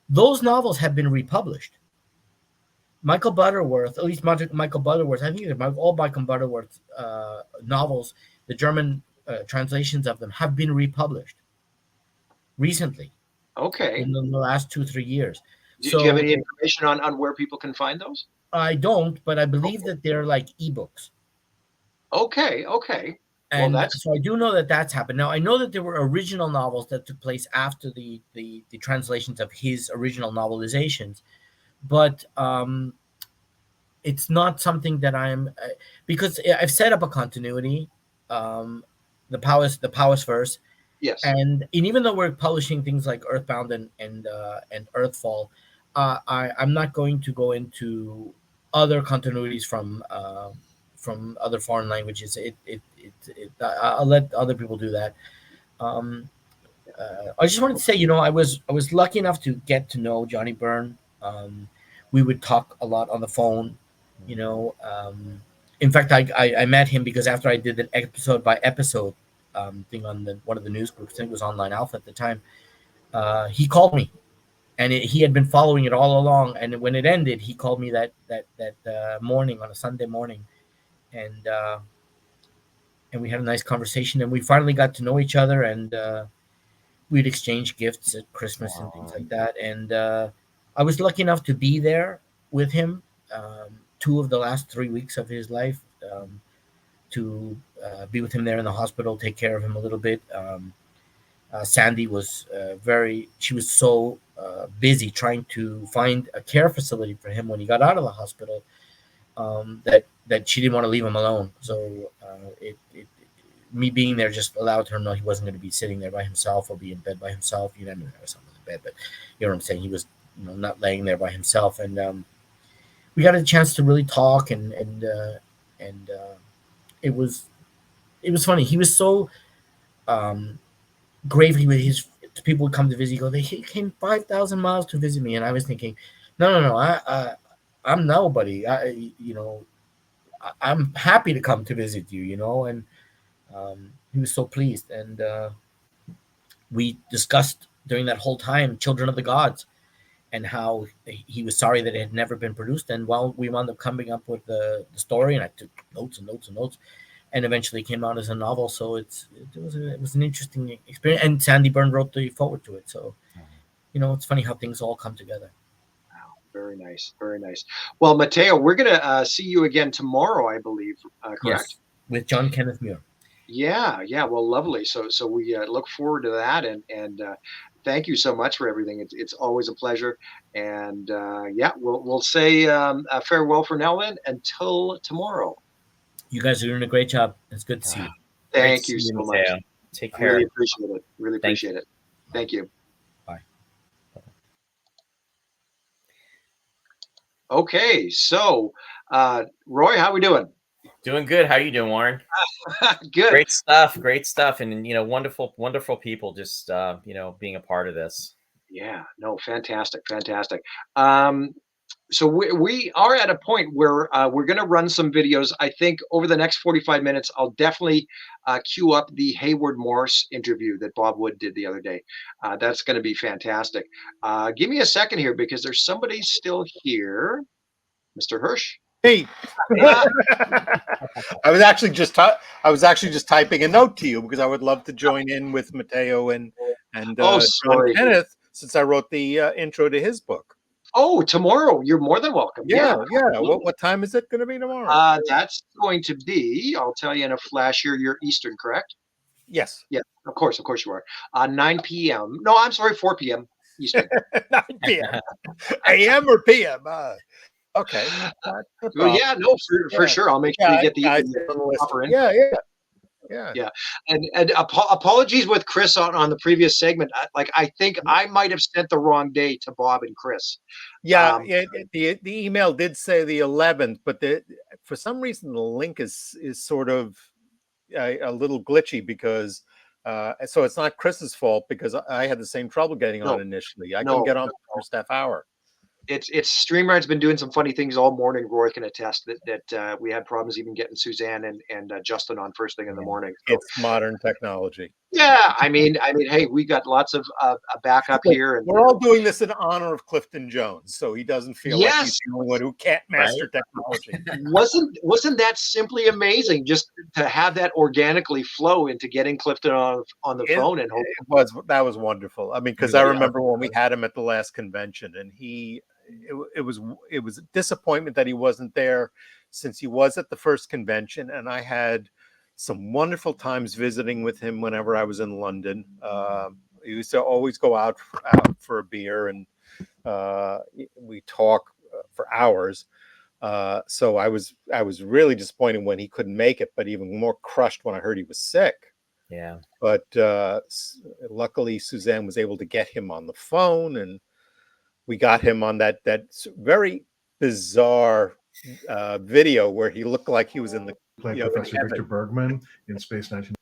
Those novels have been republished. Michael Butterworth, at least Michael Butterworth, I think all Michael Butterworth novels, the German translations of them have been republished recently. Okay. In the last 2-3 years. Do you have any information on where people can find those? I don't, but I believe that they're like ebooks. Okay. And so I do know that that's happened. Now, I know that there were original novels that took place after the translations of his original novelizations. But it's not something that I'm because I've set up a continuity, the Powers verse. Yes. And even though we're publishing things like Earthbound and Earthfall, I'm not going to go into other continuities from other foreign languages. I'll let other people do that. I just wanted to say, I was lucky enough to get to know Johnny Byrne. We would talk a lot on the phone. You know, in fact, I met him because after I did an episode by episode thing on one of the news groups, I think it was Online Alpha at the time, he called me, and he had been following it all along. And when it ended, he called me that morning, on a Sunday morning, and we had a nice conversation, and we finally got to know each other, and we'd exchange gifts at Christmas and things like that. And I was lucky enough to be there with him 2 of the last 3 weeks of his life, to be with him there in the hospital, take care of him a little bit. Sandy was she was so busy trying to find a care facility for him when he got out of the hospital, that she didn't want to leave him alone. So me being there just allowed her to know he wasn't going to be sitting there by himself or be in bed by himself. You know, there was someone in bed, but you know what I'm saying? He was, you know, not laying there by himself. And we got a chance to really talk, and it was funny. He was so gravely with his people would come to visit. He came 5,000 miles to visit me, and I was thinking, no, I'm nobody. I'm happy to come to visit you, you know. And he was so pleased, and we discussed during that whole time Children of the Gods, and how he was sorry that it had never been produced. And while we wound up coming up with the story, and I took notes and notes and notes, and eventually came out as a novel. So it was an interesting experience. And Sandy Byrne wrote the foreword to it. So, you know, it's funny how things all come together. Wow, very nice, very nice. Well, Matteo, we're gonna see you again tomorrow, I believe. Correct? Yes, with John Kenneth Muir. Yeah. Well, lovely. So we look forward to that, and thank you so much for everything. It's always a pleasure. And we'll say farewell for now then until tomorrow. You guys are doing a great job. It's good to see you. Thank you so much. Take care. Really appreciate it. Really appreciate it. Thank you. Bye. Okay, so Roy, how we doing? Doing good. How you doing, Warren? Good. Great stuff. And you know, wonderful people just you know, being a part of this. Yeah, no, fantastic. So we are at a point where we're going to run some videos. I think over the next 45 minutes, I'll definitely queue up the Hayward Morse interview that Bob Wood did the other day. That's going to be fantastic. Give me a second here, because there's somebody still here. Mr. Hirsch. Hey, I was actually just typing a note to you, because I would love to join in with Matteo and John Kenneth, since I wrote the intro to his book. Oh, tomorrow. You're more than welcome. Yeah. What time is it going to be tomorrow? That's going to be, I'll tell you in a flash here, you're Eastern, correct? Yes. Yeah, of course you are. 9 p.m. No, I'm sorry, 4 p.m. Eastern. 9 p.m. AM or PM? Okay. Well, yeah, no, for sure. I'll make sure you get the proper info. Yeah. And apologies with Chris on the previous segment. I think I might have sent the wrong day to Bob and Chris. The email did say the 11th, but for some reason the link is sort of a little glitchy, because so it's not Chris's fault, because I had the same trouble getting on initially. I couldn't get on the first half hour. It's StreamYard's been doing some funny things all morning. Roy can attest that we had problems even getting Suzanne and Justin on first thing in the morning. So. It's modern technology. Yeah, I mean, hey, we got lots of backup here, and we're all doing this in honor of Clifton Jones, so he doesn't feel like he's the only one who can't master technology. Wasn't that simply amazing? Just to have that organically flow into getting Clifton on the phone, and that was wonderful. I mean, because I remember when we had him at the last convention, and it was a disappointment that he wasn't there, since he was at the first convention, and I had some wonderful times visiting with him whenever I was in London. He used to always go out for a beer, and we talk for hours. So I was really disappointed when he couldn't make it, but even more crushed when I heard he was sick. Yeah. But luckily Suzanne was able to get him on the phone, and we got him on that very bizarre video where he looked like he was in the Professor Victor Bergman in Space 19.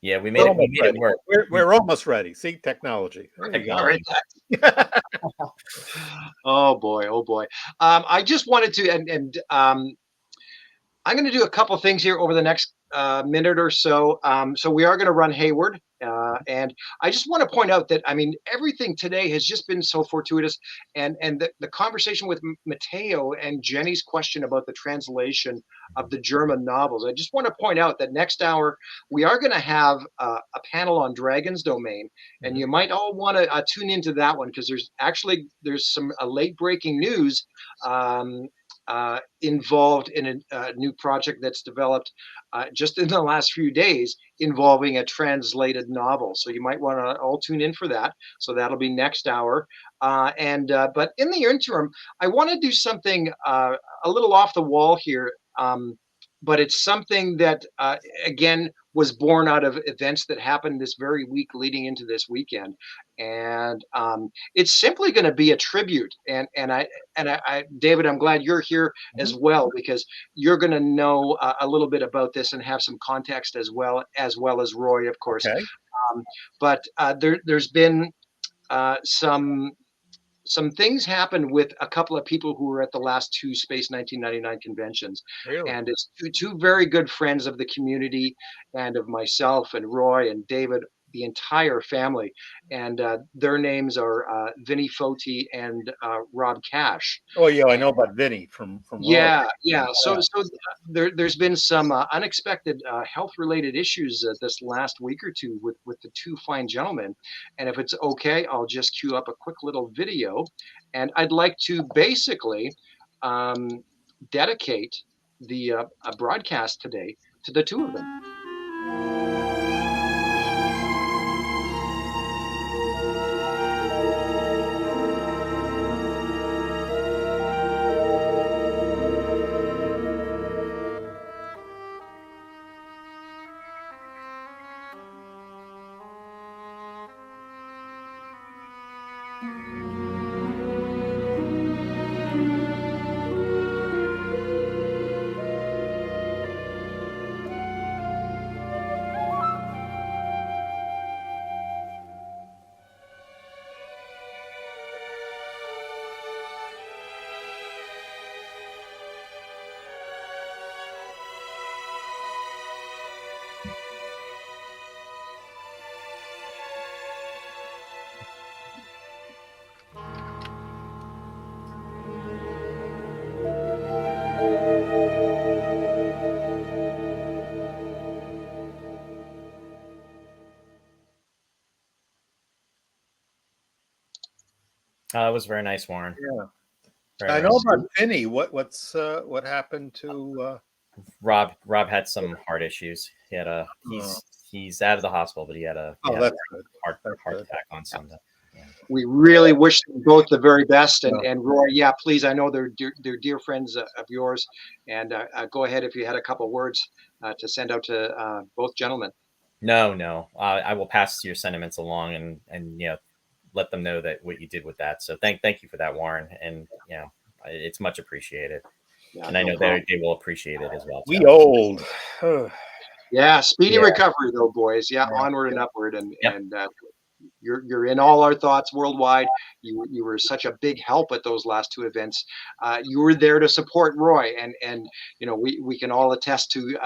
Yeah, we made it work. We're almost ready. See, technology. There you go. All right. Oh boy. I just wanted to, and I'm going to do a couple things here over the next minute or so. So we are going to run Hayward. And I just want to point out that, I mean, everything today has just been so fortuitous. And the conversation with Matteo and Jenny's question about the translation of the German novels. I just want to point out that next hour, we are going to have a panel on Dragon's Domain. And you might all want to tune into that one, because there's some late breaking news involved in a new project that's developed just in the last few days involving a translated novel. So you might want to all tune in for that. So that'll be next hour. But in the interim, I want to do something a little off the wall here. But it's something that, again, was born out of events that happened this very week leading into this weekend. And it's simply going to be a tribute. And I, David, I'm glad you're here as well, because you're going to know a little bit about this and have some context as well as Roy, of course. Okay. But there's been some things happened with a couple of people who were at the last two Space 1999 conventions. Really? And it's two very good friends of the community and of myself and Roy and David, the entire family. And their names are Vinny Foti and Rob Cash. Oh yeah, I know about Vinny from Yeah. So there's been some unexpected health-related issues this last week or two with the two fine gentlemen. And if it's okay, I'll just cue up a quick little video. And I'd like to basically dedicate the broadcast today to the two of them. It was very nice, Warren. Yeah. Very I know nice. about Vinny. What happened to Rob had some heart issues. He had he's out of the hospital, but he had a that's good. heart attack on Sunday. We really wish them both the very best. And Roy, yeah, please, I know they're dear friends of yours. And go ahead if you had a couple words to send out to both gentlemen. No. I will pass your sentiments along and let them know that what you did with that. So thank you for that, Warren. And it's much appreciated. Yeah, and I know they will appreciate it as well. We old. Yeah, speedy recovery though, boys. Yeah, onward and upward. And you're in all our thoughts worldwide. You were such a big help at those last two events. You were there to support Roy, and we can all attest to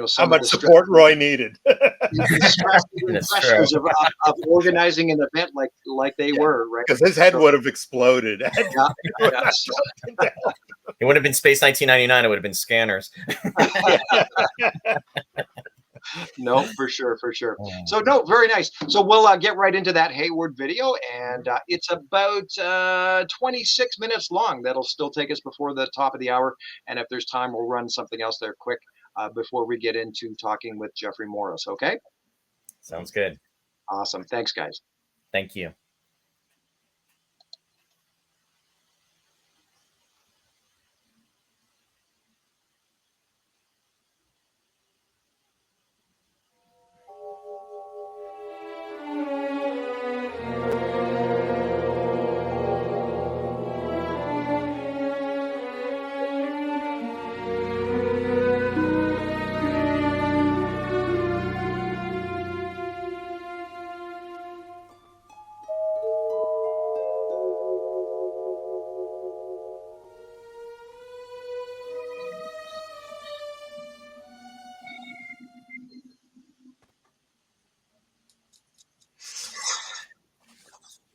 some how much support Roy needed. The pressures of organizing an event like they were, right? Because his head would have exploded. It would have been Space 1999. It would have been Scanners. No, for sure. So no, very nice. So we'll get right into that Hayward video, and it's about 26 minutes long. That'll still take us before the top of the hour, and if there's time, we'll run something else there quick before we get into talking with Jeffrey Morris. Okay? Sounds good. Awesome. Thanks, guys. Thank you.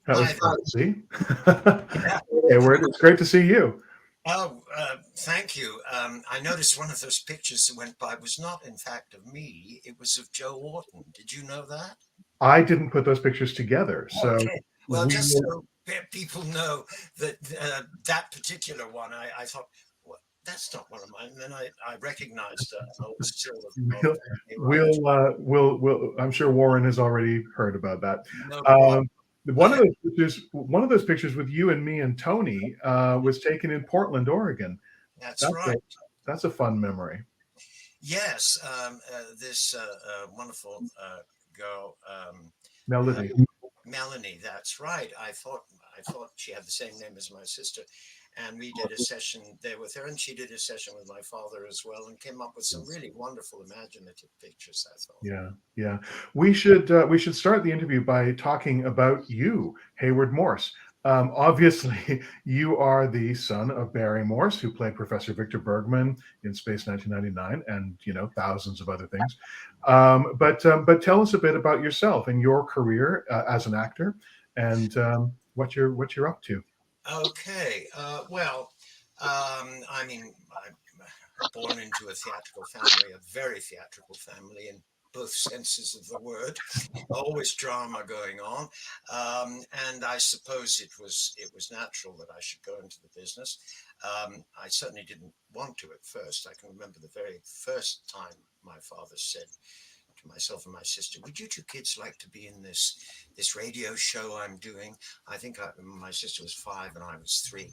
That was fun. See? Hayward, it's great to see you. Oh, thank you. I noticed one of those pictures that went by was not, in fact, of me. It was of Joe Wharton. Did you know that? I didn't put those pictures together. So okay. Well, just so people know that that particular one, I thought, well, that's not one of mine. And then I recognized an old still of we'll I'm sure Warren has already heard about that. No one of those pictures with you and me and Tony was taken in Portland, Oregon. That's right. That's a fun memory. Yes, this wonderful girl, Melody. Melanie. That's right. I thought she had the same name as my sister, and we did a session there with her, and she did a session with my father as well, and came up with some really wonderful, imaginative pictures. I thought. Yeah. We should start the interview by talking about you, Hayward Morse. Obviously, you are the son of Barry Morse, who played Professor Victor Bergman in Space 1999, and thousands of other things. But tell us a bit about yourself and your career as an actor, and what you're up to. Okay. Well, I mean, I'm born into a theatrical family, a very theatrical family, in both senses of the word. Always drama going on, and I suppose it was natural that I should go into the business. I certainly didn't want to at first. I can remember the very first time my father said to myself and my sister, "Would you two kids like to be in this radio show I'm doing?" I think my sister was 5 and I was 3.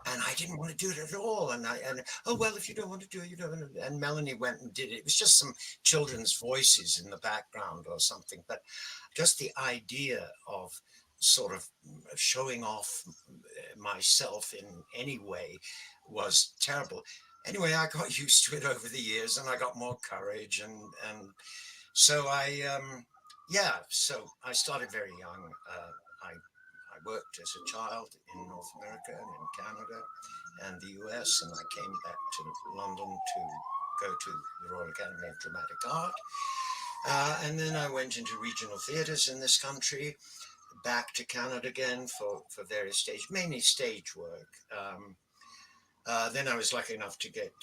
And I didn't want to do it at all. And oh, well, if you don't want to do it, you don't. And Melanie went and did it. It was just some children's voices in the background or something. But just the idea of sort of showing off myself in any way was terrible. Anyway, I got used to it over the years, and I got more courage. And so so I started very young. I worked as a child in North America and in Canada and the US, and I came back to London to go to the Royal Academy of Dramatic Art. And then I went into regional theatres in this country, back to Canada again for various stage, mainly stage work. Then I was lucky enough to get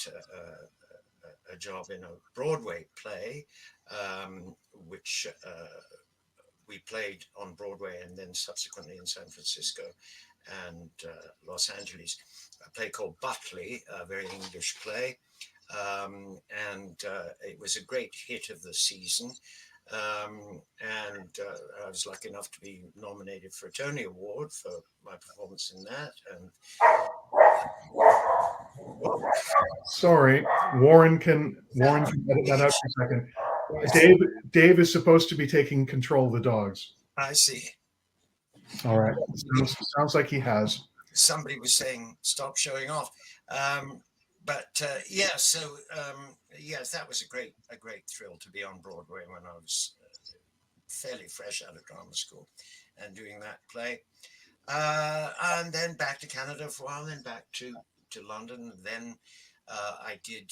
a job in a Broadway play, which we played on Broadway and then subsequently in San Francisco and Los Angeles. A play called Butley, a very English play. And it was a great hit of the season. And I was lucky enough to be nominated for a Tony Award for my performance in that. And sorry, Warren can edit that out for a second. Dave is supposed to be taking control of the dogs. I see. All right. Sounds like he has. Somebody was saying, stop showing off. Yes, that was a great thrill to be on Broadway when I was fairly fresh out of drama school and doing that play. And then back to Canada for a while, then back to London. Then I did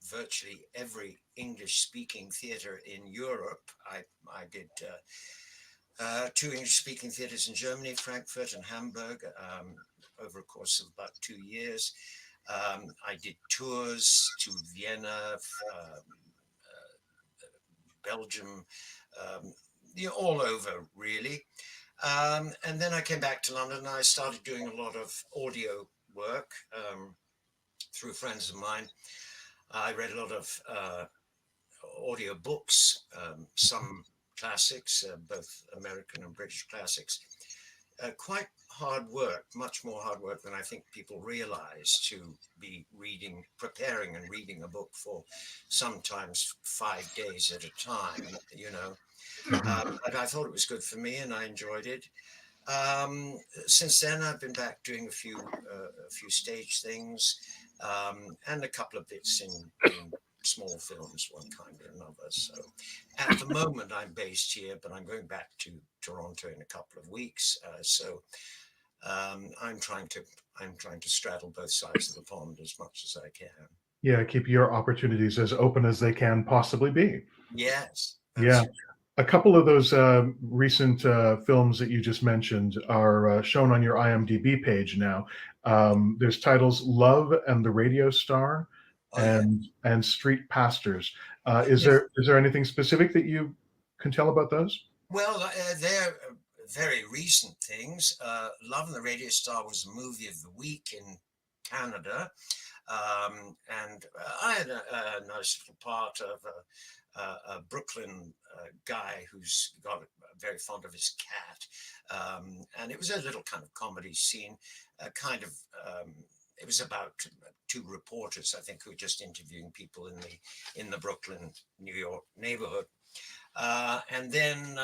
virtually every English-speaking theatre in Europe. I did 2 English-speaking theatres in Germany, Frankfurt and Hamburg, over a course of about 2 years. I did tours to Vienna, Belgium, all over really. And then I came back to London and I started doing a lot of audio work through friends of mine. I read a lot of audio books, some classics, both American and British classics. Quite hard work, much more hard work than I think people realize, to be preparing and reading a book for sometimes 5 days at a time, But I thought it was good for me and I enjoyed it. Since then, I've been back doing a few stage things and a couple of bits in small films, one kind or another. So at the moment, I'm based here, but I'm going back to Toronto in a couple of weeks. I'm trying to straddle both sides of the pond as much as I can. Yeah, keep your opportunities as open as they can possibly be. Yes. Yeah. A couple of those recent films that you just mentioned are shown on your IMDb page now. There's titles "Love and the Radio Star" and "Street Pastors." Is there anything specific that you can tell about those? Well, they're very recent things. Love and the Radio Star was a movie of the week in Canada. And I had a nice little part of a Brooklyn guy who's got very fond of his cat. And it was a little kind of comedy scene, it was about two reporters, I think, who were just interviewing people in the Brooklyn, New York neighborhood. And then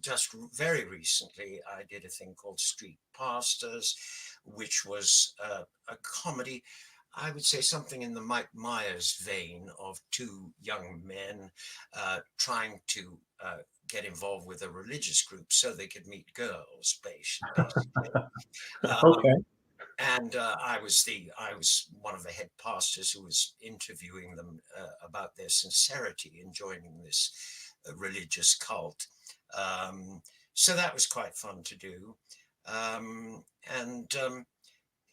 just very recently, I did a thing called Street Pastors, which was a comedy, I would say something in the Mike Myers vein of two young men trying to get involved with a religious group so they could meet girls, basically. Okay. And I was one of the head pastors who was interviewing them about their sincerity in joining this religious cult. So that was quite fun to do.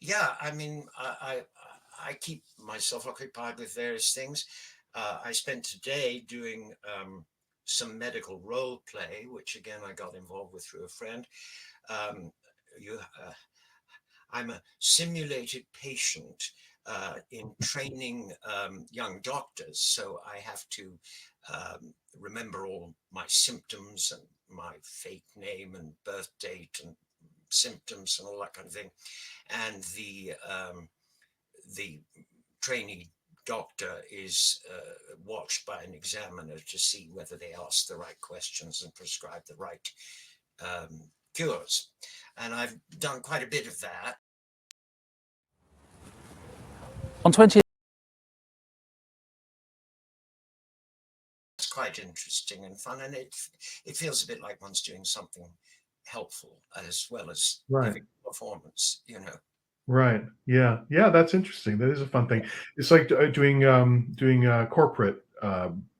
Yeah, I mean, I keep myself occupied with various things. I spent today doing some medical role play, which again I got involved with through a friend. I'm a simulated patient in training young doctors, so I have to remember all my symptoms and my fake name and birth date and symptoms and all that kind of thing. And the trainee doctor is watched by an examiner to see whether they ask the right questions and prescribe the right cures. And I've done quite a bit of that. On 20. It's quite interesting and fun, and it feels a bit like one's doing something helpful as well as giving a performance, you know. Right. Yeah. Yeah. That's interesting. That is a fun thing. It's like doing corporate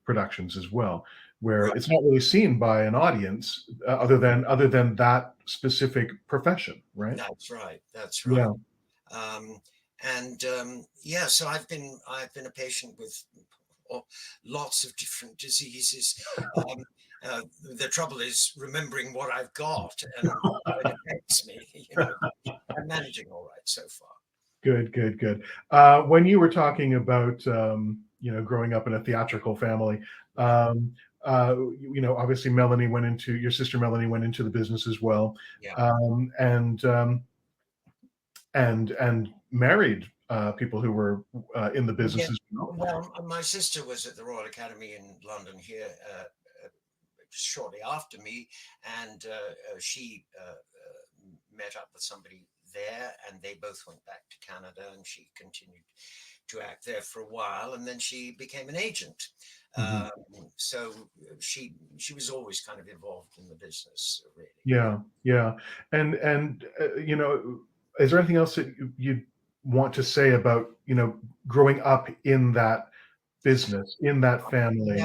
productions as well, where it's not really seen by an audience other than that specific profession. Right. That's right. That's right. Yeah. So I've been a patient with lots of different diseases. The trouble is remembering what I've got and how it affects me. You know, I'm managing all right so far. Good. When you were talking about growing up in a theatrical family, obviously your sister Melanie went into the business as well, and married people who were in the business as well. Well, my sister was at the Royal Academy in London here shortly after me, and she met up with somebody there, and they both went back to Canada, and she continued to act there for a while, and then she became an agent. So she was always kind of involved in the business, really. Yeah. And is there anything else that you want to say about growing up in that business, in that family?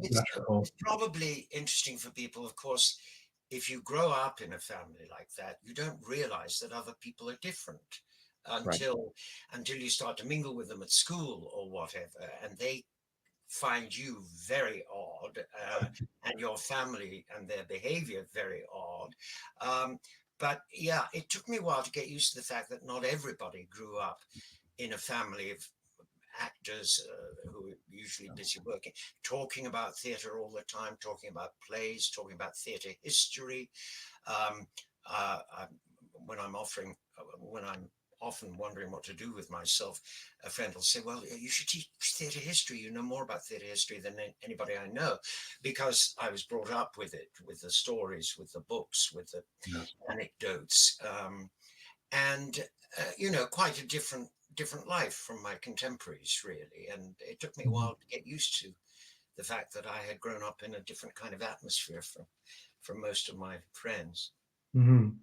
It's probably interesting for people, of course. If you grow up in a family like that, you don't realize that other people are different until you start to mingle with them at school or whatever, and they find you very odd, and your family and their behavior very odd. But yeah, it took me a while to get used to the fact that not everybody grew up in a family of actors who are usually busy working, talking about theatre all the time, talking about plays, talking about theatre history. When I'm often wondering what to do with myself, a friend will say, well, you should teach theatre history. You know more about theatre history than anybody I know, because I was brought up with it, with the stories, with the books, with the anecdotes, and quite a different life from my contemporaries, really. And it took me a while to get used to the fact that I had grown up in a different kind of atmosphere from most of my friends.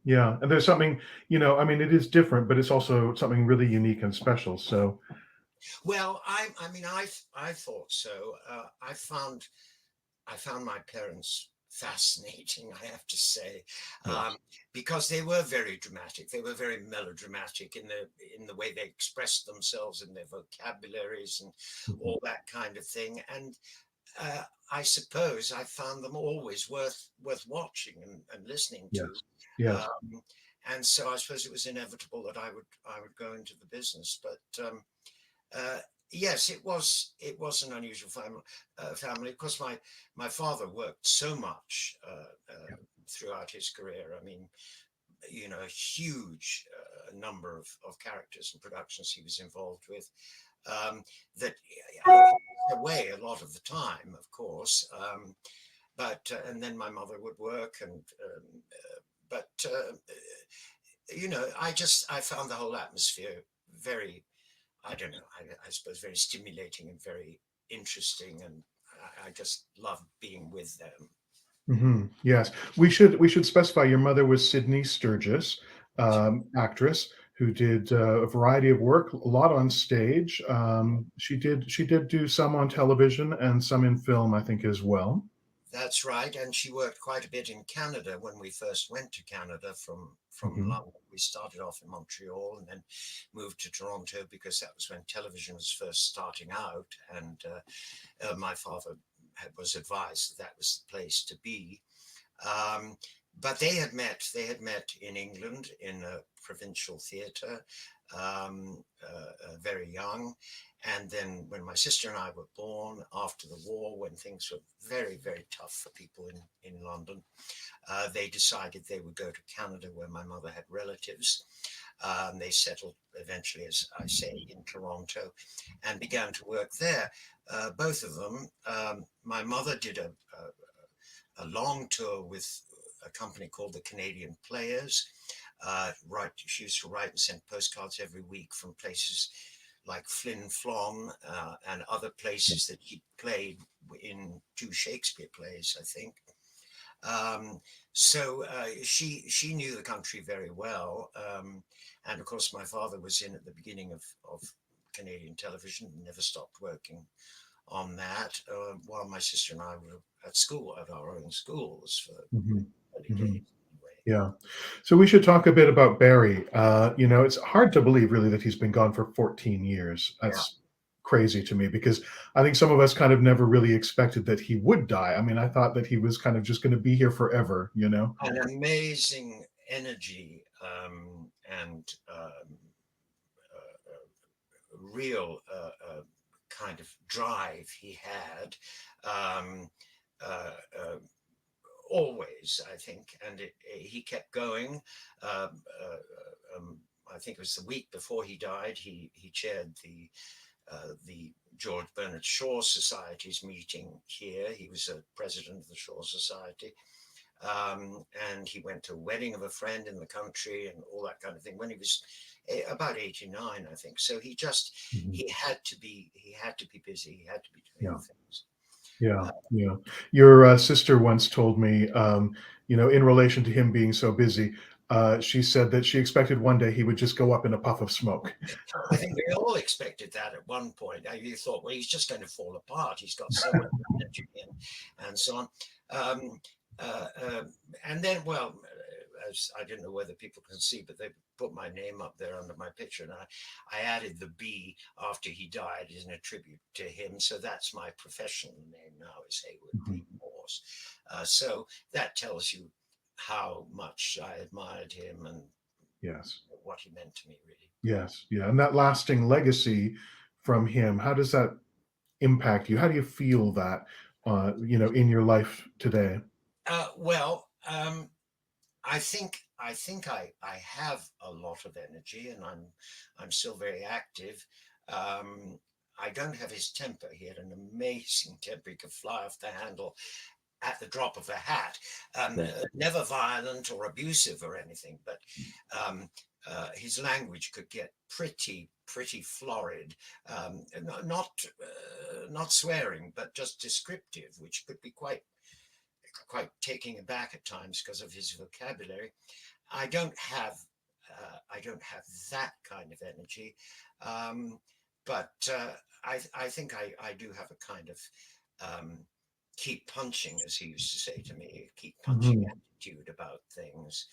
Yeah, and there's something, it is different, but it's also something really unique and special. So, well, I thought so. I found my parents fascinating, I have to say, because they were very dramatic. They were very melodramatic in the way they expressed themselves, in their vocabularies and all that kind of thing. And I suppose I found them always worth watching and listening to. Yes. And so I suppose it was inevitable that I would go into the business. But yes, it was an unusual family. Of course, my father worked so much throughout his career. I mean, you know, a huge number of characters and productions he was involved with. That away a lot of the time, of course. But and then my mother would work, and but you know, I found the whole atmosphere very, I don't know, I suppose very stimulating and very interesting, and I just loved being with them. Yes, we should specify your mother was Sydney Sturgis, actress who did a variety of work, a lot on stage. She did do some on television and some in film, I think, as well. That's right, and she worked quite a bit in Canada when we first went to Canada from London. We started off in Montreal and then moved to Toronto because that was when television was first starting out, and my father was advised that was the place to be. But they had met in England in a provincial theatre, very young. And then when my sister and I were born after the war, when things were very, very tough for people in London, they decided they would go to Canada, where my mother had relatives. They settled eventually, as I say, in Toronto, and began to work there. Both of them. My mother did a long tour with a company called the Canadian Players. She used to write and send postcards every week from places like Flin Flon and other places that he played in 2 Shakespeare plays, I think. So she knew the country very well. And of course, my father was in at the beginning of Canadian television, never stopped working on that, while my sister and I were at school, at our own schools for early days. Yeah. So we should talk a bit about Barry. You know, it's hard to believe really that he's been gone for 14 years. That's crazy to me, because I think some of us kind of never really expected that he would die. I mean, I thought that he was kind of just going to be here forever, you know? An amazing energy and real kind of drive he had. Always, I think, and he kept going. I think it was the week before he died. He chaired the George Bernard Shaw Society's meeting here. He was a president of the Shaw Society, and he went to a wedding of a friend in the country and all that kind of thing when he was about 89, I think. So he just he had to be busy. He had to be doing things. Yeah, yeah. Your sister once told me, you know, in relation to him being so busy, she said that she expected one day he would just go up in a puff of smoke. I think we all expected that at one point. You thought, well, he's just going to fall apart. He's got so much energy and so on. And then, well, as I don't know whether people can see, but they put my name up there under my picture, and I added the B after he died as a tribute to him. So that's my professional name now, is Haywood B. Morse. So that tells you how much I admired him and what he meant to me, really. Yes, yeah. And that lasting legacy from him, how does that impact you? How do you feel that, you know, in your life today? Well, I think I have a lot of energy, and I'm still very active. I don't have his temper. He had an amazing temper. He could fly off the handle at the drop of a hat. Never violent or abusive or anything, but his language could get pretty florid. Not swearing, but just descriptive, which could be quite taking aback at times because of his vocabulary. I don't have that kind of energy, but I think I do have a kind of keep punching, as he used to say to me, keep punching attitude about things.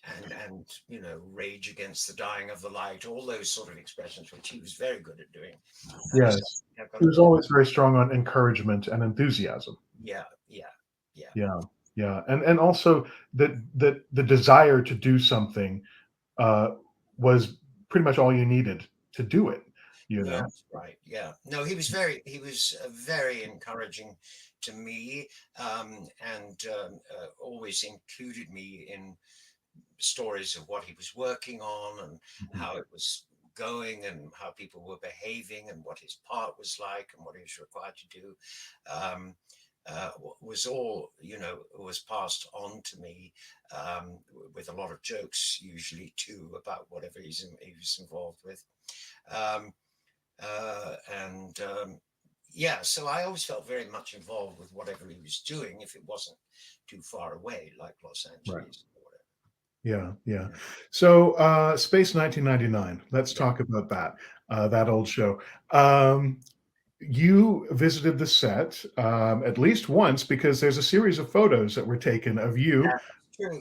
And you know, rage against the dying of the light, all those sort of expressions, which he was very good at doing. Yes, he was always very strong on encouragement and enthusiasm. Yeah. And also that the desire to do something was pretty much all you needed to do it. You know, that's right. Yeah. No, he was very encouraging to me, and always included me in stories of what he was working on and how it was going and how people were behaving and what his part was like and what he was required to do. Was all, you know, was passed on to me, with a lot of jokes usually too about whatever he was involved with. So I always felt very much involved with whatever he was doing if it wasn't too far away, like Los Angeles. Right. Yeah. So Space 1999, let's talk about that old show. You visited the set at least once, because there's a series of photos that were taken of you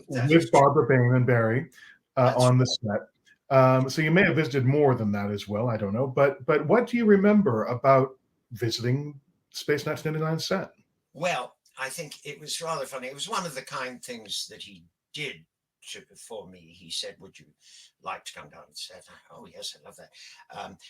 with Barbara Bain and Barry on the set. So you may have visited more than that as well. I don't know. But what do you remember about visiting Space 1999 set? Well, I think it was rather funny. It was one of the kind things that he did for me. He said, "Would you like to come down and set?" Oh yes, I love that.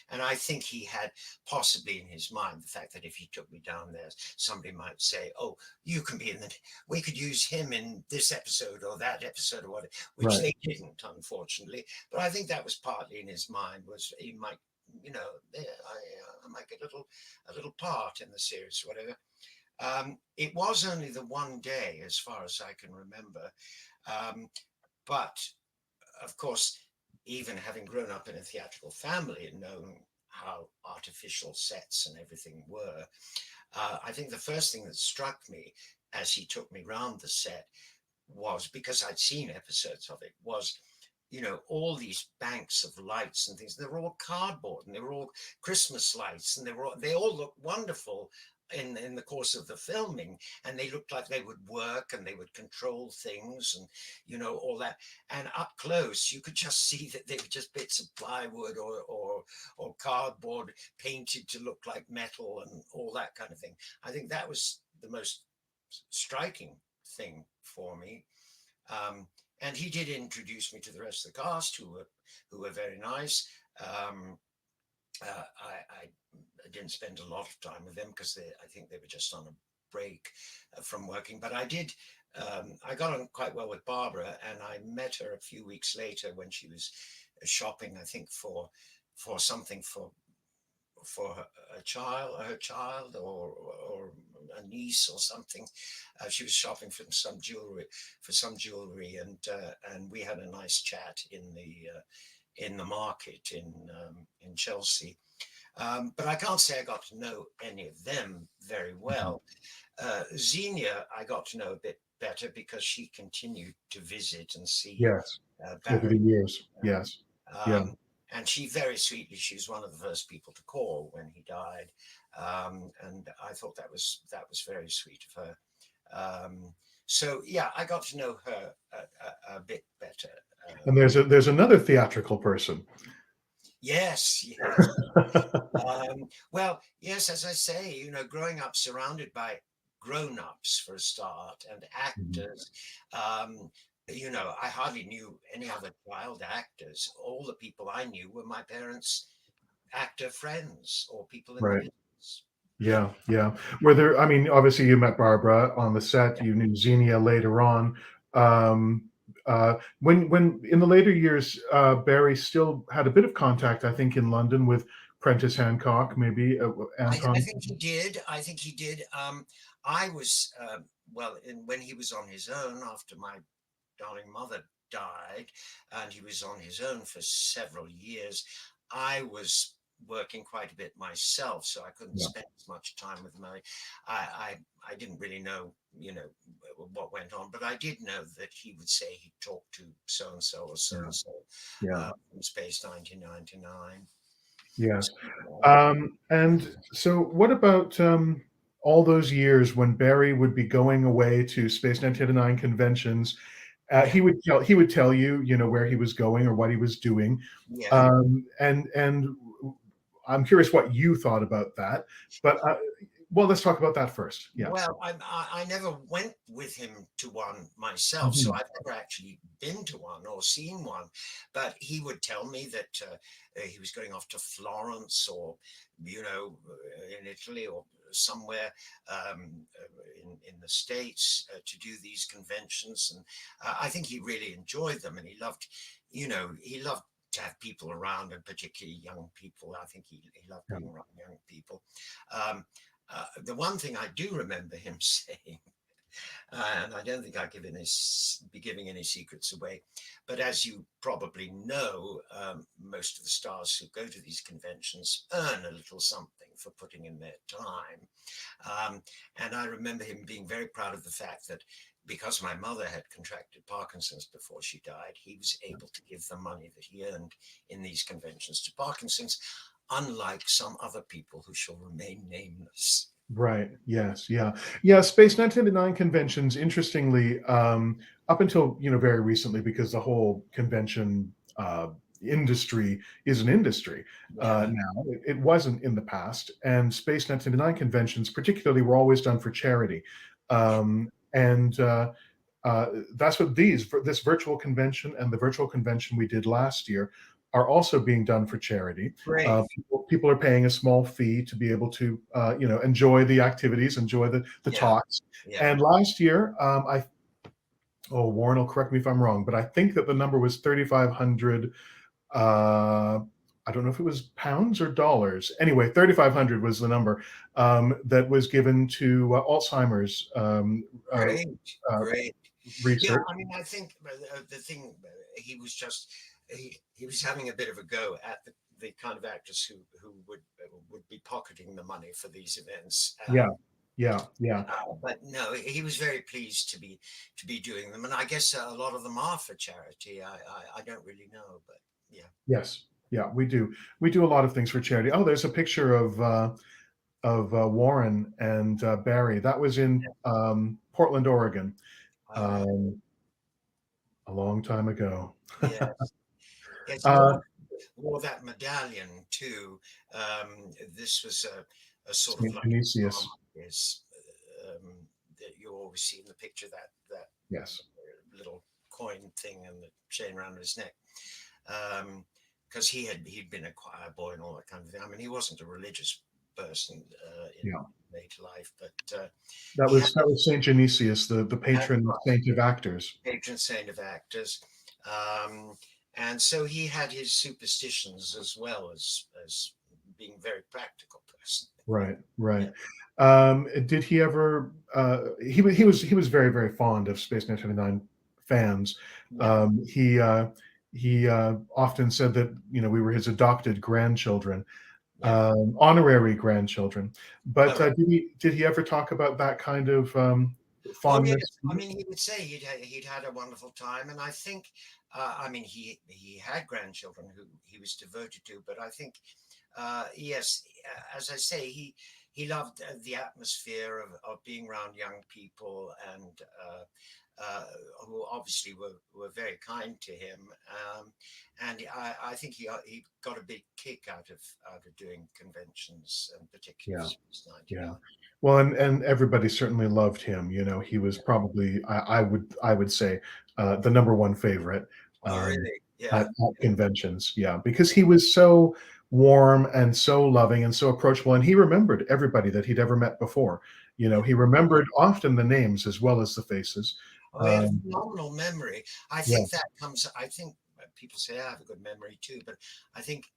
And I think he had possibly in his mind the fact that if he took me down there, somebody might say, "Oh, you can be in the. We could use him in this episode or that episode or whatever," which they didn't, unfortunately. But I think that was partly in his mind, was he might, you know, I might get a little part in the series, or whatever. It was only the one day, as far as I can remember. But of course, even having grown up in a theatrical family and known how artificial sets and everything were, I think the first thing that struck me as he took me round the set was, because I'd seen episodes of it, was, you know, all these banks of lights and things. They were all cardboard and they were all Christmas lights, and they all looked wonderful in the course of the filming, and they looked like they would work and they would control things and, you know, all that. And up close, you could just see that they were just bits of plywood or cardboard painted to look like metal and all that kind of thing. I think that was the most striking thing for me. And he did introduce me to the rest of the cast, who were very nice. I didn't spend a lot of time with them because I think they were just on a break from working. But I did. I got on quite well with Barbara, and I met her a few weeks later when she was shopping, I think, for something for her child or a niece or something. She was shopping for some jewelry, and we had a nice chat in the market in Chelsea. But I can't say I got to know any of them very well. Xenia, I got to know a bit better because she continued to visit and see. Yes, over the years. Yes. And she very sweetly, she was one of the first people to call when he died. And I thought that was very sweet of her. So yeah, I got to know her a bit better. And there's another theatrical person. Yes. Well, yes, as I say, you know, growing up surrounded by grown-ups for a start and actors, you know, I hardly knew any other child actors. All the people I knew were my parents' actor friends or people in the business. Yeah. Were there, I mean, obviously you met Barbara on the set, you knew Xenia later on. When in the later years, Barry still had a bit of contact, I think, in London with Prentice Hancock, maybe. Anton. I think he did. I was, when he was on his own after my darling mother died, and he was on his own for several years, I was working quite a bit myself, so I couldn't spend as much time with him. I didn't really know, you know, what went on, but I did know that he would say he talked to so-and-so or so-and-so from Space 1999. Yes. And so what about all those years when Barry would be going away to Space 1999 conventions. He would tell you, you know, where he was going or what he was doing. Yeah. And I'm curious what you thought about that. But well, let's talk about that first. Yeah. Well, I never went with him to one myself, so I've never actually been to one or seen one. But he would tell me that he was going off to Florence or, you know, in Italy or somewhere in the States to do these conventions. And I think he really enjoyed them, and he loved, you know, he loved to have people around, and particularly young people. I think he loved being around young people. The one thing I do remember him saying, and I don't think I'll be giving any secrets away, but as you probably know, most of the stars who go to these conventions earn a little something for putting in their time. And I remember him being very proud of the fact that because my mother had contracted Parkinson's before she died, he was able to give the money that he earned in these conventions to Parkinson's, unlike some other people who shall remain nameless. Right. Yes. Yeah. Yeah. Space 1999 conventions, interestingly, up until, you know, very recently, because the whole convention industry is an industry now. It wasn't in the past. And Space 1999 conventions, particularly, were always done for charity. And that's what this virtual convention and the virtual convention we did last year are also being done for charity. People are paying a small fee to be able to, you know, enjoy the activities, enjoy the talks. And last year, Warren will correct me if I'm wrong, but I think that the number was 3,500. I don't know if it was pounds or dollars. Anyway, 3,500 was the number that was given to Alzheimer's Great. research. Yeah, I mean, I think the thing, he was just, he was having a bit of a go at the kind of actors who would be pocketing the money for these events. Yeah. But no, he was very pleased to be doing them, and I guess a lot of them are for charity. I don't really know, but yeah. Yes. Yeah, we do. We do a lot of things for charity. Oh, there's a picture of Warren and Barry. That was in Portland, Oregon, a long time ago. Yes. Wore that medallion too. This was a sort of like Dionysius. That you always see in the picture, that yes, little coin thing and the chain around his neck. Because he'd been a choir boy and all that kind of thing. I mean, he wasn't a religious person in later life, but that was Saint Dionysius, the patron saint of actors. Patron saint of actors, and so he had his superstitions as well as being a very practical person. Right. Did he ever? He was very, very fond of Space 1999 fans. He often said that, you know, we were his adopted grandchildren, honorary grandchildren. But did he ever talk about that kind of fondness? Oh, yes. I mean, he would say he'd had a wonderful time, and I think, I mean, he had grandchildren who he was devoted to. But I think, yes, as I say, he loved the atmosphere of being around young people and. Who obviously were very kind to him, and I think he got a big kick out of doing conventions, and particularly. Yeah. Well, and everybody certainly loved him. You know, he was probably I would say the number one favorite at conventions. Yeah, because he was so warm and so loving and so approachable, and he remembered everybody that he'd ever met before. You know, he remembered often the names as well as the faces. He had a phenomenal memory. I think that comes. I think people say I have a good memory too, but I think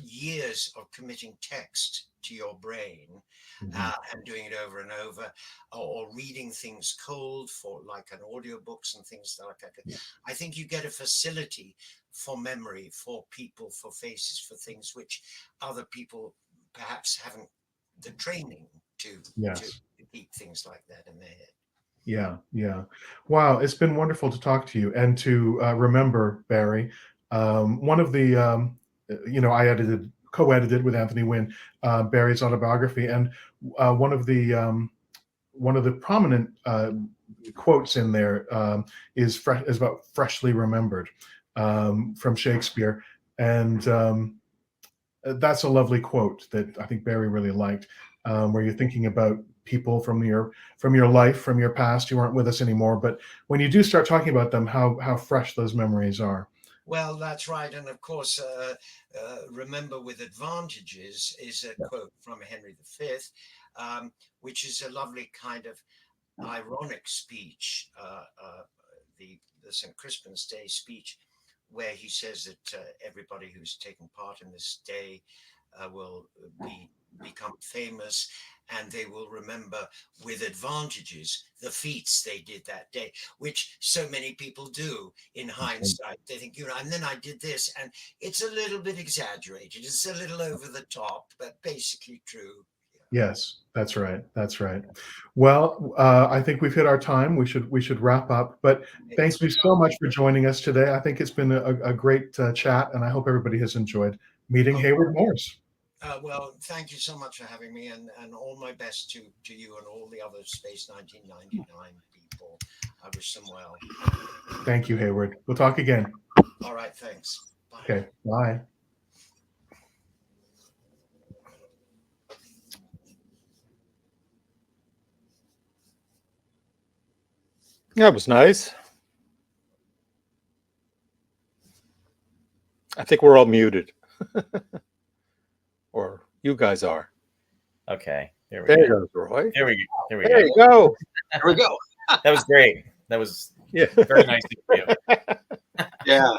years of committing text to your brain and doing it over and over, or reading things cold for like an audiobooks and things like that. I think you get a facility for memory, for people, for faces, for things which other people perhaps haven't the training to keep things like that in their head. Yeah. Wow, it's been wonderful to talk to you and to remember, Barry. One of the, you know, I edited co-edited with Anthony Wynne, Barry's autobiography, and one of the prominent quotes in there is about freshly remembered from Shakespeare, and that's a lovely quote that I think Barry really liked, where you're thinking about people from your life, from your past who aren't with us anymore, but when you do start talking about them, how fresh those memories are. Well, that's right. And of course, remember with advantages is a quote from Henry V, which is a lovely kind of ironic speech, the St. Crispin's Day speech, where he says that everybody who's taken part in this day will become famous, and they will remember with advantages the feats they did that day, which so many people do in hindsight. They think, and then I did this, and it's a little bit exaggerated. It's a little over the top, but basically true. Yes, that's right. That's right. Well, I think we've hit our time. We should wrap up. But thank you so much for joining us today. I think it's been a great chat, and I hope everybody has enjoyed meeting Hayward Morse. Well, thank you so much for having me, and all my best to you and all the other Space 1999 people. I wish them well. Thank you, Hayward. We'll talk again. All right, thanks. Bye. Okay, bye. That was nice. I think we're all muted. Or you guys are. Okay. There you go, Roy. There we go. There you go. There we go. That was great. That was very nice of you.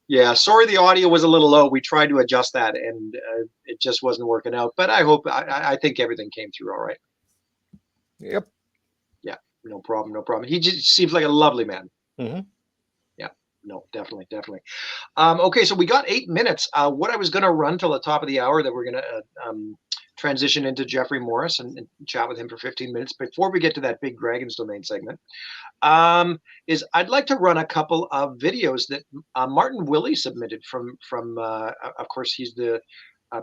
Yeah. Sorry, the audio was a little low. We tried to adjust that, and it just wasn't working out. But I think everything came through all right. Yep. Yeah. No problem. No problem. He just seems like a lovely man. Mm-hmm. No, definitely. Okay, so we got 8 minutes. What I was going to run till the top of the hour, that we're going to transition into Jeffrey Morris and chat with him for 15 minutes before we get to that big Dragon's Domain segment, is I'd like to run a couple of videos that Martin Willey submitted from of course, he's the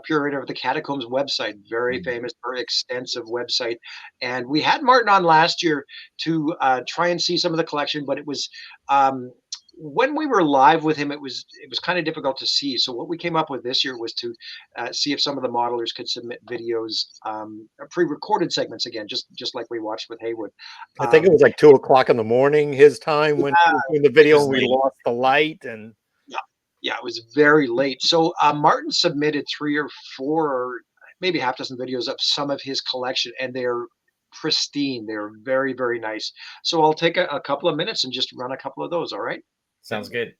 curator of the Catacombs website, very famous, very extensive website. And we had Martin on last year to try and see some of the collection, but it was when we were live with him, it was kind of difficult to see. So what we came up with this year was to see if some of the modelers could submit videos, pre-recorded segments again, just like we watched with Hayward. I think it was like 2:00 in the morning his time when in the video we lost the light and. Yeah, it was very late. So Martin submitted 3 or 4, or maybe half dozen videos of some of his collection, and they're pristine. They're very, very nice. So I'll take a couple of minutes and just run a couple of those. All right. Sounds good.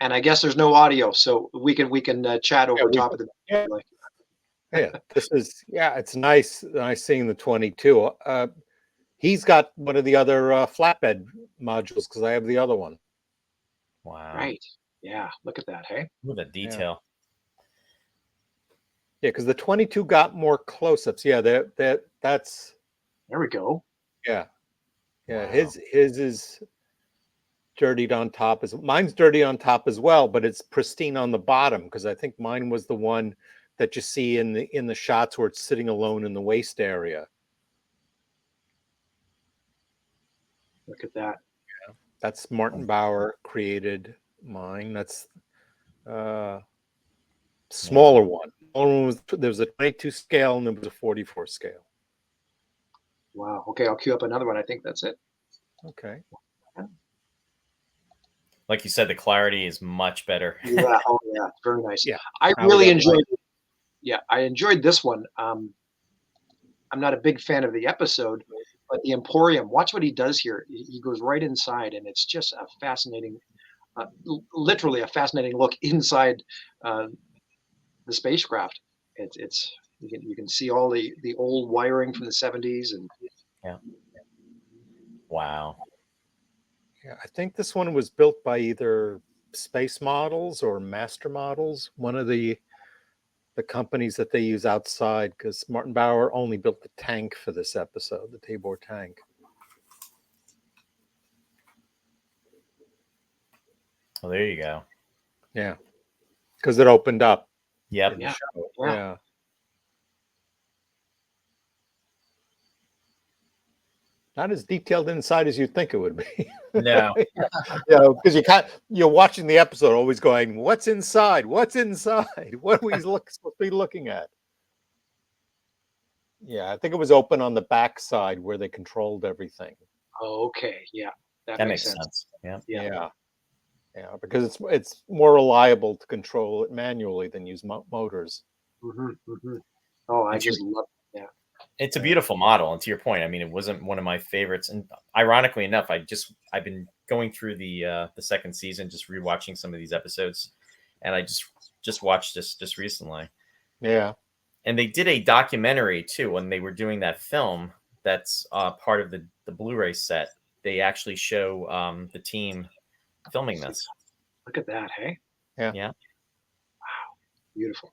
And I guess there's no audio, so we can chat over top of the. Yeah, this is it's nice seeing the 22. He's got one of the other flatbed modules because I have the other one. Wow. Right. Yeah. Look at that. Hey. Look at that detail. Yeah, because the 22 got more close-ups. Yeah, that's. There we go. Yeah. Wow. His is dirtied on top mine's dirty on top as well, but it's pristine on the bottom because I think mine was the one that you see in the shots where it's sitting alone in the waist area. Look at that. Yeah, that's Martin Bauer created mine. That's smaller one. There was a 22 scale and there was a 44 scale. Wow. Okay, I'll queue up another one. I think that's it. Okay. Like you said, the clarity is much better. Yeah, oh yeah, very nice. Yeah, I now we really got enjoyed. light. Yeah, I enjoyed this one. I'm not a big fan of the episode, but the Emporium. Watch what he does here. He goes right inside, and it's just a fascinating, literally a fascinating look inside the spacecraft. It's you can see all the old wiring from the 70s, and yeah. Wow. Yeah, I think this one was built by either Space Models or Master Models, one of the companies that they use outside, because Martin Bauer only built the tank for this episode, the Tabor tank. Well, there you go. Yeah, because it opened up. Yep. In the Yeah. show. Yeah. Yeah. Not as detailed inside as you'd think it would be. No. Because you're watching the episode always going, what's inside? What's inside? What are we supposed to be looking at? Yeah, I think it was open on the back side where they controlled everything. oh, okay, yeah, That makes sense. Yeah. Yeah. Yeah, because it's more reliable to control it manually than use motors. Oh, I It's just love. Yeah, It's a beautiful model, and to your point, I mean, it wasn't one of my favorites. And ironically enough, I've been going through the second season, just rewatching some of these episodes, and I just watched this just recently. Yeah, and they did a documentary too when they were doing that film. That's part of the Blu-ray set. They actually show the team filming this. look at that, hey, Yeah. beautiful.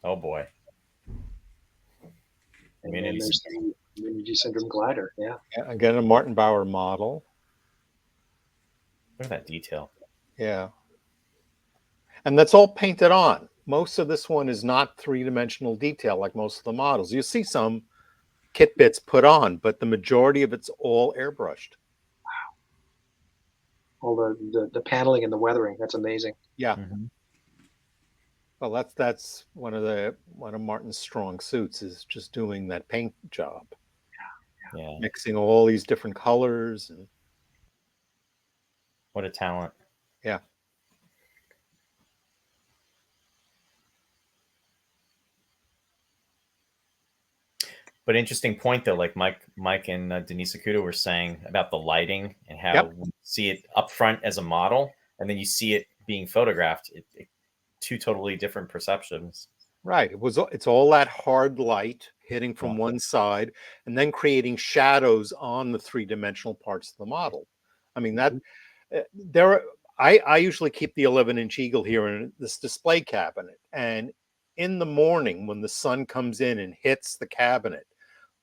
Oh boy. And then there's the Immunity Syndrome glider. Yeah. Again, a Martin Bauer model. Look at that detail. Yeah. And that's all painted on. Most of this one is not three-dimensional detail like most of the models. You see some kit bits put on, but the majority of it's all airbrushed. All the paneling and the weathering. That's amazing. Yeah. Well, that's one of Martin's strong suits is just doing that paint job. Yeah. Mixing all these different colors and what a talent. Yeah. But interesting point though, like Mike and Denise Akuta were saying about the lighting and how we see it up front as a model, and then you see it being photographed. Two totally different perceptions. Right. It's all that hard light hitting from one side and then creating shadows on the three-dimensional parts of the model. I mean, that I usually keep the 11-inch Eagle here in this display cabinet, and in the morning when the sun comes in and hits the cabinet,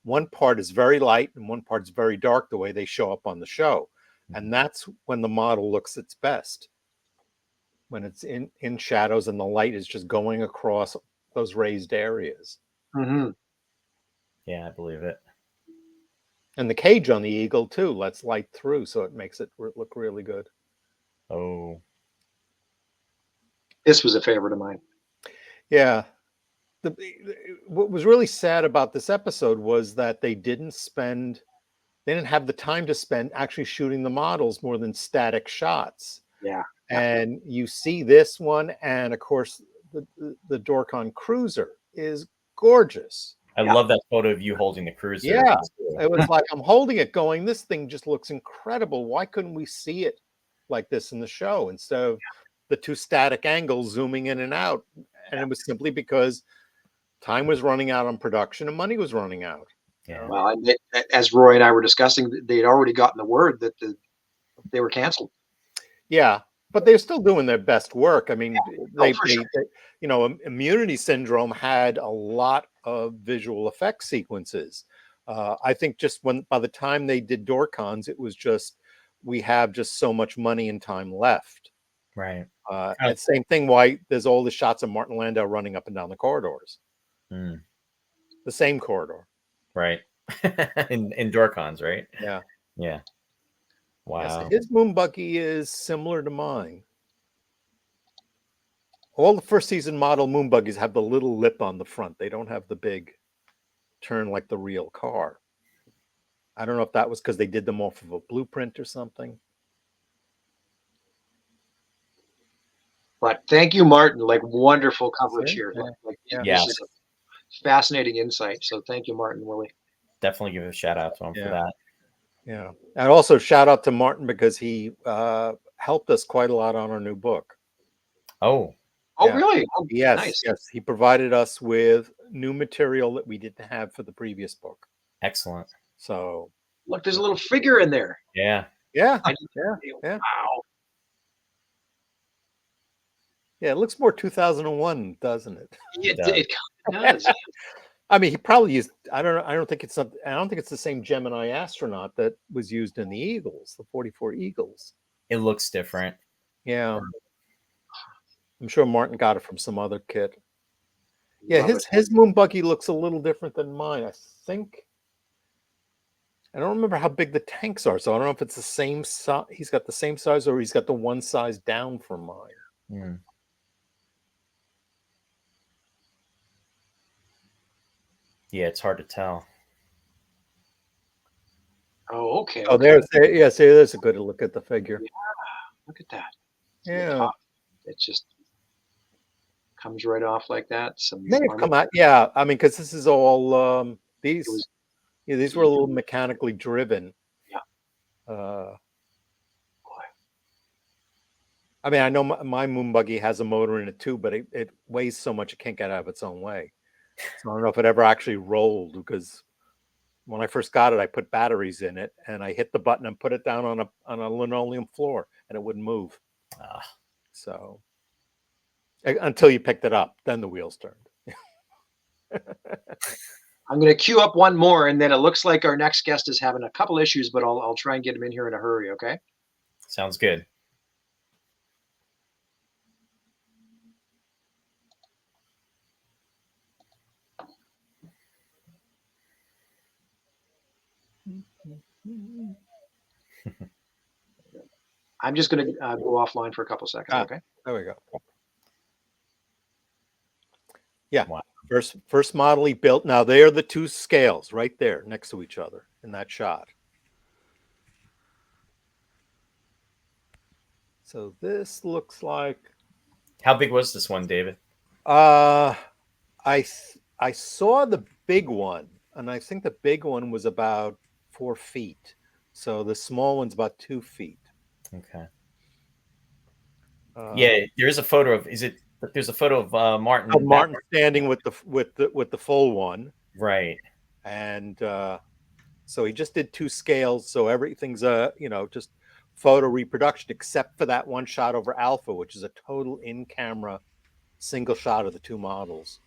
one part is very light and one part is very dark the way they show up on the show. And that's when the model looks its best. When it's in shadows and the light is just going across those raised areas. Yeah, I believe it. And the cage on the Eagle too lets light through, so it makes it look really good. Oh. This was a favorite of mine. Yeah. What was really sad about this episode was that they didn't have the time to spend actually shooting the models more than static shots. Yeah. And you see this one, and of course, the Dorcon cruiser is gorgeous. I love that photo of you holding the cruiser. Yeah, it was like I'm holding it going, this thing just looks incredible. Why couldn't we see it like this in the show instead of the two static angles zooming in and out? And it was simply because time was running out on production and money was running out. Yeah. Well, as Roy and I were discussing, they'd already gotten the word that they were canceled. Yeah, but they're still doing their best work. I mean, they Immunity Syndrome had a lot of visual effects sequences. I think just by the time they did Dorcons, it was just, we have just so much money and time left. Right. And same thing why there's all the shots of Martin Landau running up and down the corridors. The same corridor. Right. in Dorcons, right? Yeah. Yeah. Wow. Yeah, so his moon buggy is similar to mine. All the first season model moon buggies have the little lip on the front. They don't have the big turn like the real car. I don't know if that was because they did them off of a blueprint or something. But thank you, Martin. Like wonderful coverage here. Yeah. This is a fascinating insight. So thank you, Martin, Willie. Definitely give a shout out to him for that. Yeah. And also shout out to Martin because he helped us quite a lot on our new book. Oh, Yeah. really? Oh, Yes. nice. Yes. He provided us with new material that we didn't have for the previous book. Excellent. So look, there's a little figure in there. Yeah. Yeah. Yeah. Wow. Yeah, it looks more 2001, doesn't it? It does. I mean, he probably used. I don't think it's the same Gemini astronaut that was used in the Eagles, the 44 Eagles. It looks different. Yeah. I'm sure Martin got it from some other kit. Yeah, his moon buggy looks a little different than mine. I think. I don't remember how big the tanks are, so I don't know if it's the same size. He's got the same size, or he's got the one size down from mine. Yeah, it's hard to tell. Oh, okay. Oh, there's a good look at the figure. Yeah, look at that. Yeah, it just comes right off like that. Some may have come out. Yeah, I mean, because this is all these were a little mechanically driven. Yeah. I mean, I know my moon buggy has a motor in it too, but it weighs so much it can't get out of its own way. So I don't know if it ever actually rolled, because when I first got it, I put batteries in it and I hit the button and put it down on a linoleum floor and it wouldn't move. So until you picked it up, then the wheels turned. I'm going to queue up one more, and then it looks like our next guest is having a couple issues, but I'll try and get him in here in a hurry. Okay. Sounds good. I'm just going to go offline for a couple seconds. Okay. There we go. Yeah. Wow. First model he built. Now they are the two scales right there next to each other in that shot. So this looks like. How big was this one, David? I saw the big one, and I think the big one was about 4 feet. So the small one's about 2 feet. Okay. Yeah, there is a photo of. There's a photo of Martin. Martin standing with the full one. Right. And so he just did 2 scales. So everything's just photo reproduction, except for that one shot over Alpha, which is a total in-camera single shot of the 2 models.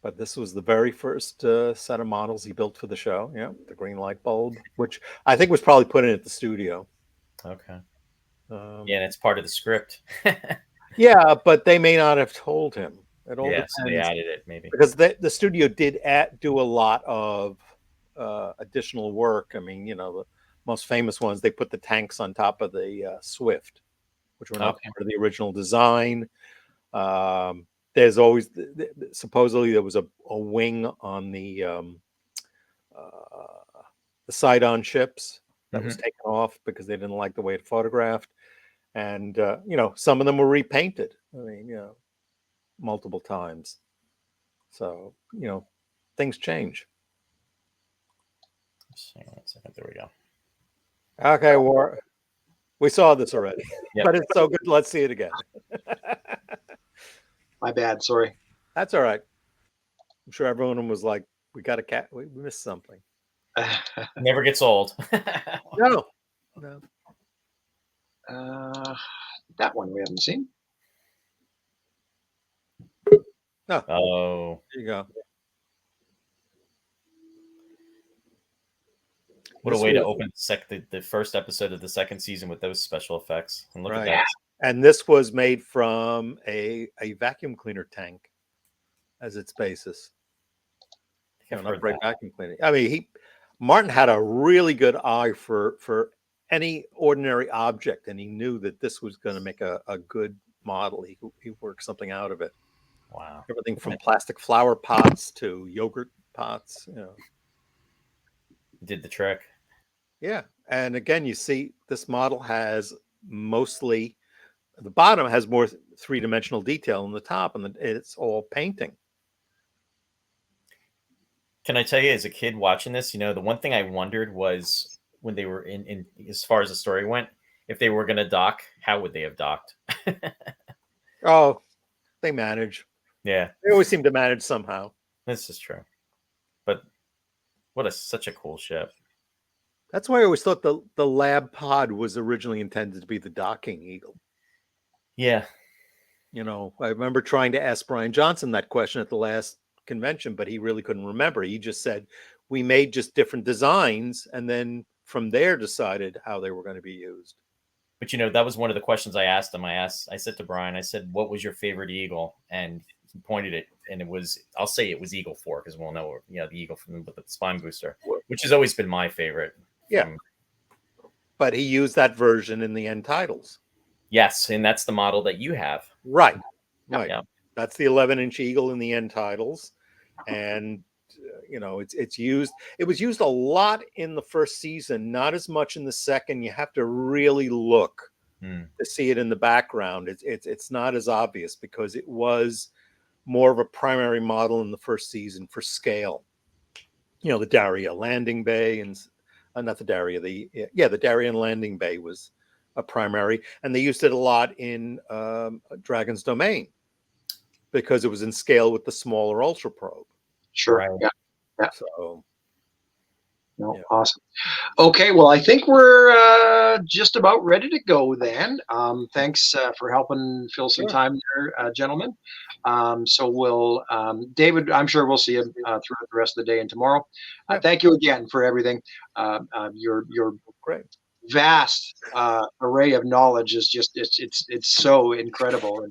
But this was the very first set of models he built for the show. Yeah, the green light bulb, which I think was probably put in at the studio. Okay. Yeah, and it's part of the script. Yeah, but they may not have told him. It all depends. So they added it maybe. Because the studio did do a lot of additional work. I mean, the most famous ones, they put the tanks on top of the Swift, which were not part of the original design. There's always supposedly there was a wing on the Sidon ships that was taken off because they didn't like the way it photographed, and some of them were repainted. I mean, multiple times. So things change. Hang on a second. There we go. Okay, we saw this already, Yep. but it's so good. Let's see it again. My bad. Sorry. That's all right. I'm sure everyone was like, "We got a cat. We missed something." Never gets old. No. That one we haven't seen. No. Oh. There you go. What a way to open the first episode of the second season with those special effects. And look at that. And this was made from a vacuum cleaner tank as its basis. An upright vacuum cleaner. I mean, Martin had a really good eye for any ordinary object, and he knew that this was going to make a good model. He worked something out of it. Wow. Everything from plastic flower pots to yogurt pots. Did the trick. Yeah. And again, you see this model has mostly, the bottom has more three-dimensional detail than the top, and it's all painting. Can I tell you, as a kid watching this, the one thing I wondered was when they were in as far as the story went, if they were going to dock, how would they have docked? Oh, they manage. Yeah. They always seem to manage somehow. This is true. But such a cool ship. That's why I always thought the lab pod was originally intended to be the docking Eagle. Yeah. I remember trying to ask Brian Johnson that question at the last convention, but he really couldn't remember. He just said, we made just different designs and then from there decided how they were going to be used. But that was one of the questions I asked him. I said to Brian, I said, what was your favorite Eagle? And he pointed it, and I'll say it was Eagle 4, because we'll know, the Eagle from the spine booster, which has always been my favorite. Yeah. But he used that version in the end titles. Yes, and that's the model that you have. Right. Right. Yeah. That's the 11-inch Eagle in the end titles. And it's used. It was used a lot in the first season, not as much in the second. You have to really look to see it in the background. It's not as obvious because it was more of a primary model in the first season for scale. The Daria landing bay and not the Daria, the Darien landing bay was a primary, and they used it a lot in Dragon's Domain because it was in scale with the smaller Ultra Probe. Sure. Right. Yeah. So, Awesome. Okay, well, I think we're just about ready to go then. Thanks for helping fill some time there, gentlemen. So we'll, David, I'm sure we'll see you throughout the rest of the day and tomorrow. Thank you again for everything. Your great. Vast array of knowledge is just it's so incredible.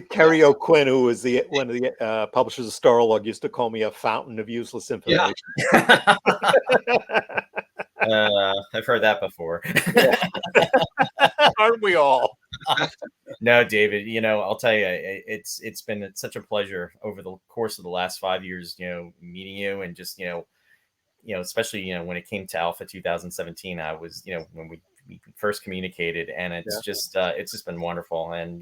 Kerry O'Quinn, who was one of the publishers of Starlog, used to call me a fountain of useless information. Yeah. I've heard that before. Aren't we all? No, David, I'll tell you, it's been such a pleasure over the course of the last 5 years, meeting you and just, especially, when it came to Alpha 2017, I was, when we first communicated, and it's just been wonderful. And,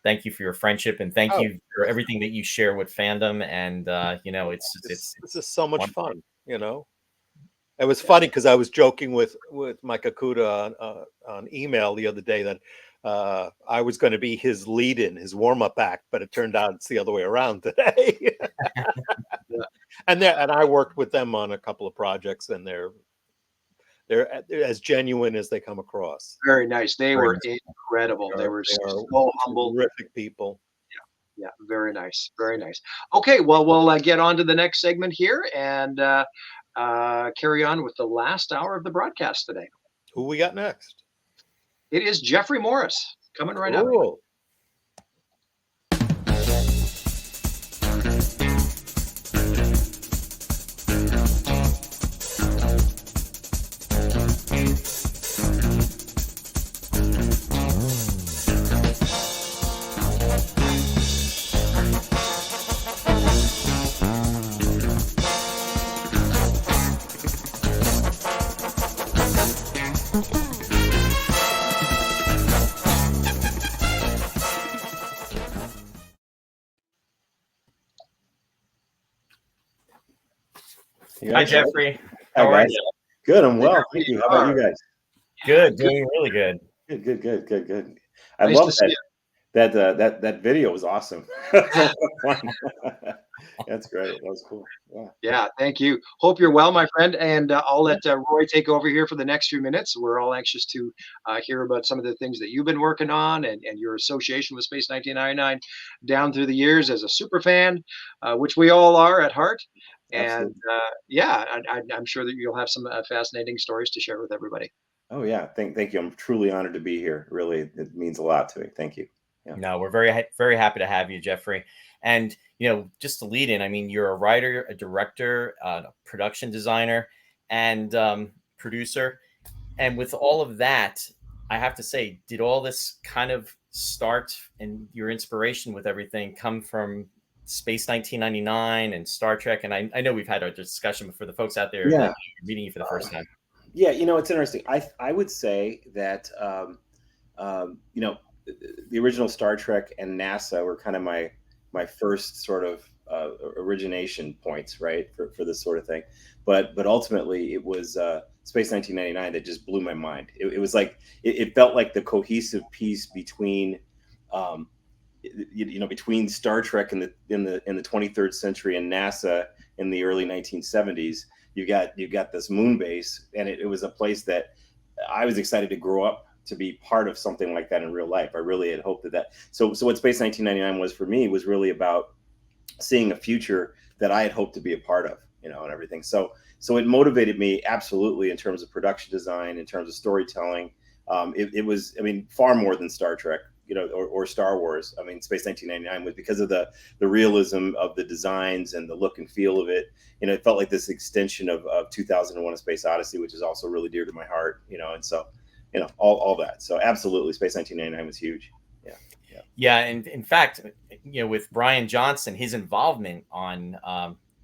thank you for your friendship, and thank you for everything that you share with fandom. And, it's just so much fun, It was funny because I was joking with Mike Akuda on email the other day that I was going to be his lead-in, his warm-up act, but it turned out it's the other way around today. And I worked with them on a couple of projects, and they're as genuine as they come across. Very nice. They were incredible. They were so humble, terrific people. Yeah, very nice, very nice. Okay, well, we'll get on to the next segment here and carry on with the last hour of the broadcast today. Who we got next? It is Jeffrey Morris coming right up. Hi, Jeffrey. How How are guys? you? Good. I'm well. Thank you. How about you guys? Good. Doing really good. Good. I Nice love to see that video was awesome. That's great. That was cool. Yeah, thank you. Hope you're well, my friend. And I'll let Roy take over here for the next few minutes. We're all anxious to hear about some of the things that you've been working on and your association with Space 1999 down through the years as a super fan, which we all are at heart. And I'm sure that you'll have some fascinating stories to share with everybody. Oh yeah, thank you. I'm truly honored to be here. Really, it means a lot to me. Thank you. Yeah. No, we're very happy to have you, Jeffrey. And just to lead in, I mean, you're a writer, a director, a production designer, and producer. And with all of that, I have to say, did all this kind of start and your inspiration with everything come from Space 1999 and Star Trek? And I know we've had our discussion, but for the folks out there that are meeting you for the first time. Yeah, it's interesting. I would say that the original Star Trek and NASA were kind of my first sort of origination points, right, for this sort of thing. But ultimately, it was Space 1999 that just blew my mind. It was like it felt like the cohesive piece between between Star Trek in the 23rd century and NASA in the early 1970s. You got this moon base, and it was a place that I was excited to grow up to be part of something like that in real life. I really had hoped that. So what Space 1999 was for me was really about seeing a future that I had hoped to be a part of, and everything. So it motivated me absolutely in terms of production design, in terms of storytelling. It was, far more than Star Trek, or Star Wars. Space 1999 was because of the realism of the designs and the look and feel of it. It felt like this extension of 2001: A Space Odyssey, which is also really dear to my heart. And so, all that. So absolutely, Space 1999 was huge. Yeah, and in fact, with Brian Johnson, his involvement on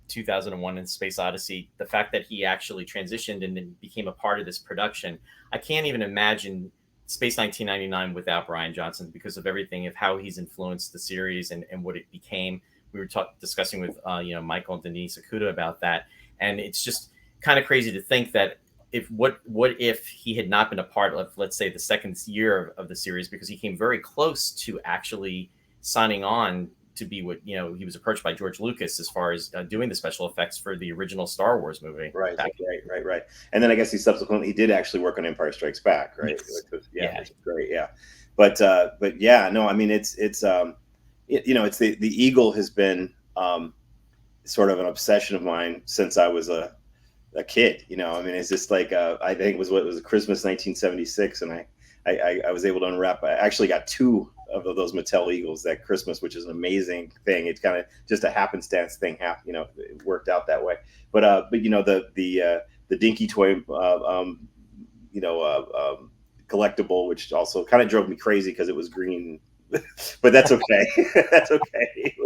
2001: A Space Odyssey, the fact that he actually transitioned and then became a part of this production, I can't even imagine Space 1999 without Brian Johnson, because of everything of how he's influenced the series and what it became. We were discussing with Michael and Denise Okuda about that, and it's just kind of crazy to think that what if he had not been a part of, let's say, the second year of the series, because he came very close to actually signing on to be what he was approached by George Lucas as far as doing the special effects for the original Star Wars movie. Right. And then I guess he did actually work on Empire Strikes Back, right? Yes. Which is great. Yeah, but yeah, no, it's it's the Eagle has been sort of an obsession of mine since I was a kid. It's just like I think it was Christmas 1976, and I was able to unwrap. I actually got 2 of those Mattel Eagles that Christmas, which is an amazing thing. It's kind of just a happenstance thing. It worked out that way. But the Dinky Toy collectible, which also kind of drove me crazy because it was green. But that's okay. That's okay. It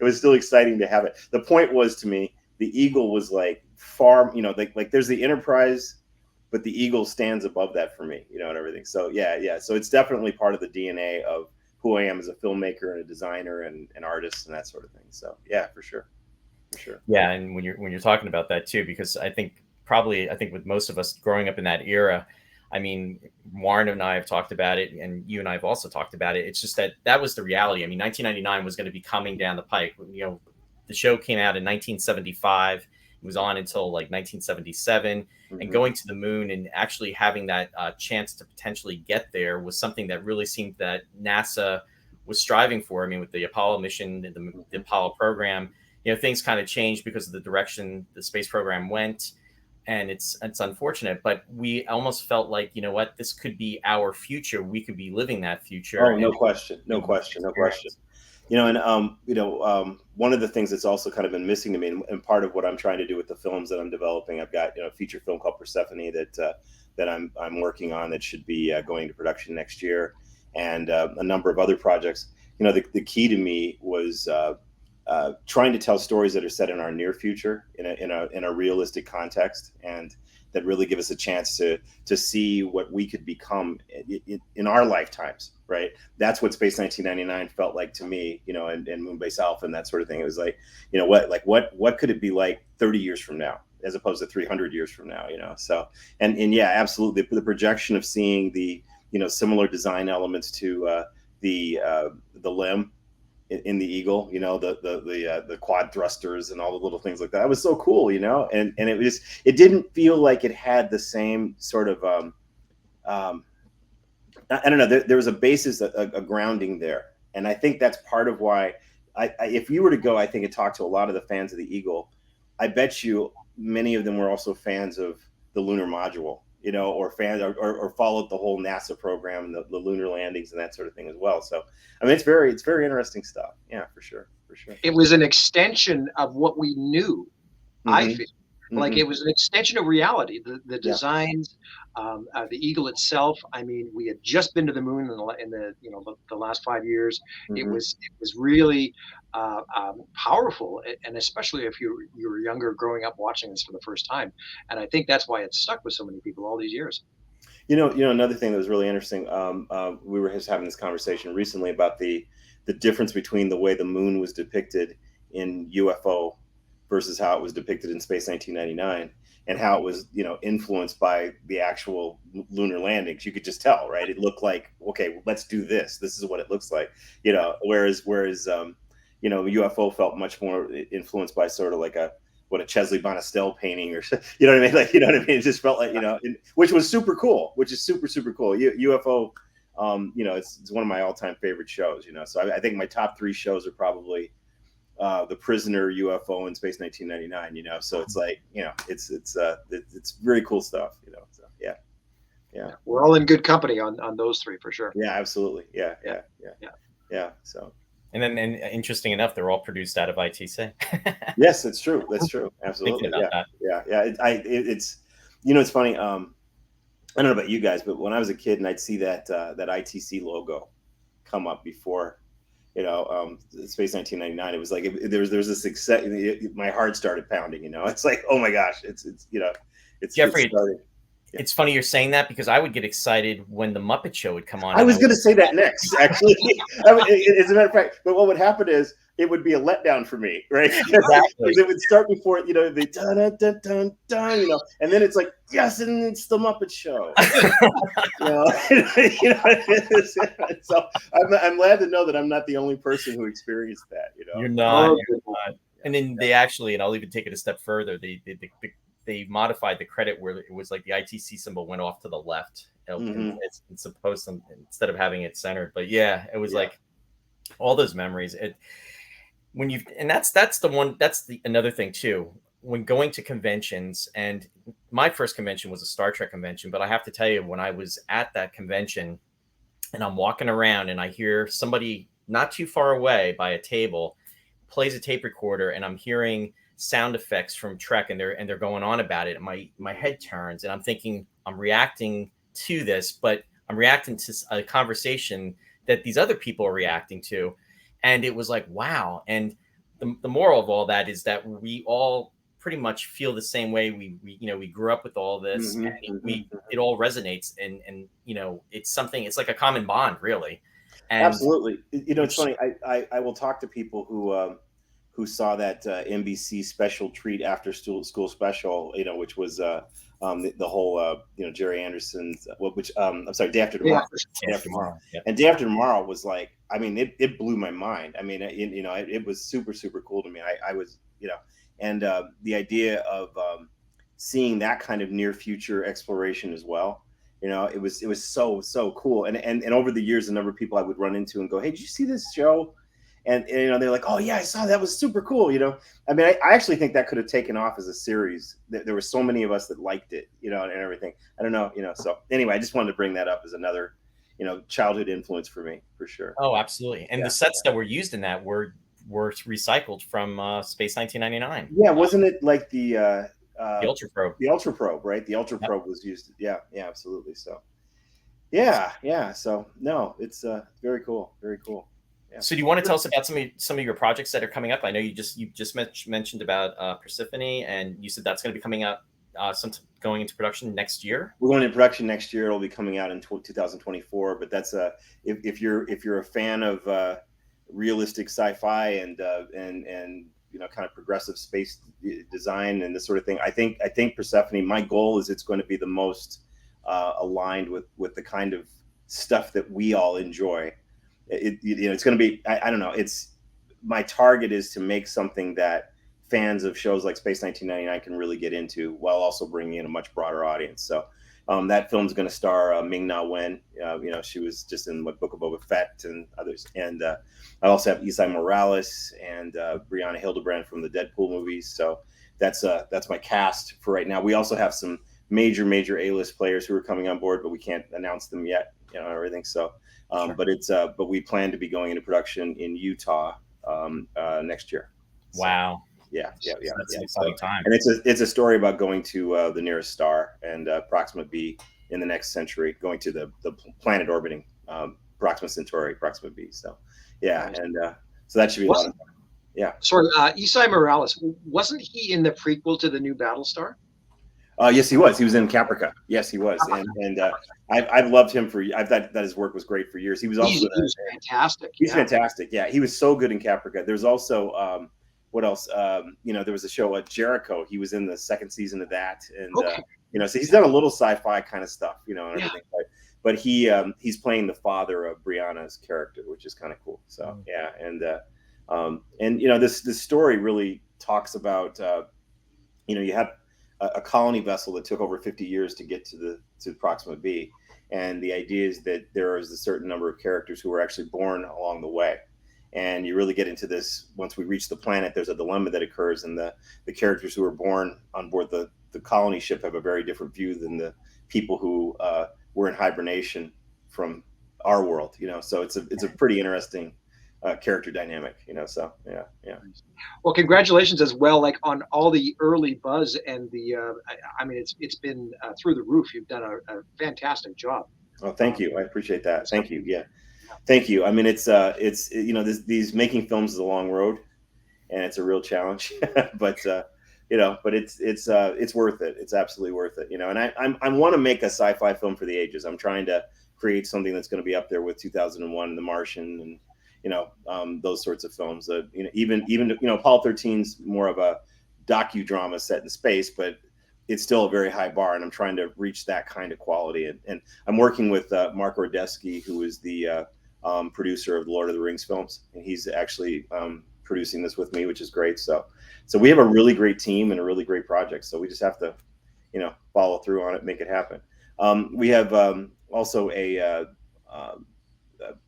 was still exciting to have it. The point was, to me, the Eagle was like far, like there's the Enterprise, but the Eagle stands above that for me, and everything. So yeah. So it's definitely part of the DNA of who I am as a filmmaker and a designer and an artist and that sort of thing. So yeah, for sure. Yeah, and when you're talking about that too, because I think with most of us growing up in that era, Warren and I have talked about it, and you and I have also talked about it. It's just that was the reality. 1999 was going to be coming down the pike. The show came out in 1975. It was on until like 1977, and going to the moon and actually having that chance to potentially get there was something that really seemed that NASA was striving for. With the Apollo mission, the Apollo program, things kind of changed because of the direction the space program went. And it's unfortunate, but we almost felt like, this could be our future. We could be living that future. Oh, no question. One of the things that's also kind of been missing to me, and part of what I'm trying to do with the films that I'm developing, I've got a feature film called Persephone that I'm working on that should be going to production next year, and a number of other projects. The key to me was trying to tell stories that are set in our near future in a realistic context, and that really give us a chance to see what we could become in our lifetimes. Right. That's what Space 1999 felt like to me, and Moonbase Alpha and that sort of thing. It was like, what could it be like 30 years from now, as opposed to 300 years from now, So, and yeah, absolutely. The projection of seeing the, similar design elements to the limb in the Eagle, the quad thrusters and all the little things like that. It was so cool, and it didn't feel like it had the same sort of, I don't know. There was a basis, a grounding there, and I think that's part of why. If you were to go, I think, and talk to a lot of the fans of the Eagle, I bet you many of them were also fans of the lunar module, or fans or followed the whole NASA program and the lunar landings and that sort of thing as well. So, it's very interesting stuff. Yeah, for sure. It was an extension of what we knew. I feel. Like Mhm. it was an extension of reality. The designs, the eagle itself. I mean, we had just been to the moon in the last 5 years. It Mhm. was really powerful, and especially if you were younger, growing up watching this for the first time. And I think that's why it's stuck with so many people all these years. Another thing that was really interesting. We were just having this conversation recently about the difference between the way the moon was depicted in UFO versus how it was depicted in Space 1999, and how it was, influenced by the actual lunar landings. You could just tell, right? It looked like, okay, let's do this. This is what it looks like, Whereas UFO felt much more influenced by sort of like a Chesley Bonestell painting, or you know what I mean? Like, you know what I mean? It just felt like, which was super cool, which is super, super cool. UFO, it's one of my all-time favorite shows, So I think my top 3 shows are probably The Prisoner, UFO, and Space 1999, So it's like, it's very cool stuff, So yeah. We're all in good company on those 3 for sure. Yeah, absolutely. Yeah. So. And then, interesting enough, they're all produced out of ITC. Yes, it's true. That's true. Absolutely. Yeah. It's it's funny. I don't know about you guys, but when I was a kid and I'd see that ITC logo come up before, Space 1999, it was like there was this success. My heart started pounding. It's like, oh my gosh, it's Jeffrey. It's funny you're saying that, because I would get excited when the Muppet Show would come on. I was going to say that next, actually. As a matter of fact, but what would happen is it would be a letdown for me, right? Exactly. Because it would start before, the dun dun dun dun dun, and then it's like, yes, and it's the Muppet Show. So I'm glad to know that I'm not the only person who experienced that. You're not. And then they actually, and I'll even take it a step further. They modified the credit where it was like the ITC symbol went off to the left. It's supposed to, instead of having it centered. But yeah, it was like all those memories. That's another thing too. When going to conventions, and my first convention was a Star Trek convention, but I have to tell you, when I was at that convention and I'm walking around and I hear somebody not too far away by a table plays a tape recorder, and I'm hearing sound effects from Trek, and they're going on about it, and my head turns, and I'm thinking I'm reacting to this, but I'm reacting to a conversation that these other people are reacting to. And it was like, wow. And the moral of all that is that we all pretty much feel the same way. We grew up with all this, and it all resonates, and it's like a common bond, really. And absolutely. It's funny. I will talk to people who saw that NBC special treat after school special, which was the whole Jerry Anderson's, Day After Tomorrow. Day After Tomorrow. Yeah. And Day After Tomorrow was like, I mean, it blew my mind. I mean, it was super, super cool to me. I was, and the idea of seeing that kind of near future exploration as well. It was so cool. And over the years, the number of people I would run into and go, hey, did you see this show? And they're like, oh yeah, I saw that, was super cool. I mean, I actually think that could have taken off as a series. There were so many of us that liked it, and everything. I don't know, So anyway, I just wanted to bring that up as another, childhood influence for me, for sure. Oh, absolutely. And the sets that were used in that were recycled from Space 1999. Yeah, wasn't it like the Ultra Probe? The Ultra Probe, right? The Ultra Probe was used. Yeah, absolutely. So yeah. So no, it's very cool, very cool. Yeah. So do you want to tell us about some of your projects that are coming up? I know you just mentioned about Persephone, and you said that's going to be coming out going into production next year. We're going into production next year. It'll be coming out in 2024. But that's if you're a fan of realistic sci-fi and kind of progressive space design and this sort of thing, I think Persephone. My goal is it's going to be the most aligned with the kind of stuff that we all enjoy. It's going to be, I don't know, my target is to make something that fans of shows like Space 1999 can really get into, while also bringing in a much broader audience. So that film's going to star Ming-Na Wen. She was just in Book of Boba Fett and others. And I also have Isai Morales and Brianna Hildebrand from the Deadpool movies. So that's my cast for right now. We also have some major A-list players who are coming on board, but we can't announce them yet, everything. So sure. But we plan to be going into production in Utah next year. Wow. Yeah. That's an exciting time. And it's a story about going to the nearest star and Proxima B in the next century, going to the planet orbiting Proxima Centauri, Proxima B. So yeah, and so that should be a lot of fun. Yeah. Sorry, Isai Morales, wasn't he in the prequel to the new Battlestar? Yes, he was. He was in Caprica. Yes, he was. And I've loved him I thought that his work was great for years. He was also he was fantastic. He's fantastic. Yeah, he was so good in Caprica. There's also what else? There was a show Jericho. He was in the second season of that, and so he's done a little sci-fi kind of stuff, and everything. But he's playing the father of Brianna's character, which is kind of cool. So yeah, and this story really talks about you have a colony vessel that took over 50 years to get to Proxima B, and the idea is that there is a certain number of characters who were actually born along the way, and you really get into this once we reach the planet. There's a dilemma that occurs, and the characters who were born on board the colony ship have a very different view than the people who were in hibernation from our world. So it's a pretty interesting character dynamic, so yeah. Well, congratulations as well, like on all the early buzz and the it's been through the roof. You've done a fantastic job. Oh, thank you. I appreciate that. Thank you. Yeah, thank you. I mean, it's these making films is a long road, and it's a real challenge, but it's worth it. It's absolutely worth it. And I want to make a sci-fi film for the ages. I'm trying to create something that's going to be up there with 2001 and The Martian and those sorts of films. Even Apollo 13's more of a docudrama set in space, but it's still a very high bar, and I'm trying to reach that kind of quality. And I'm working with Mark Rudetsky, who is the producer of the Lord of the Rings films, and he's actually producing this with me, which is great. So we have a really great team and a really great project. So we just have to, follow through on it, make it happen. We have also a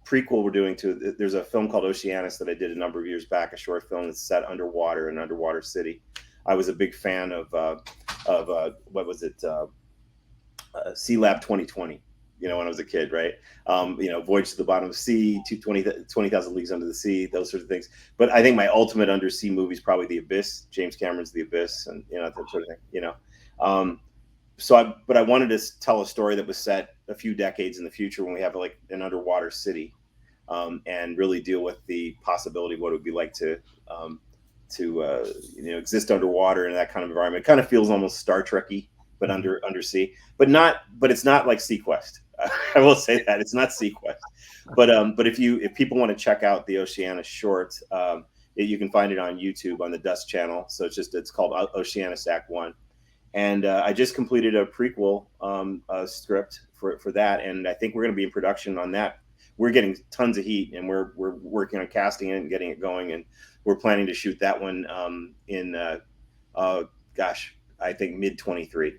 prequel we're doing to. There's a film called Oceanus that I did a number of years back, a short film that's set underwater in an underwater city. I was a big fan of what was it, Sea Lab 2020. When I was a kid, right? Voyage to the Bottom of the Sea, 20,000 Leagues Under the Sea, those sorts of things. But I think my ultimate undersea movie is probably The Abyss, James Cameron's The Abyss, and that sort of thing. But I wanted to tell a story that was set a few decades in the future when we have like an underwater city, and really deal with the possibility of what it would be like to exist underwater in that kind of environment. It kind of feels almost Star Trek-y, but undersea, but it's not like Sequest. I will say that it's not Sequest, but if people want to check out the Oceanus short, you can find it on YouTube on the Dust channel. So it's called Oceanus Act 1. And I just completed a prequel script for that, and I think we're going to be in production on that. We're getting tons of heat, and we're working on casting it and getting it going, and we're planning to shoot that one in I think mid-23.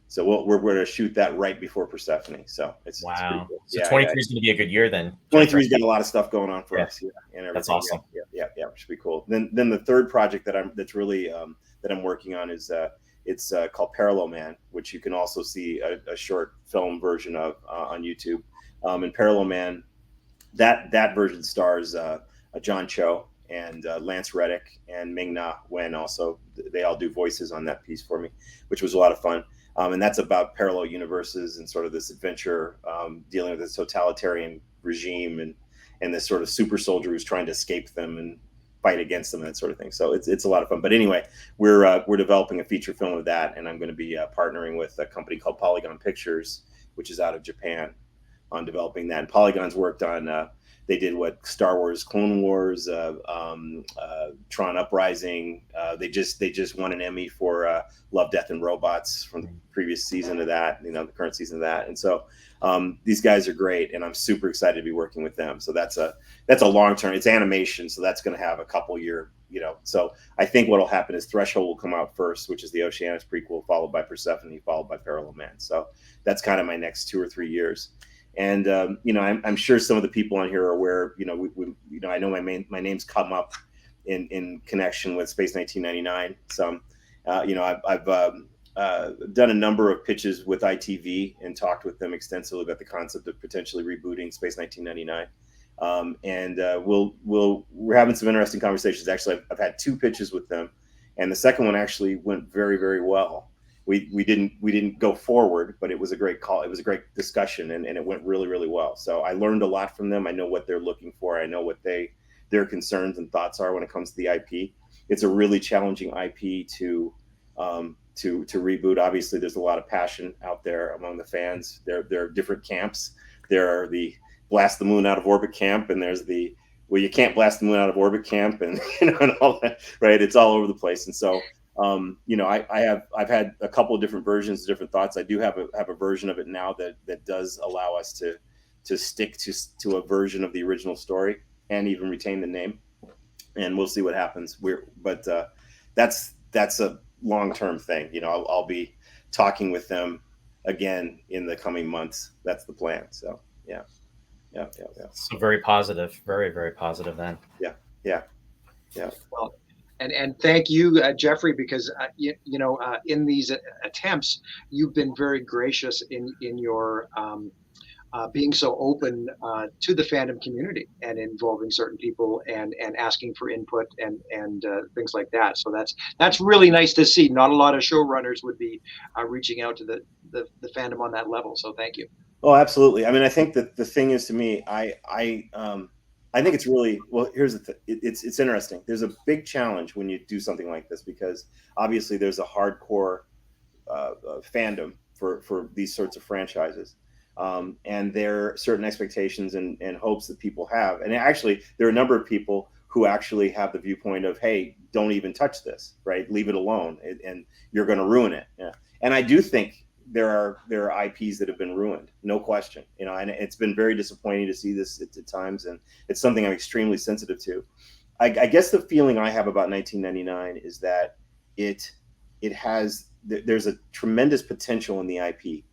So we're going to shoot that right before Persephone. So it's wow. It's pretty cool. So 23 is going to be a good year then. 23's got a lot of stuff going on for us, and everything. That's awesome. Yeah, it should be cool. Then the third project that I'm working on is it's called Parallel Man, which you can also see a short film version of on YouTube. And Parallel Man, that version stars John Cho and Lance Reddick and Ming-Na Wen. Also, they all do voices on that piece for me, which was a lot of fun. And that's about parallel universes and sort of this adventure dealing with this totalitarian regime and this sort of super soldier who's trying to escape them and fight against them and that sort of thing. So it's a lot of fun. But anyway, we're developing a feature film of that, and I'm going to be partnering with a company called Polygon Pictures, which is out of Japan, on developing that. And Polygon's worked on they did Star Wars, Clone Wars, Tron Uprising. They just won an Emmy for Love, Death, and Robots from the previous season of that, the current season of that. And so these guys are great, and I'm super excited to be working with them. So that's a long term. It's animation, so that's going to have a couple year. So I think what'll happen is Threshold will come out first, which is the Oceanus prequel, followed by Persephone, followed by Parallel Man. So that's kind of my next 2 or 3 years. And I'm sure some of the people on here are aware. I know my name's come up in connection with Space 1999. So, I've done a number of pitches with ITV and talked with them extensively about the concept of potentially rebooting Space 1999. And we're having some interesting conversations. Actually, I've had 2 pitches with them, And the second one actually went very, very well. We didn't go forward, but it was a great call. It was a great discussion, and it went really, really well. So I learned a lot from them. I know what they're looking for. I know what their concerns and thoughts are when it comes to the IP. It's a really challenging IP to reboot. Obviously, there's a lot of passion out there among the fans. There are different camps. There are the blast the moon out of orbit camp, and there's the you can't blast the moon out of orbit camp, and and all that. Right? It's all over the place. And so I've had a couple of different versions, different thoughts. I do have a version of it now that does allow us to stick to a version of the original story and even retain the name. And we'll see what happens. But that's a long-term thing. I'll be talking with them again in the coming months. That's the plan. So yeah. So very positive, very, very positive then. Yeah. Well, and thank you, Jeffrey, because in these attempts, you've been very gracious in your being so open to the fandom community and involving certain people and asking for input and things like that. So that's really nice to see. Not a lot of showrunners would be reaching out to the fandom on that level. So thank you. Oh, absolutely. I mean, I think that the thing is, to me, I think it's really, well, here's the thing. It's interesting. There's a big challenge when you do something like this, because obviously there's a hardcore fandom for these sorts of franchises. And there are certain expectations and hopes that people have. And actually, there are a number of people who actually have the viewpoint of, hey, don't even touch this, right? Leave it alone, and you're going to ruin it. Yeah. And I do think there are IPs that have been ruined, no question. And it's been very disappointing to see this at times, and it's something I'm extremely sensitive to. I guess the feeling I have about 1999 is that there's a tremendous potential in the IP.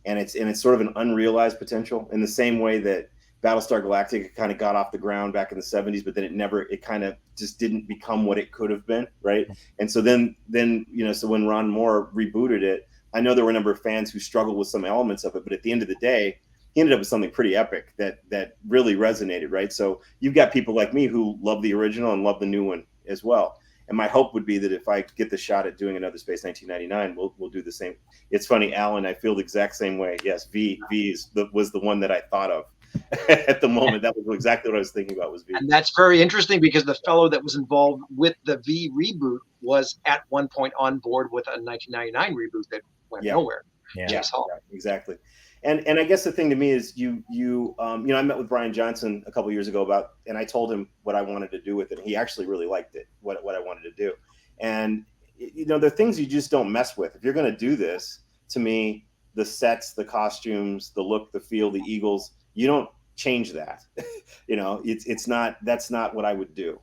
And it's sort of an unrealized potential, in the same way that Battlestar Galactica kind of got off the ground back in the 70s, but then it kind of just didn't become what it could have been, right? And so then so when Ron Moore rebooted it, I know there were a number of fans who struggled with some elements of it, but at the end of the day, he ended up with something pretty epic that really resonated, right? So you've got people like me who love the original and love the new one as well. And my hope would be that if I get the shot at doing another Space 1999, we'll do the same. It's funny, Alan, I feel the exact same way. Yes, V was the one that I thought of at the moment. That was exactly what I was thinking about, was V. And that's very interesting, because the fellow that was involved with the V reboot was at one point on board with a 1999 reboot that went nowhere. Yeah, exactly. And I guess the thing to me is I met with Brian Johnson a couple of years ago and I told him what I wanted to do with it. He actually really liked it, what I wanted to do. And there are things you just don't mess with. If you're going to do this, to me, the sets, the costumes, the look, the feel, the Eagles, you don't change that. That's not what I would do.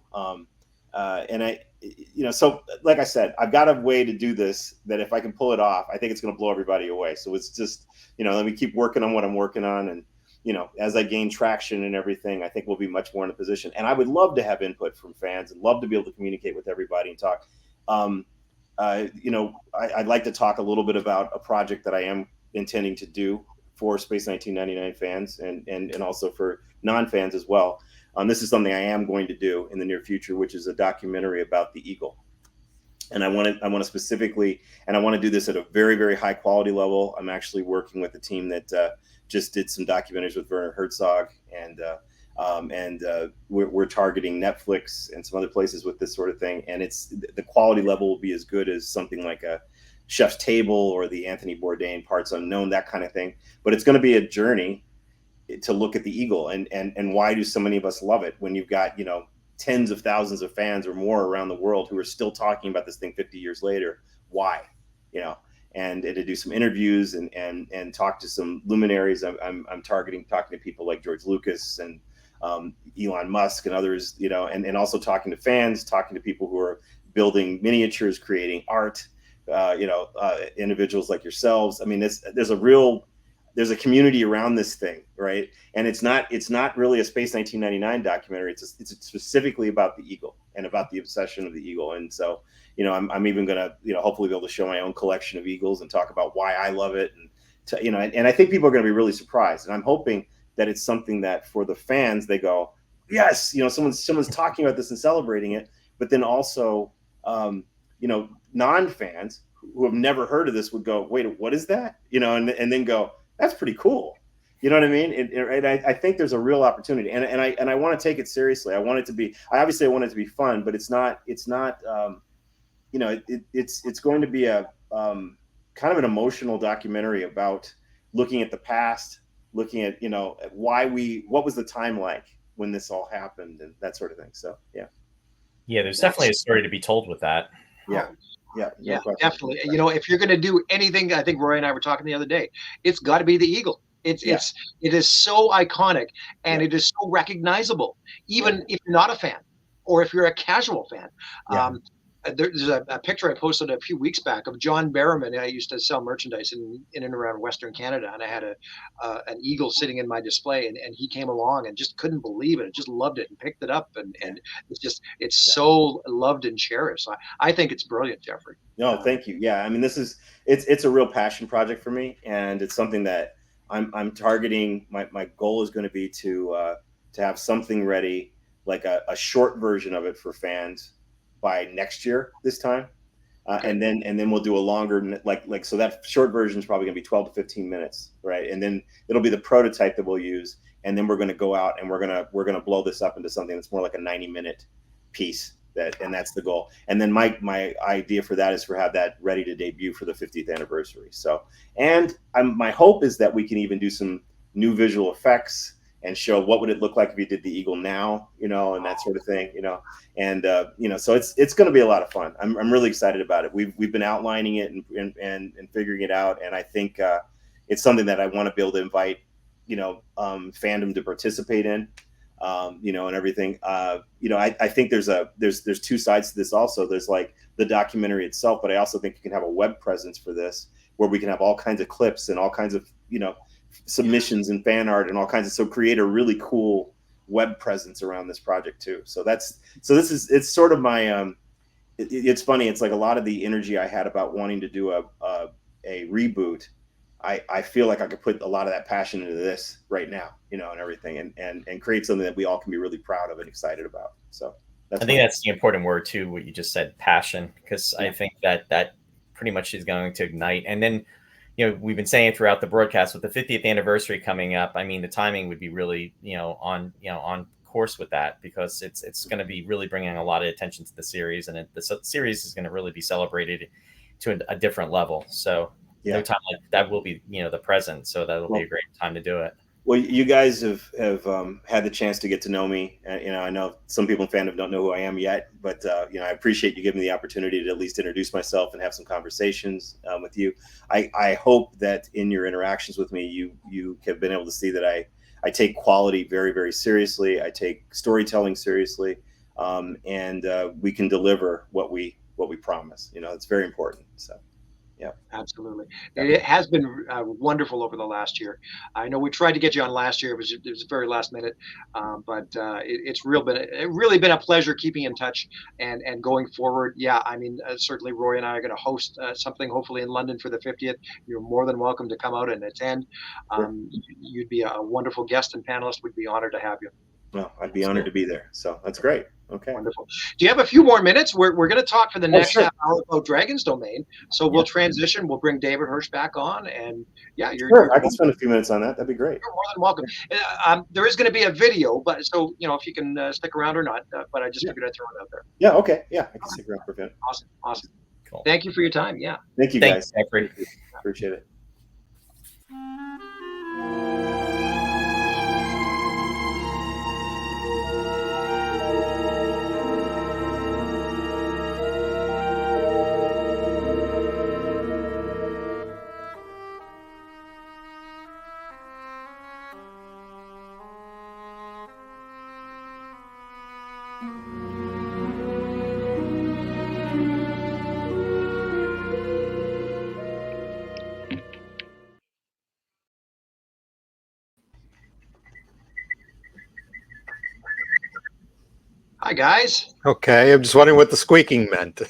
So like I said, I've got a way to do this that if I can pull it off, I think it's going to blow everybody away. So it's just, let me keep working on what I'm working on. And, as I gain traction and everything, I think we'll be much more in a position. And I would love to have input from fans and love to be able to communicate with everybody and talk. I'd like to talk a little bit about a project that I am intending to do for Space 1999 fans and also for non-fans as well. This is something I am going to do in the near future, which is a documentary about the Eagle. And I want to specifically, and I want to do this at a very, very high quality level. I'm actually working with a team that just did some documentaries with Werner Herzog, and we're targeting Netflix and some other places with this sort of thing. And the quality level will be as good as something like a Chef's Table or the Anthony Bourdain Parts Unknown, that kind of thing. But it's going to be a journey to look at the Eagle and why do so many of us love it when you've got, tens of thousands of fans or more around the world who are still talking about this thing 50 years later. Why? And to do some interviews and talk to some luminaries. I'm targeting talking to people like George Lucas and Elon Musk and others, and also talking to fans, talking to people who are building miniatures, creating art, individuals like yourselves. I mean, there's a community around this thing, right? And it's not really a Space 1999 documentary. It's specifically about the Eagle and about the obsession of the Eagle. And so, I'm even gonna, hopefully be able to show my own collection of Eagles and talk about why I love it, and I think people are going to be really surprised. And I'm hoping that it's something that for the fans, they go, yes, someone's talking about this and celebrating it, but then also non-fans who have never heard of this would go, wait, what is that? And then go, that's pretty cool. You know what I mean? And I think there's a real opportunity, and I want to take it seriously. I want it to be fun, but it's not. It's going to be a kind of an emotional documentary about looking at the past, looking at what was the time like when this all happened and that sort of thing. So yeah, there's definitely a story to be told with that. Yeah, definitely. If you're going to do anything, I think Roy and I were talking the other day, it's got to be the eagle. It is so iconic, and it is so recognizable, even if you're not a fan or if you're a casual fan. There's a picture I posted a few weeks back of John Barrowman. I used to sell merchandise in and around Western Canada, and I had an eagle sitting in my display, and he came along and just couldn't believe it. Just loved it and picked it up, and it's so loved and cherished. I think it's brilliant, Jeffrey. No, thank you. Yeah, I mean, it's a real passion project for me, and it's something that I'm targeting. My goal is going to be to have something ready, like a short version of it for fans by next year this time, and then we'll do a longer, like so that short version is probably going to be 12 to 15 minutes, right? And then it'll be the prototype that we'll use, and then we're going to go out and we're going to blow this up into something that's more like a 90-minute piece. And that's the goal. And then my idea for that is to have that ready to debut for the 50th anniversary. So, and my hope is that we can even do some new visual effects and show what would it look like if you did the eagle now, and that sort of thing, and so it's going to be a lot of fun. I'm really excited about it. We've been outlining it and figuring it out, and I think it's something that I want to be able to invite fandom to participate in. And everything. I think there's two sides to this also. There's like the documentary itself, but I also think you can have a web presence for this where we can have all kinds of clips and all kinds of, submissions and fan art and all kinds of, so create a really cool web presence around this project too. So it's sort of my, it's funny. It's like a lot of the energy I had about wanting to do a reboot. I feel like I could put a lot of that passion into this right now, and everything, and create something that we all can be really proud of and excited about. So I think that's the important word too, what you just said, passion, because I think that pretty much is going to ignite. And then, we've been saying throughout the broadcast with the 50th anniversary coming up, I mean, the timing would be really, on course with that, because it's going to be really bringing a lot of attention to the series, and the series is going to really be celebrated to a different level. So no time like that will be, the present. So that'll be a great time to do it. Well, you guys have had the chance to get to know me. I know some people in fandom don't know who I am yet, but I appreciate you giving me the opportunity to at least introduce myself and have some conversations with you. I hope that in your interactions with me, you have been able to see that I take quality very, very seriously. I take storytelling seriously, and we can deliver what we promise. It's very important. So. Yeah, absolutely. It has been wonderful over the last year. I know we tried to get you on last year. It was very last minute, but it's really been a pleasure keeping in touch and going forward. Yeah, I mean, certainly Roy and I are going to host something hopefully in London for the 50th. You're more than welcome to come out and attend. You'd be a wonderful guest and panelist. We'd be honored to have you. Well, I'd be honored to be there. So that's great. Okay. Wonderful. Do you have a few more minutes? We're going to talk for the next half hour about Dragon's Domain. So we'll transition. We'll bring David Hirsch back on. And I can spend a few minutes on that. That'd be great. You're more than welcome. There is going to be a video, but so, if you can stick around or not, but I just figured I'd throw it out there. Yeah. Okay. Yeah. I can stick around for a bit. Awesome. Cool. Thank you for your time. Yeah. Thank you guys. Appreciate it. Hi, guys. Okay, I'm just wondering what the squeaking meant.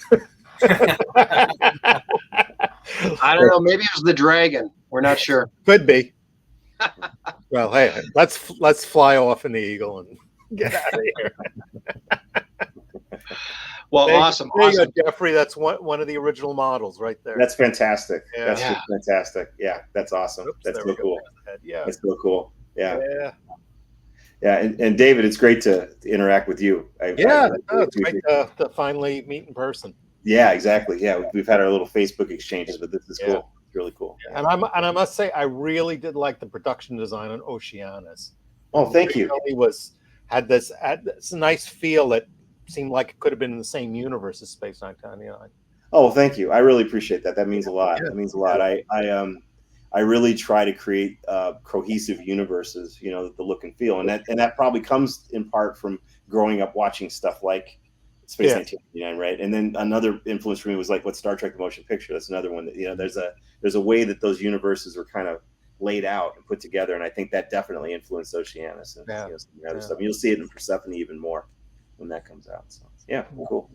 I don't know. Maybe it was the dragon. We're not sure. Could be. Well, hey, let's fly off in the eagle and get out of here. Well, There you- awesome. There you Awesome. go, Jeffrey. That's one of the original models right there. That's fantastic. Yeah. That's Yeah. just fantastic. Yeah, that's awesome. Oops, That's there so we go. cool. Yeah. That's so cool. Yeah. Yeah. Yeah. And David, it's great to interact with you. Yeah, really it's great appreciate to finally meet in person. Yeah, exactly. Yeah, we've had our little Facebook exchanges, but this is Yeah. cool. It's really cool. And I must say, I really did like the production design on Oceanus. Oh, thank you. It really had this nice feel that seemed like it could have been in the same universe as Space 999. Oh, thank you. I really appreciate that. That means a lot. That means a lot. I really try to create cohesive universes, you know, the look and feel, and that probably comes in part from growing up watching stuff like Space 1999, right? And then another influence for me was like what Star Trek: The Motion Picture. That's another one that, you know, there's a way that those universes were kind of laid out and put together, and I think that definitely influenced Oceanus and you know, some of the other stuff. You'll see it in Persephone even more when that comes out. So yeah, cool.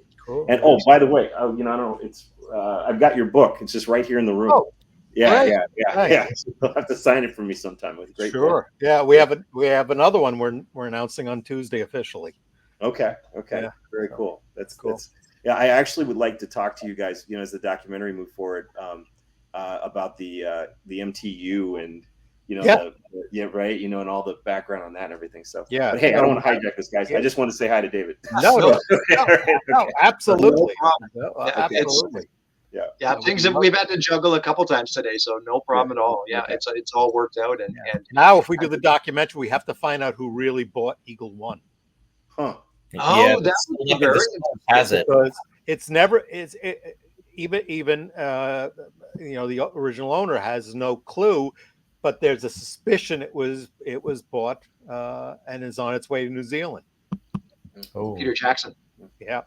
And oh, by the way, you know, I don't know, it's I've got your book. It's just right here in the room. Oh, yeah, great. yeah. Nice. You'll have to sign it for me sometime. With great book. Sure. Yeah, we have another one we're announcing on Tuesday officially. Okay. Yeah. Very cool. That's cool. Yeah, I actually would like to talk to you guys, you know, as the documentary move forward, about the MTU and, you know, right, you know, and all the background on that and everything. So yeah. But hey, I don't want to hijack this, guys. I just want to say hi to David. No, absolutely. No No, absolutely. Yeah, things that we've had to juggle a couple times today, so no problem at all. Yeah, it's all worked out, and Now, if we do the documentary, we have to find out who really bought Eagle One. Huh. Oh, that would be very has it. Because it's never even you know, the original owner has no clue, but there's a suspicion it was bought and is on its way to New Zealand. Oh, Peter Jackson. Yeah.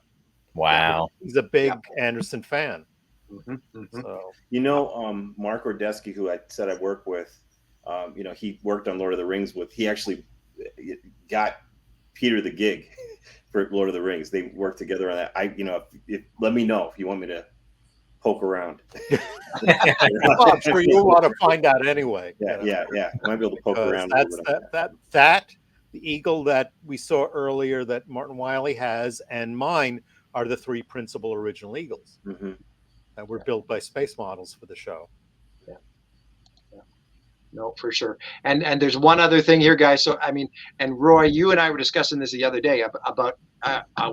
Wow. He's a big Anderson fan. So, you know, Mark Ordesky, who I said I work with, you know, he worked on Lord of the Rings he actually got Peter the gig for Lord of the Rings. They worked together on that. You know, let me know if you want me to poke around. Well, I'm sure you'll want to find out anyway. Yeah. I might be able to poke around. That the eagle that we saw earlier that Martin Wiley has and mine are the three principal original eagles that were built by Space Models for the show. No, for sure. And there's one other thing here, guys. So, I mean, and Roy, you and I were discussing this the other day about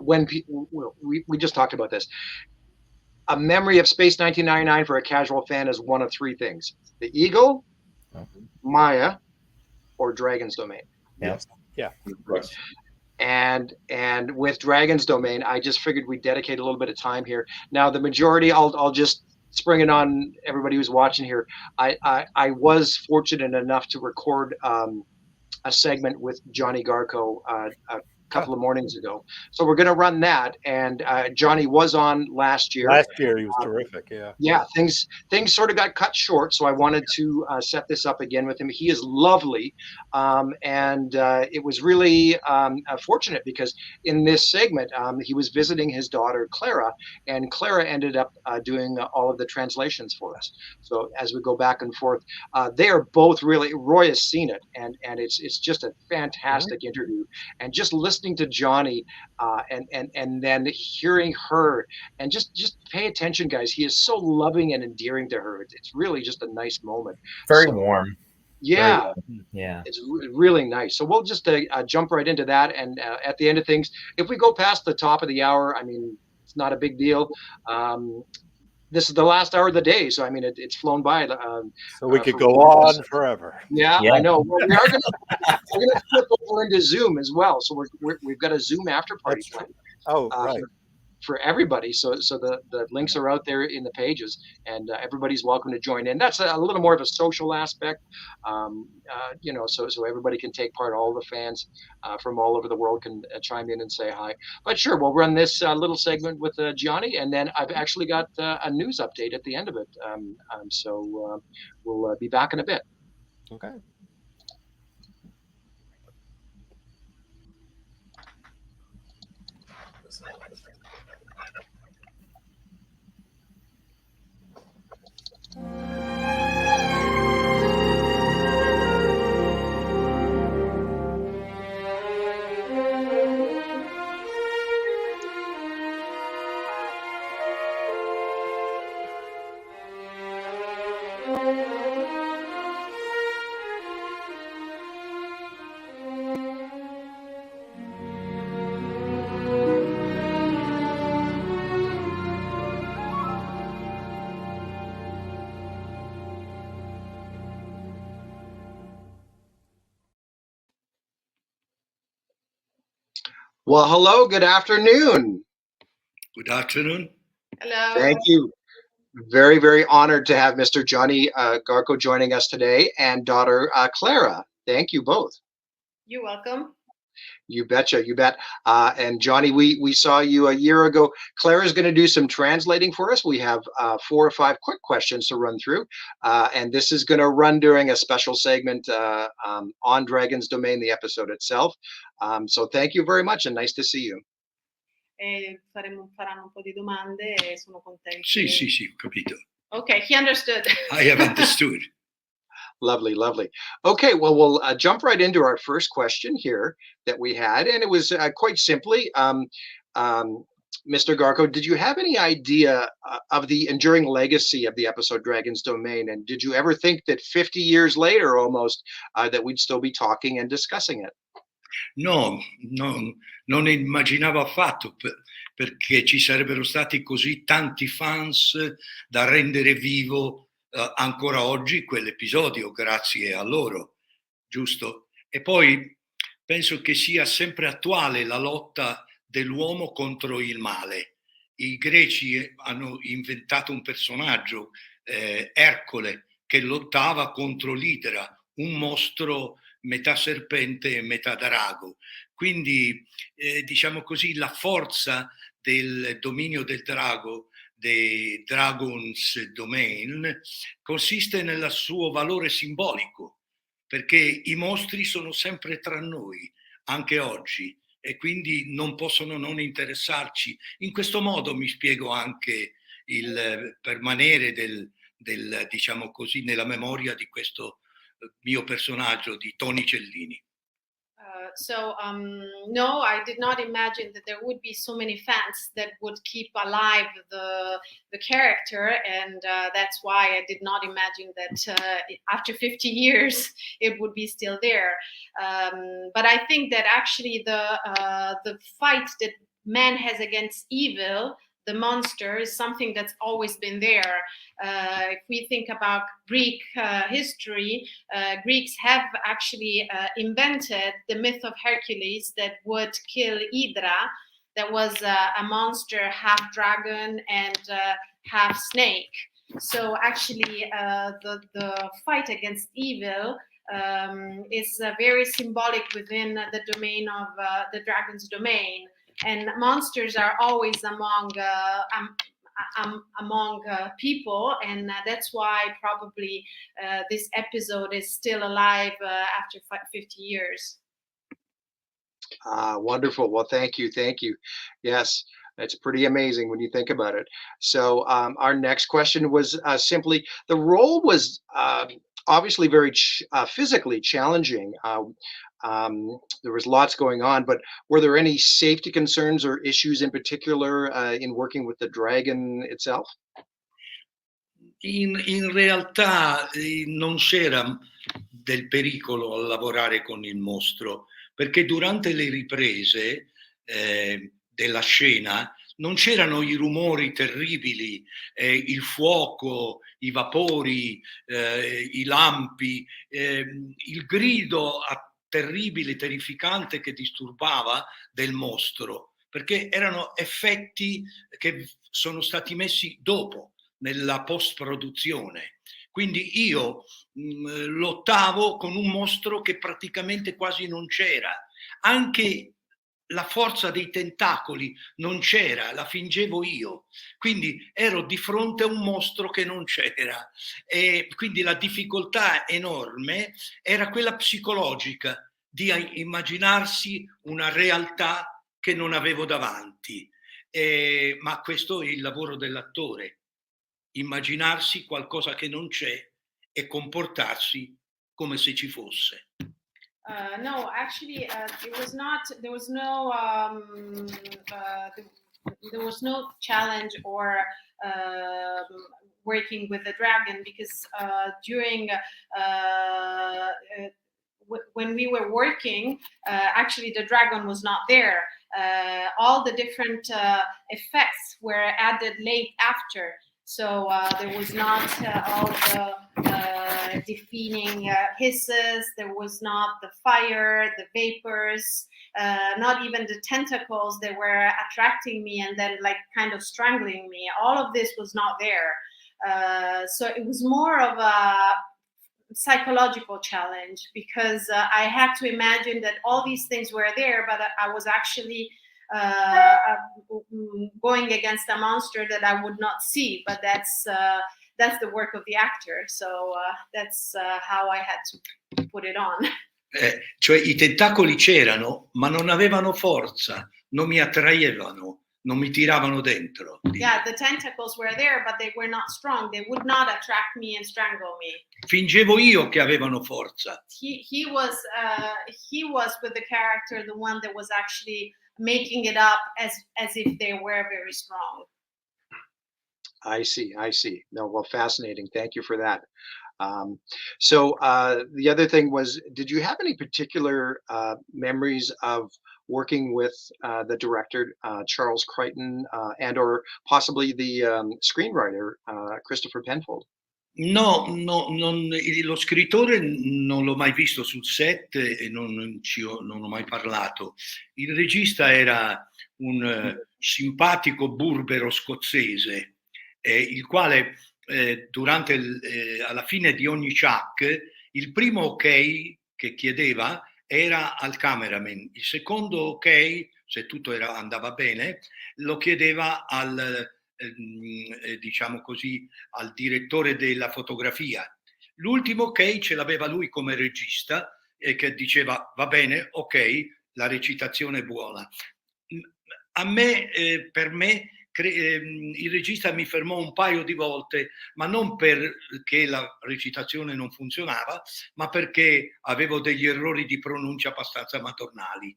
when people, we just talked about this. A memory of Space 1999 for a casual fan is one of three things: the Eagle, Maya, or Dragon's Domain. Yeah. Of course. And with Dragon's Domain, I just figured we'd dedicate a little bit of time here. Now, the majority, I'll just spring it on everybody who's watching here. I was fortunate enough to record a segment with Johnny Garco a couple of mornings ago. So we're going to run that. And Johnny was on last year. Last year, he was terrific. Yeah. Yeah, things sort of got cut short, so I wanted to set this up again with him. He is lovely, and it was really fortunate because in this segment, he was visiting his daughter Clara, and Clara ended up doing all of the translations for us. So as we go back and forth, they are both really. Roy has seen it, and it's just a fantastic interview, and just listening to Johnny, and then hearing her, and just pay attention, guys. He is so loving and endearing to her. It's really just a nice moment. Very warm. Yeah. Yeah. It's really nice. So we'll just jump right into that. And at the end of things, if we go past the top of the hour, I mean, it's not a big deal. This is the last hour of the day, so I mean, it's flown by. So we could go on forever. Yeah, I know. Well, we are going to flip over into Zoom as well. So we've got a Zoom after party planned. Oh, right. For everybody. So the links are out there in the pages, and everybody's welcome to join in. That's a little more of a social aspect, you know, so everybody can take part. All the fans from all over the world can chime in and say hi. But sure, we'll run this little segment with Johnny, and then I've actually got a news update at the end of it. So we'll be back in a bit. Okay. Well, hello, good afternoon. Good afternoon. Hello. Thank you. Very, very honored to have Mr. Johnny Garco joining us today and daughter Clara. Thank you both. You're welcome. You betcha, you bet. And Johnny, we saw you a year ago. Clara's going to do some translating for us. We have 4 or 5 quick questions to run through. And this is going to run during a special segment on Dragon's Domain, the episode itself. So thank you very much and nice to see you. Faranno un po' di domande e sono contenti. Sì, ho capito. Okay, he understood. I have understood. Lovely, lovely. Okay, well, we'll jump right into our first question here that we had, and it was quite simply, Mr. Garco, did you have any idea of the enduring legacy of the episode Dragon's Domain, and did you ever think that 50 years later almost that we'd still be talking and discussing it? No, non immaginavo affatto perché ci sarebbero stati così tanti fans da rendere vivo ancora oggi quell'episodio, grazie a loro, giusto? E poi penso che sia sempre attuale la lotta dell'uomo contro il male. I greci hanno inventato un personaggio, Ercole, che lottava contro l'Idra, un mostro metà serpente e metà drago. Quindi, diciamo così, la forza del dominio del drago, dei Dragon's Domain, consiste nel suo valore simbolico, perché i mostri sono sempre tra noi, anche oggi, e quindi non possono non interessarci. In questo modo mi spiego anche il permanere del diciamo così, nella memoria di questo mio personaggio di Tony Cellini. No, I did not imagine that there would be so many fans that would keep alive the character, and that's why I did not imagine that after 50 years it would be still there. But I think that actually the fight that man has against evil, the monster, is something that's always been there. If we think about Greek history, Greeks have actually invented the myth of Hercules that would kill Hydra, that was a monster, half dragon and half snake. So actually the fight against evil is very symbolic within the domain of the Dragon's Domain. And monsters are always among people, and that's why probably this episode is still alive after 50 years. Wonderful. Well, thank you. Yes, it's pretty amazing when you think about it. So our next question was simply, the role was obviously very physically challenging. There was lots going on, but were there any safety concerns or issues in particular in working with the dragon itself? In realtà non c'era del pericolo a lavorare con il mostro, perché durante le riprese della scena non c'erano i rumori terribili, il fuoco, i vapori, i lampi, il grido terribile, terrificante che disturbava del mostro, perché erano effetti che sono stati messi dopo, nella post-produzione. Quindi io lottavo con un mostro che praticamente quasi non c'era. Anche la forza dei tentacoli non c'era, la fingevo io. Quindi ero di fronte a un mostro che non c'era. E quindi la difficoltà enorme era quella psicologica di immaginarsi una realtà che non avevo davanti. Ma questo è il lavoro dell'attore, immaginarsi qualcosa che non c'è e comportarsi come se ci fosse. No, actually, there was no challenge or working with the dragon, because during when we were working, actually the dragon was not there. All the different effects were added late after, so there was not all the defeating hisses. There was not the fire, the vapors, not even the tentacles that were attracting me and then like kind of strangling me. All of this was not there. So it was more of a psychological challenge, because I had to imagine that all these things were there, but I was actually going against a monster that I would not see. But that's the work of the actor. So that's how I had to put it on. Cioè i tentacoli c'erano, ma non avevano forza, non mi attraevano, non mi tiravano dentro. Yeah, the tentacles were there, but they were not strong. They would not attract me and strangle me. Fingevo io che avevano forza. He was with the character the one that was actually making it up as if they were very strong. I see. No, well, fascinating. Thank you for that. So the other thing was, did you have any particular memories of working with the director, Charles Crichton, and or possibly the screenwriter, Christopher Penfold? No, lo scrittore non l'ho mai visto sul set e non ho mai parlato. Il regista era un simpatico burbero scozzese, il quale alla fine di ogni chuck, il primo ok che chiedeva era al cameraman, il secondo ok, se tutto andava bene, lo chiedeva diciamo così, al direttore della fotografia. L'ultimo ok ce l'aveva lui come regista, che diceva va bene, ok, la recitazione è buona. Per me il regista mi fermò un paio di volte, ma non perché la recitazione non funzionava, ma perché avevo degli errori di pronuncia abbastanza madornali.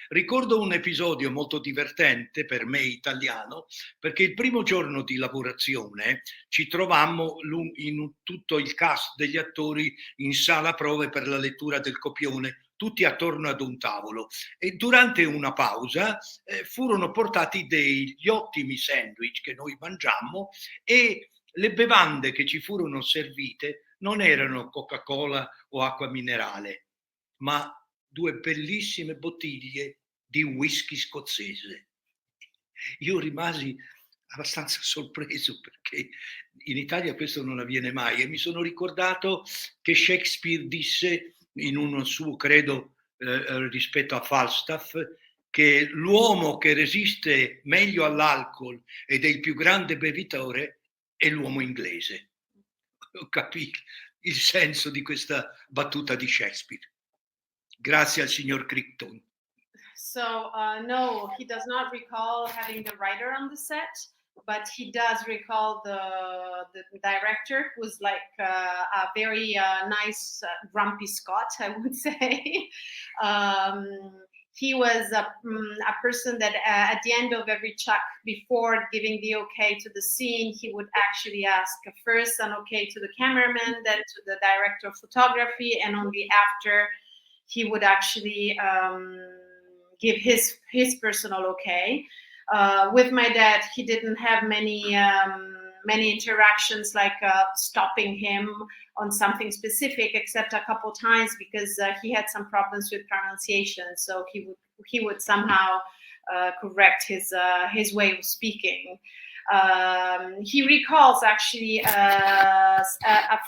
Ricordo un episodio molto divertente per me italiano, perché il primo giorno di lavorazione ci trovammo in tutto il cast degli attori in sala prove per la lettura del copione, tutti attorno ad un tavolo, e durante una pausa furono portati degli ottimi sandwich che noi mangiammo, e le bevande che ci furono servite non erano Coca-Cola o acqua minerale, ma 2 bellissime bottiglie di whisky scozzese. Io rimasi abbastanza sorpreso, perché in Italia questo non avviene mai, e mi sono ricordato che Shakespeare disse in uno suo credo rispetto a Falstaff, che l'uomo che resiste meglio all'alcol ed è il più grande bevitore è l'uomo inglese. Capì il senso di questa battuta di Shakespeare. Grazie al signor Crichton. So no, he does not recall having the writer on the set, but he does recall the director, who was like a very nice, grumpy Scot, I would say. He was a person that at the end of every chuck, before giving the okay to the scene, he would actually ask first an okay to the cameraman, then to the director of photography, and only after he would actually give his personal okay. With my dad, he didn't have many interactions like stopping him on something specific, except a couple times, because he had some problems with pronunciation. So he would somehow correct his way of speaking. He recalls actually a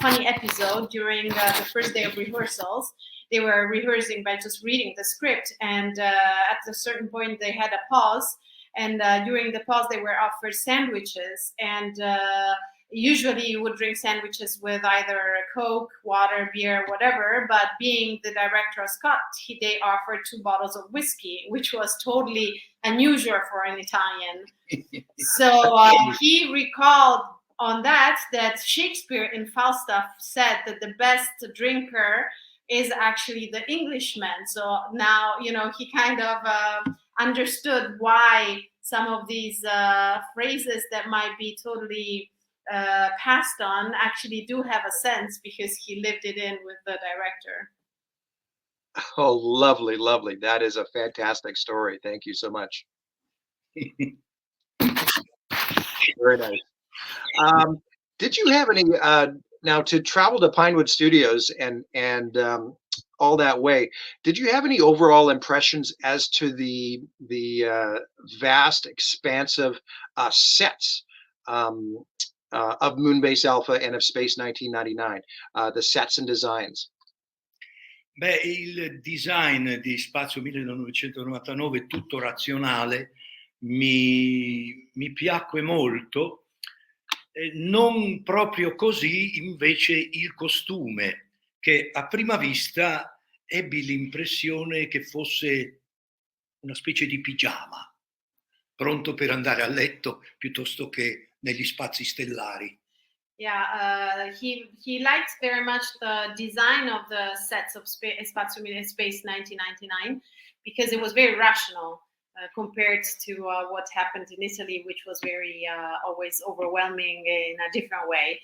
funny episode during the first day of rehearsals. They were rehearsing by just reading the script, and at a certain point they had a pause, and during the pause they were offered sandwiches, and usually you would drink sandwiches with either Coke, water, beer, whatever, but being the director of Scott, they offered 2 bottles of whiskey, which was totally unusual for an Italian. So he recalled on that Shakespeare in Falstaff said that the best drinker is actually the Englishman. So now, he kind of understood why some of these phrases that might be totally passed on actually do have a sense, because he lived it in with the director. Oh, lovely, lovely. That is a fantastic story. Thank you so much. Very nice. Did you have any now to travel to Pinewood Studios and all that way, did you have any overall impressions as to the vast, expansive sets of Moonbase Alpha and of Space 1999, the sets and designs? Beh, il design di Spazio 1999 tutto razionale mi piacque molto, non proprio così invece il costume, che a prima vista ebbi l'impressione che fosse una specie di pigiama, pronto per andare a letto piuttosto che negli spazi stellari. Yeah, he liked very much the design of the sets of Space 1999 because it was very rational compared to what happened in Italy, which was very always overwhelming in a different way.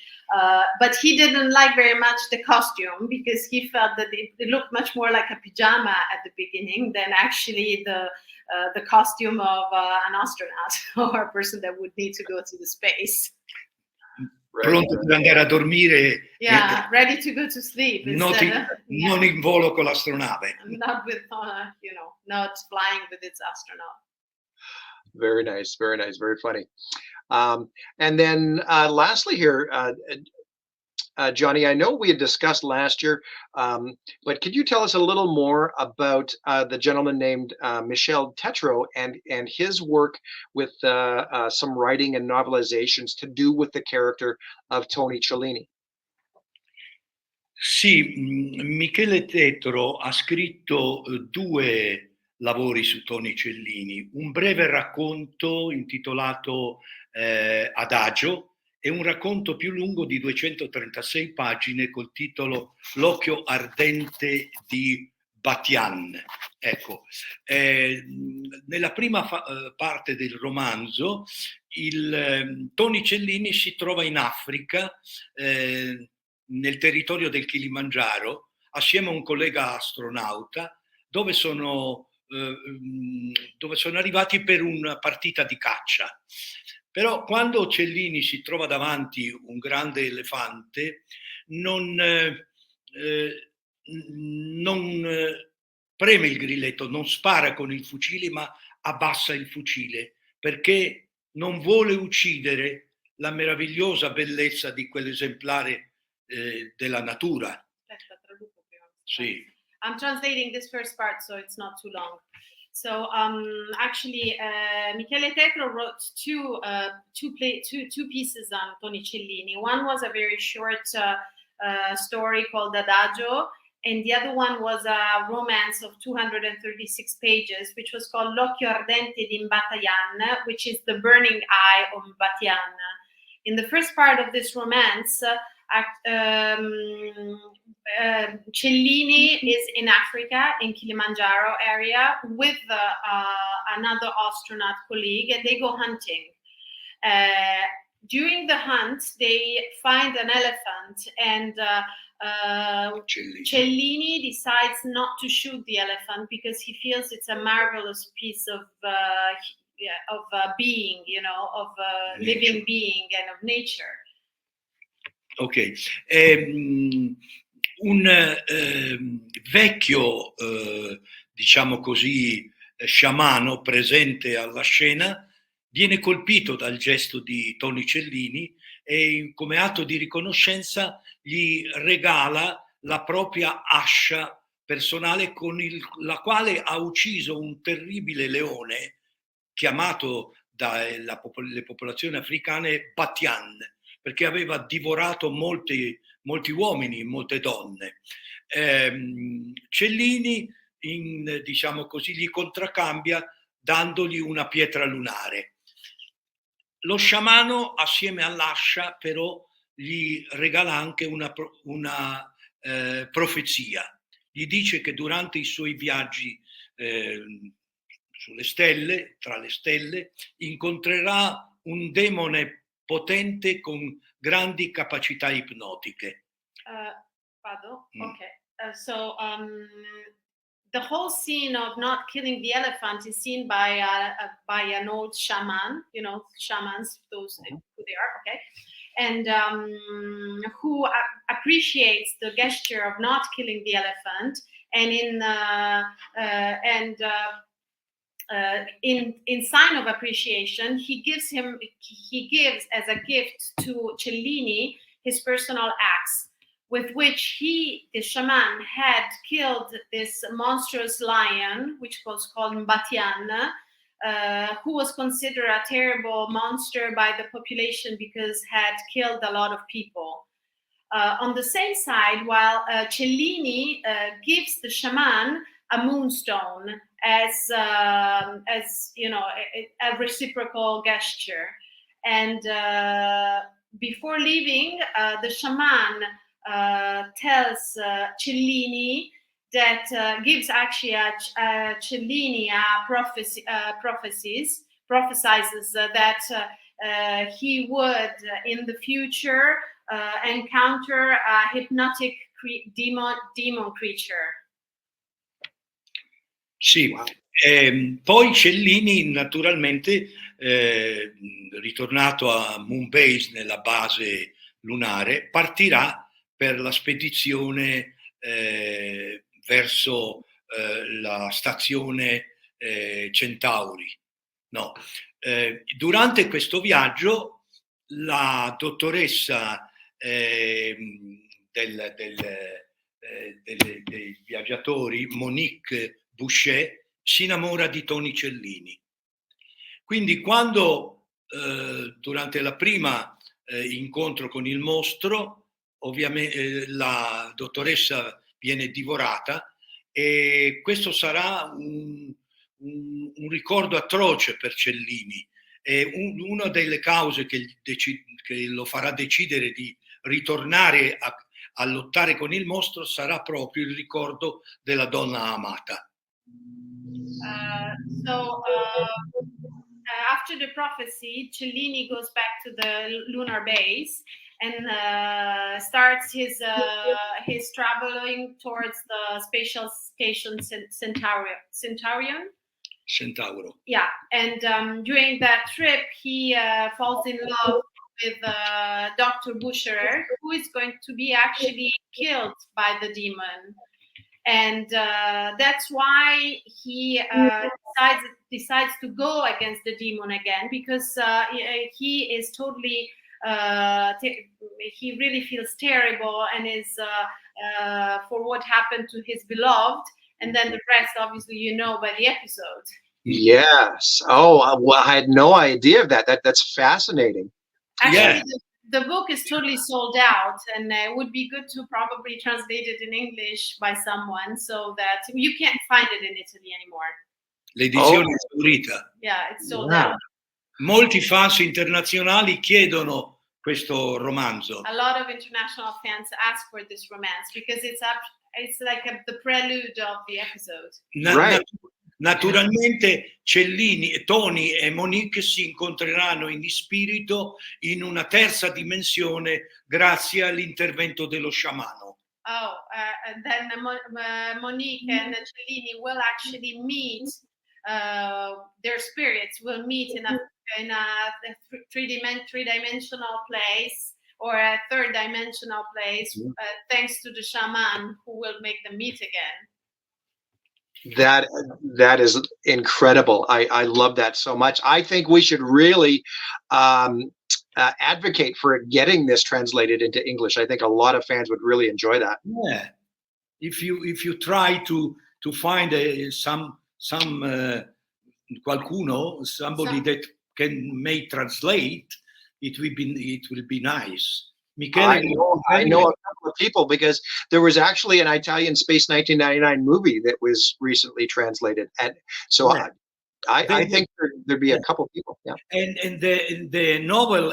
But he didn't like very much the costume because he felt that it looked much more like a pajama at the beginning than actually the costume of an astronaut or a person that would need to go to the space. Pronto per andare a dormire, Yeah, ready to go to sleep. non in volo con l'astronave. Not with, not flying with its astronaut. Very nice, very nice, very funny. And then lastly here, Johnny, I know we had discussed last year, but could you tell us a little more about the gentleman named Michel Tetreault and his work with some writing and novelizations to do with the character of Tony Cellini? Sì, Michele Tetreault ha scritto 2 lavori su Tony Cellini, un breve racconto intitolato Adagio e un racconto più lungo di 236 pagine col titolo L'occhio ardente di Batian. Ecco, nella prima parte del romanzo Tony Cellini si trova in Africa, nel territorio del Kilimangiaro, assieme a un collega astronauta, dove sono arrivati per una partita di caccia. Però quando Cellini si trova davanti un grande elefante, non preme il grilletto, non spara con il fucile, ma abbassa il fucile, perché non vuole uccidere la meravigliosa bellezza di quell'esemplare della natura. Sì. I'm translating this first part so it's not too long. So actually, Michele Tetreault wrote two pieces on Tony Cellini. One was a very short story called Adagio, and the other one was a romance of 236 pages, which was called L'occhio ardente di Batayan, which is the burning eye of Batian. In the first part of this romance, Cellini is in Africa, in Kilimanjaro area, with another astronaut colleague, and they go hunting. During the hunt, they find an elephant, and Cellini decides not to shoot the elephant because he feels it's a marvelous piece of being, of living being and of nature. Ok, un vecchio, diciamo così, sciamano presente alla scena viene colpito dal gesto di Tony Cellini e come atto di riconoscenza gli regala la propria ascia personale con la quale ha ucciso un terribile leone chiamato dalle popolazioni africane Batian, perché aveva divorato molti uomini, molte donne. Cellini, diciamo così, gli contraccambia dandogli una pietra lunare. Lo sciamano, assieme all'ascia, però, gli regala anche una profezia. Gli dice che durante i suoi viaggi sulle stelle, tra le stelle, incontrerà un demone potente con grandi capacità ipnotiche. Vado? Okay. So the whole scene of not killing the elephant is seen by an old shaman, shamans, those who they are, okay? and who appreciates the gesture of not killing the elephant, and in sign of appreciation, he gives as a gift to Cellini his personal axe, with which he, the shaman, had killed this monstrous lion, which was called Mbatian, who was considered a terrible monster by the population because had killed a lot of people. On the same side, while Cellini gives the shaman a moonstone as you know, a reciprocal gesture, and before leaving, the shaman tells Cellini that gives actually Cellini prophesizes that he would in the future encounter a hypnotic demon creature. Sì, poi Cellini naturalmente, ritornato a Moonbase nella base lunare, partirà per la spedizione verso la stazione Centauri. No. Durante questo viaggio la dottoressa dei viaggiatori, Monique Boucher, si innamora di Tony Cellini. Quindi quando durante la prima incontro con il mostro, ovviamente la dottoressa viene divorata, e questo sarà un ricordo atroce per Cellini. E una delle cause che lo farà decidere di ritornare a lottare con il mostro sarà proprio il ricordo della donna amata. After the prophecy, Cellini goes back to the lunar base and starts his traveling towards the spatial station Centauro. Yeah, and during that trip, he falls in love with Dr. Bucherer, who is going to be actually killed by the demon. And that's why he decides to go against the demon again, because he is totally he really feels terrible and is for what happened to his beloved, and then the rest obviously you know by the episode. Yes. Oh, well, I had no idea of that. That's fascinating. Actually, the book is totally sold out, and it would be good to probably translate it in English by someone so that you can't find it in Italy anymore. L'edizione è esaurita. Yeah, it's sold out. Molti fans internazionali chiedono questo romanzo. A lot of international fans ask for this romance because it's like the prelude of the episode. Naturalmente Cellini, Tony e Monique si incontreranno in spirito in una terza dimensione grazie all'intervento dello sciamano. And then Monique and Cellini will actually meet. Their spirits will meet in a three-dimensional place or a third-dimensional place, thanks to the shaman who will make them meet again. That is incredible. I love that so much. I think we should really advocate for getting this translated into English. I think a lot of fans would really enjoy that. Yeah, if you try to find somebody that may translate, it will be nice. Michele, I know a couple of people, because there was actually an Italian Space 1999 movie that was recently translated, and so I think there'd be a couple people. Yeah, and the novel